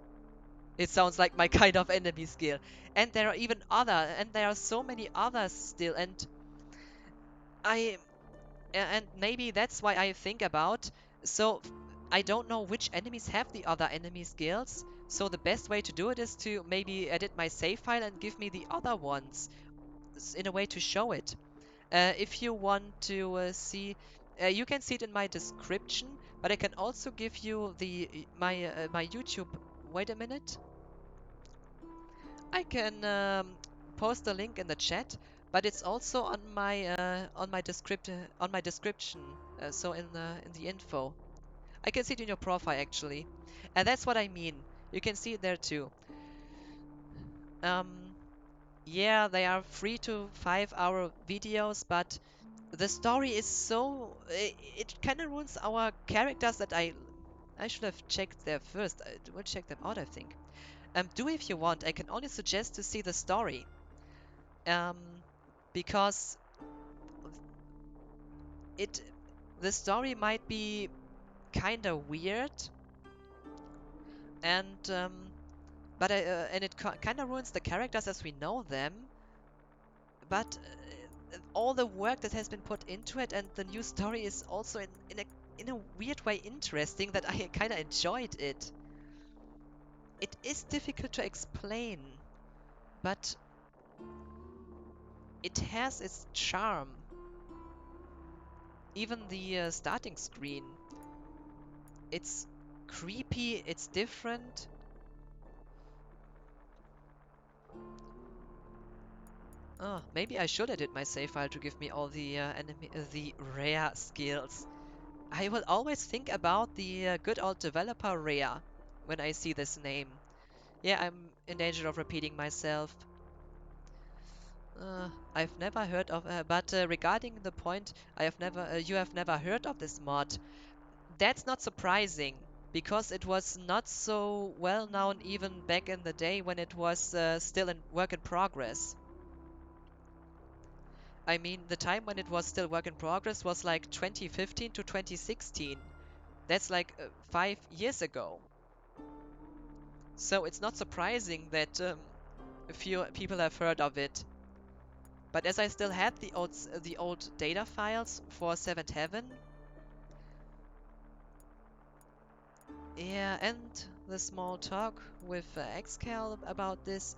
Speaker 1: It sounds like my kind of enemy skill. And there are so many others still, I and maybe that's why I think about. So I don't know which enemies have the other enemy skills. So the best way to do it is to maybe edit my save file and give me the other ones in a way to show it. If you want to see, you can see it in my description, but I can also give you my YouTube. Wait a minute. I can post a link in the chat, but it's also on my description. So in the info, I can see it in your profile actually, and that's what I mean. You can see it there too. Um, yeah, they are 3 to 5 hour videos, but the story is it kind of ruins our characters that I should have checked there first. I will check them out, I think. Do if you want. I can only suggest to see the story. Um, because it the story might be kind of weird, and and it kind of ruins the characters as we know them. But all the work that has been put into it, and the new story is also in a weird way interesting, that I kind of enjoyed it. It is difficult to explain, but it has its charm. Even the starting screen, it's creepy, it's different. Oh, maybe I should edit my save file to give me all the rare skills. I will always think about the good old developer Rare when I see this name. Yeah, I'm in danger of repeating myself. I've never heard of, but regarding the point, you have never heard of this mod. That's not surprising, because it was not so well known even back in the day when it was still in work in progress. I mean, the time when it was still work in progress was like 2015 to 2016. That's like 5 years ago. So it's not surprising that a few people have heard of it. But as I still had the old data files for Seventh Heaven, yeah, and the small talk with Xcal about this,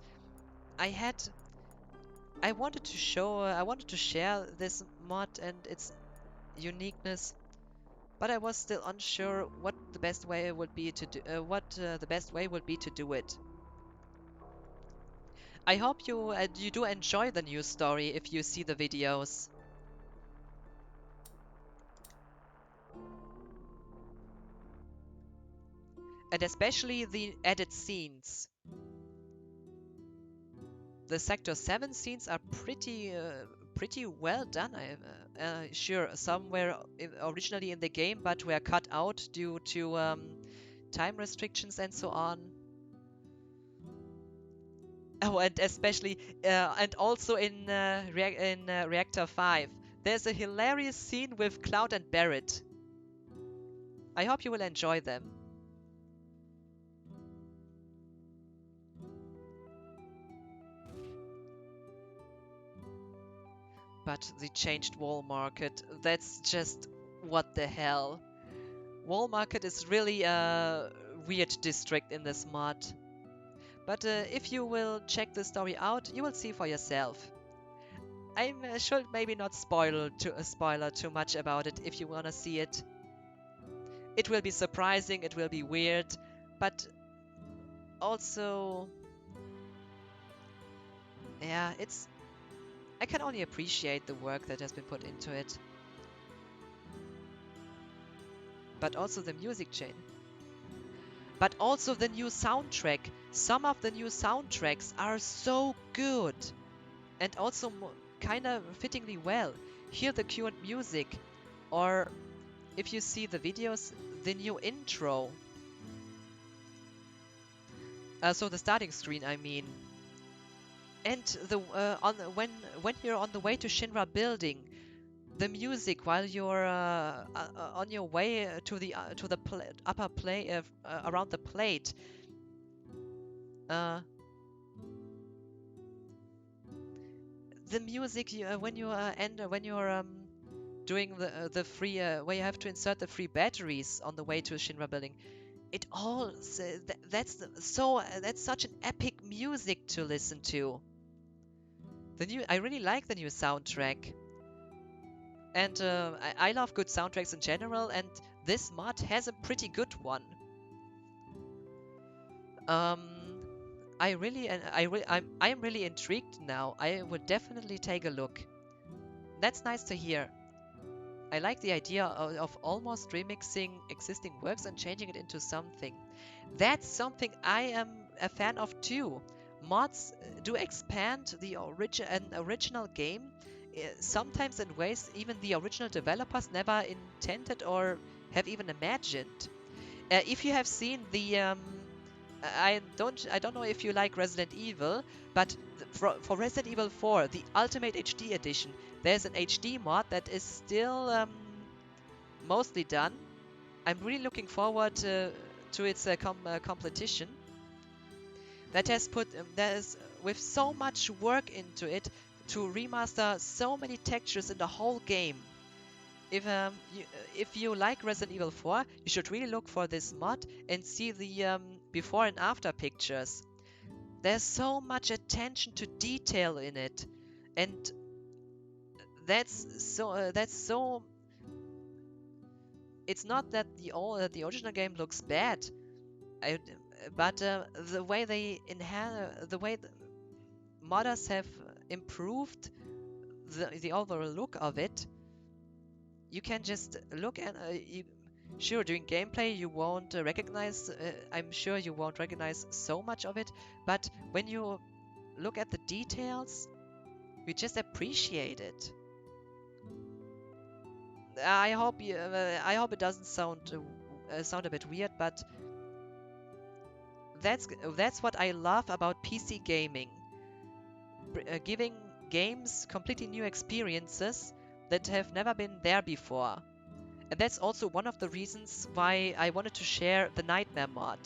Speaker 1: I had I wanted to share this mod and its uniqueness, but I was still unsure what the best way would be to do the best way would be to do it. I hope you do enjoy the news story if you see the videos. And especially the edit scenes. The Sector 7 scenes are pretty well done. Sure, some were originally in the game but were cut out due to time restrictions and so on. Oh, and especially and also in Reactor 5, there's a hilarious scene with Cloud and Barrett. I hope you will enjoy them. But the changed wall market, that's just what the hell. Wall market is really weird district in this mod. But if you will check the story out, you will see for yourself. I should maybe not spoiler too much about it if you wanna see it. It will be surprising, it will be weird, but also, yeah, I can only appreciate the work that has been put into it. But also the music chain. But also the new soundtrack. Some of the new soundtracks are so good. And also kind of fittingly well. Hear the current music. Or if you see the videos, the new intro. So the starting screen, I mean. And the when you're on the way to Shinra Building, the music while you're on your way to the upper play around the plate. The music when you're doing the free where you have to insert the free batteries on the way to Shinra Building. It all that's such an epic music to listen to. I really like the new soundtrack. And I love good soundtracks in general, and this mod has a pretty good one. I'm really intrigued now. I would definitely take a look. That's nice to hear. I like the idea of almost remixing existing works and changing it into something. That's something I am a fan of too. Mods do expand the original game, sometimes in ways even the original developers never intended or have even imagined. If you have seen the I don't know if you like Resident Evil, but for Resident Evil 4, the Ultimate HD Edition, there's an HD mod that is still mostly done. I'm really looking forward to its competition. That has put with so much work into it to remaster so many textures in the whole game. If you like Resident Evil 4, you should really look for this mod and see the before and after pictures. There's so much attention to detail in it, and that's so. It's not that the original game looks bad, but the way the way the modders have improved the overall look of it. You can just look at sure, during gameplay you won't recognize, I'm sure you won't recognize so much of it, but when you look at the details, you just appreciate it. I hope it doesn't sound a bit weird, but that's what I love about PC gaming, giving games completely new experiences that have never been there before. And that's also one of the reasons why I wanted to share the Nightmare mod.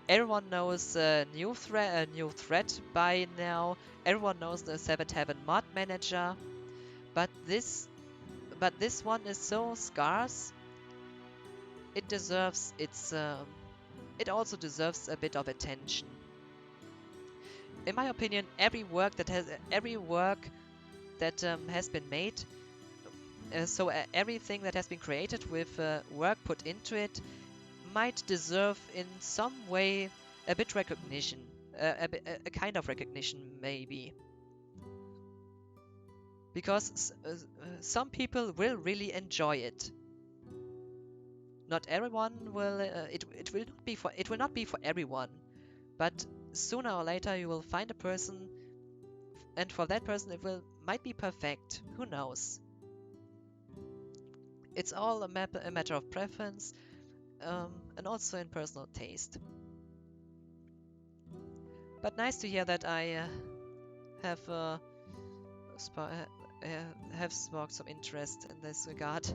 Speaker 1: Everyone knows New Threat by now. Everyone knows the Seventh Heaven mod manager, but this one is so scarce. It deserves it also deserves a bit of attention. In my opinion, every work that has been made. So everything that has been created with work put into it might deserve in some way a bit recognition, a kind of recognition maybe. Because some people will really enjoy it. Not everyone will. It will not be for everyone, but sooner or later you will find a person, and for that person it might be perfect. Who knows? It's all a matter of preference, and also in personal taste. But nice to hear that I have sparked some interest in this regard.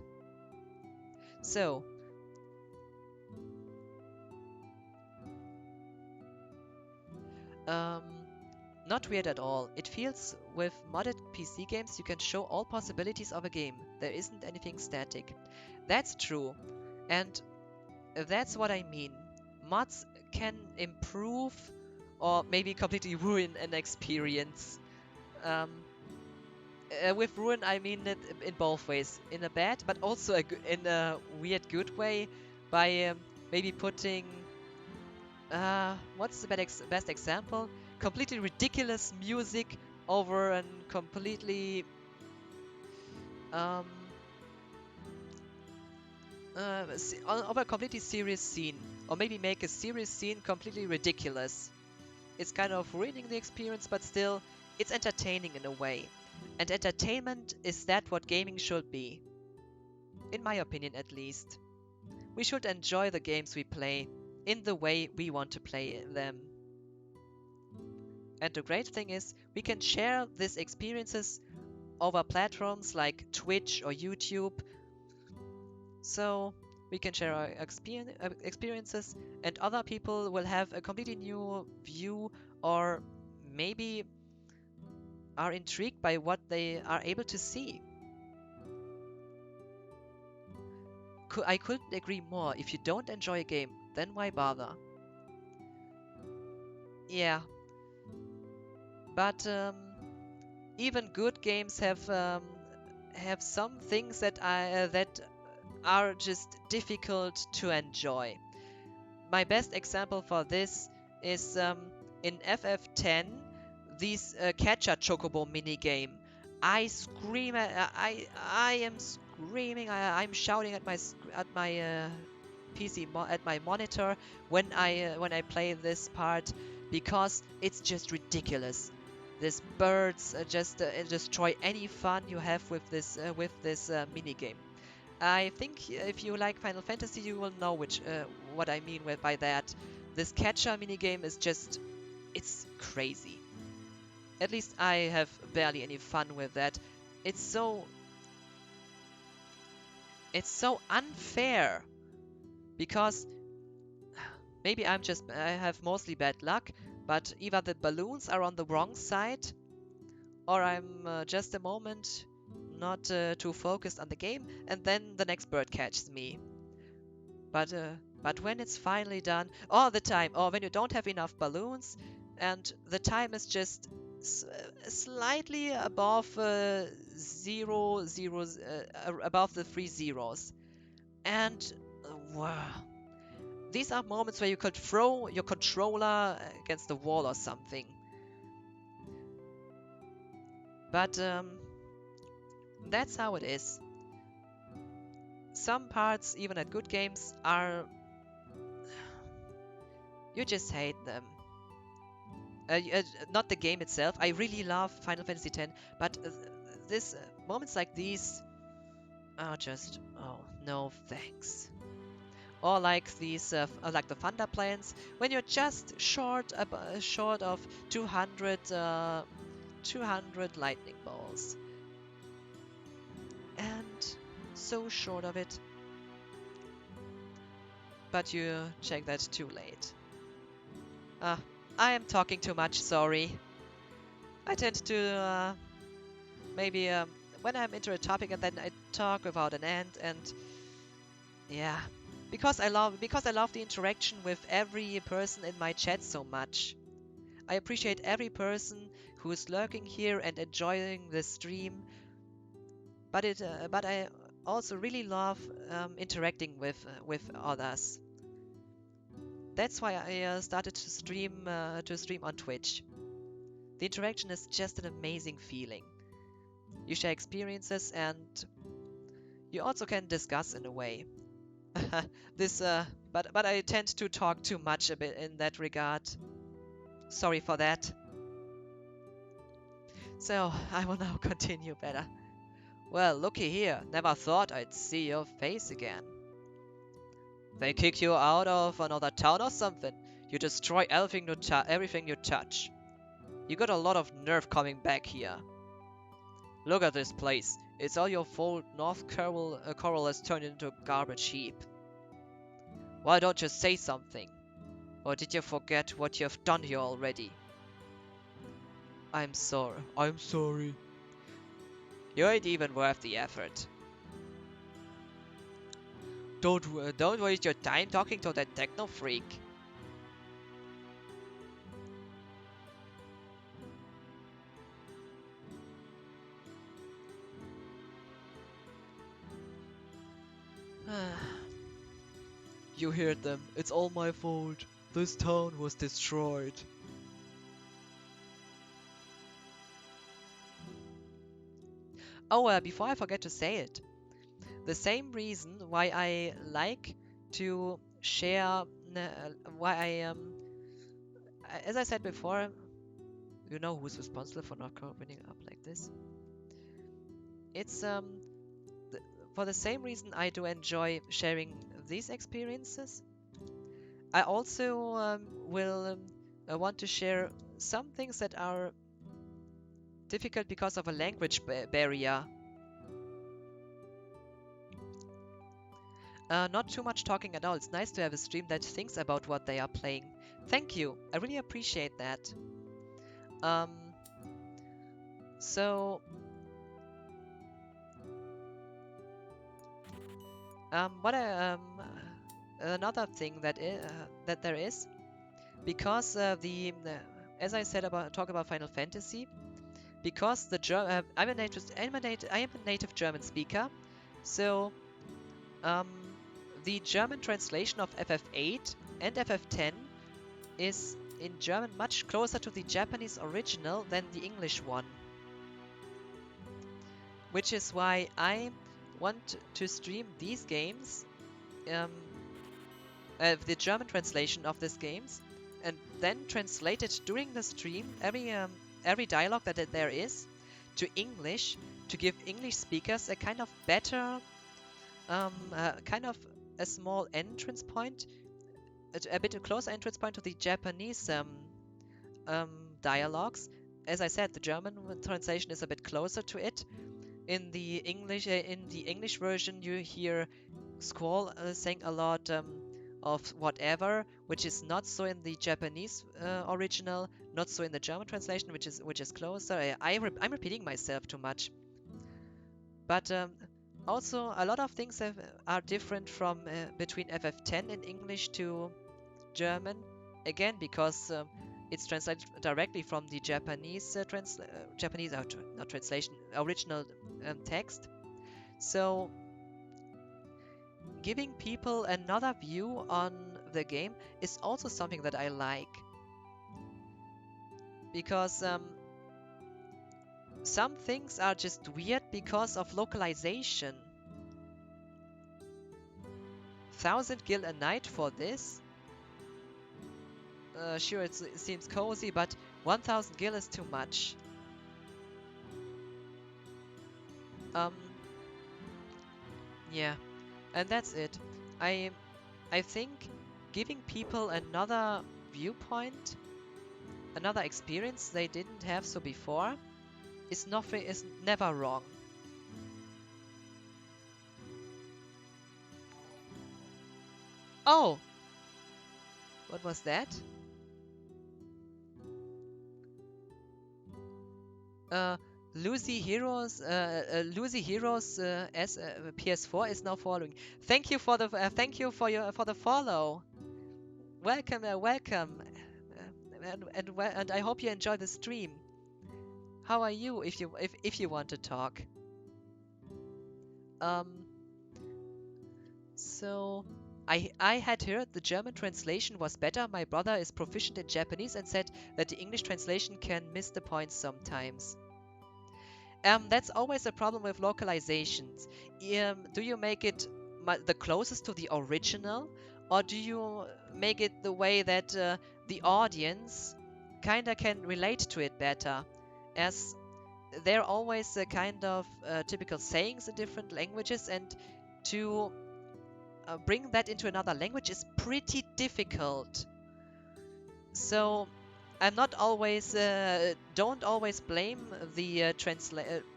Speaker 1: So, not weird at all. It feels with modded PC games you can show all possibilities of a game. There isn't anything static. That's true. And that's what I mean. mods can improve or maybe completely ruin an experience. Um, with ruin, I mean it in both ways, in a bad, but also in a weird good way, by maybe putting what's the best example? Completely ridiculous music over a completely um, over a completely serious scene, or maybe make a serious scene completely ridiculous. It's kind of ruining the experience, but still, it's entertaining in a way. And entertainment is that what gaming should be. In my opinion, at least. We should enjoy the games we play in the way we want to play them. And the great thing is, we can share these experiences over platforms like Twitch or YouTube. So we can share our experiences, and other people will have a completely new view, or maybe are intrigued by what they are able to see. I couldn't agree more. If you don't enjoy a game, then why bother? Yeah, but even good games have some things that are just difficult to enjoy. My best example for this is in FF7, this catcher chocobo minigame. I scream I am screaming. I'm shouting at my PC at my monitor when I play this part, because it's just ridiculous. These birds just destroy any fun you have with this minigame. I think if you like Final Fantasy, you will know what I mean by that. This catcher minigame is just, it's crazy. At least I have barely any fun with that. It's so unfair, because maybe I have mostly bad luck, but either the balloons are on the wrong side, or I'm just a moment not too focused on the game, and then the next bird catches me. But when it's finally done, or when you don't have enough balloons, and the time is just slightly above above the 3 zeros, and wow, these are moments where you could throw your controller against the wall or something. But that's how it is. Some parts, even at good games, you just hate them. Not the game itself. I really love Final Fantasy X, but this moments like these are just, oh no thanks. Or like like the Thunder Plants, when you're just short of 200 lightning balls, and so short of it, but you check that too late. I am talking too much, sorry. I tend to maybe when I'm into a topic and then I talk without an end, and yeah, because I love the interaction with every person in my chat so much. I appreciate every person who is lurking here and enjoying the stream, but I also really love interacting with others. That's why I started to stream on Twitch. The interaction is just an amazing feeling. You share experiences, and you also can discuss in a way. But I tend to talk too much a bit in that regard. Sorry for that. So I will now continue better. Well, looky here. Never thought I'd see your face again. They kick you out of another town or something? You destroy everything you touch. You got a lot of nerve coming back here. Look at this place. It's all your fault. Corel has turned into a garbage heap. Why don't you say something? Or did you forget what you have done here already? I'm sorry. You ain't even worth the effort. Don't waste your time talking to that techno freak.
Speaker 2: You heard them. It's all my fault. This town was destroyed.
Speaker 1: Oh, before I forget to say it, the same reason why I like to share, why as I said before, you know who's responsible for not opening up like this. It's th for the same reason I do enjoy sharing these experiences. I also will want to share some things that are difficult because of a language barrier. Not too much talking at all. It's nice to have a stream that thinks about what they are playing. Thank you. I really appreciate that. Um, so, what I, another thing that there is, because as I said about talk about Final Fantasy, because I'm a native German speaker, so the German translation of FF8 and FF10 is in German much closer to the Japanese original than the English one. Which is why I want to stream these games, the German translation of these games, and then translate it during the stream, every dialogue that there is, to English, to give English speakers a kind of better, kind of a small entrance point, a bit closer entrance point to the Japanese dialogues. As I said, the German translation is a bit closer to it. In the English version, you hear Squall saying a lot of whatever, which is not so in the Japanese original, not so in the German translation, which is closer. I'm repeating myself too much, but also a lot of things are different from between FF10 in English to German. Again, because it's translated directly from the Japanese not translation, original text. So giving people another view on the game is also something that I like, because some things are just weird because of localization. 1000 gil a night for this? Sure, it seems cozy, but 1000 gil is too much. Yeah, and that's it. I think giving people another viewpoint, another experience they didn't have so before, is never wrong. Oh, what was that? Lucy Heroes as PS4 is now following. Thank you for the for the follow. Welcome, welcome, and I hope you enjoy the stream. How are you? If you want to talk. So I had heard the German translation was better. My brother is proficient in Japanese and said that the English translation can miss the point sometimes. That's always a problem with localizations. Do you make it the closest to the original, or do you make it the way that the audience kinda can relate to it better? As there are always a kind of typical sayings in different languages, and to bring that into another language is pretty difficult. So I'm not always don't always blame the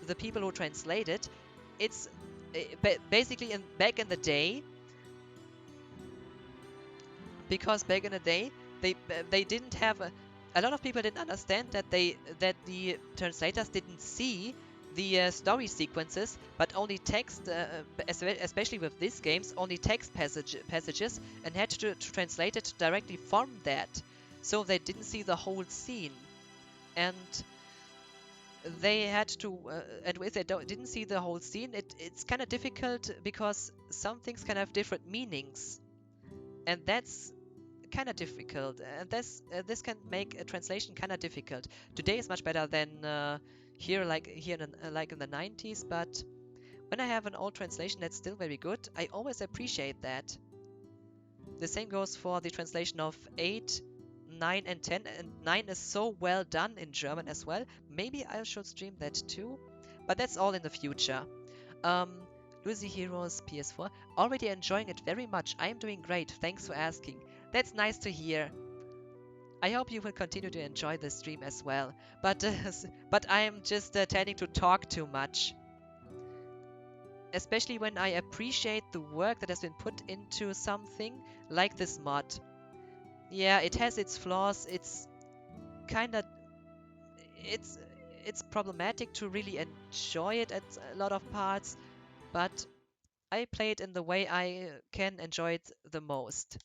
Speaker 1: the people who translate it. It's basically back in the day, because back in the day they didn't have a lot of people didn't understand that the translators didn't see the story sequences, but only text, especially with these games, only text passages, and had to translate it directly from that. So they didn't see the whole scene. And they had to, and if they didn't see the whole scene, it's kind of difficult because some things can have different meanings, and that's kind of difficult. And this can make a translation kind of difficult. Today is much better than like in the 90s, but when I have an old translation that's still very good, I always appreciate that. The same goes for the translation of 8, 9, and 10, and 9 is so well done in German as well. Maybe I should stream that too, but that's all in the future. Um, Lucy Heroes PS4. Already enjoying it very much. I am doing great. Thanks for asking. That's nice to hear. I hope you will continue to enjoy the stream as well. But I am just tending to talk too much, especially when I appreciate the work that has been put into something like this mod. Yeah, it has its flaws. It's kind of it's it's problematic to really enjoy it at a lot of parts, but I play it in the way I can enjoy it the most.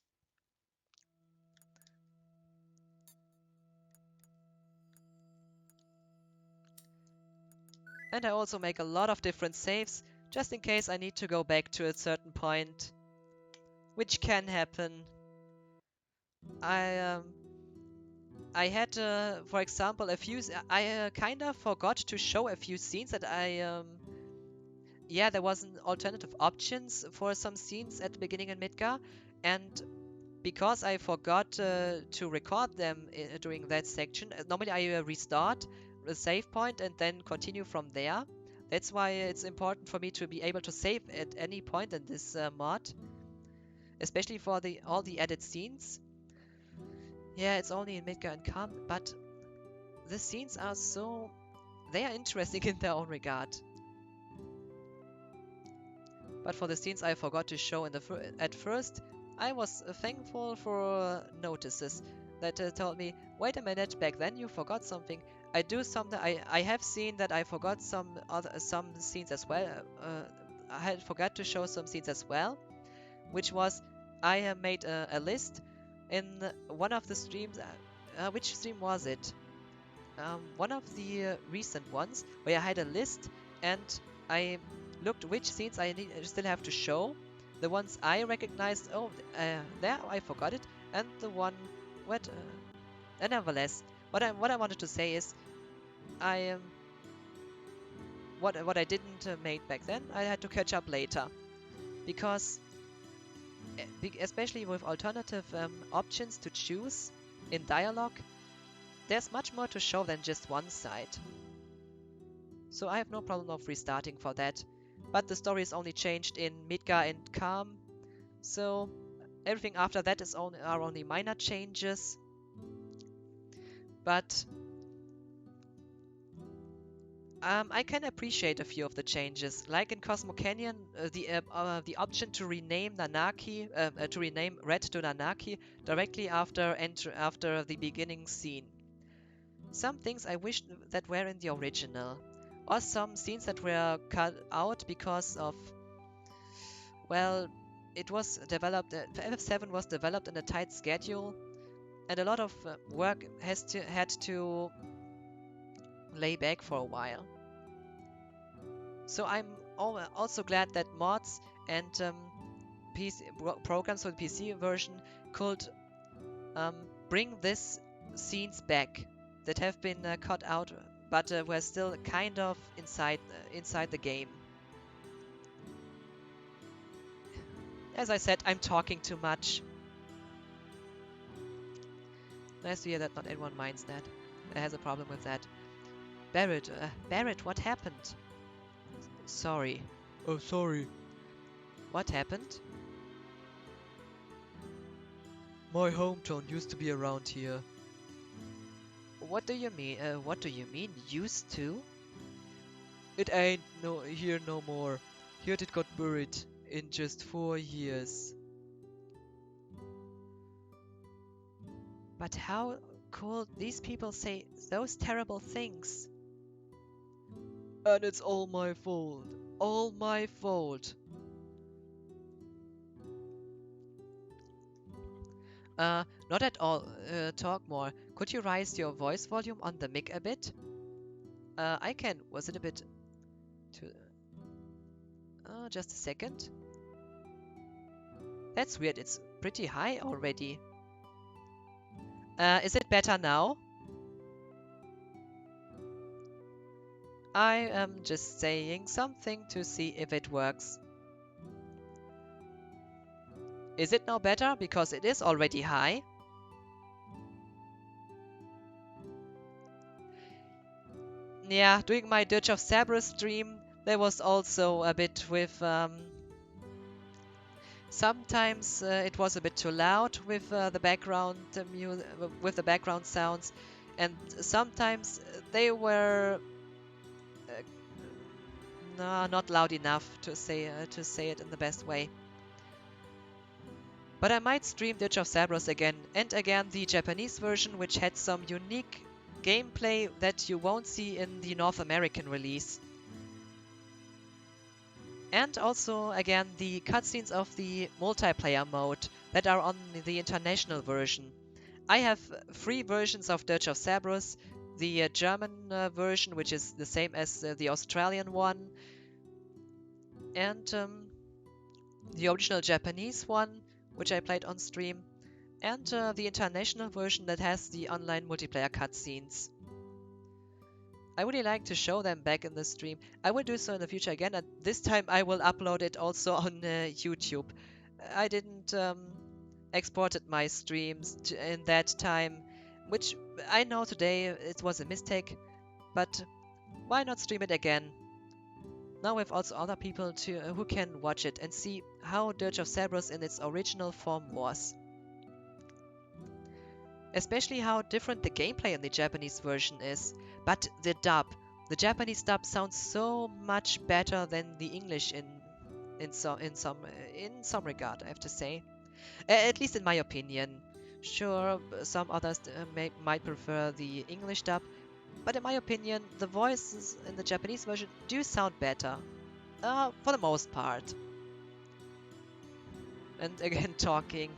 Speaker 1: And I also make a lot of different saves, just in case I need to go back to a certain point, which can happen. I um, I had, for example, I kind of forgot to show a few scenes that yeah, there was an alternative options for some scenes at the beginning in Midgar, and because I forgot to record them during that section, normally I restart the save point and then continue from there. That's why it's important for me to be able to save at any point in this mod, especially for all the added scenes. Yeah, it's only in Midgar and Calm, but the scenes are they are interesting in their own regard. But for the scenes I forgot to show at first, I was thankful for notices that told me, wait a minute, back then you forgot something. I do something. I have seen that I forgot some scenes as well. I had forgot to show some scenes as well, which was I made a list in one of the streams. Which stream was it? One of the recent ones where I had a list and I looked which scenes I still have to show. The ones I recognized, oh, there I forgot it, and the one what. Nevertheless, what I wanted to say is, I what I didn't make back then, I had to catch up later, because especially with alternative options to choose in dialogue, there's much more to show than just one side. So I have no problem of restarting for that. But the story is only changed in Midgar and Calm, so everything after that are only minor changes. But I can appreciate a few of the changes, like in Cosmo Canyon, the option to rename Nanaki, to rename Red to Nanaki directly after the beginning scene. Some things I wish that were in the original, or some scenes that were cut out because of, well, it was developed. FF7 was developed in a tight schedule, and a lot of work had to lay back for a while. So I'm also glad that mods and PC programs for the PC version could bring these scenes back that have been cut out, but were still kind of inside the game. As I said, I'm talking too much. Nice to hear that not everyone minds that. Has a problem with that. Barrett, what happened? Sorry.
Speaker 2: Oh, sorry.
Speaker 1: What happened?
Speaker 2: My hometown used to be around here.
Speaker 1: What do you mean? What do you mean? Used to?
Speaker 2: It ain't here no more. Here it got buried in just 4 years.
Speaker 1: But how could these people say those terrible things?
Speaker 2: And it's all my fault. All my fault.
Speaker 1: Not at all. Talk more. Could you raise your voice volume on the mic a bit? I can. Was it a bit too? Just a second. That's weird. It's pretty high already. Is it better now? I am just saying something to see if it works. Is it now better? Because it is already high. Yeah, doing my Dirge of Cerberus stream, there was also a bit with sometimes it was a bit too loud with the background with the background sounds, and sometimes they were no, not loud enough to say it in the best way. But I might stream Dirge of Cerberus again, and again the Japanese version, which had some unique gameplay that you won't see in the North American release. And also, again, the cutscenes of the multiplayer mode that are on the international version. I have 3 versions of Dirge of Cerberus. The German version, which is the same as the Australian one, and the original Japanese one, which I played on stream, and the international version that has the online multiplayer cutscenes. I really like to show them back in the stream. I will do so in the future again, and this time I will upload it also on YouTube. I didn't exported my streams in that time, which I know today it was a mistake, but why not stream it again? Now we have also other people who can watch it and see how Dirge of Cerberus in its original form was. Especially how different the gameplay in the Japanese version is. But the Japanese dub sounds so much better than the English in some regard, I have to say. At least in my opinion. Sure, some others might prefer the English dub, but in my opinion, the voices in the Japanese version do sound better. For the most part. And again, talking.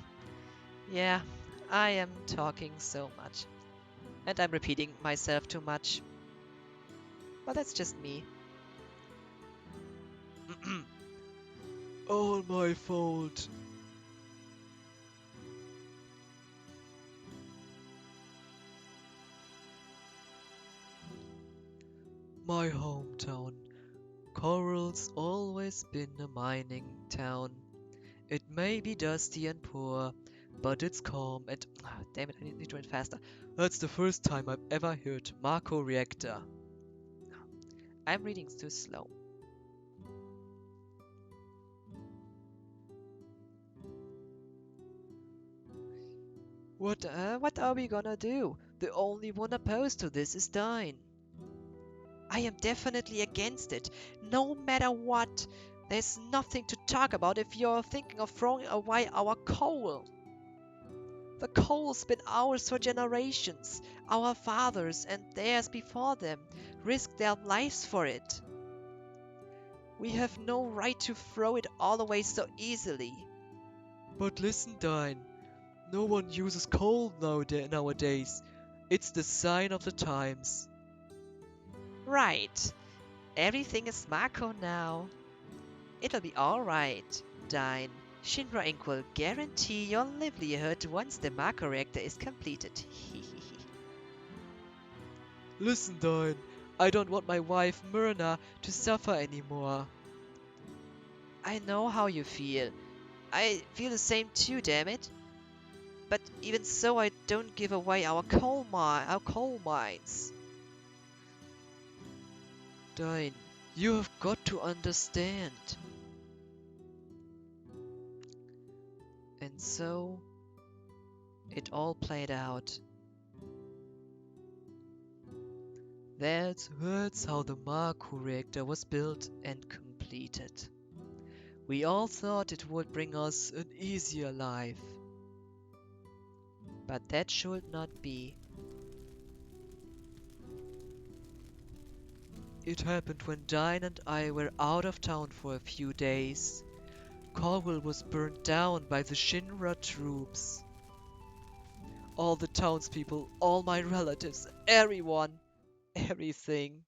Speaker 1: Yeah, I am talking so much. And I'm repeating myself too much. But that's just me.
Speaker 2: All my fault. My hometown. Corel's always been a mining town. It may be dusty and poor, but it's calm and... damn it, I need to read faster. That's the first time I've ever heard Marco Reactor.
Speaker 1: I'm reading too slow. What are we gonna do? The only one opposed to this is Dine. I am definitely against it, no matter what. There's nothing to talk about if you're thinking of throwing away our coal. The coal's been ours for generations. Our fathers and theirs before them risked their lives for it. We have no right to throw it all away so easily.
Speaker 2: But listen, Dine. No one uses coal nowadays. It's the sign of the times.
Speaker 1: Right. Everything is Mako now. It'll be alright, Dine. Shinra Inc. will guarantee your livelihood once the Mako reactor is completed.
Speaker 2: Listen, Dine. I don't want my wife, Myrna, to suffer anymore.
Speaker 1: I know how you feel. I feel the same too, damn it. But even so, I don't give away our coal mines.
Speaker 2: Dine, you have got to understand.
Speaker 1: And so, it all played out.
Speaker 2: That's how the Marco reactor was built and completed. We all thought it would bring us an easier life.
Speaker 1: But that should not be.
Speaker 2: It happened when Dine and I were out of town for a few days. Corel was burned down by the Shinra troops. All the townspeople, all my relatives, everyone, everything.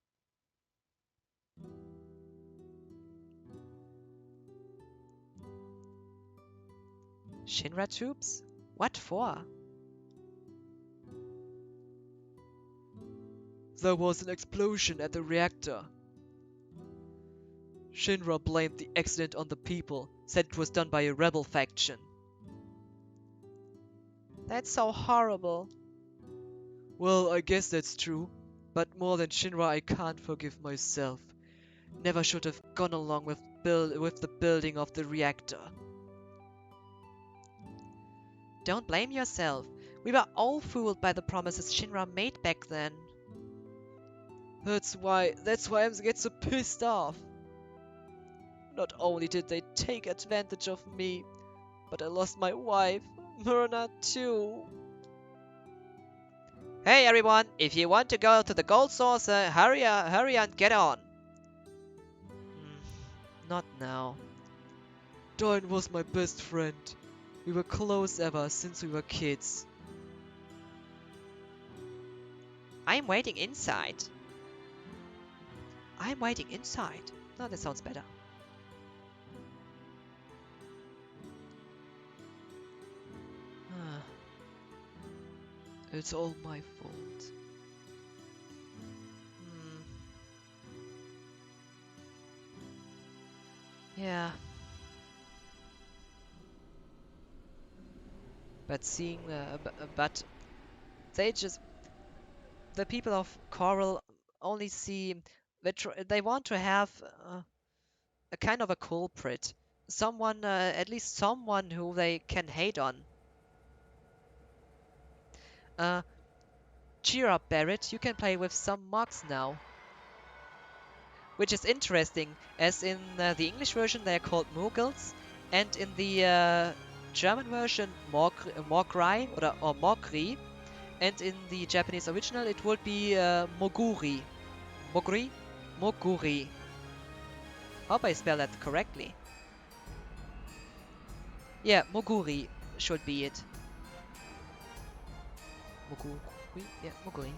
Speaker 1: Shinra troops? What for?
Speaker 2: There was an explosion at the reactor. Shinra blamed the accident on the people, said it was done by a rebel faction.
Speaker 1: That's so horrible.
Speaker 2: Well, I guess that's true. But more than Shinra, I can't forgive myself. Never should have gone along with the building of the reactor.
Speaker 1: Don't blame yourself. We were all fooled by the promises Shinra made back then.
Speaker 2: That's why I get so pissed off. Not only did they take advantage of me, but I lost my wife, Myrna too.
Speaker 1: Hey everyone, if you want to go to the gold saucer, hurry and get on. Not now.
Speaker 2: Dawn was my best friend. We were close ever since we were kids.
Speaker 1: I'm waiting inside. I'm waiting inside. No, that sounds better.
Speaker 2: It's all my fault.
Speaker 1: Yeah. But but the people of Corel only see they want to have a kind of a culprit, someone at least someone who they can hate on. Cheer up, Barrett. You can play with some mods now. Which is interesting, as in the English version they are called Muggles, and in the German version Mograi or Mogri, and in the Japanese original it would be Moguri. Moguri? Moguri. Hope I spell that correctly. Yeah, Moguri should be it. Moguri? Yeah, Moguri.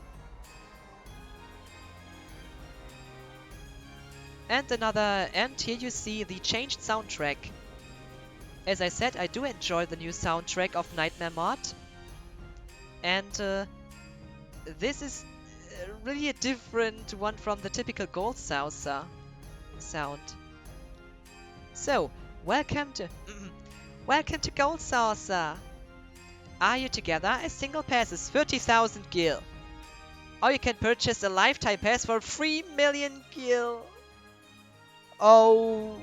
Speaker 1: And here you see the changed soundtrack. As I said, I do enjoy the new soundtrack of Nightmare Mod. And this is really a different one from the typical Gold Saucer sound. So, welcome to Gold Saucer. Are you together? A single pass is 30,000 gil. Or you can purchase a lifetime pass for 3 million gil. Oh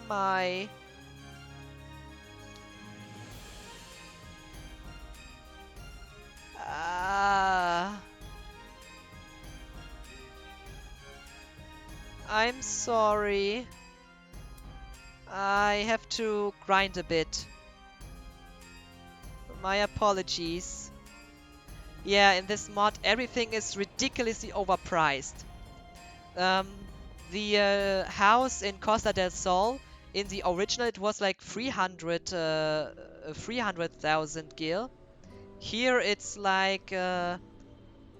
Speaker 1: my. I'm sorry. I have to grind a bit. My apologies. Yeah, in this mod everything is ridiculously overpriced. The house in Costa del Sol, in the original it was like 300,000 gil. Here it's like they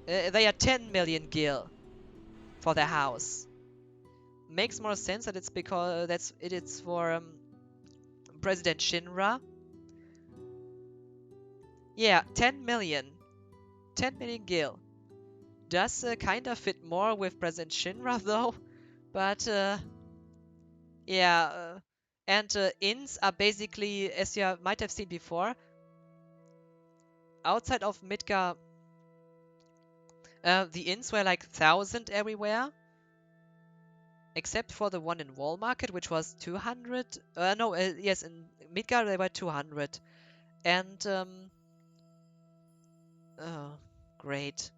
Speaker 1: are 10 million gil for the house. Makes more sense that it's because it's for President Shinra. Yeah, 10 million. 10 million gil. Does kind of fit more with President Shinra though, but yeah. And inns are basically, as you might have seen before, outside of Midgar, the inns were like 1,000 everywhere. Except for the one in Wall Market, which was 200. No, yes, in Midgar they were 200. And, oh, great.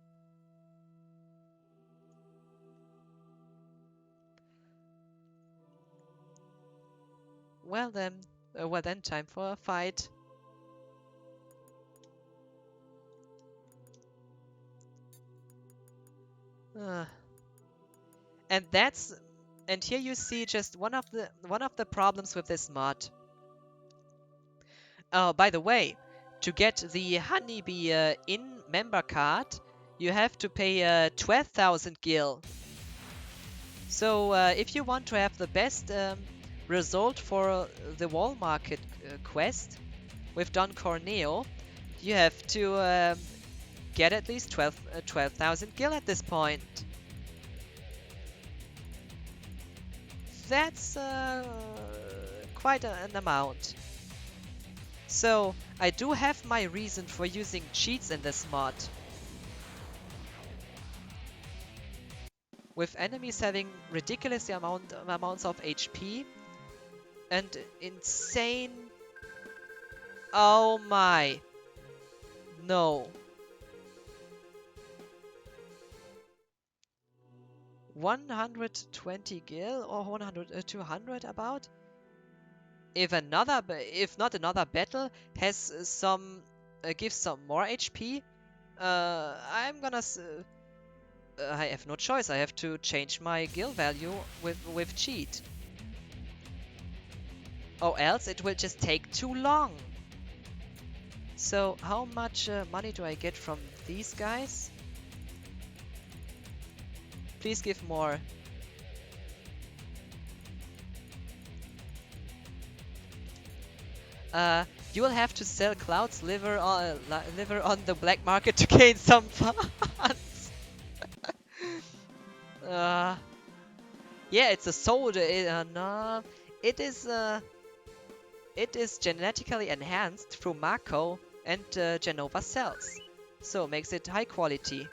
Speaker 1: Well then, time for a fight. And here you see just one of the problems with this mod. Oh, by the way, to get the Honeybee in member card, you have to pay 12,000 gil. So if you want to have the best result for the wall market quest with Don Corneo, you have to get at least 12,000 gil at this point. That's quite an amount. So I do have my reason for using cheats in this mod. With enemies having ridiculous amounts of HP and insane... Oh my! No. 120 gil or 100, 200 about? If not another battle has some gives some more HP, I'm gonna I have no choice. I have to change my gil value with cheat. Or else it will just take too long. So how much money do I get from these guys? Please give more. You will have to sell Cloud's liver on the black market to gain some funds. Yeah, it's a soldier. No, it is genetically enhanced through Mako and Genova cells, so makes it high quality.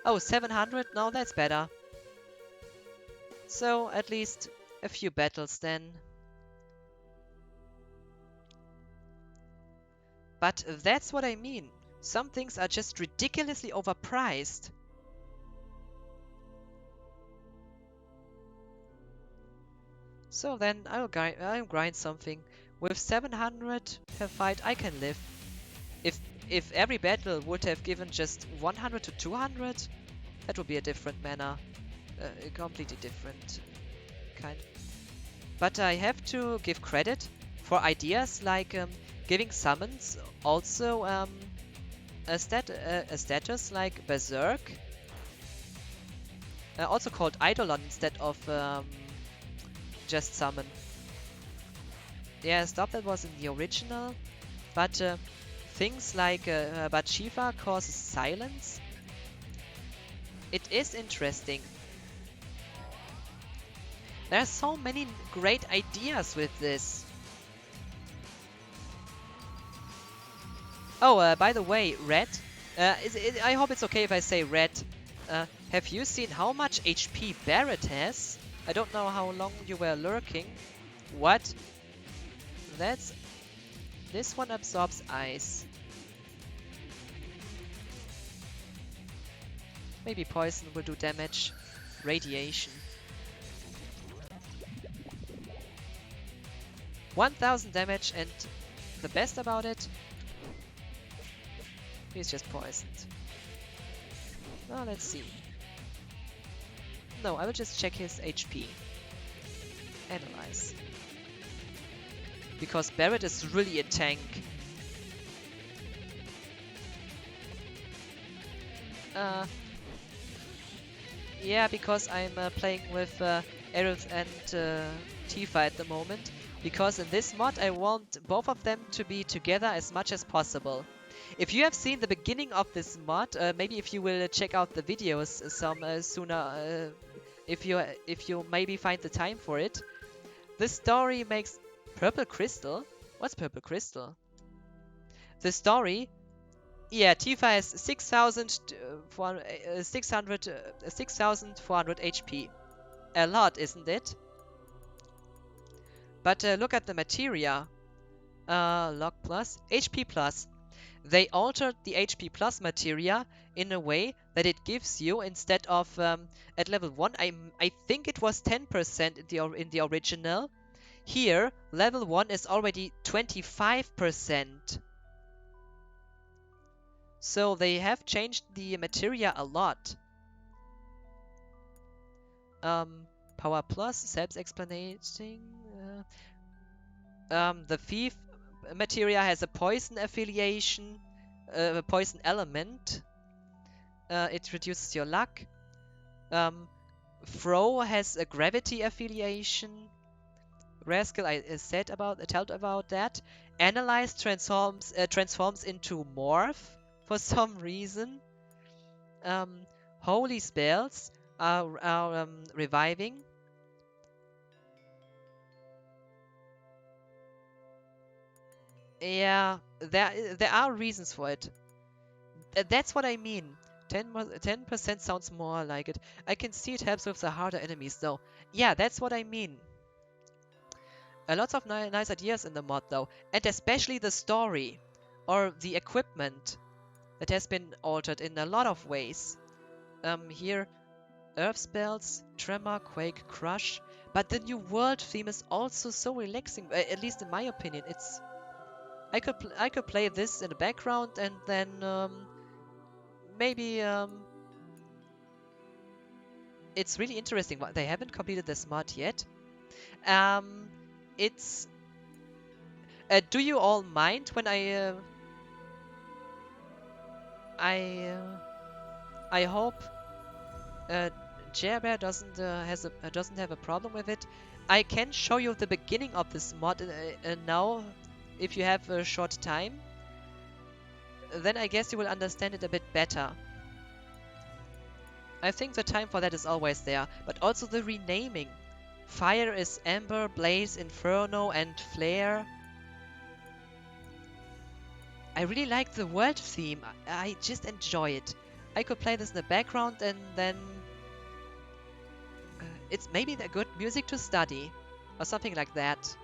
Speaker 1: Oh, 700? No, that's better. So at least a few battles then. But that's what I mean. Some things are just ridiculously overpriced. So then I'll grind something. With 700 per fight I can live. If every battle would have given just 100 to 200, that would be a different manner. A completely different kind. But I have to give credit for ideas like giving summons also a status like Berserk. Also called Eidolon instead of just summon. Yeah, stop, that was in the original. But things like but Shiva causes silence. It is interesting. There are so many great ideas with this. Oh, by the way, Red. I hope it's okay if I say Red. Have you seen how much HP Barret has? I don't know how long you were lurking. What? This one absorbs ice. Maybe poison will do damage. Radiation. 1000 damage, and the best about it, he's just poisoned. Now let's see. No, I will just check his HP. Analyze. Because Barret is really a tank. Yeah, because I'm playing with Aerith and Tifa at the moment. Because in this mod I want both of them to be together as much as possible. If you have seen the beginning of this mod, maybe if you will check out the videos some sooner, if you maybe find the time for it. The story makes Purple Crystal. What's Purple Crystal? The story. Yeah, Tifa has 6,400 HP. A lot, isn't it? But look at the materia. Log plus, HP plus. They altered the HP plus materia in a way that it gives you, instead of at level 1, I think it was 10% in the original. Here, level 1 is already 25%. So they have changed the materia a lot. Power plus, self-explanating. The thief materia has a poison affiliation, a poison element. It reduces your luck. Fro has a gravity affiliation. Rascal, I told about that. Analyze transforms into morph for some reason. Um, Holy spells are reviving. Yeah, there are reasons for it. That's what I mean. 10% sounds more like it. I can see it helps with the harder enemies though. Yeah, that's what I mean. A lot of nice ideas in the mod though, and especially the story or the equipment that has been altered in a lot of ways. Here, earth spells, tremor, quake, crush, but the new world theme is also so relaxing. At least in my opinion, I could play this in the background and then maybe it's really interesting. They haven't completed this mod yet. Um, it's do you all mind when I hope Bear doesn't have a problem with it. I can show you the beginning of this mod now, if you have a short time. Then I guess you will understand it a bit better. I think the time for that is always there, but also the renaming. Fire is Ember, Blaze, Inferno, and Flare. I really like the world theme. I just enjoy it. I could play this in the background and then it's maybe the good music to study or something like that.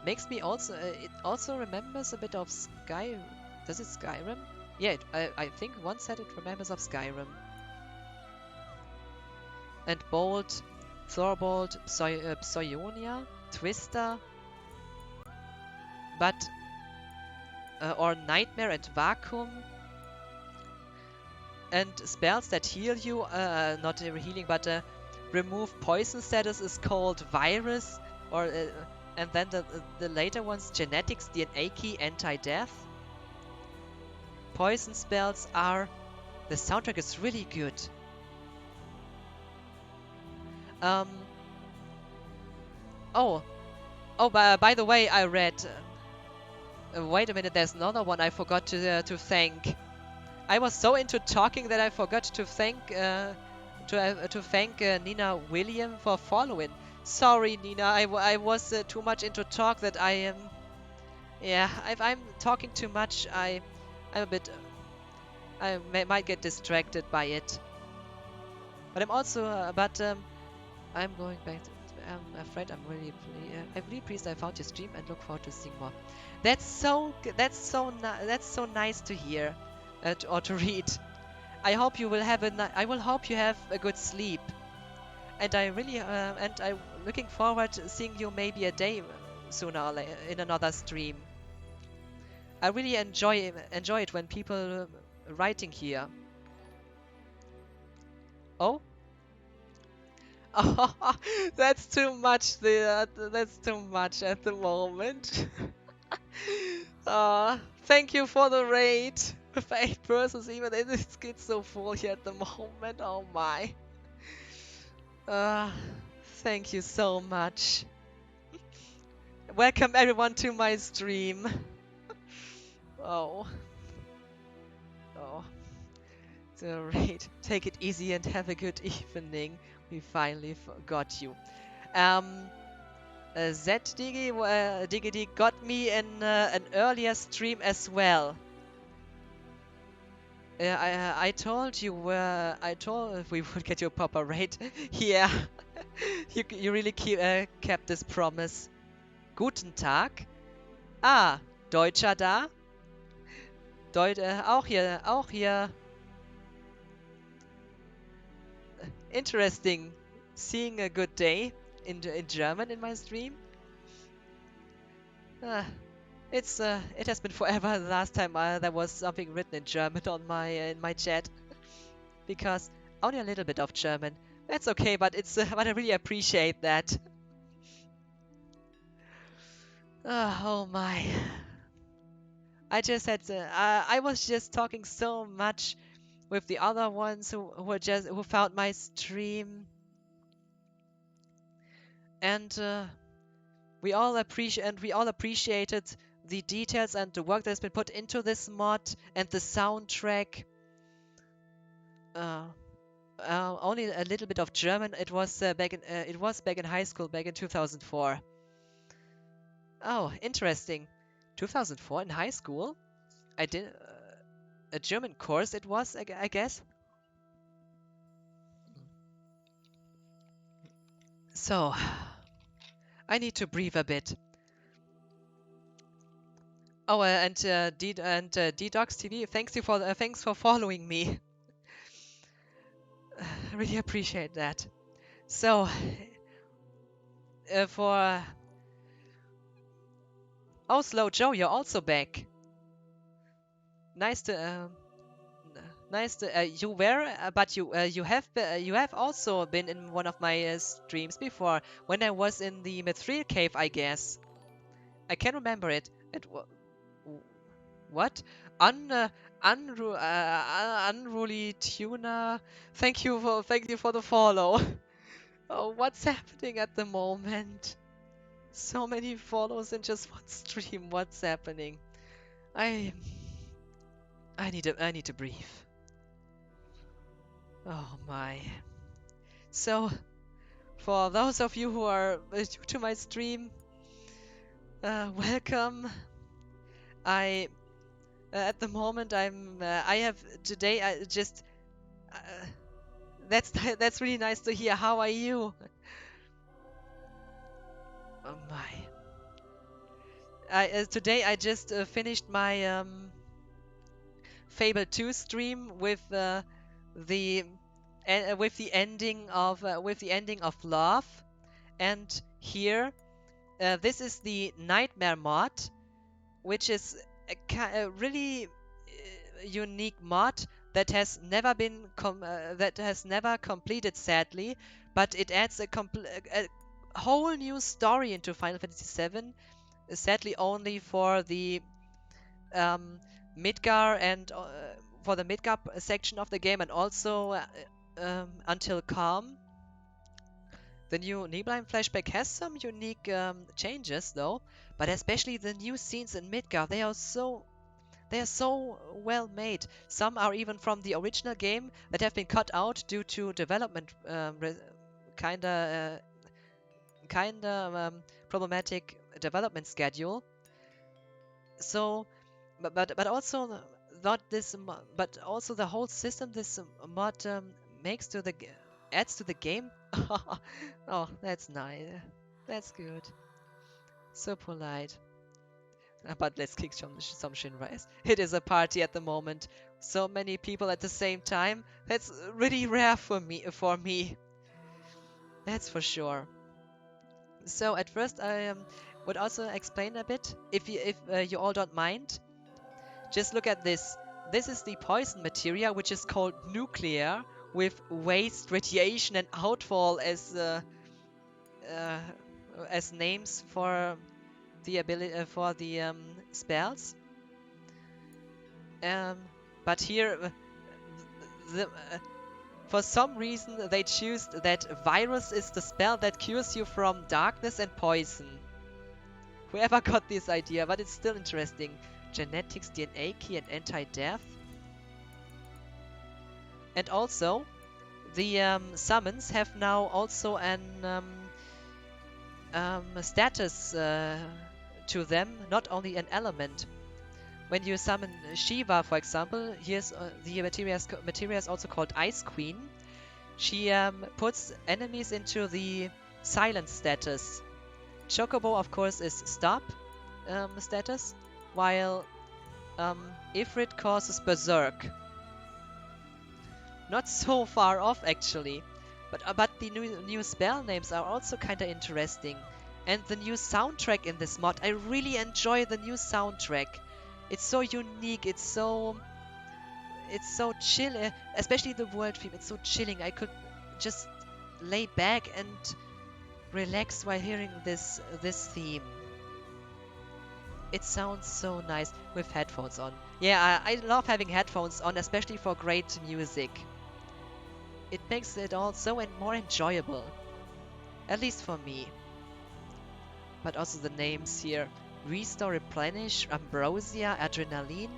Speaker 1: Makes me also it also remembers a bit of Sky. Does it Skyrim? Yeah, I think one said it remembers of Skyrim. And Bolt, Thorbolt, Psionia, Twister, but or Nightmare and Vacuum. And spells that heal you, not healing, but remove poison status is called Virus, or and then the later ones, Genetics, DNA Key, Anti-Death. Poison spells are... The soundtrack is really good. Oh, by the way, I read... wait a minute, there's another one I forgot to thank. I was so into talking that I forgot to thank Nina William for following. Sorry, Nina, I was too much into talk that I am. Yeah, if I'm talking too much, I'm a bit. Might get distracted by it. But I'm also. I'm going back. I'm afraid I'm really pleased I found your stream and look forward to seeing more. That's so nice to hear, or to read. I hope you will have I will hope you have a good sleep. And I'm looking forward to seeing you maybe a day sooner or later in another stream. I really enjoy it when people writing here. Oh. Oh, that's too much. That's too much at the moment. Thank you for the raid. With 8 persons, even it's so full here at the moment. Oh my. Thank you so much. Welcome everyone to my stream. Oh. Oh. The raid. Take it easy and have a good evening. We finally got you. Diggity got me in an earlier stream as well. I told you I told we would get you a proper rate. Yeah, you really kept this promise. Guten Tag. Ah, Deutscher da? Auch hier. Interesting. Seeing a good day in German in my stream. It has been forever. The last time there was something written in German on in my chat, because only a little bit of German. That's okay, but but I really appreciate that. Oh my! I just had I was just talking so much with the other ones who found my stream, and we all appreciated the details and the work that's been put into this mod and the soundtrack. Uh, Only a little bit of German. It was back in high school, back in 2004. Oh, interesting. 2004 in high school. I did a German course. It was, I guess. So, I need to breathe a bit. Oh, D-Docs TV, thanks for following me. I really appreciate that. So, for oh, Slow Joe, you're also back. Nice to you were, but you have also been in one of my streams before when I was in the Mithril Cave, I guess. I can't remember it. What? Unruly tuna. Thank you for the follow. Oh, what's happening at the moment? So many follows in just one stream. What's happening? I I need to breathe. Oh my. So, for those of you who are new to my stream, welcome. I at the moment I have today I just that's really nice to hear. How are you? Oh my. Today I just finished my Fable 2 stream the with the ending of Love, and here this is the Nightmare mod, which is a really unique mod that has never been that has never completed, sadly, but it adds a whole new story into Final Fantasy VII, sadly only for the um, Midgar and for the Midgar section of the game, and also until Calm. The new Nibelheim flashback has some unique changes though, but especially the new scenes in Midgar, they are so well made. Some are even from the original game that have been cut out due to development kinda problematic development schedule. So, but also not this, but also the whole system this mod makes to the adds to the game. Oh, that's nice. That's good. So polite. But let's kick some Shinrais. It is a party at the moment. So many people at the same time. That's really rare for me. That's for sure. So at first I would also explain a bit, if you all don't mind. Just look at this. This is the poison materia, which is called nuclear, with waste, radiation, and outfall as names for the ability for the spells. But here, for some reason, they choose that virus is the spell that cures you from darkness and poison. Whoever got this idea, but it's still interesting. Genetics, DNA key, and anti-death. And also, the summons have now also an status to them, not only an element. When you summon Shiva, for example, here's the materia is also called Ice Queen. She puts enemies into the silent status. Chocobo, of course, is stop status, while Ifrit causes Berserk. Not so far off, actually. But the new spell names are also kind of interesting. And the new soundtrack in this mod, I really enjoy the new soundtrack. It's so unique, it's so chill, especially the world theme. It's so chilling. I could just lay back and relax while hearing this theme. It sounds so nice with headphones on. Yeah, I love having headphones on, especially for great music. It makes it all so more enjoyable, at least for me. But also the names here: Restore, Replenish, Ambrosia, Adrenaline,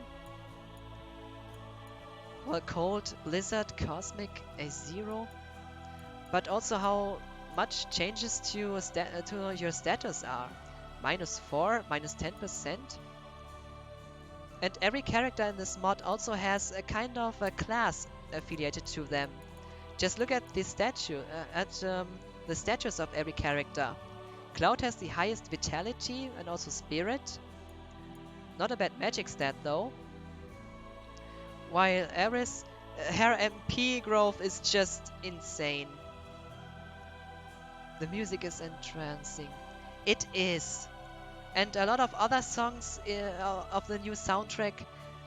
Speaker 1: well, Cold, Blizzard, Cosmic, A0. But also how much changes to your status are. -4, -10%. And every character in this mod also has a kind of a class affiliated to them. Just look at the the statues of every character. Cloud has the highest vitality and also spirit. Not a bad magic stat though. While Ares, her MP growth is just insane. The music is entrancing. It is. And a lot of other songs of the new soundtrack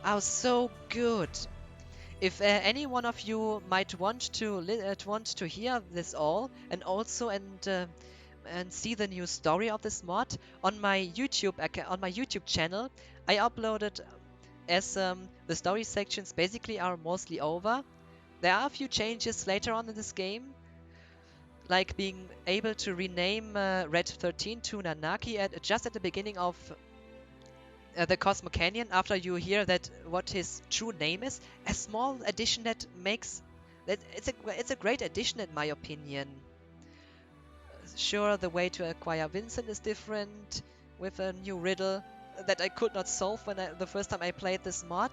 Speaker 1: are so good. If any one of you might want to hear this all, and also and see the new story of this mod on my YouTube channel, I uploaded as the story sections basically are mostly over. There are a few changes later on in this game, like being able to rename Red 13 to Nanaki just at the beginning of the Cosmo Canyon after you hear that what his true name is. A small addition that makes that it's a great addition in my opinion. Sure, the way to acquire Vincent is different with a new riddle that I could not solve the first time I played this mod,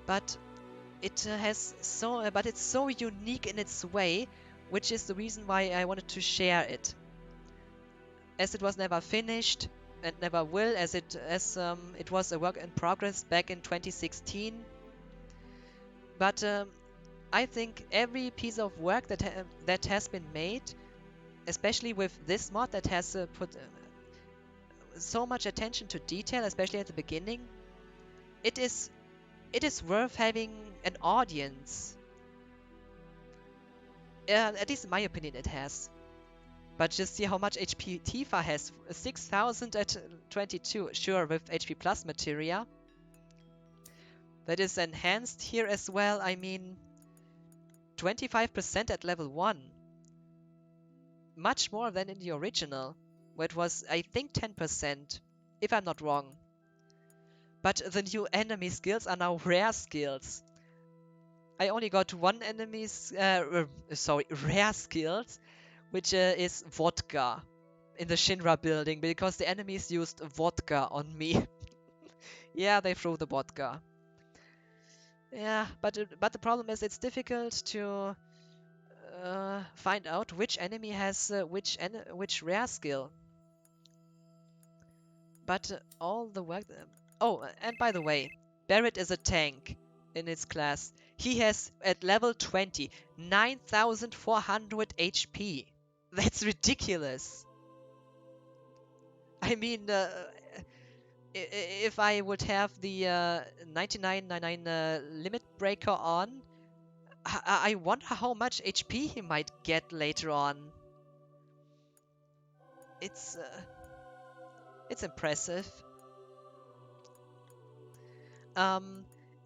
Speaker 1: but but it's so unique in its way, which is the reason why I wanted to share it. As it was never finished and never will, as it was a work in progress back in 2016. But I think every piece of work that has been made, especially with this mod that has put so much attention to detail, especially at the beginning, it is worth having an audience. At least in my opinion, it has. But just see how much HP Tifa has. 6000 at 22. Sure, with HP Plus materia. That is enhanced here as well. I mean, 25% at level 1. Much more than in the original, where it was, I think, 10%, if I'm not wrong. But the new enemy skills are now rare skills. I only got one rare skills, which is vodka in the Shinra building, because the enemies used vodka on me. Yeah, they threw the vodka. Yeah, but the problem is it's difficult to find out which enemy has which rare skill. But all the work. Oh, and by the way, Barret is a tank in its class. He has at level 20 9400 HP. That's ridiculous. I mean, if I would have the 9999 limit breaker on, I wonder how much HP he might get later on. It's impressive.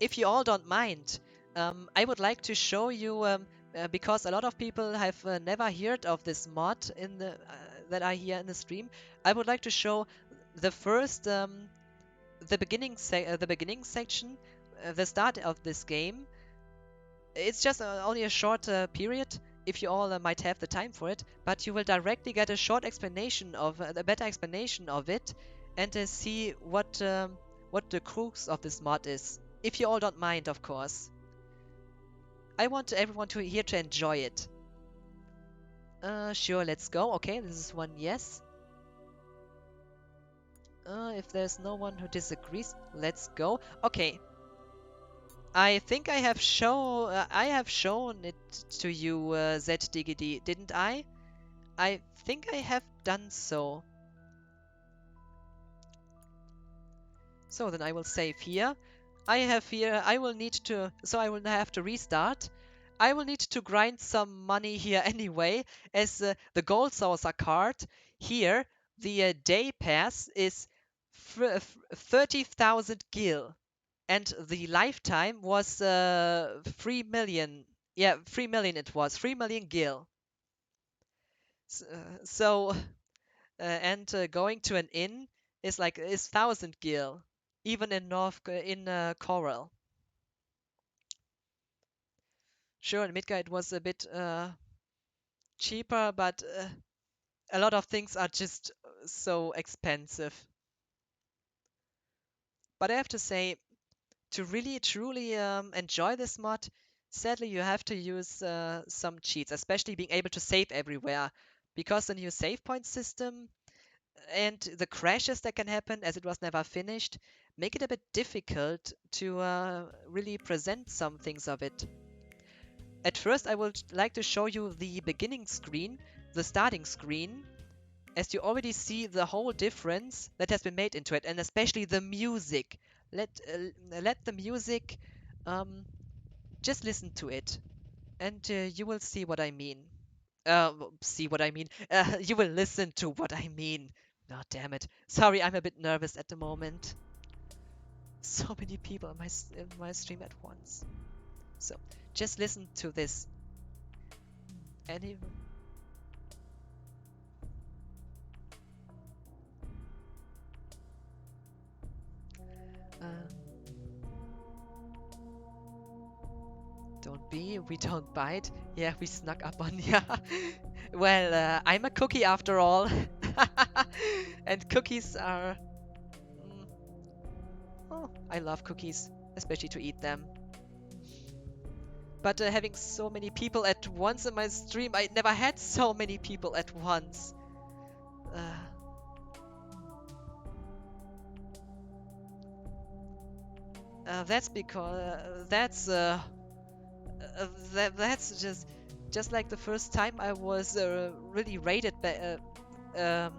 Speaker 1: If you all don't mind, I would like to show you because a lot of people have never heard of this mod in the that I hear in the stream. I would like to show the first the beginning section, the start of this game. It's just only a short period, if you all might have the time for it, but you will directly get a short explanation of a better explanation of it, and see what the crux of this mod is. If you all don't mind, of course. I want everyone here to enjoy it. Sure, let's go. Okay, this is one yes. If there's no one who disagrees, let's go. Okay. I think I have shown it to you, ZDGD, didn't I? I think I have done so. So then I will save here. I will have to restart. I will need to grind some money here anyway, as the Gold Saucer card here, the day pass is 30,000 gil, and the lifetime was 3 million. Yeah, 3 million it was. 3 million gil. So, and going to an inn is 1,000 gil, even in Corel. Sure, in Midgard it was a bit cheaper, but a lot of things are just so expensive. But I have to say, to really truly enjoy this mod, sadly you have to use some cheats, especially being able to save everywhere, because the new save point system and the crashes that can happen as it was never finished make it a bit difficult to really present some things of it. At first I would like to show you the beginning screen, the starting screen, as you already see the whole difference that has been made into it, and especially the music. Let the music, just listen to it, and you will see what I mean. See what I mean? You will listen to what I mean. Oh, damn it. Sorry, I'm a bit nervous at the moment. So many people in my stream at once. So, just listen to this. Any... Uh, don't be, we don't bite. Yeah, we snuck up on ya. Well, I'm a cookie after all. And cookies are... oh, I love cookies, especially to eat them. But having so many people at once in my stream, I never had so many people at once. That's because that's just like the first time I was really rated um,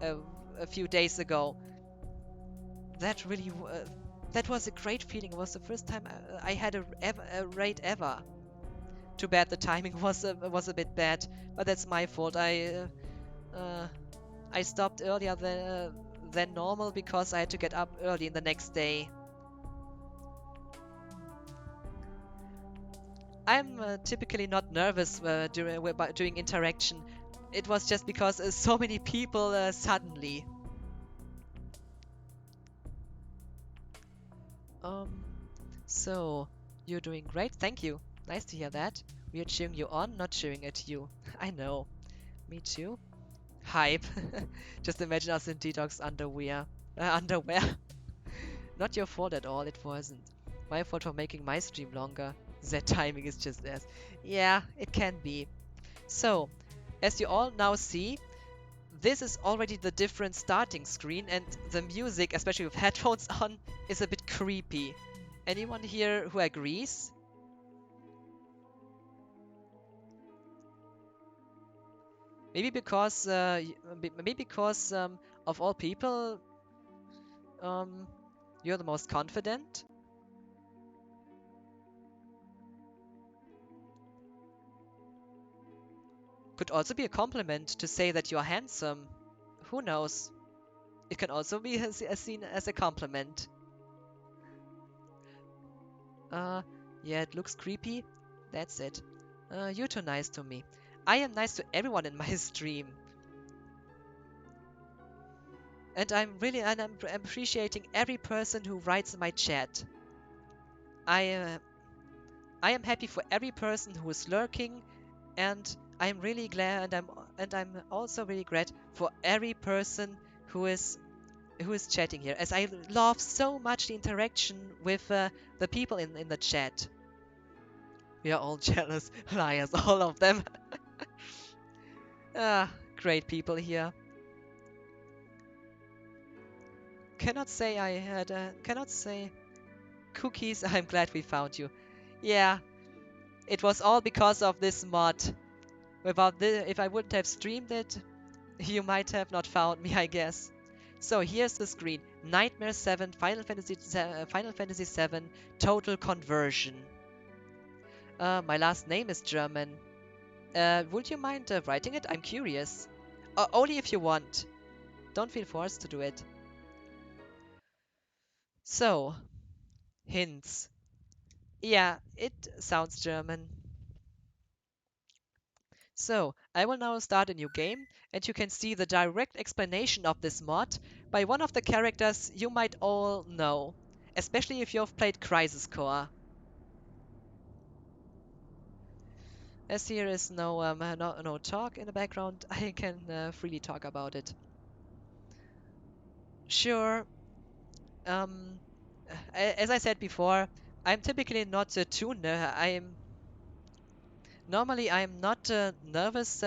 Speaker 1: uh, a few days ago. That really that was a great feeling. It was the first time I had a raid ever. Too bad the timing was a bit bad, but that's my fault. I stopped earlier than normal because I had to get up early in the next day. I'm typically not nervous during interaction. It was just because so many people suddenly. So you're doing great. Thank you. Nice to hear that. We are cheering you on, not cheering at you. I know. Me too. Hype. Just imagine us in detox underwear. Underwear. Not your fault at all. It wasn't. My fault for making my stream longer. That timing is just as. Yeah, it can be. So, as you all now see, this is already the different starting screen, and the music, especially with headphones on, is a bit creepy. Anyone here who agrees? Maybe because of all people, you're the most confident. Could also be a compliment to say that you're handsome. Who knows? It can also be seen as a compliment. Yeah, it looks creepy. That's it. You're too nice to me. I am nice to everyone in my stream. And I'm appreciating every person who writes in my chat. I am happy for every person who is lurking, and I'm really glad, and I'm also really glad for every person who is chatting here, as I love so much the interaction with the people in the chat. We are all jealous liars, all of them. Great people here. Cannot say cookies. I'm glad we found you. Yeah, it was all because of this mod. Without this, if I wouldn't have streamed it, you might have not found me, I guess. So here's the screen. Nightmare 7, Final Fantasy 7, Total Conversion. My last name is German. Would you mind writing it? I'm curious. Only if you want. Don't feel forced to do it. So, hints. Yeah, it sounds German. So, I will now start a new game, and you can see the direct explanation of this mod by one of the characters you might all know, especially if you have played Crisis Core. As here is no talk in the background, I can freely talk about it. Sure, um, as I said before, I'm typically not too normally I'm not nervous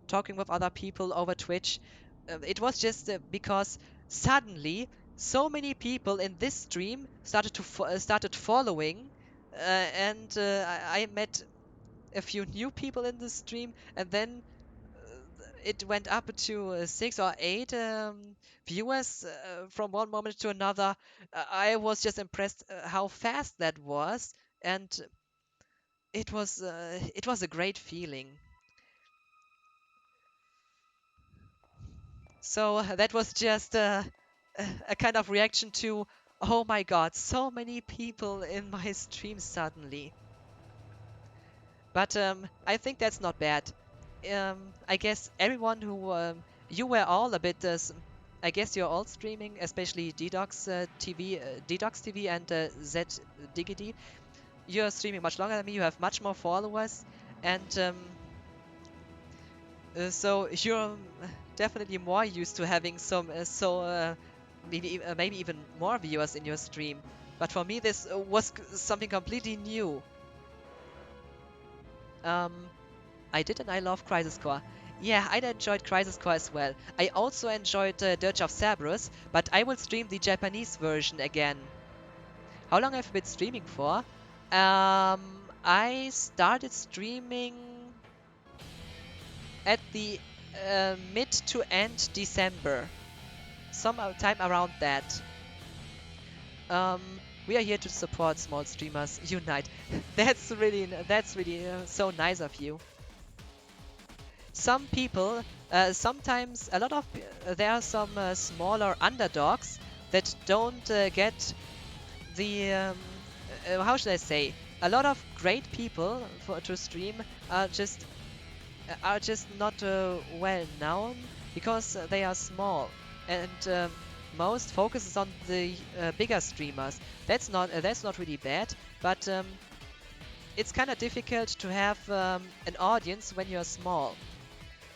Speaker 1: talking with other people over Twitch. It was just because suddenly so many people in this stream started following, and I met a few new people in the stream, and then it went up to 6 or 8 viewers from one moment to another. I was just impressed how fast that was, and it was a great feeling. So that was just a kind of reaction to, oh my god, so many people in my stream suddenly. But I think that's not bad. I guess everyone who you were all a bit. I guess you're all streaming, especially DDoX TV, and Z Diggity. You're streaming much longer than me. You have much more followers, and so you're definitely more used to having maybe even more viewers in your stream. But for me, this was something completely new. Um, I did, and I love Crisis Core. Yeah, I enjoyed Crisis Core as well. I also enjoyed Dirge of Cerberus, but I will stream the Japanese version again. How long have you been streaming for? I started streaming at the mid to end December, sometime around that. Um, we are here to support small streamers. Unite. That's really so nice of you. Some people, sometimes a lot of there are some smaller underdogs that don't get the how should I say? A lot of great people to stream are just not well known because they are small, and most focuses on the bigger streamers. That's not really bad, but it's kind of difficult to have an audience when you're small.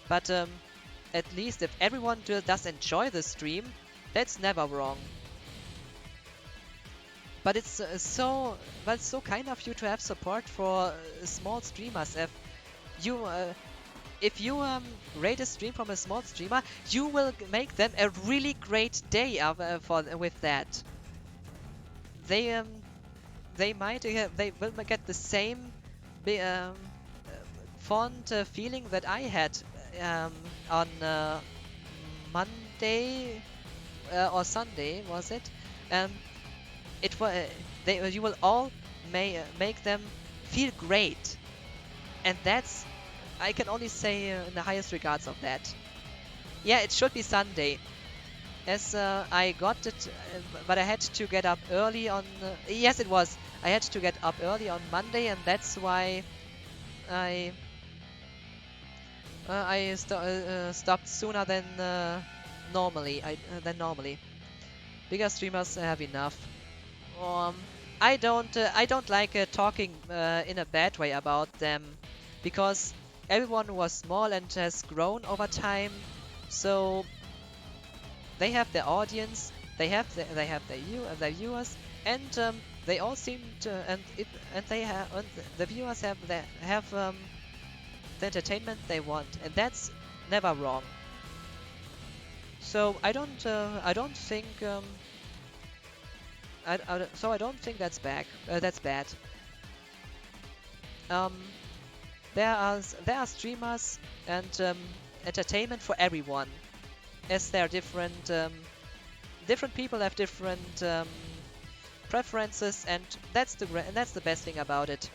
Speaker 1: But at least if everyone does enjoy the stream, that's never wrong. But it's so kind of you to have support for small streamers. You if you rate a stream from a small streamer, you will make them a really great day with that. They they will get the same fond feeling that I had on Monday or Sunday, was it? Um, it was you will all make them feel great, and that's I can only say in the highest regards of that. Yeah, it should be Sunday, as I got it, but I had to get up early on. Yes, it was. I had to get up early on Monday, and that's why I stopped sooner than normally. Bigger streamers have enough. Um, I don't like talking in a bad way about them, because everyone was small and has grown over time, so they have their audience, they have their viewers, and they all seem to and the viewers have the entertainment they want, and that's never wrong. So I don't think I don't think that's bad. That's bad. Um, there are streamers and entertainment for everyone, as there are different people have different preferences, and that's the best thing about it.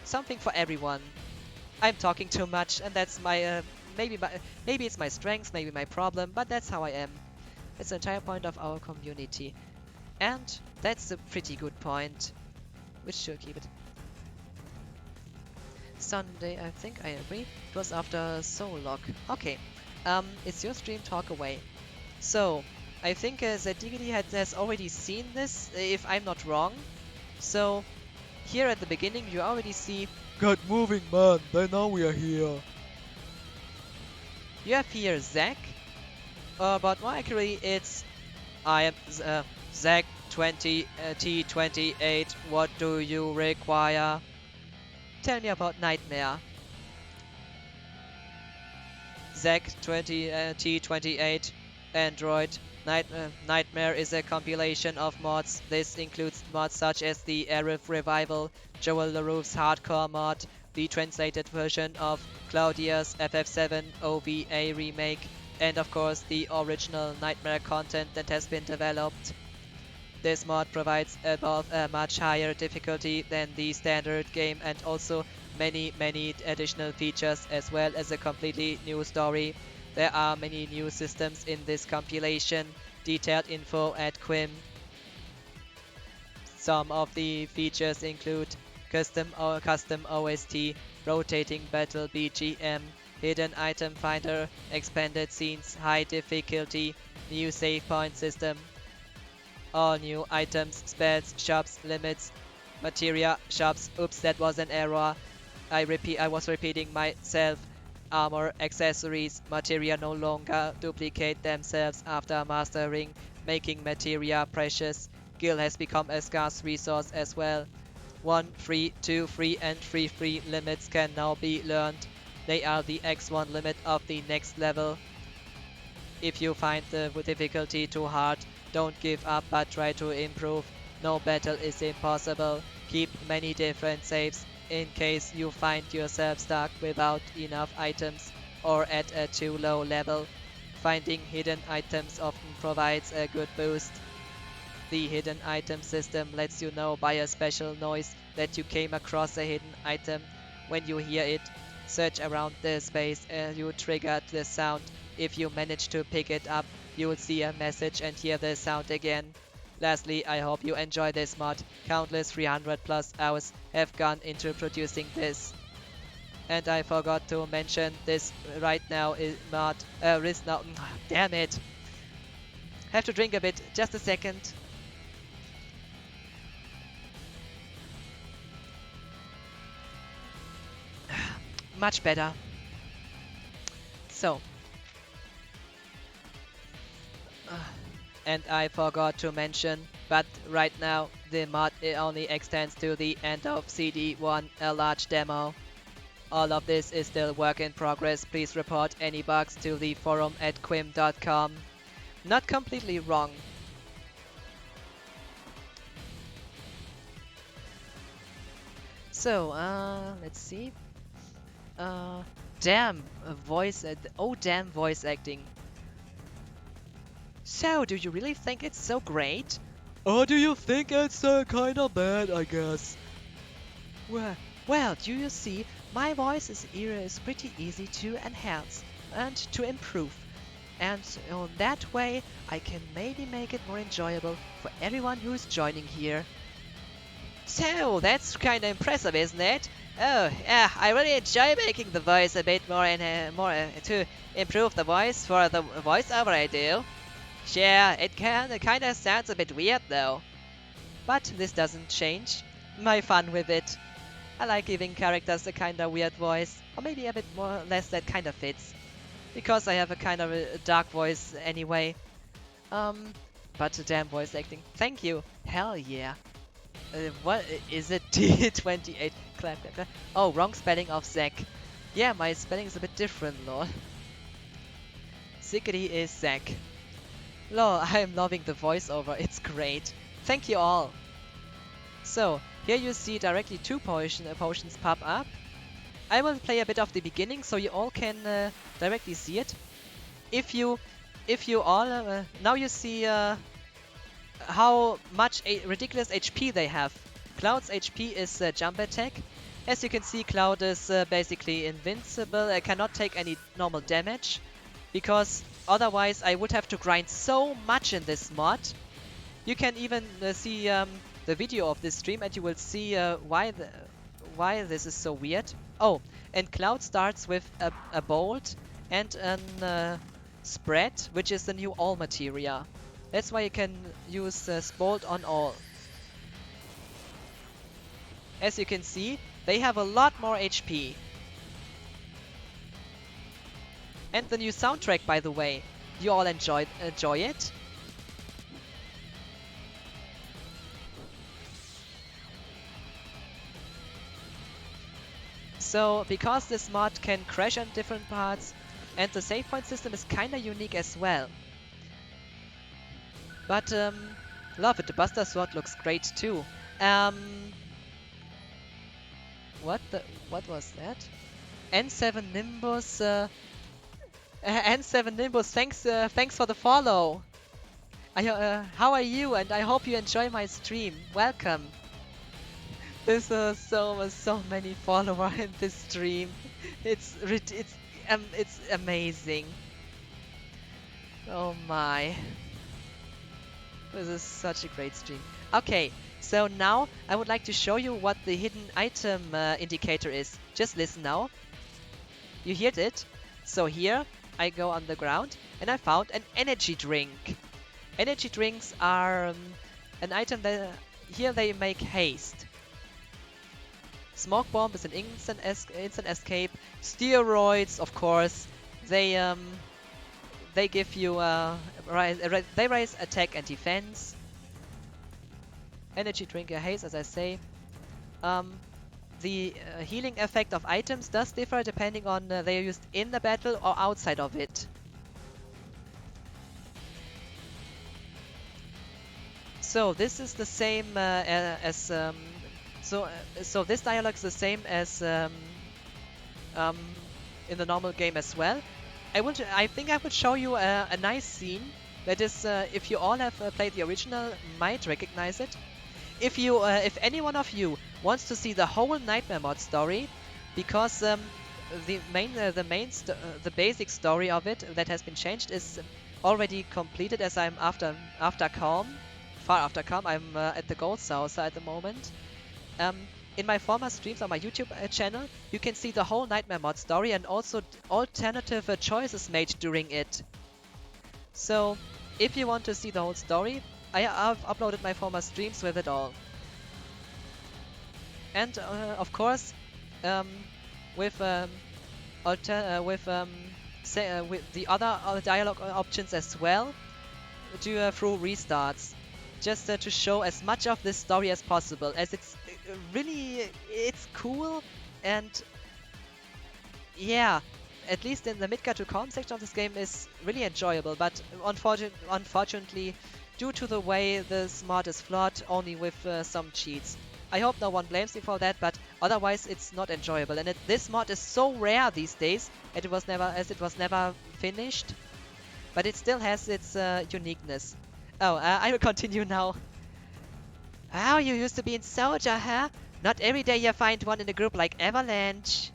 Speaker 1: Something for everyone. I'm talking too much, and that's maybe it's my strength, maybe my problem, but that's how I am. It's the entire point of our community. And That's a pretty good point. We should keep it. Sunday, I think I agree. It was after Soul Lock. Okay. It's your stream, talk away. So, I think that Diggity has already seen this, if I'm not wrong. So, here at the beginning you already see
Speaker 2: Get moving, man. By now we are here.
Speaker 1: you have here Zack, but more accurately it's I am Zack 20 T28. What do you require? Tell me about Nightmare. Zack 20 T28 Android. Nightmare is a compilation of mods. This includes mods such as the Arif Revival, Joel LaRoue's Hardcore mod, the translated version of Claudia's FF7 OVA remake, and of course the original Nightmare content that has been developed. This mod provides above a much higher difficulty than the standard game and also many additional features as well as a completely new story. There are many new systems in this compilation. Detailed info at Quim. Some of the features include custom OST, rotating battle BGM, hidden item finder, expanded scenes, high difficulty, new save point system, all new items, spells, shops, limits, materia, shops. Oops, that was an error. I was repeating myself. Armor, accessories, materia no longer duplicate themselves after mastering, making materia precious. Gil has become a scarce resource as well. 1 free, 2 free and 3 free limits can now be learned. They are the X1 limit of the next level. If you find the difficulty too hard, don't give up but try to improve. No battle is impossible. Keep many different saves in case you find yourself stuck without enough items or at a too low level. Finding hidden items often provides a good boost. The hidden item system lets you know by a special noise that you came across a hidden item. When you hear it, search around the space and you trigger the sound. If you manage to pick it up, you will see a message and hear the sound again. Lastly, I hope you enjoy this mod. Countless 300 plus hours have gone into producing this. And I forgot to mention this right now is mod is now damn it. Have to drink a bit, just a second. Much better. So and I forgot to mention, but right now the mod only extends to the end of CD1, a large demo. All of this is still work in progress. Please report any bugs to the forum at quim.com. Not completely wrong. So, let's see. Damn voice. Damn voice acting. So, do you really think it's so great?
Speaker 2: Or do you think it's kinda bad, I guess?
Speaker 1: Well, do you see, my voice is pretty easy to enhance and to improve. And on that way, I can maybe make it more enjoyable for everyone who's joining here. So, that's kinda impressive, isn't it? Oh, yeah, I really enjoy making the voice a bit more to improve the voice for the voiceover I do. Yeah, it kinda sounds a bit weird though. But this doesn't change my fun with it. I like giving characters a kinda weird voice, or maybe a bit more or less that kinda fits. Because I have a kind of a dark voice anyway. But damn voice acting. Thank you. Hell yeah. What is it? T28. Clap, clap, clap. Oh, wrong spelling of Zack. Yeah, my spelling is a bit different, lol. Ziggity is Zack. Lol, I am loving the voiceover, it's great. Thank you all. So, here you see directly two potions pop up. I will play a bit of the beginning so you all can directly see it. If you all, now you see how much ridiculous HP they have. Cloud's HP is jump attack. As you can see, Cloud is basically invincible, cannot take any normal damage. Because otherwise I would have to grind so much in this mod. You can even see the video of this stream, and you will see why this is so weird. Oh, and Cloud starts with a bolt and an spread, which is the new all materia. That's why you can use bolt on all. As you can see, they have a lot more HP. And the new soundtrack, by the way. You all enjoy it? So, because this mod can crash on different parts, and the save point system is kinda unique as well. But, love it. The Buster Sword looks great too. What was that? N7 Nimbus, N7 Nimbus, thanks for the follow. How are you? And I hope you enjoy my stream. Welcome. There's so many followers in this stream. It's amazing. Oh my. This is such a great stream. Okay, so now I would like to show you what the hidden item indicator is. Just listen now. You heard it? So here I go on the ground and I found an energy drink. Energy drinks are an item that here they make haste. Smoke bomb is an instant escape. Steroids, of course, they give you they raise attack and defense. Energy drink haste, as I say. The healing effect of items does differ depending on they are used in the battle or outside of it. So this is the same as so this dialogue is the same as in the normal game as well. I think I would show you a nice scene that is, if you all have played the original, might recognize it. If any one of you wants to see the whole Nightmare mod story, because the basic story of it that has been changed is already completed, as I'm far after Calm. I'm at the Gold Saucer at the moment. In my former streams on my YouTube channel, you can see the whole Nightmare mod story and also alternative choices made during it. So, if you want to see the whole story, I've uploaded my former streams with it all. And of course, with the other dialogue options as well, through restarts, just to show as much of this story as possible, as it's it's cool, and yeah, at least in the Midgard to Calm section of this game is really enjoyable, but unfortunately, due to the way this mod is flawed, only with some cheats. I hope no one blames me for that, but otherwise it's not enjoyable. And this mod is so rare these days, as it was never finished, but it still has its uniqueness. Oh, I will continue now. Oh, you used to be in Soldier, huh? Not every day you find one in a group like Avalanche.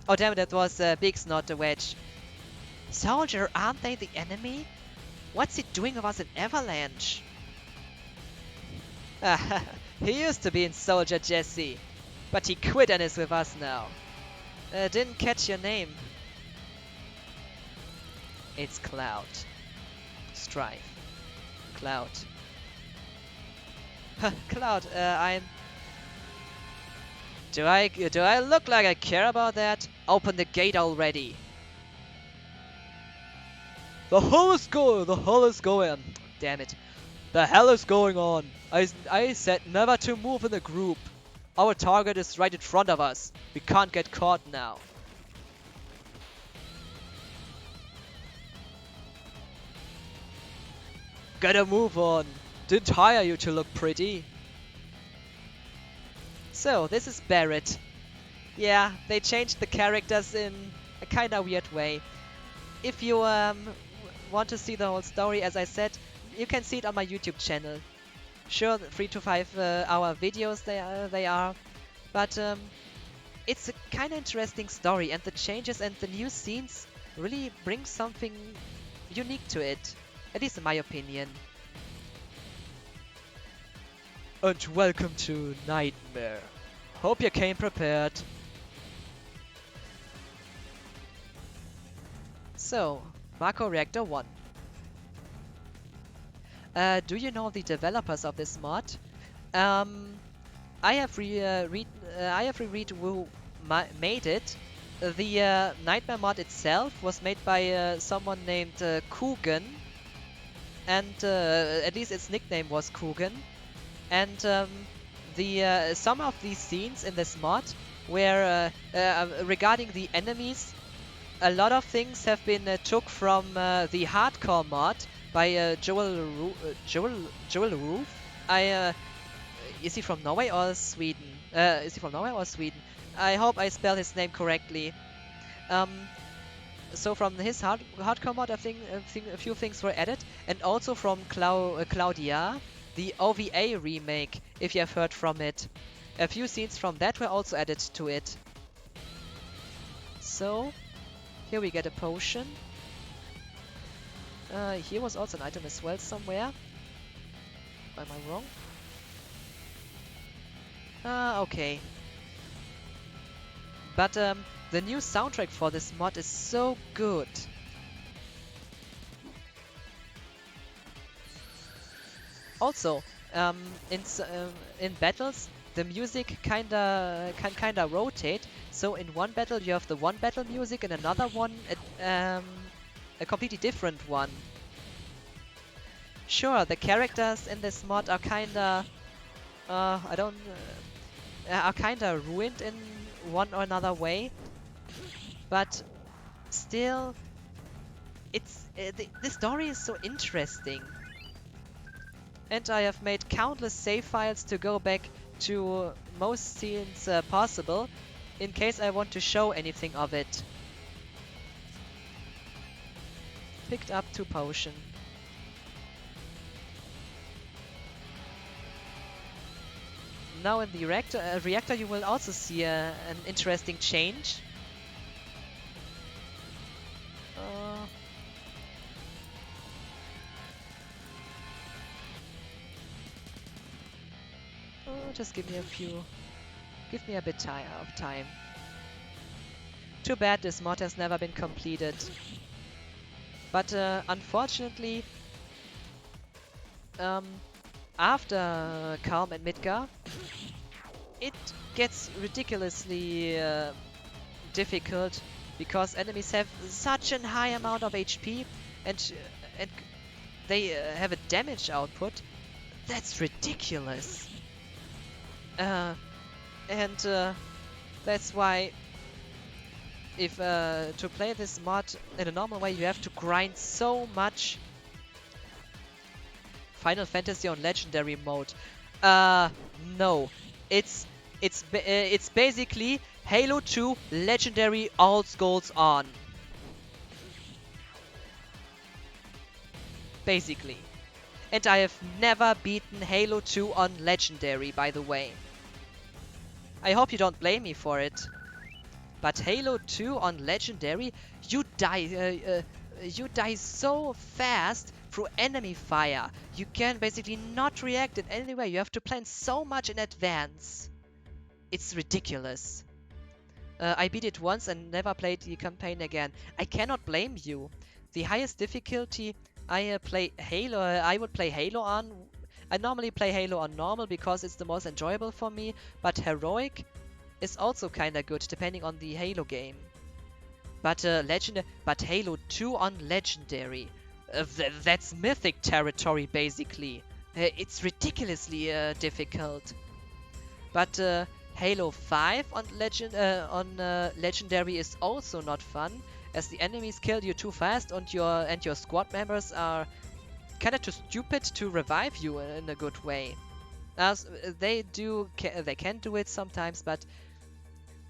Speaker 1: Oh damn it, that was Biggs, not the Wedge. Soldier, aren't they the enemy? What's he doing with us in Avalanche? He used to be in Soldier, Jesse. But he quit and is with us now. Didn't catch your name. It's Cloud. Strife. Cloud. Cloud, I'm... Do I look like I care about that? Open the gate already.
Speaker 2: The hell is going.
Speaker 1: Damn it.
Speaker 2: The hell is going on? I said never to move in a group. Our target is right in front of us. We can't get caught now. Gotta move on. Didn't hire you to look pretty.
Speaker 1: So, this is Barrett. Yeah, they changed the characters in a kinda weird way. If you want to see the whole story, as I said, you can see it on my YouTube channel. Sure, 3 to 5 hour videos they are, but it's a kinda interesting story, and the changes and the new scenes really bring something unique to it, at least in my opinion.
Speaker 2: and welcome to Nightmare. Hope you came prepared.
Speaker 1: So, Macro Reactor 1. Do you know the developers of this mod? I have reread who made it. The Nightmare mod itself was made by someone named Coogan, and at least its nickname was Coogan. And the some of these scenes in this mod were regarding the enemies. A lot of things have been took from the hardcore mod by Joel Roof. Is he from Norway or Sweden? Is he from Norway or Sweden? I hope I spell his name correctly. So from his hardcore mod, I think a few things were added, and also from Claudia, the OVA remake, if you have heard from it. A few scenes from that were also added to it. So, here we get a potion. Here was also an item as well somewhere. Am I wrong? Okay. But the new soundtrack for this mod is so good. Also, in battles, the music can kinda rotate. So in one battle you have the one battle music, and another one a completely different one. Sure, the characters in this mod are kinda are kinda ruined in one or another way, but still, the story is so interesting. And I have made countless save files to go back to most scenes possible, in case I want to show anything of it. Picked up 2 potion. Now in the reactor you will also see an interesting change. Just give me a bit of time. Too bad this mod has never been completed. But unfortunately, after Calm and Midgar, it gets ridiculously difficult because enemies have such a high amount of HP and they have a damage output that's ridiculous. That's why if to play this mod in a normal way you have to grind so much. Final Fantasy on Legendary mode. No. It's basically Halo 2 Legendary all scrolls on. Basically. And I have never beaten Halo 2 on Legendary, by the way. I hope you don't blame me for it. But Halo 2 on Legendary, you die so fast through enemy fire. You can basically not react in any way. You have to plan so much in advance. It's ridiculous. I beat it once and never played the campaign again. I cannot blame you. The highest difficulty I would play Halo on. I normally play Halo on normal because it's the most enjoyable for me, but heroic is also kinda good depending on the Halo game. But Halo 2 on Legendary, that's mythic territory basically. It's ridiculously difficult. But Halo 5 on Legendary is also not fun, as the enemies kill you too fast and your squad members are kinda too stupid to revive you in a good way. As they can do it sometimes, but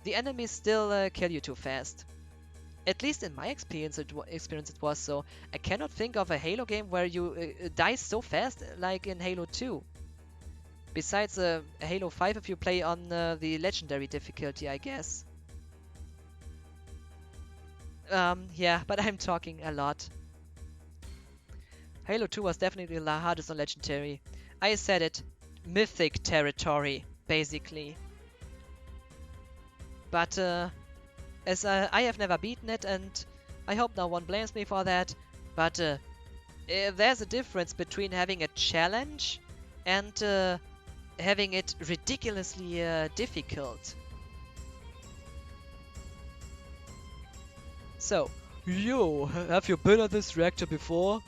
Speaker 1: the enemies still kill you too fast. At least in my experience it was so. I cannot think of a Halo game where you die so fast like in Halo 2. Besides Halo 5 if you play on the Legendary difficulty, I guess. Yeah, but I'm talking a lot. Halo 2 was definitely the hardest on Legendary. I said it. mythic territory, basically. But as I have never beaten it, and I hope no one blames me for that, but there's a difference between having a challenge and having it ridiculously difficult. So,
Speaker 2: Yo, have you been at this reactor before?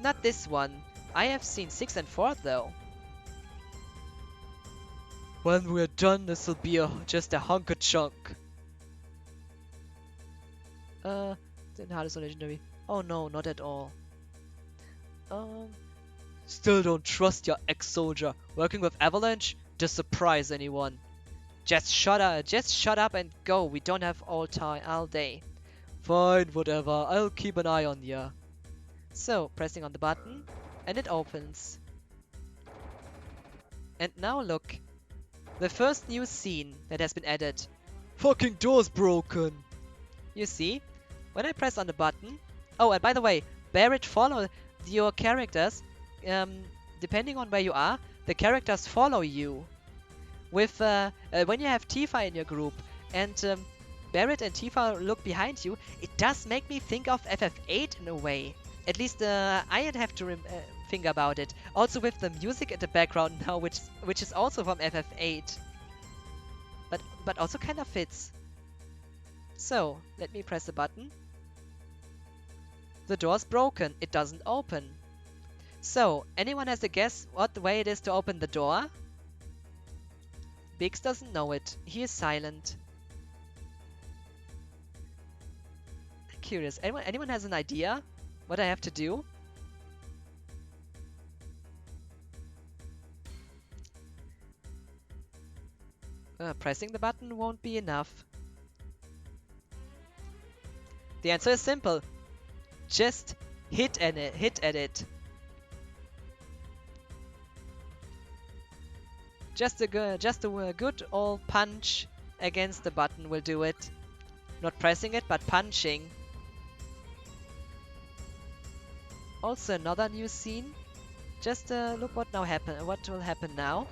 Speaker 1: not this one. I have seen 6 and 4 though.
Speaker 2: When we're done, this'll be just a hunk of chunk.
Speaker 1: Then hardest or legendary? Oh no, not at all.
Speaker 2: Still don't trust your ex-soldier. Working with Avalanche? Just surprise anyone.
Speaker 1: Just shut up and go. We don't have all day.
Speaker 2: Fine, whatever. I'll keep an eye on ya.
Speaker 1: So, pressing on the button, and it opens. And now look. The first new scene that has been added.
Speaker 2: Fucking door's broken.
Speaker 1: You see? When I press on the button... Oh, and by the way, Barrett follow your characters. Depending on where you are, the characters follow you. With when you have Tifa in your group, and Barrett and Tifa look behind you, it does make me think of FF8 in a way. At least I'd have to think about it. Also with the music in the background now, which is also from FF8. But also kind of fits. So, let me press the button. The door's broken. It doesn't open. So, anyone has a guess what way it is to open the door? Biggs doesn't know it. He is silent. I'm curious. Anyone has an idea what I have to do? Pressing the button won't be enough. The answer is simple. Just hit at it. Just a good old punch against the button will do it. Not pressing it, but punching. Also another new scene. Just look what will happen now.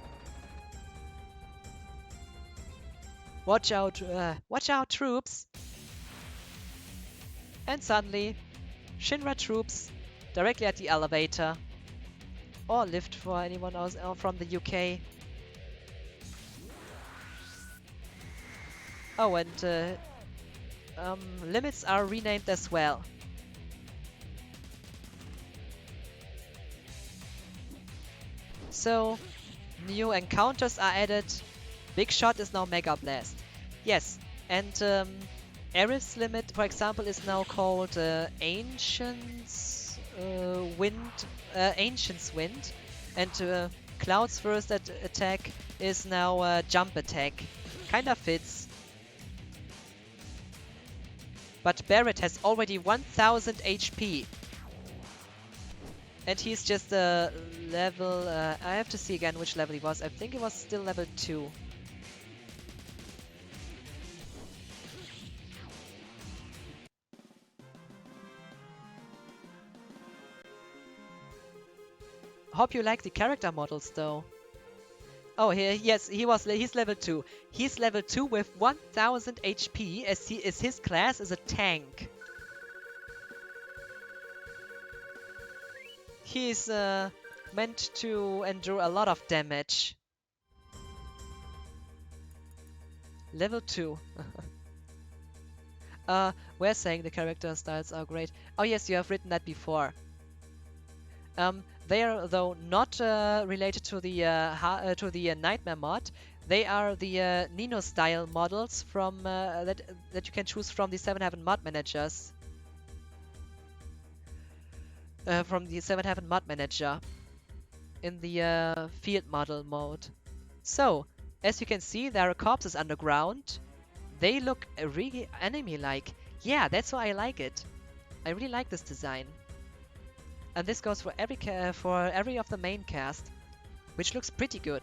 Speaker 1: Watch out, troops! And suddenly, Shinra troops directly at the elevator. Or lift for anyone else from the UK. Oh, and limits are renamed as well. So, new encounters are added. Big Shot is now Mega Blast. Yes, and Aerith's limit, for example, is now called Ancient's Wind, and Cloud's first attack is now Jump Attack. Kinda fits. But Barrett has already 1000 HP. And he's just a level... I have to see again which level he was. I think it was still level 2. Hope you like the character models though. Oh, he's level 2. He's level 2 with 1000 HP as his class is a tank. He's meant to endure a lot of damage. Level 2. We're saying the character styles are great. Oh yes, you have written that before. They are though not related to the Nightmare mod. They are the Nino style models from that you can choose from the 7 Heaven mod managers. From the 7 Heaven mod manager in the field model mode. So, as you can see, there are corpses underground. They look really anime-like. Yeah, that's why I like it. I really like this design. And this goes for every of the main cast, which looks pretty good.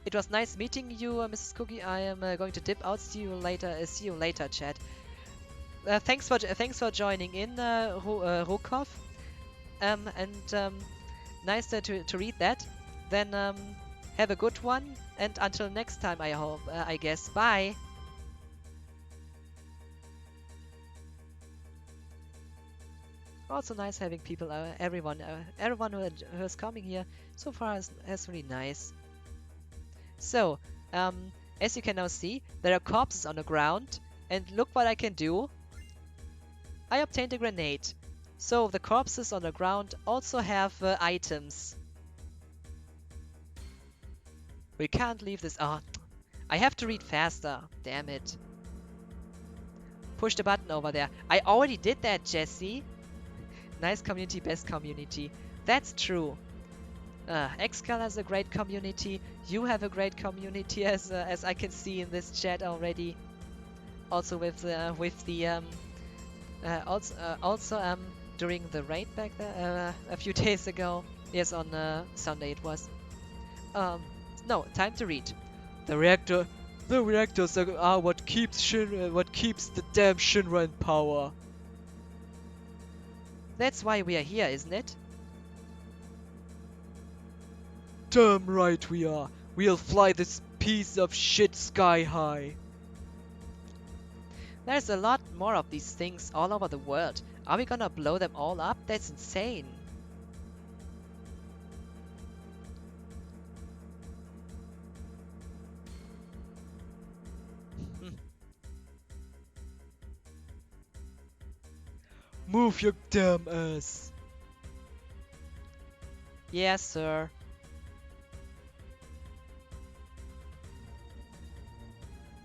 Speaker 1: It was nice meeting you, Mrs. Cookie. I am going to dip out. See you later, chat. Thanks for joining in, Rukov. And nice to read that. then have a good one, and until next time, I hope, I guess. Bye. Also nice having people, everyone who is coming here so far is really nice. So, as you can now see, there are corpses on the ground, and look what I can do. I obtained a grenade. So the corpses on the ground also have items. We can't leave this. Oh, I have to read faster. Damn it. Push the button over there. I already did that, Jesse. Nice community, best community. That's true. Xcal has a great community. You have a great community, as I can see in this chat already. Also with the during the raid back there a few days ago. Yes, on Sunday it was. No, time to read. The reactors are what keeps the damn Shinra in power. That's why we are here, isn't it?
Speaker 2: Damn right we are. We'll fly this piece of shit sky high.
Speaker 1: There's a lot more of these things all over the world. Are we gonna blow them all up? That's insane.
Speaker 2: Move your damn ass.
Speaker 1: Yes, sir.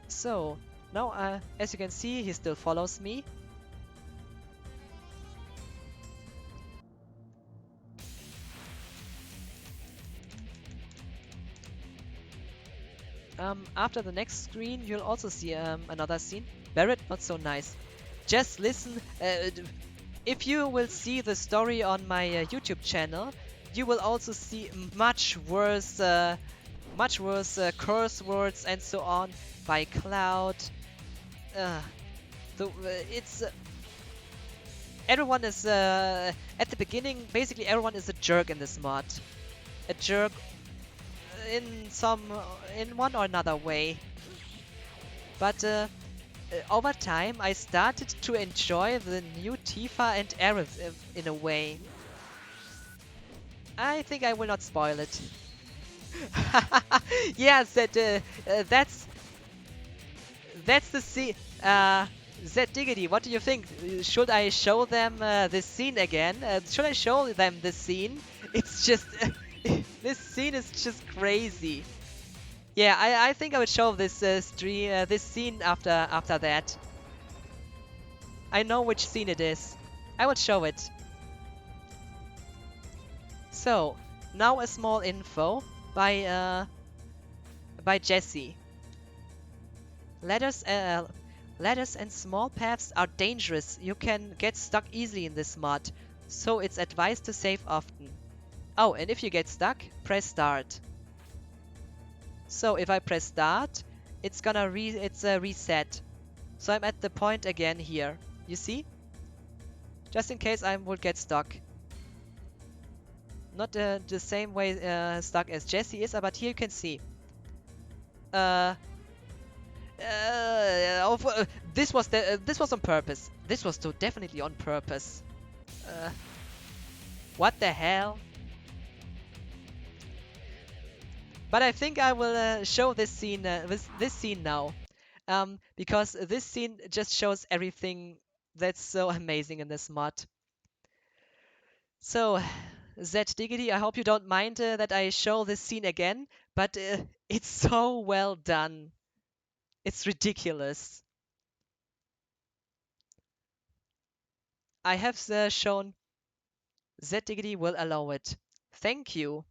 Speaker 1: So, now, as you can see, he still follows me. After the next screen, you'll also see another scene. Barrett, not so nice. Just listen. If you will see the story on my YouTube channel, you will also see much worse curse words and so on by Cloud. It's everyone is at the beginning. Basically, everyone is a jerk in this mod. A jerk in one or another way. But over time, I started to enjoy the new Tifa and Aerith in a way. I think I will not spoil it. Yes, that's the scene. Zed Diggity, what do you think? Should I show them this scene again? Should I show them this scene? It's just this scene is just crazy. Yeah, I think I would show this this scene after that. I know which scene it is. I would show it. So now a small info by Jesse. Ladders and small paths are dangerous. You can get stuck easily in this mod, so it's advised to save often. Oh, and if you get stuck, press start. So if I press start, it's gonna reset. So I'm at the point again here. You see? Just in case I would get stuck. Not the same way stuck as Jesse is, but here you can see. This was on purpose. This was definitely on purpose. What the hell? But I think I will show this scene now, because this scene just shows everything that's so amazing in this mod. So, Zed Diggity, I hope you don't mind that I show this scene again, but it's so well done. It's ridiculous. I have shown. Zed Diggity will allow it. Thank you.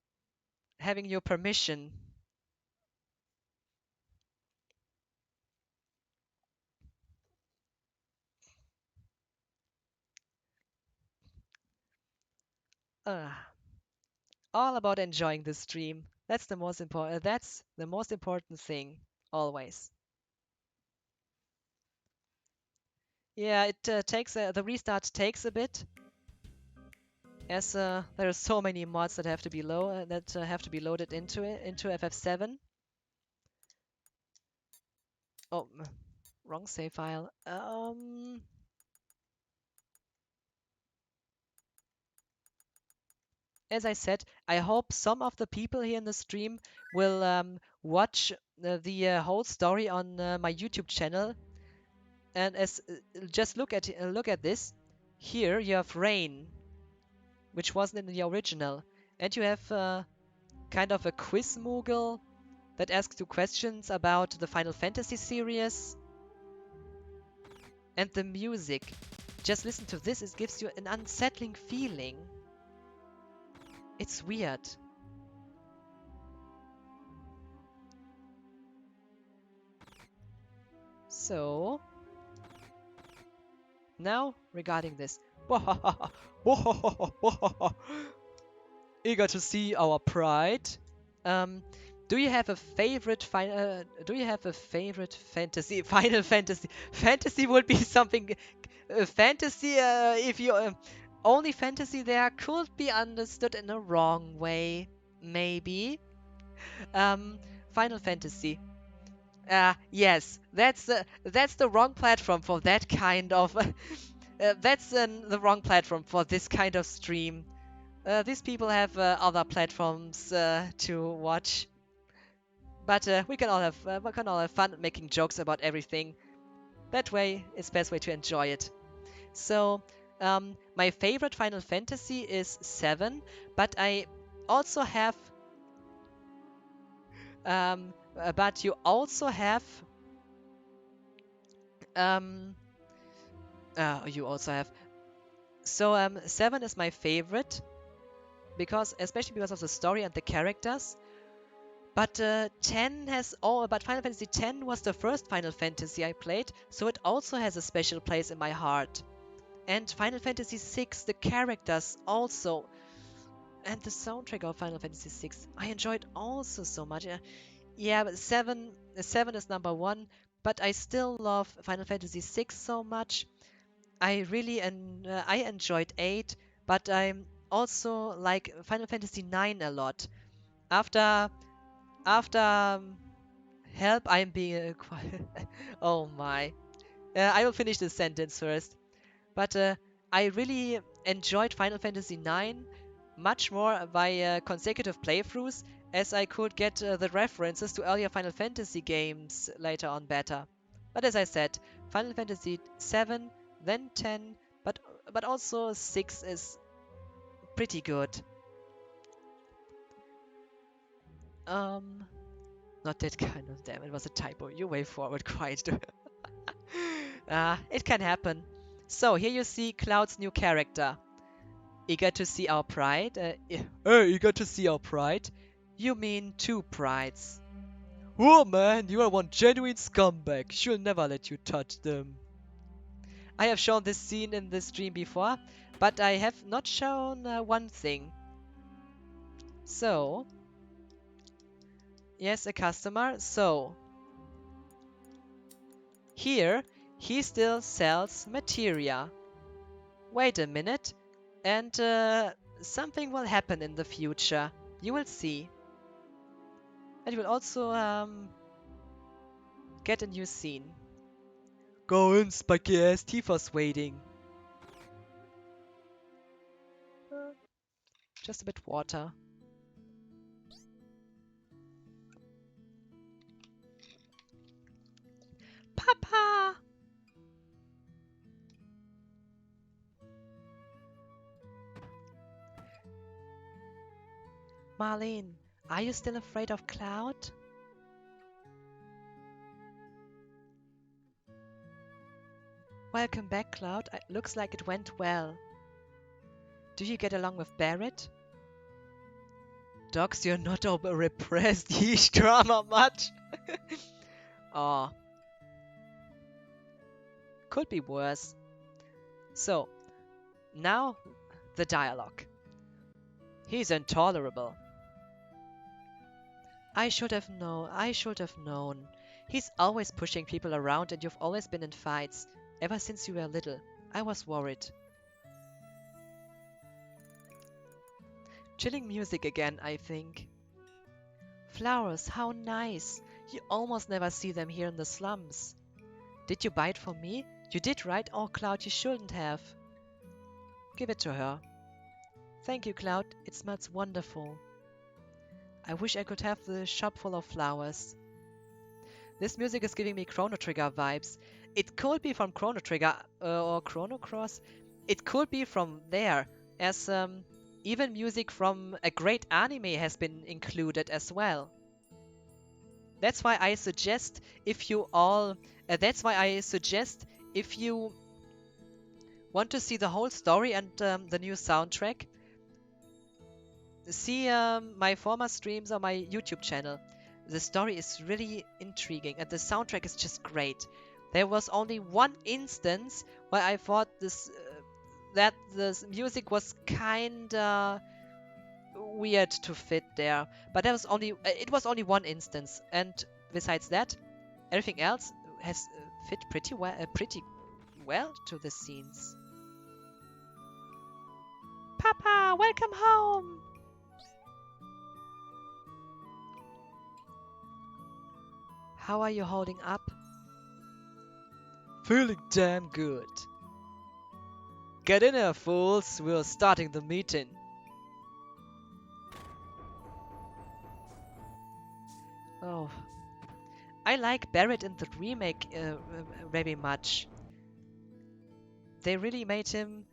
Speaker 1: Having your permission. Uh, all about enjoying the stream. That's the most important. That's the most important thing, always. Yeah, it takes the restart takes a bit. as there are so many mods that have to be loaded into it into FF7. Oh, wrong save file. As I said, I hope some of the people here in the stream will watch the whole story on my YouTube channel. And as just look at this. Here you have Rain, which wasn't in the original, and you have kind of a quiz Moogle that asks you questions about the Final Fantasy series. And the music. Just listen to this, it gives you an unsettling feeling. It's weird. So, now regarding this. Eager to see our pride. Do you have a favorite fantasy? Final Fantasy. Fantasy would be something. Fantasy. If you only fantasy there could be understood in a wrong way, maybe. Final Fantasy. Yes, that's the wrong platform for that kind of. That's the wrong platform for this kind of stream. These people have other platforms to watch, but we can all have fun making jokes about everything. That way, it's the best way to enjoy it. So, my favorite Final Fantasy is 7, but I also have. But you also have. You also have. So, 7 is my favorite especially because of the story and the characters. But 10 has but Final Fantasy X was the first Final Fantasy I played, so it also has a special place in my heart. And Final Fantasy VI, the characters also, and the soundtrack of Final Fantasy VI, I enjoyed also so much. Yeah, but 7 is number 1, but I still love Final Fantasy VI so much. I enjoyed 8, but I also like Final Fantasy 9 a lot. After help, I'm being oh my. I will finish this sentence first. But I really enjoyed Final Fantasy 9 much more by consecutive playthroughs, as I could get the references to earlier Final Fantasy games later on better. But as I said, Final Fantasy 7, then 10, but also 6 is pretty good. Not that kind of damn, it was a typo. You way forward quite. It can happen. So here you see Cloud's new character. Eager to see our pride?
Speaker 2: Hey, eager to see our pride?
Speaker 1: You mean two prides.
Speaker 2: Oh man, you are one genuine scumbag. She'll never let you touch them.
Speaker 1: I have shown this scene in the stream before, but I have not shown one thing. So, yes, a customer. So, here, he still sells materia. Wait a minute, and something will happen in the future. You will see. And you will also get a new scene.
Speaker 2: Go in, spiky ass Tifa's waiting.
Speaker 1: Just a bit water. Papa! Marlene, are you still afraid of Cloud? Welcome back, Cloud. It looks like it went well. Do you get along with Barrett? Dogs, you're not over repressed. Yeesh, drama much. Oh. Could be worse. So, now the dialogue. He's intolerable. I should have known. He's always pushing people around and you've always been in fights. Ever since you were little. I was worried. Chilling music again, I think. Flowers, how nice. You almost never see them here in the slums. Did you buy it for me? You did, right? Oh, Cloud, you shouldn't have. Give it to her. Thank you, Cloud. It smells wonderful. I wish I could have the shop full of flowers. This music is giving me Chrono Trigger vibes. It could be from Chrono Trigger or Chrono Cross. It could be from there, as even music from a great anime has been included as well. That's why I suggest if you all. That's why I suggest if you want to see the whole story and the new soundtrack, see my former streams on my YouTube channel. The story is really intriguing and the soundtrack is just great. There was only one instance where I thought that the music was kinda weird to fit there, but it was only one instance, and besides that, everything else has fit pretty well to the scenes. Papa, welcome home! How are you holding up?
Speaker 2: Feeling damn good. Get in here, fools. We're starting the meeting.
Speaker 1: Oh, I like Barrett in the remake very much. They really made him.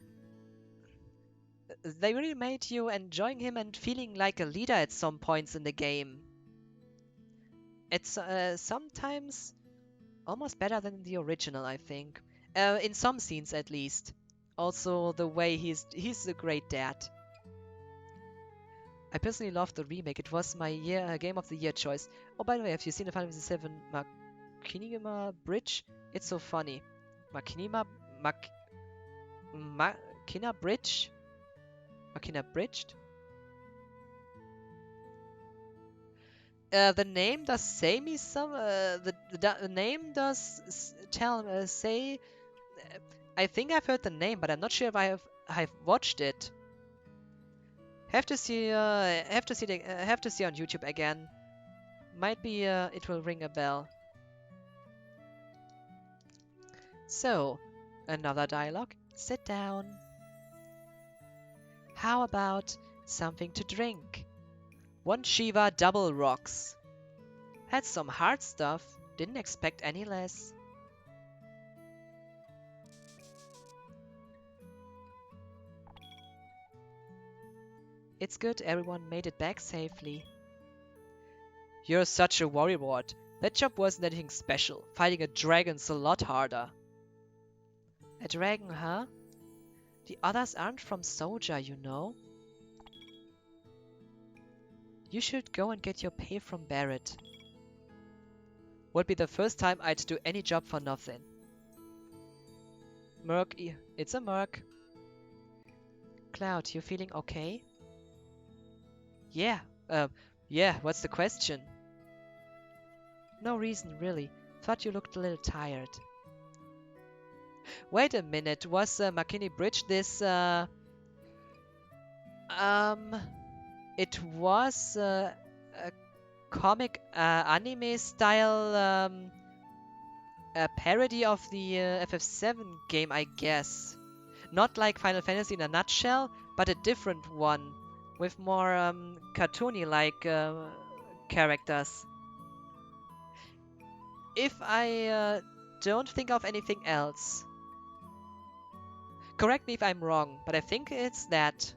Speaker 1: They really made you enjoying him and feeling like a leader at some points in the game. It's sometimes almost better than the original, I think. In some scenes, at least. Also, the way he's a great dad. I personally love the remake. It was my game of the year choice. Oh, by the way, have you seen the Final Fantasy VII Machinima Bridge? It's so funny. Machinima Machina Bridge? Machina Bridged? The name does say me some. The name does say. I think I've heard the name, but I'm not sure if I've watched it. Have to see on YouTube again. Might be it will ring a bell. So, another dialogue. Sit down. How about something to drink? One Shiva double rocks. Had some hard stuff. Didn't expect any less. It's good everyone made it back safely. You're such a worrywart. That job wasn't anything special. Fighting a dragon's a lot harder. A dragon, huh? The others aren't from Soja, you know. You should go and get your pay from Barrett. Would be the first time I'd do any job for nothing. Merc, it's a Merc. Cloud, you feeling okay? Yeah, yeah, what's the question? No reason, really. Thought you looked a little tired. Wait a minute, was Makini Bridge this, it was a comic anime style a parody of the FF7 game, I guess. Not like Final Fantasy in a nutshell, but a different one with more cartoony like characters. If I don't think of anything else. Correct me if I'm wrong, but I think it's that.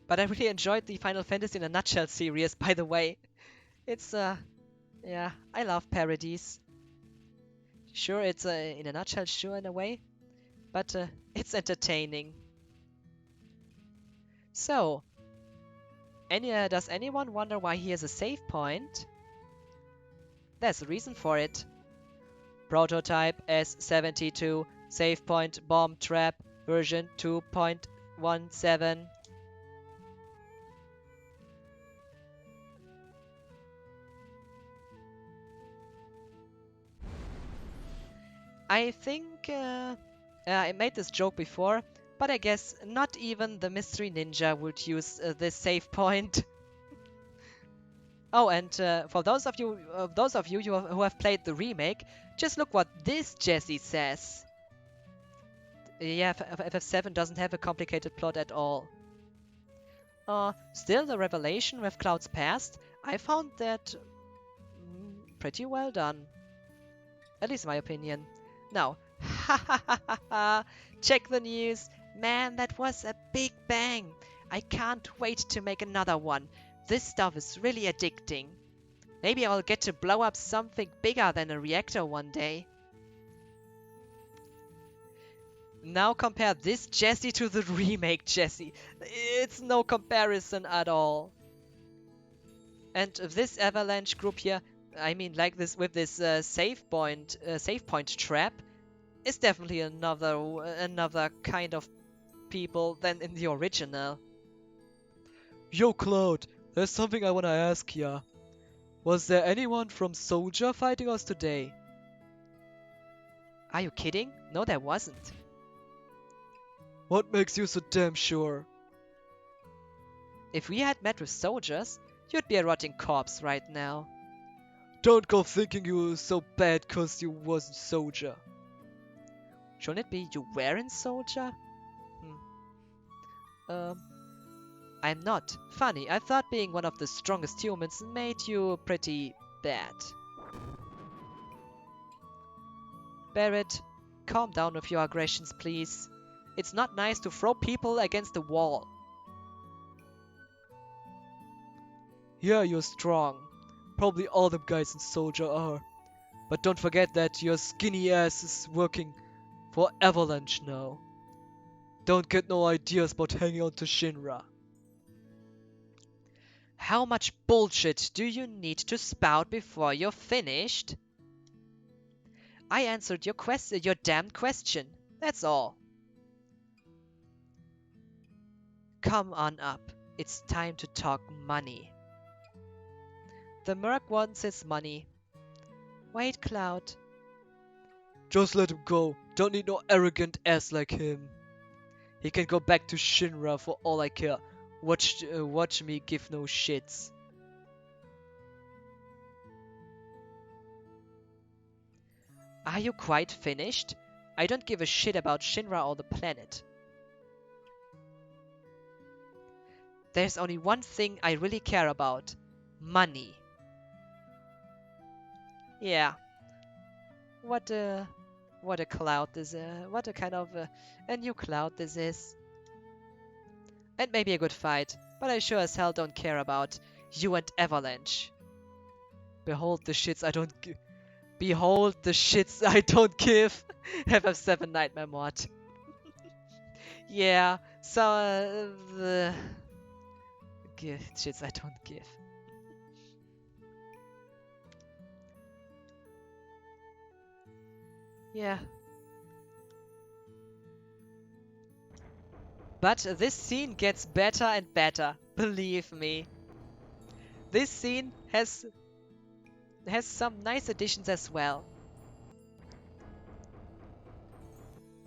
Speaker 1: But I really enjoyed the Final Fantasy in a Nutshell series, by the way. It's, yeah, I love parodies. Sure, it's in a nutshell, sure, in a way. But it's entertaining. So, does anyone wonder why he has a save point? There's a reason for it. Prototype S72, save point bomb trap, version 2.17. I think I made this joke before, but I guess not even the mystery ninja would use this save point. Oh, and for those of you who have played the remake, just look what this Jesse says. Yeah, FF7 doesn't have a complicated plot at all. Still, the revelation with Cloud's past, I found that pretty well done. At least in my opinion. Now, ha ha ha ha ha! Check the news! Man, that was a big bang! I can't wait to make another one. This stuff is really addicting. Maybe I'll get to blow up something bigger than a reactor one day. Now compare this Jesse to the remake Jesse. It's no comparison at all. And this Avalanche group here, I mean, like this with this save point trap, is definitely another kind of people than in the original.
Speaker 2: Yo, Cloud, there's something I wanna ask ya. Was there anyone from Soldier fighting us today?
Speaker 1: Are you kidding? No, there wasn't.
Speaker 2: What makes you so damn sure?
Speaker 1: If we had met with soldiers, you'd be a rotting corpse right now.
Speaker 2: Don't go thinking you were so bad 'cause you wasn't Soldier.
Speaker 1: Shouldn't it be you weren't soldier? I'm not. Funny, I thought being one of the strongest humans made you pretty bad. Barrett, calm down with your aggressions, please. It's not nice to throw people against the wall.
Speaker 2: Yeah, you're strong. Probably all them guys in Soldier are. But don't forget that your skinny ass is working for Avalanche now. Don't get no ideas about hanging on to Shinra.
Speaker 1: How much bullshit do you need to spout before you're finished? I answered your damn question. That's all. Come on up. It's time to talk money. The Merc wants his money. Wait, Cloud.
Speaker 2: Just let him go. Don't need no arrogant ass like him. He can go back to Shinra for all I care. Watch me give no shits.
Speaker 1: Are you quite finished? I don't give a shit about Shinra or the planet. There's only one thing I really care about. Money. Yeah. What a cloud this what a kind of a new cloud this is. And maybe a good fight, but I sure as hell don't care about you and Avalanche. Behold the shits I don't give. Behold the shits I don't give. FF7 Nightmare mod. Yeah, so the shits I don't give. Yeah. But this scene gets better and better, believe me. This scene has some nice additions as well.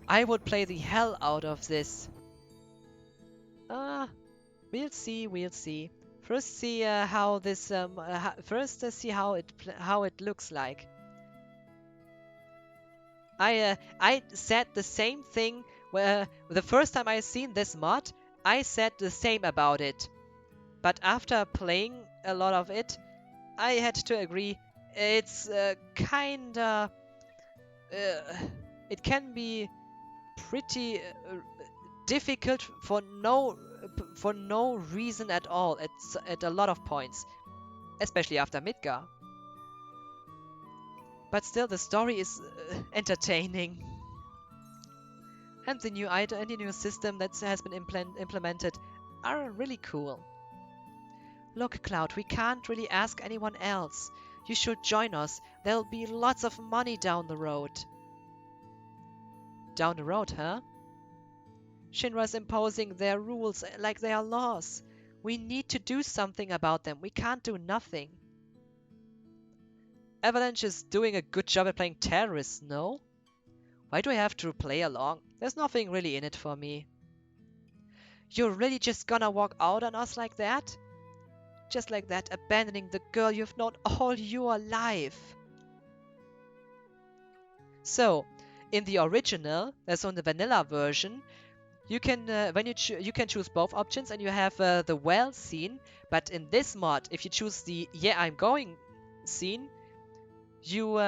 Speaker 1: I would play the hell out of this. We'll see. First see how this first see how it looks like. I said the same thing where the first time I seen this mod, I said the same about it. But after playing a lot of it, I had to agree it's kinda it can be pretty difficult for no reason at all at a lot of points, especially after Midgar. But still, the story is entertaining. And the new system that has been implemented are really cool. Look, Cloud, we can't really ask anyone else. You should join us. There'll be lots of money down the road. Down the road, huh? Shinra's imposing their rules like they are laws. We need to do something about them. We can't do nothing. Avalanche is doing a good job at playing terrorists, no? Why do I have to play along? There's nothing really in it for me. You're really just gonna walk out on us like that? Just like that, abandoning the girl you've known all your life. So, in the original, that's on the vanilla version, you can you can choose both options and you have the well scene. But in this mod, if you choose the yeah I'm going scene, you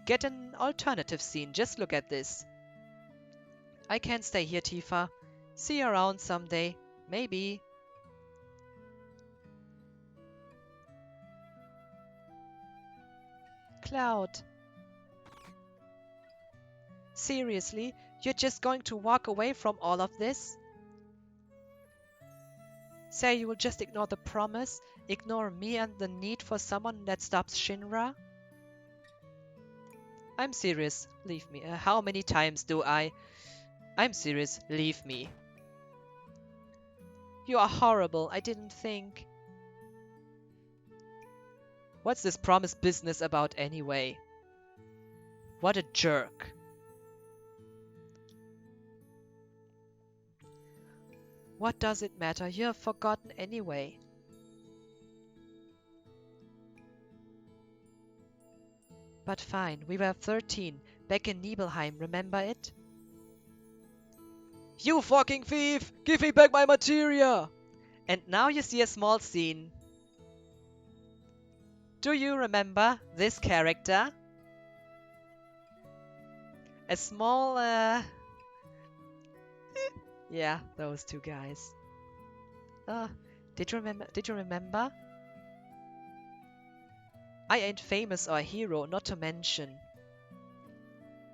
Speaker 1: get an alternative scene. Just look at this. I can't stay here, Tifa. See you around someday. Maybe. Cloud. Seriously? You're just going to walk away from all of this? Say you will just ignore the promise, ignore me and the need for someone that stops Shinra? I'm serious. Leave me. How many times do I? I'm serious. Leave me. You are horrible. I didn't think. What's this promise business about anyway? What a jerk. What does it matter? You have forgotten anyway. But fine, we were 13, back in Nibelheim, remember it?
Speaker 2: You fucking thief! Give me back my materia!
Speaker 1: And now you see a small scene. Do you remember this character? A small, yeah, those two guys. Did you remember? I ain't famous or a hero, not to mention.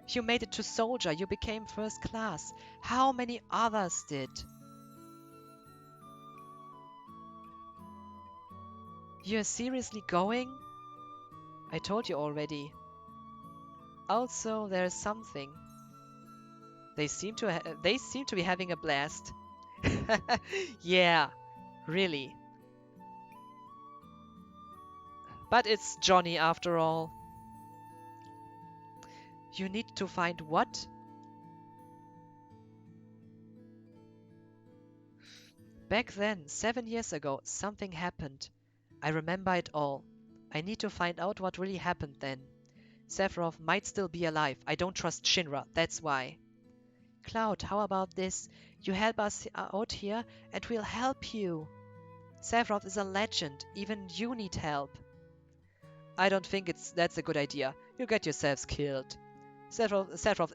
Speaker 1: You made it to soldier, you became first class. How many others did? You're seriously going? I told you already. Also, there's something. They seem to be having a blast. Yeah, really. But it's Johnny after all. You need to find what? Back then, 7 years ago, something happened. I remember it all. I need to find out what really happened then. Sephiroth might still be alive. I don't trust Shinra, that's why. Cloud, how about this? You help us out here and we'll help you. Sephiroth is a legend. Even you need help. I don't think that's a good idea. You'll get yourselves killed. Sephiroth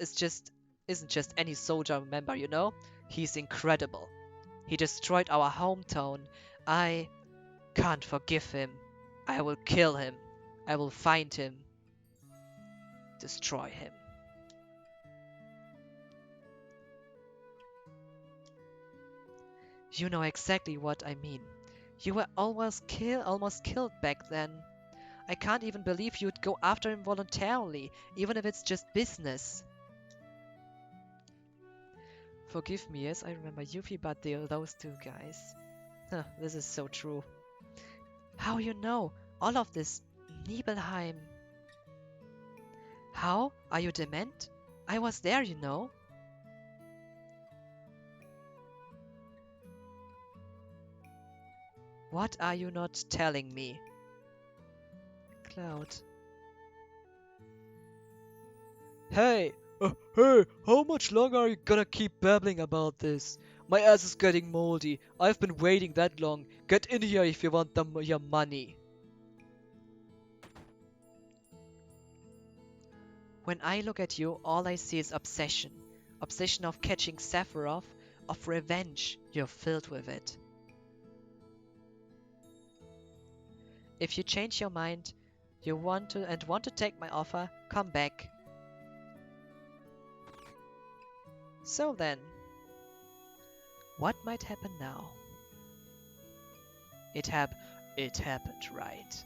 Speaker 1: isn't just any soldier member, you know? He's incredible. He destroyed our hometown. I can't forgive him. I will kill him. I will find him. Destroy him. You know exactly what I mean. You were almost killed back then. I can't even believe you'd go after him voluntarily, even if it's just business. Forgive me, yes, I remember Yuffie, but those two guys. Huh, this is so true. How you know all of this? Nibelheim. How? Are you dement? I was there, you know. What are you not telling me? Cloud.
Speaker 2: Hey, how much longer are you gonna keep babbling about this? My ass is getting moldy. I've been waiting that long. Get in here if you want your money.
Speaker 1: When I look at you, all I see is obsession. Obsession of catching Sephiroth, of revenge. You're filled with it. If you change your mind, you want to take my offer, come back. So then, what might happen now? It happened, right?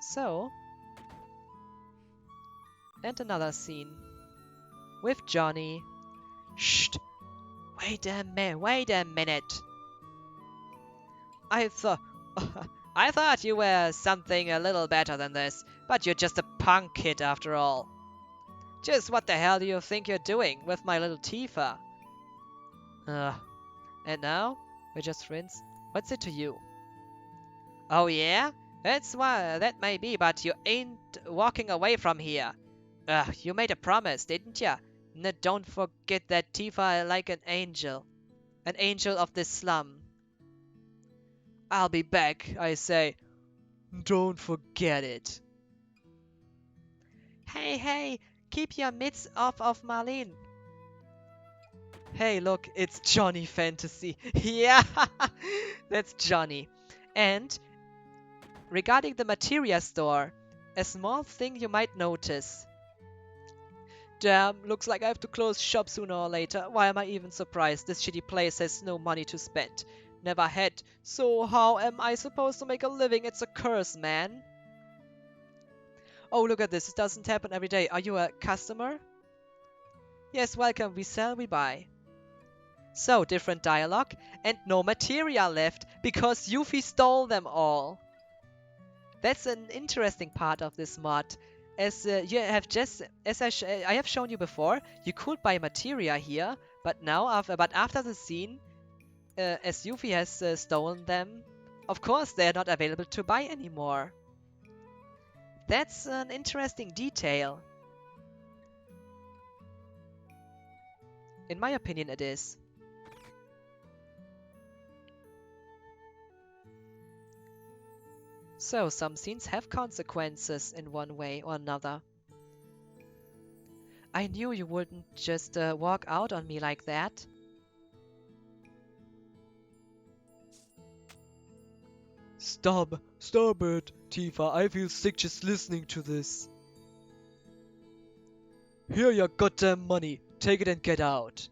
Speaker 1: So, and another scene with Johnny. Shh! Wait a minute. I I thought you were something a little better than this, but you're just a punk kid after all. Just what the hell do you think you're doing with my little Tifa? And now? We're just friends? What's it to you? Oh yeah? That's why that may be, but you ain't walking away from here. You made a promise, didn't ya? Don't forget that Tifa like an angel of this slum. I'll be back, I say. Don't forget it. Hey, keep your mitts off of Marlene. Hey, look, it's Johnny Fantasy. Yeah, that's Johnny. And regarding the materia store, a small thing you might notice. Damn, looks like I have to close shop sooner or later. Why am I even surprised? This shitty place has no money to spend. Never had. So how am I supposed to make a living? It's a curse, man. Oh, look at this. It doesn't happen every day. Are you a customer? Yes, welcome. We sell, we buy. So, different dialogue and no materia left because Yuffie stole them all. That's an interesting part of this mod. As you have just, as I have shown you before, you could buy materia here, but now after the scene, as Yuffie has stolen them, of course they are not available to buy anymore. That's an interesting detail. In my opinion, it is. So, some scenes have consequences in one way or another. I knew you wouldn't just walk out on me like that.
Speaker 2: Stop it, Tifa. I feel sick just listening to this. Here your goddamn money. Take it and get out.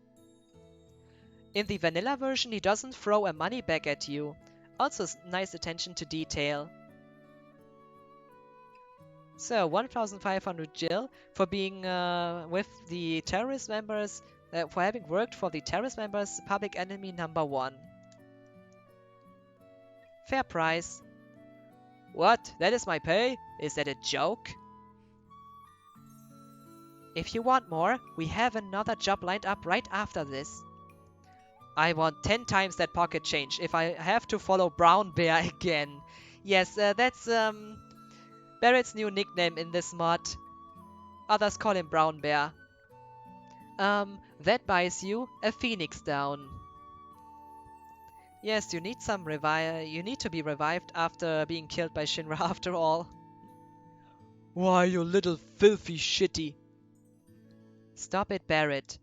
Speaker 1: In the vanilla version, he doesn't throw a money bag at you. Also, nice attention to detail. So, 1,500 Jill for being with the terrorist members, for having worked for the terrorist members, public enemy number 1. Fair price. What? That is my pay? Is that a joke? If you want more, we have another job lined up right after this. I want 10 times that pocket change if I have to follow Brown Bear again. Yes, that's Barrett's new nickname in this mod. Others call him Brown Bear. That buys you a Phoenix down. Yes, you need to be revived after being killed by Shinra after all.
Speaker 2: Why, you little filthy shitty.
Speaker 1: Stop it, Barrett.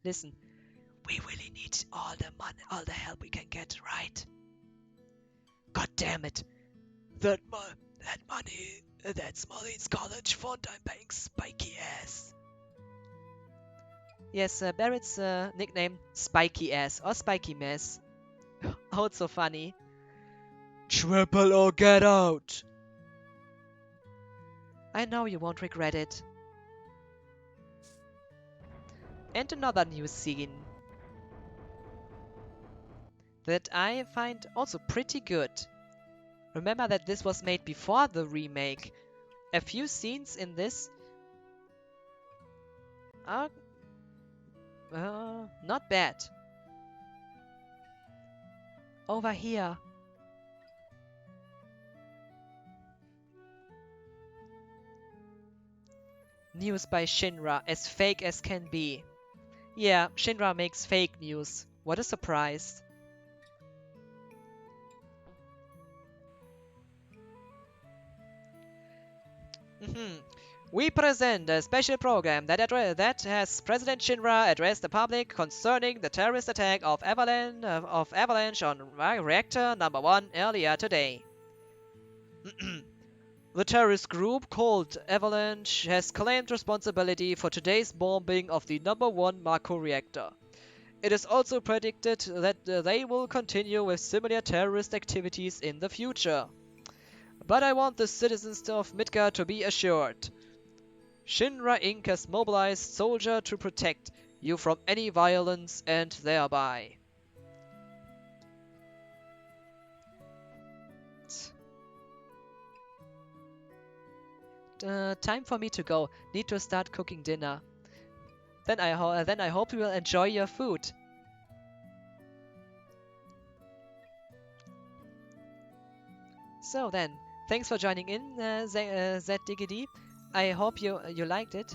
Speaker 1: Listen, we really need all the money, all the help we can get, right? God damn it.
Speaker 2: That money, that's Marlene's college fund I'm paying Spiky ass.
Speaker 1: Yes, Barrett's nickname, Spiky Ass or Spiky Mess. Oh, it's so funny.
Speaker 2: Triple or get out.
Speaker 1: I know you won't regret it. And another new scene that I find also pretty good. Remember that this was made before the remake. A few scenes in this are not bad. Over here. News by Shinra, as fake as can be. Yeah, Shinra makes fake news. What a surprise. We present a special program that has President Shinra address the public concerning the terrorist attack of Avalanche on Reactor Number 1 earlier today. The terrorist group called Avalanche has claimed responsibility for today's bombing of the number 1 Mako reactor. It is also predicted that they will continue with similar terrorist activities in the future. But I want the citizens of Midgar to be assured. Shinra Inc. has mobilized soldiers to protect you from any violence and thereby. time for me to go. Need to start cooking dinner. Then I hope you will enjoy your food. So then, thanks for joining in, ZDGD. I hope you liked it.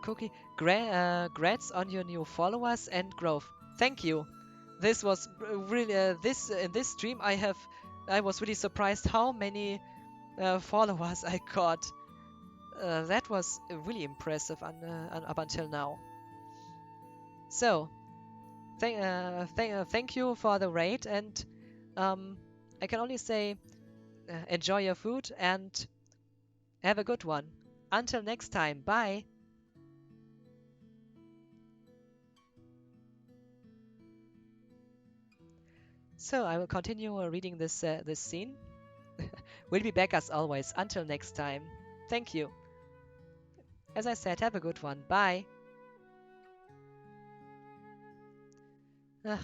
Speaker 1: Cookie, grats on your new followers and growth. Thank you. This was really this in this stream. I was really surprised how many followers I got. That was really impressive up until now. So, thank you for the raid, and I can only say enjoy your food and have a good one. Until next time, bye. So I will continue reading this scene. We'll be back as always. Until next time. Thank you. As I said, have a good one. Bye.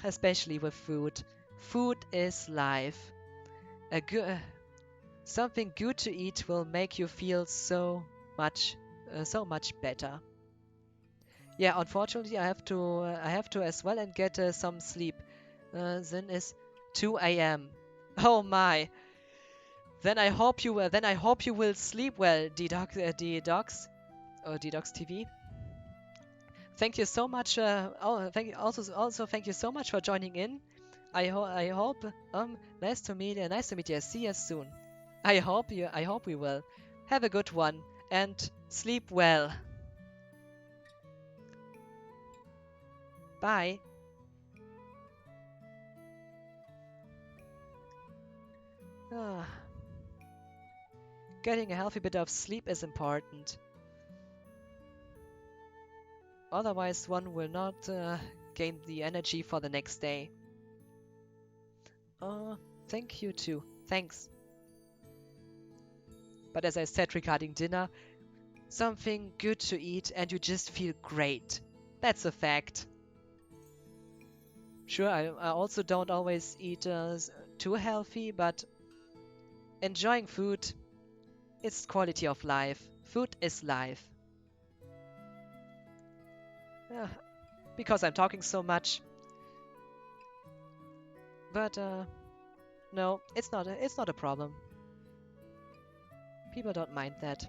Speaker 1: Especially with food. Food is life. A good, something good to eat will make you feel much, so much better. Yeah, unfortunately, I have to as well and get some sleep. Then is 2 a.m. Oh my. Then I hope you will sleep well, D-Docs, or D-Docs TV. Thank you so much. Thank you also thank you so much for joining in. I hope nice to meet you. See you soon. I hope we will. Have a good one and sleep well. Bye. Ah, getting a healthy bit of sleep is important. Otherwise, one will not gain the energy for the next day. Thank you too. Thanks. But as I said regarding dinner, something good to eat and you just feel great. That's a fact. Sure, I also don't always eat too healthy, but enjoying food is quality of life. Food is life. Uh, because I'm talking so much. But no, it's not a problem. People don't mind that.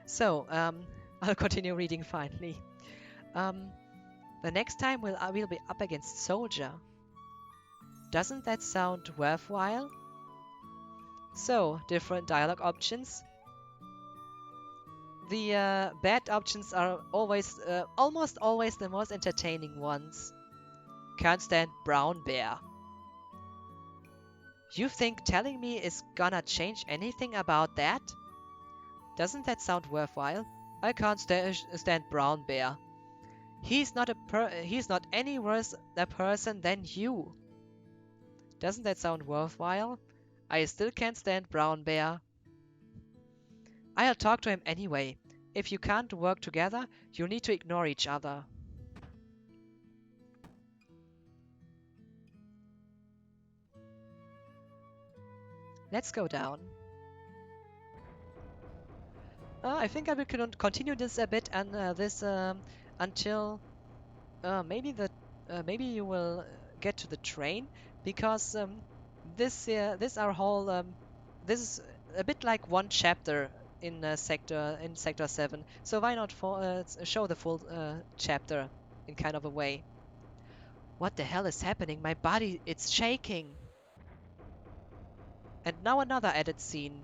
Speaker 1: So, I'll continue reading finally. The next time we'll be up against Soldier. Doesn't that sound worthwhile? So, different dialogue options. The bad options are almost always the most entertaining ones. Can't stand brown bear. You think telling me is gonna change anything about that? Doesn't that sound worthwhile? I can't stand brown bear. He's not any worse a person than you. Doesn't that sound worthwhile? I still can't stand brown bear. I'll talk to him anyway. If you can't work together, you need to ignore each other. Let's go down. I think I will continue this a bit and until maybe you will get to the train, because this our whole this is a bit like one chapter in sector 7. So why not show the full chapter in kind of a way? What the hell is happening? My body, it's shaking. And now another added scene.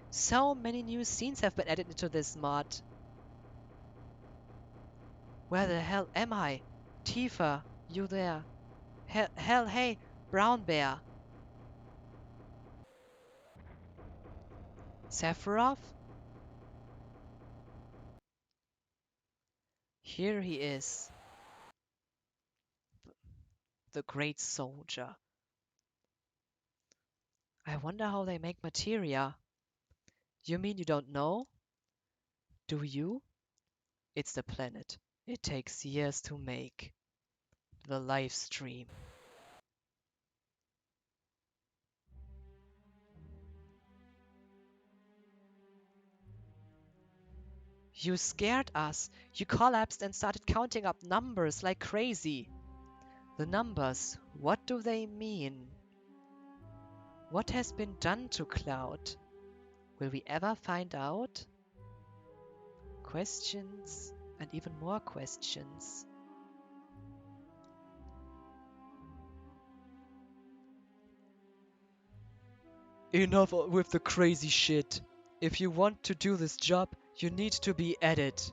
Speaker 1: So many new scenes have been added into this mod. Where the hell am I? Tifa, you there? Hell, hey, Brown Bear. Sephiroth? Here he is. The great soldier. I wonder how they make materia. You mean you don't know? Do you? It's the planet. It takes years to make. The live stream. You scared us. You collapsed and started counting up numbers like crazy. The numbers, what do they mean? What has been done to Cloud? Will we ever find out? Questions and even more questions.
Speaker 2: Enough with the crazy shit. If you want to do this job, you need to be at it.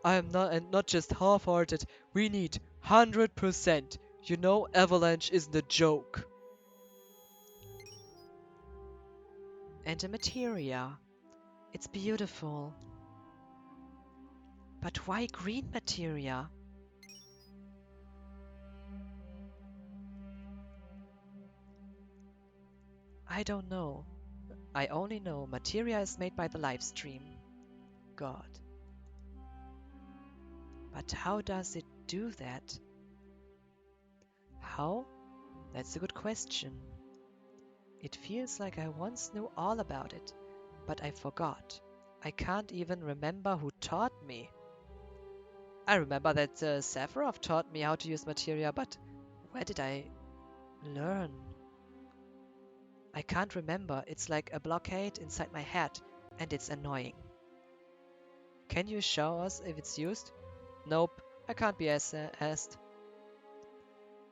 Speaker 2: I am not, and not just half-hearted. We need 100%. You know, Avalanche isn't a joke.
Speaker 1: And a materia. It's beautiful. But why green materia? I don't know. I only know materia is made by the live stream. God. But how does it do that? How? That's a good question. It feels like I once knew all about it, but I forgot. I can't even remember who taught me. I remember that Sephiroth taught me how to use materia, but where did I learn? I can't remember. It's like a blockade inside my head, and it's annoying. Can you show us if it's used? Nope, I can't be asked.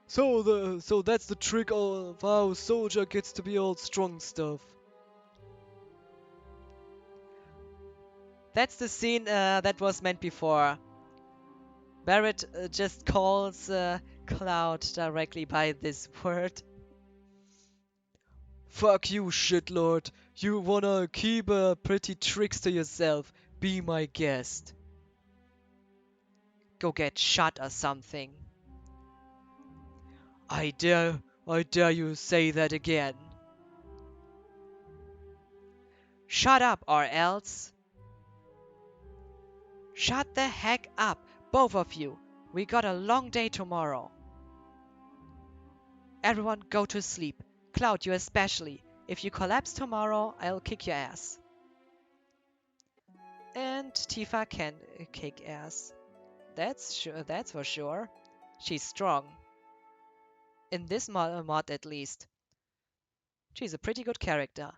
Speaker 2: So that's the trick of how Soldier gets to be all strong stuff.
Speaker 1: That's the scene that was meant before. Barrett just calls Cloud directly by this word.
Speaker 2: Fuck you, shitlord. You wanna keep pretty tricks to yourself. Be my guest.
Speaker 1: Go get shot or something.
Speaker 2: I dare you say that again.
Speaker 1: Shut up or else. Shut the heck up, both of you. We got a long day tomorrow. Everyone go to sleep. Cloud, you especially. If you collapse tomorrow, I'll kick your ass. And Tifa can kick ass. That's for sure. She's strong. In this mod at least. She's a pretty good character.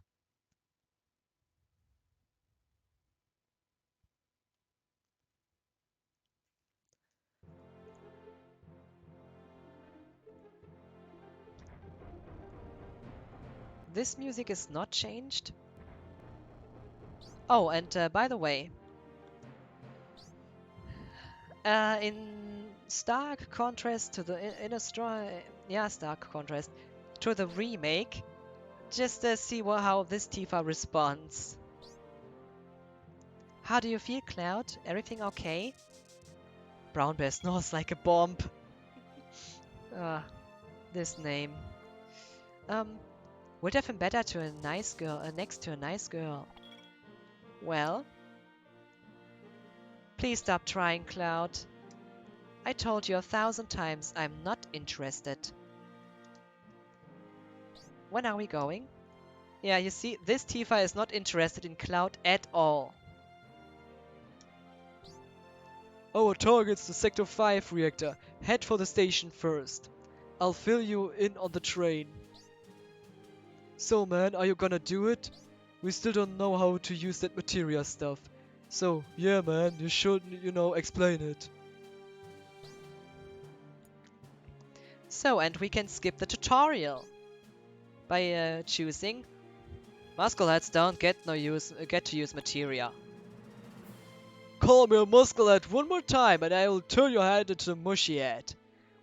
Speaker 1: This music is not changed. Oh, and by the way, in stark contrast to stark contrast to the remake, just see how this Tifa responds. How do you feel, Cloud? Everything okay? Brown Bear snores like a bomb. This name. Would have been better to a nice girl, next to a nice girl. Well? Please stop trying, Cloud. I told you 1,000 times I'm not interested. When are we going? Yeah, you see, this Tifa is not interested in Cloud at all.
Speaker 2: Our target's the Sector 5 reactor. Head for the station first. I'll fill you in on the train. So man, are you gonna do it? We still don't know how to use that materia stuff. So, yeah man, you should, explain it.
Speaker 1: So, and we can skip the tutorial by choosing Muscleheads don't get to use materia.
Speaker 2: Call me a musclehead one more time and I will turn your head into a mushy head.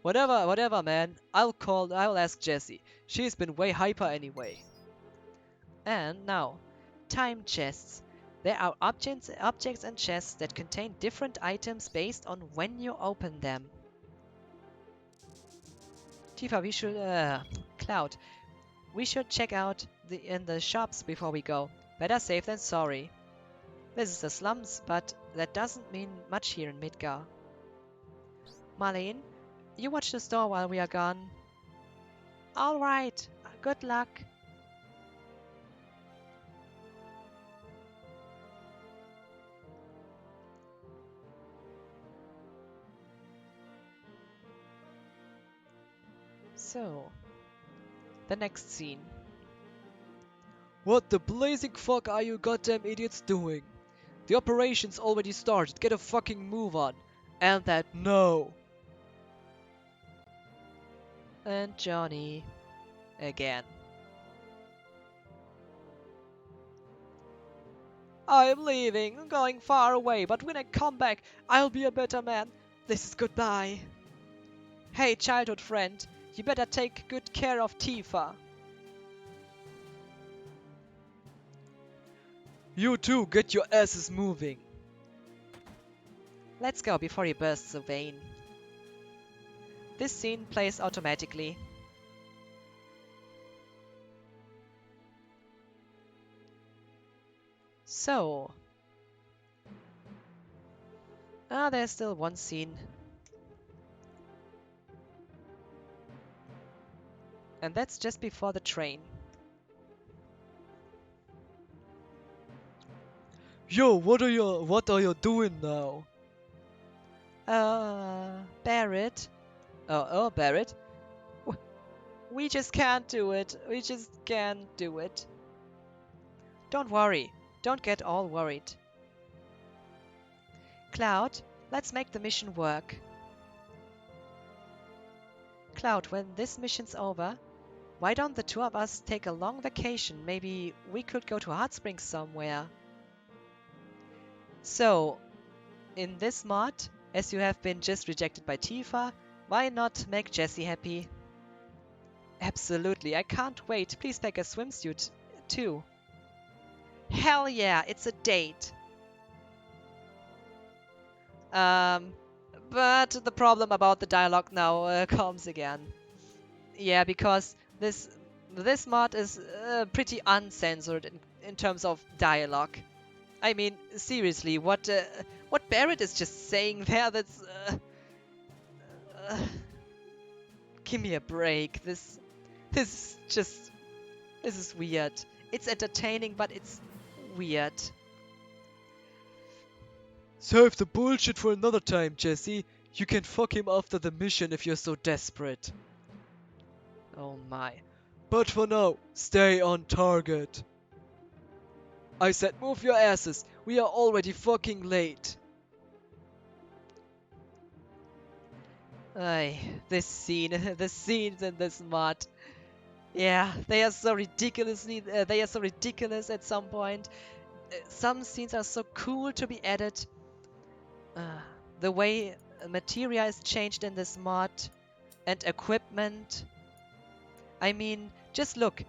Speaker 1: Whatever, man. I'll ask Jessie. She's been way hyper anyway. And now, time chests. There are objects and chests that contain different items based on when you open them. Tifa, Cloud, we should check out in the shops before we go. Better safe than sorry. This is the slums, but that doesn't mean much here in Midgar. Marlene, you watch the store while we are gone. Alright, good luck. So, the next scene.
Speaker 2: What the blazing fuck are you goddamn idiots doing? The operation's already started. Get a fucking move on. And that no.
Speaker 1: And Johnny again.
Speaker 2: I'm leaving, I'm going far away, but when I come back, I'll be a better man. This is goodbye.
Speaker 1: Hey, childhood friend, you better take good care of Tifa.
Speaker 2: You too, get your asses moving.
Speaker 1: Let's go before he bursts a vein. This scene plays automatically. So, there's still one scene. And that's just before the train.
Speaker 2: Yo, what are you doing now?
Speaker 1: Barrett? Oh, Barrett? We just can't do it. We just can't do it. Don't worry. Don't get all worried. Cloud, let's make the mission work. Cloud, when this mission's over, why don't the two of us take a long vacation? Maybe we could go to Hot Springs somewhere. So, in this mod, as you have been just rejected by Tifa, why not make Jessie happy? Absolutely, I can't wait. Please pack a swimsuit, too. Hell yeah, it's a date. But the problem about the dialogue now comes again. Yeah, because this mod is pretty uncensored in terms of dialogue. I mean, seriously, what Barrett is just saying there, that's uh, give me a break. This is weird. It's entertaining, but it's weird.
Speaker 2: Save the bullshit for another time, Jesse. You can fuck him after the mission if you're so desperate.
Speaker 1: Oh my.
Speaker 2: But for now, stay on target. I said move your asses. We are already fucking late.
Speaker 1: This scene, the scenes in this mod. Yeah, they are so ridiculous at some point. Some scenes are so cool to be added. The way materia is changed in this mod and equipment. I mean, just look,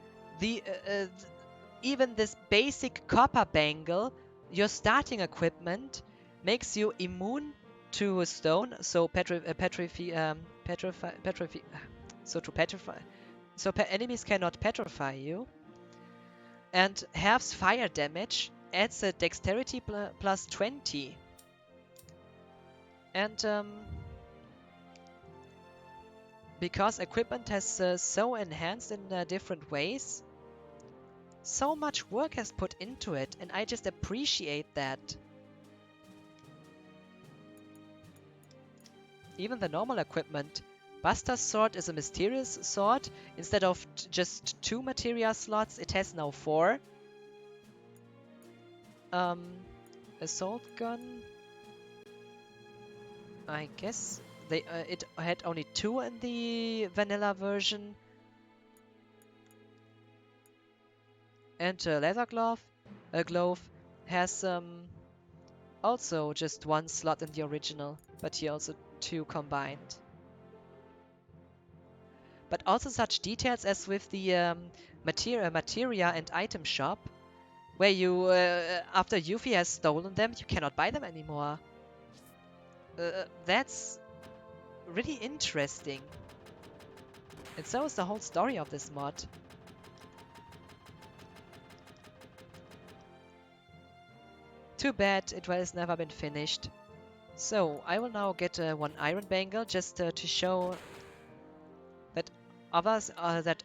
Speaker 1: even this basic copper bangle, your starting equipment, makes you immune to a stone, so enemies cannot petrify you, and halves fire damage, adds a dexterity plus 20, and because equipment has so enhanced in different ways, so much work has put into it, and I just appreciate that. Even the normal equipment. Buster's sword is a mysterious sword. Instead of just 2 materia slots, it has now 4. Assault gun. I guess it had only 2 in the vanilla version. And leather glove has also just 1 slot in the original, but here also 2 combined. But also such details as with the materia and item shop, where you, after Yuffie has stolen them, you cannot buy them anymore. That's really interesting. And so is the whole story of this mod. Too bad it has never been finished. So, I will now get 1 iron bangle just to show that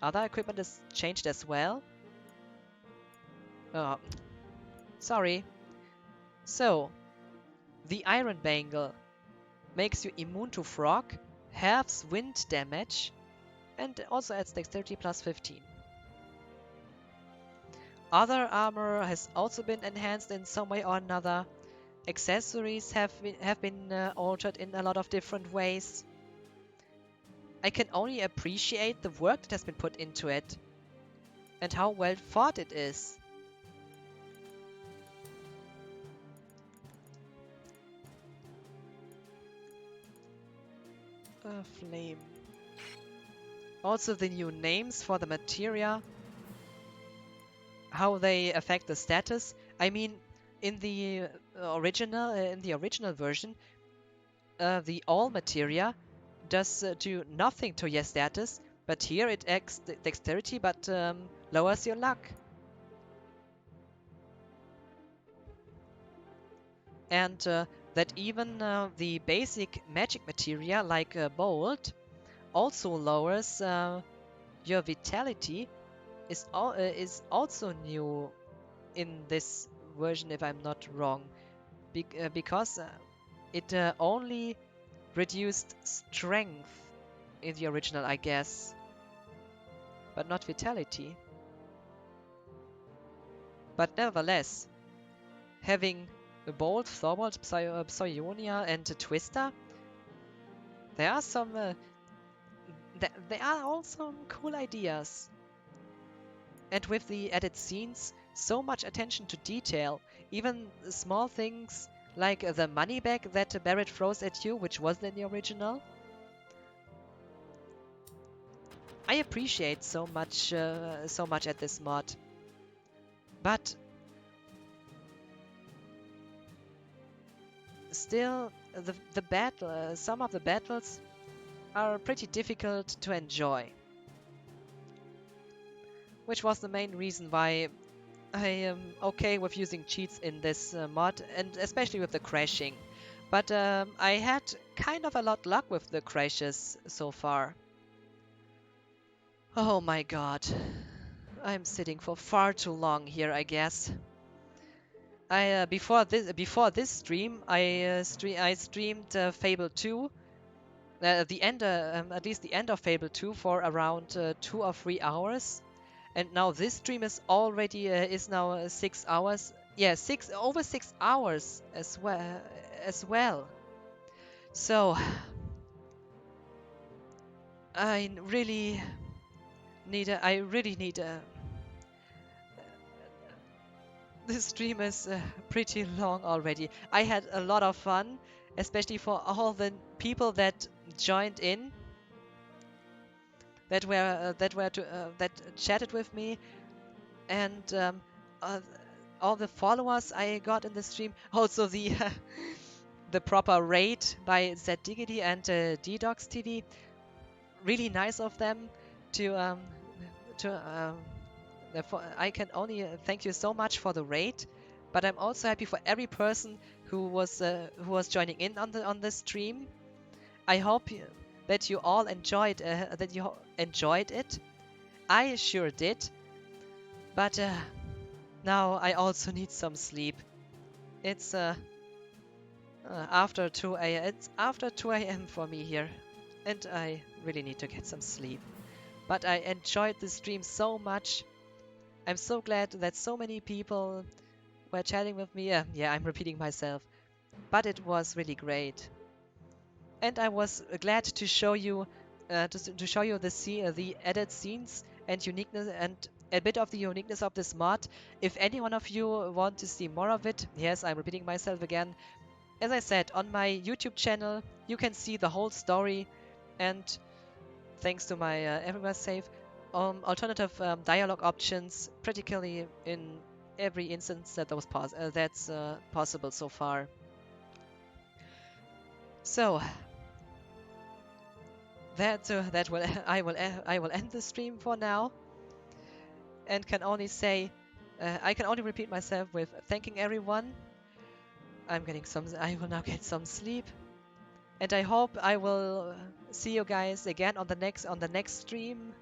Speaker 1: other equipment is changed as well. Oh, sorry. So, the iron bangle makes you immune to frog, halves wind damage, and also adds dexterity plus 15. Other armor has also been enhanced in some way or another. Accessories have been altered in a lot of different ways. I can only appreciate the work that has been put into it and how well thought it is. Flame. Also the new names for the materia, how they affect the status. I mean, in the original version, the all materia does do nothing to your status, but here it adds dexterity but lowers your luck. And that even the basic magic materia like bolt also lowers your vitality is also new in this version, if I'm not wrong, because it only reduced strength in the original, I guess, but not vitality. But nevertheless, having a Bolt, Thorbolt, Psionia, and a Twister, there are some. There are all some cool ideas. And with the added scenes, so much attention to detail, even small things like the money bag that Barrett throws at you, which wasn't in the original. I appreciate so much at this mod, but still, some of the battles are pretty difficult to enjoy, which was the main reason why I am okay with using cheats in this mod, and especially with the crashing. But I had kind of a lot luck with the crashes so far. Oh my god. I'm sitting for far too long here, I guess. I before this stream, I streamed Fable 2, the end at least the end of Fable 2 for around 2 or 3 hours, and now this stream is already is now 6 hours. Yeah, over 6 hours as well. So I really need a this stream is pretty long already. I had a lot of fun, especially for all the people that joined in, that chatted with me, and all the followers I got in the stream. Also the the proper raid by ZDiggity and DDocs TV. Really nice of them to I can only thank you so much for the raid, but I'm also happy for every person who was joining in on the stream. I hope that you all enjoyed it. I sure did, but now I also need some sleep. It's after 2 a.m. It's after 2 a.m. for me here, and I really need to get some sleep. But I enjoyed the stream so much. I'm so glad that so many people were chatting with me. Yeah, I'm repeating myself, but it was really great, and I was glad to show you, the added scenes and uniqueness and a bit of the uniqueness of this mod. If any one of you want to see more of it, yes, I'm repeating myself again. As I said, on my YouTube channel, you can see the whole story, and thanks to my everywhere save, alternative dialogue options practically in every instance that was that's possible so far. So that will I will end the stream for now, and can only say I can only repeat myself with thanking everyone. I will now get some sleep, and I hope I will see you guys again on the next stream.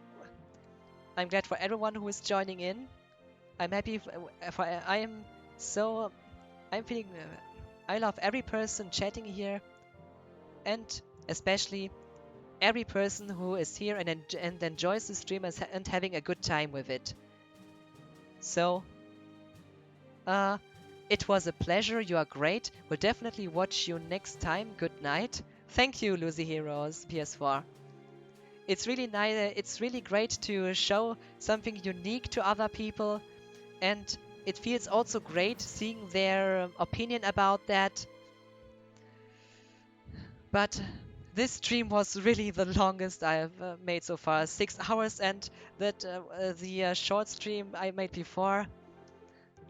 Speaker 1: I'm glad for everyone who is joining in. I'm happy I'm feeling I love every person chatting here, and especially every person who is here and enjoys the stream and having a good time with it. So, it was a pleasure. You are great. We'll definitely watch you next time. Good night. Thank you, Lucy Heroes PS4. It's really nice. It's really great to show something unique to other people, and it feels also great seeing their opinion about that. But this stream was really the longest I have made so far, 6 hours, and the short stream I made before,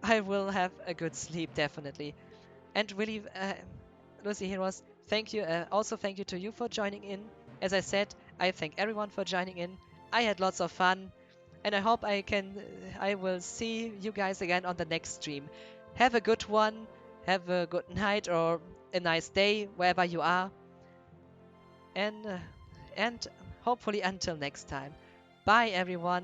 Speaker 1: I will have a good sleep definitely. And really, Lucy Heroes, thank you. Also, thank you to you for joining in. As I said, I thank everyone for joining in. I had lots of fun, and I hope I will see you guys again on the next stream. Have a good one. Have a good night or a nice day wherever you are. And hopefully until next time. Bye everyone.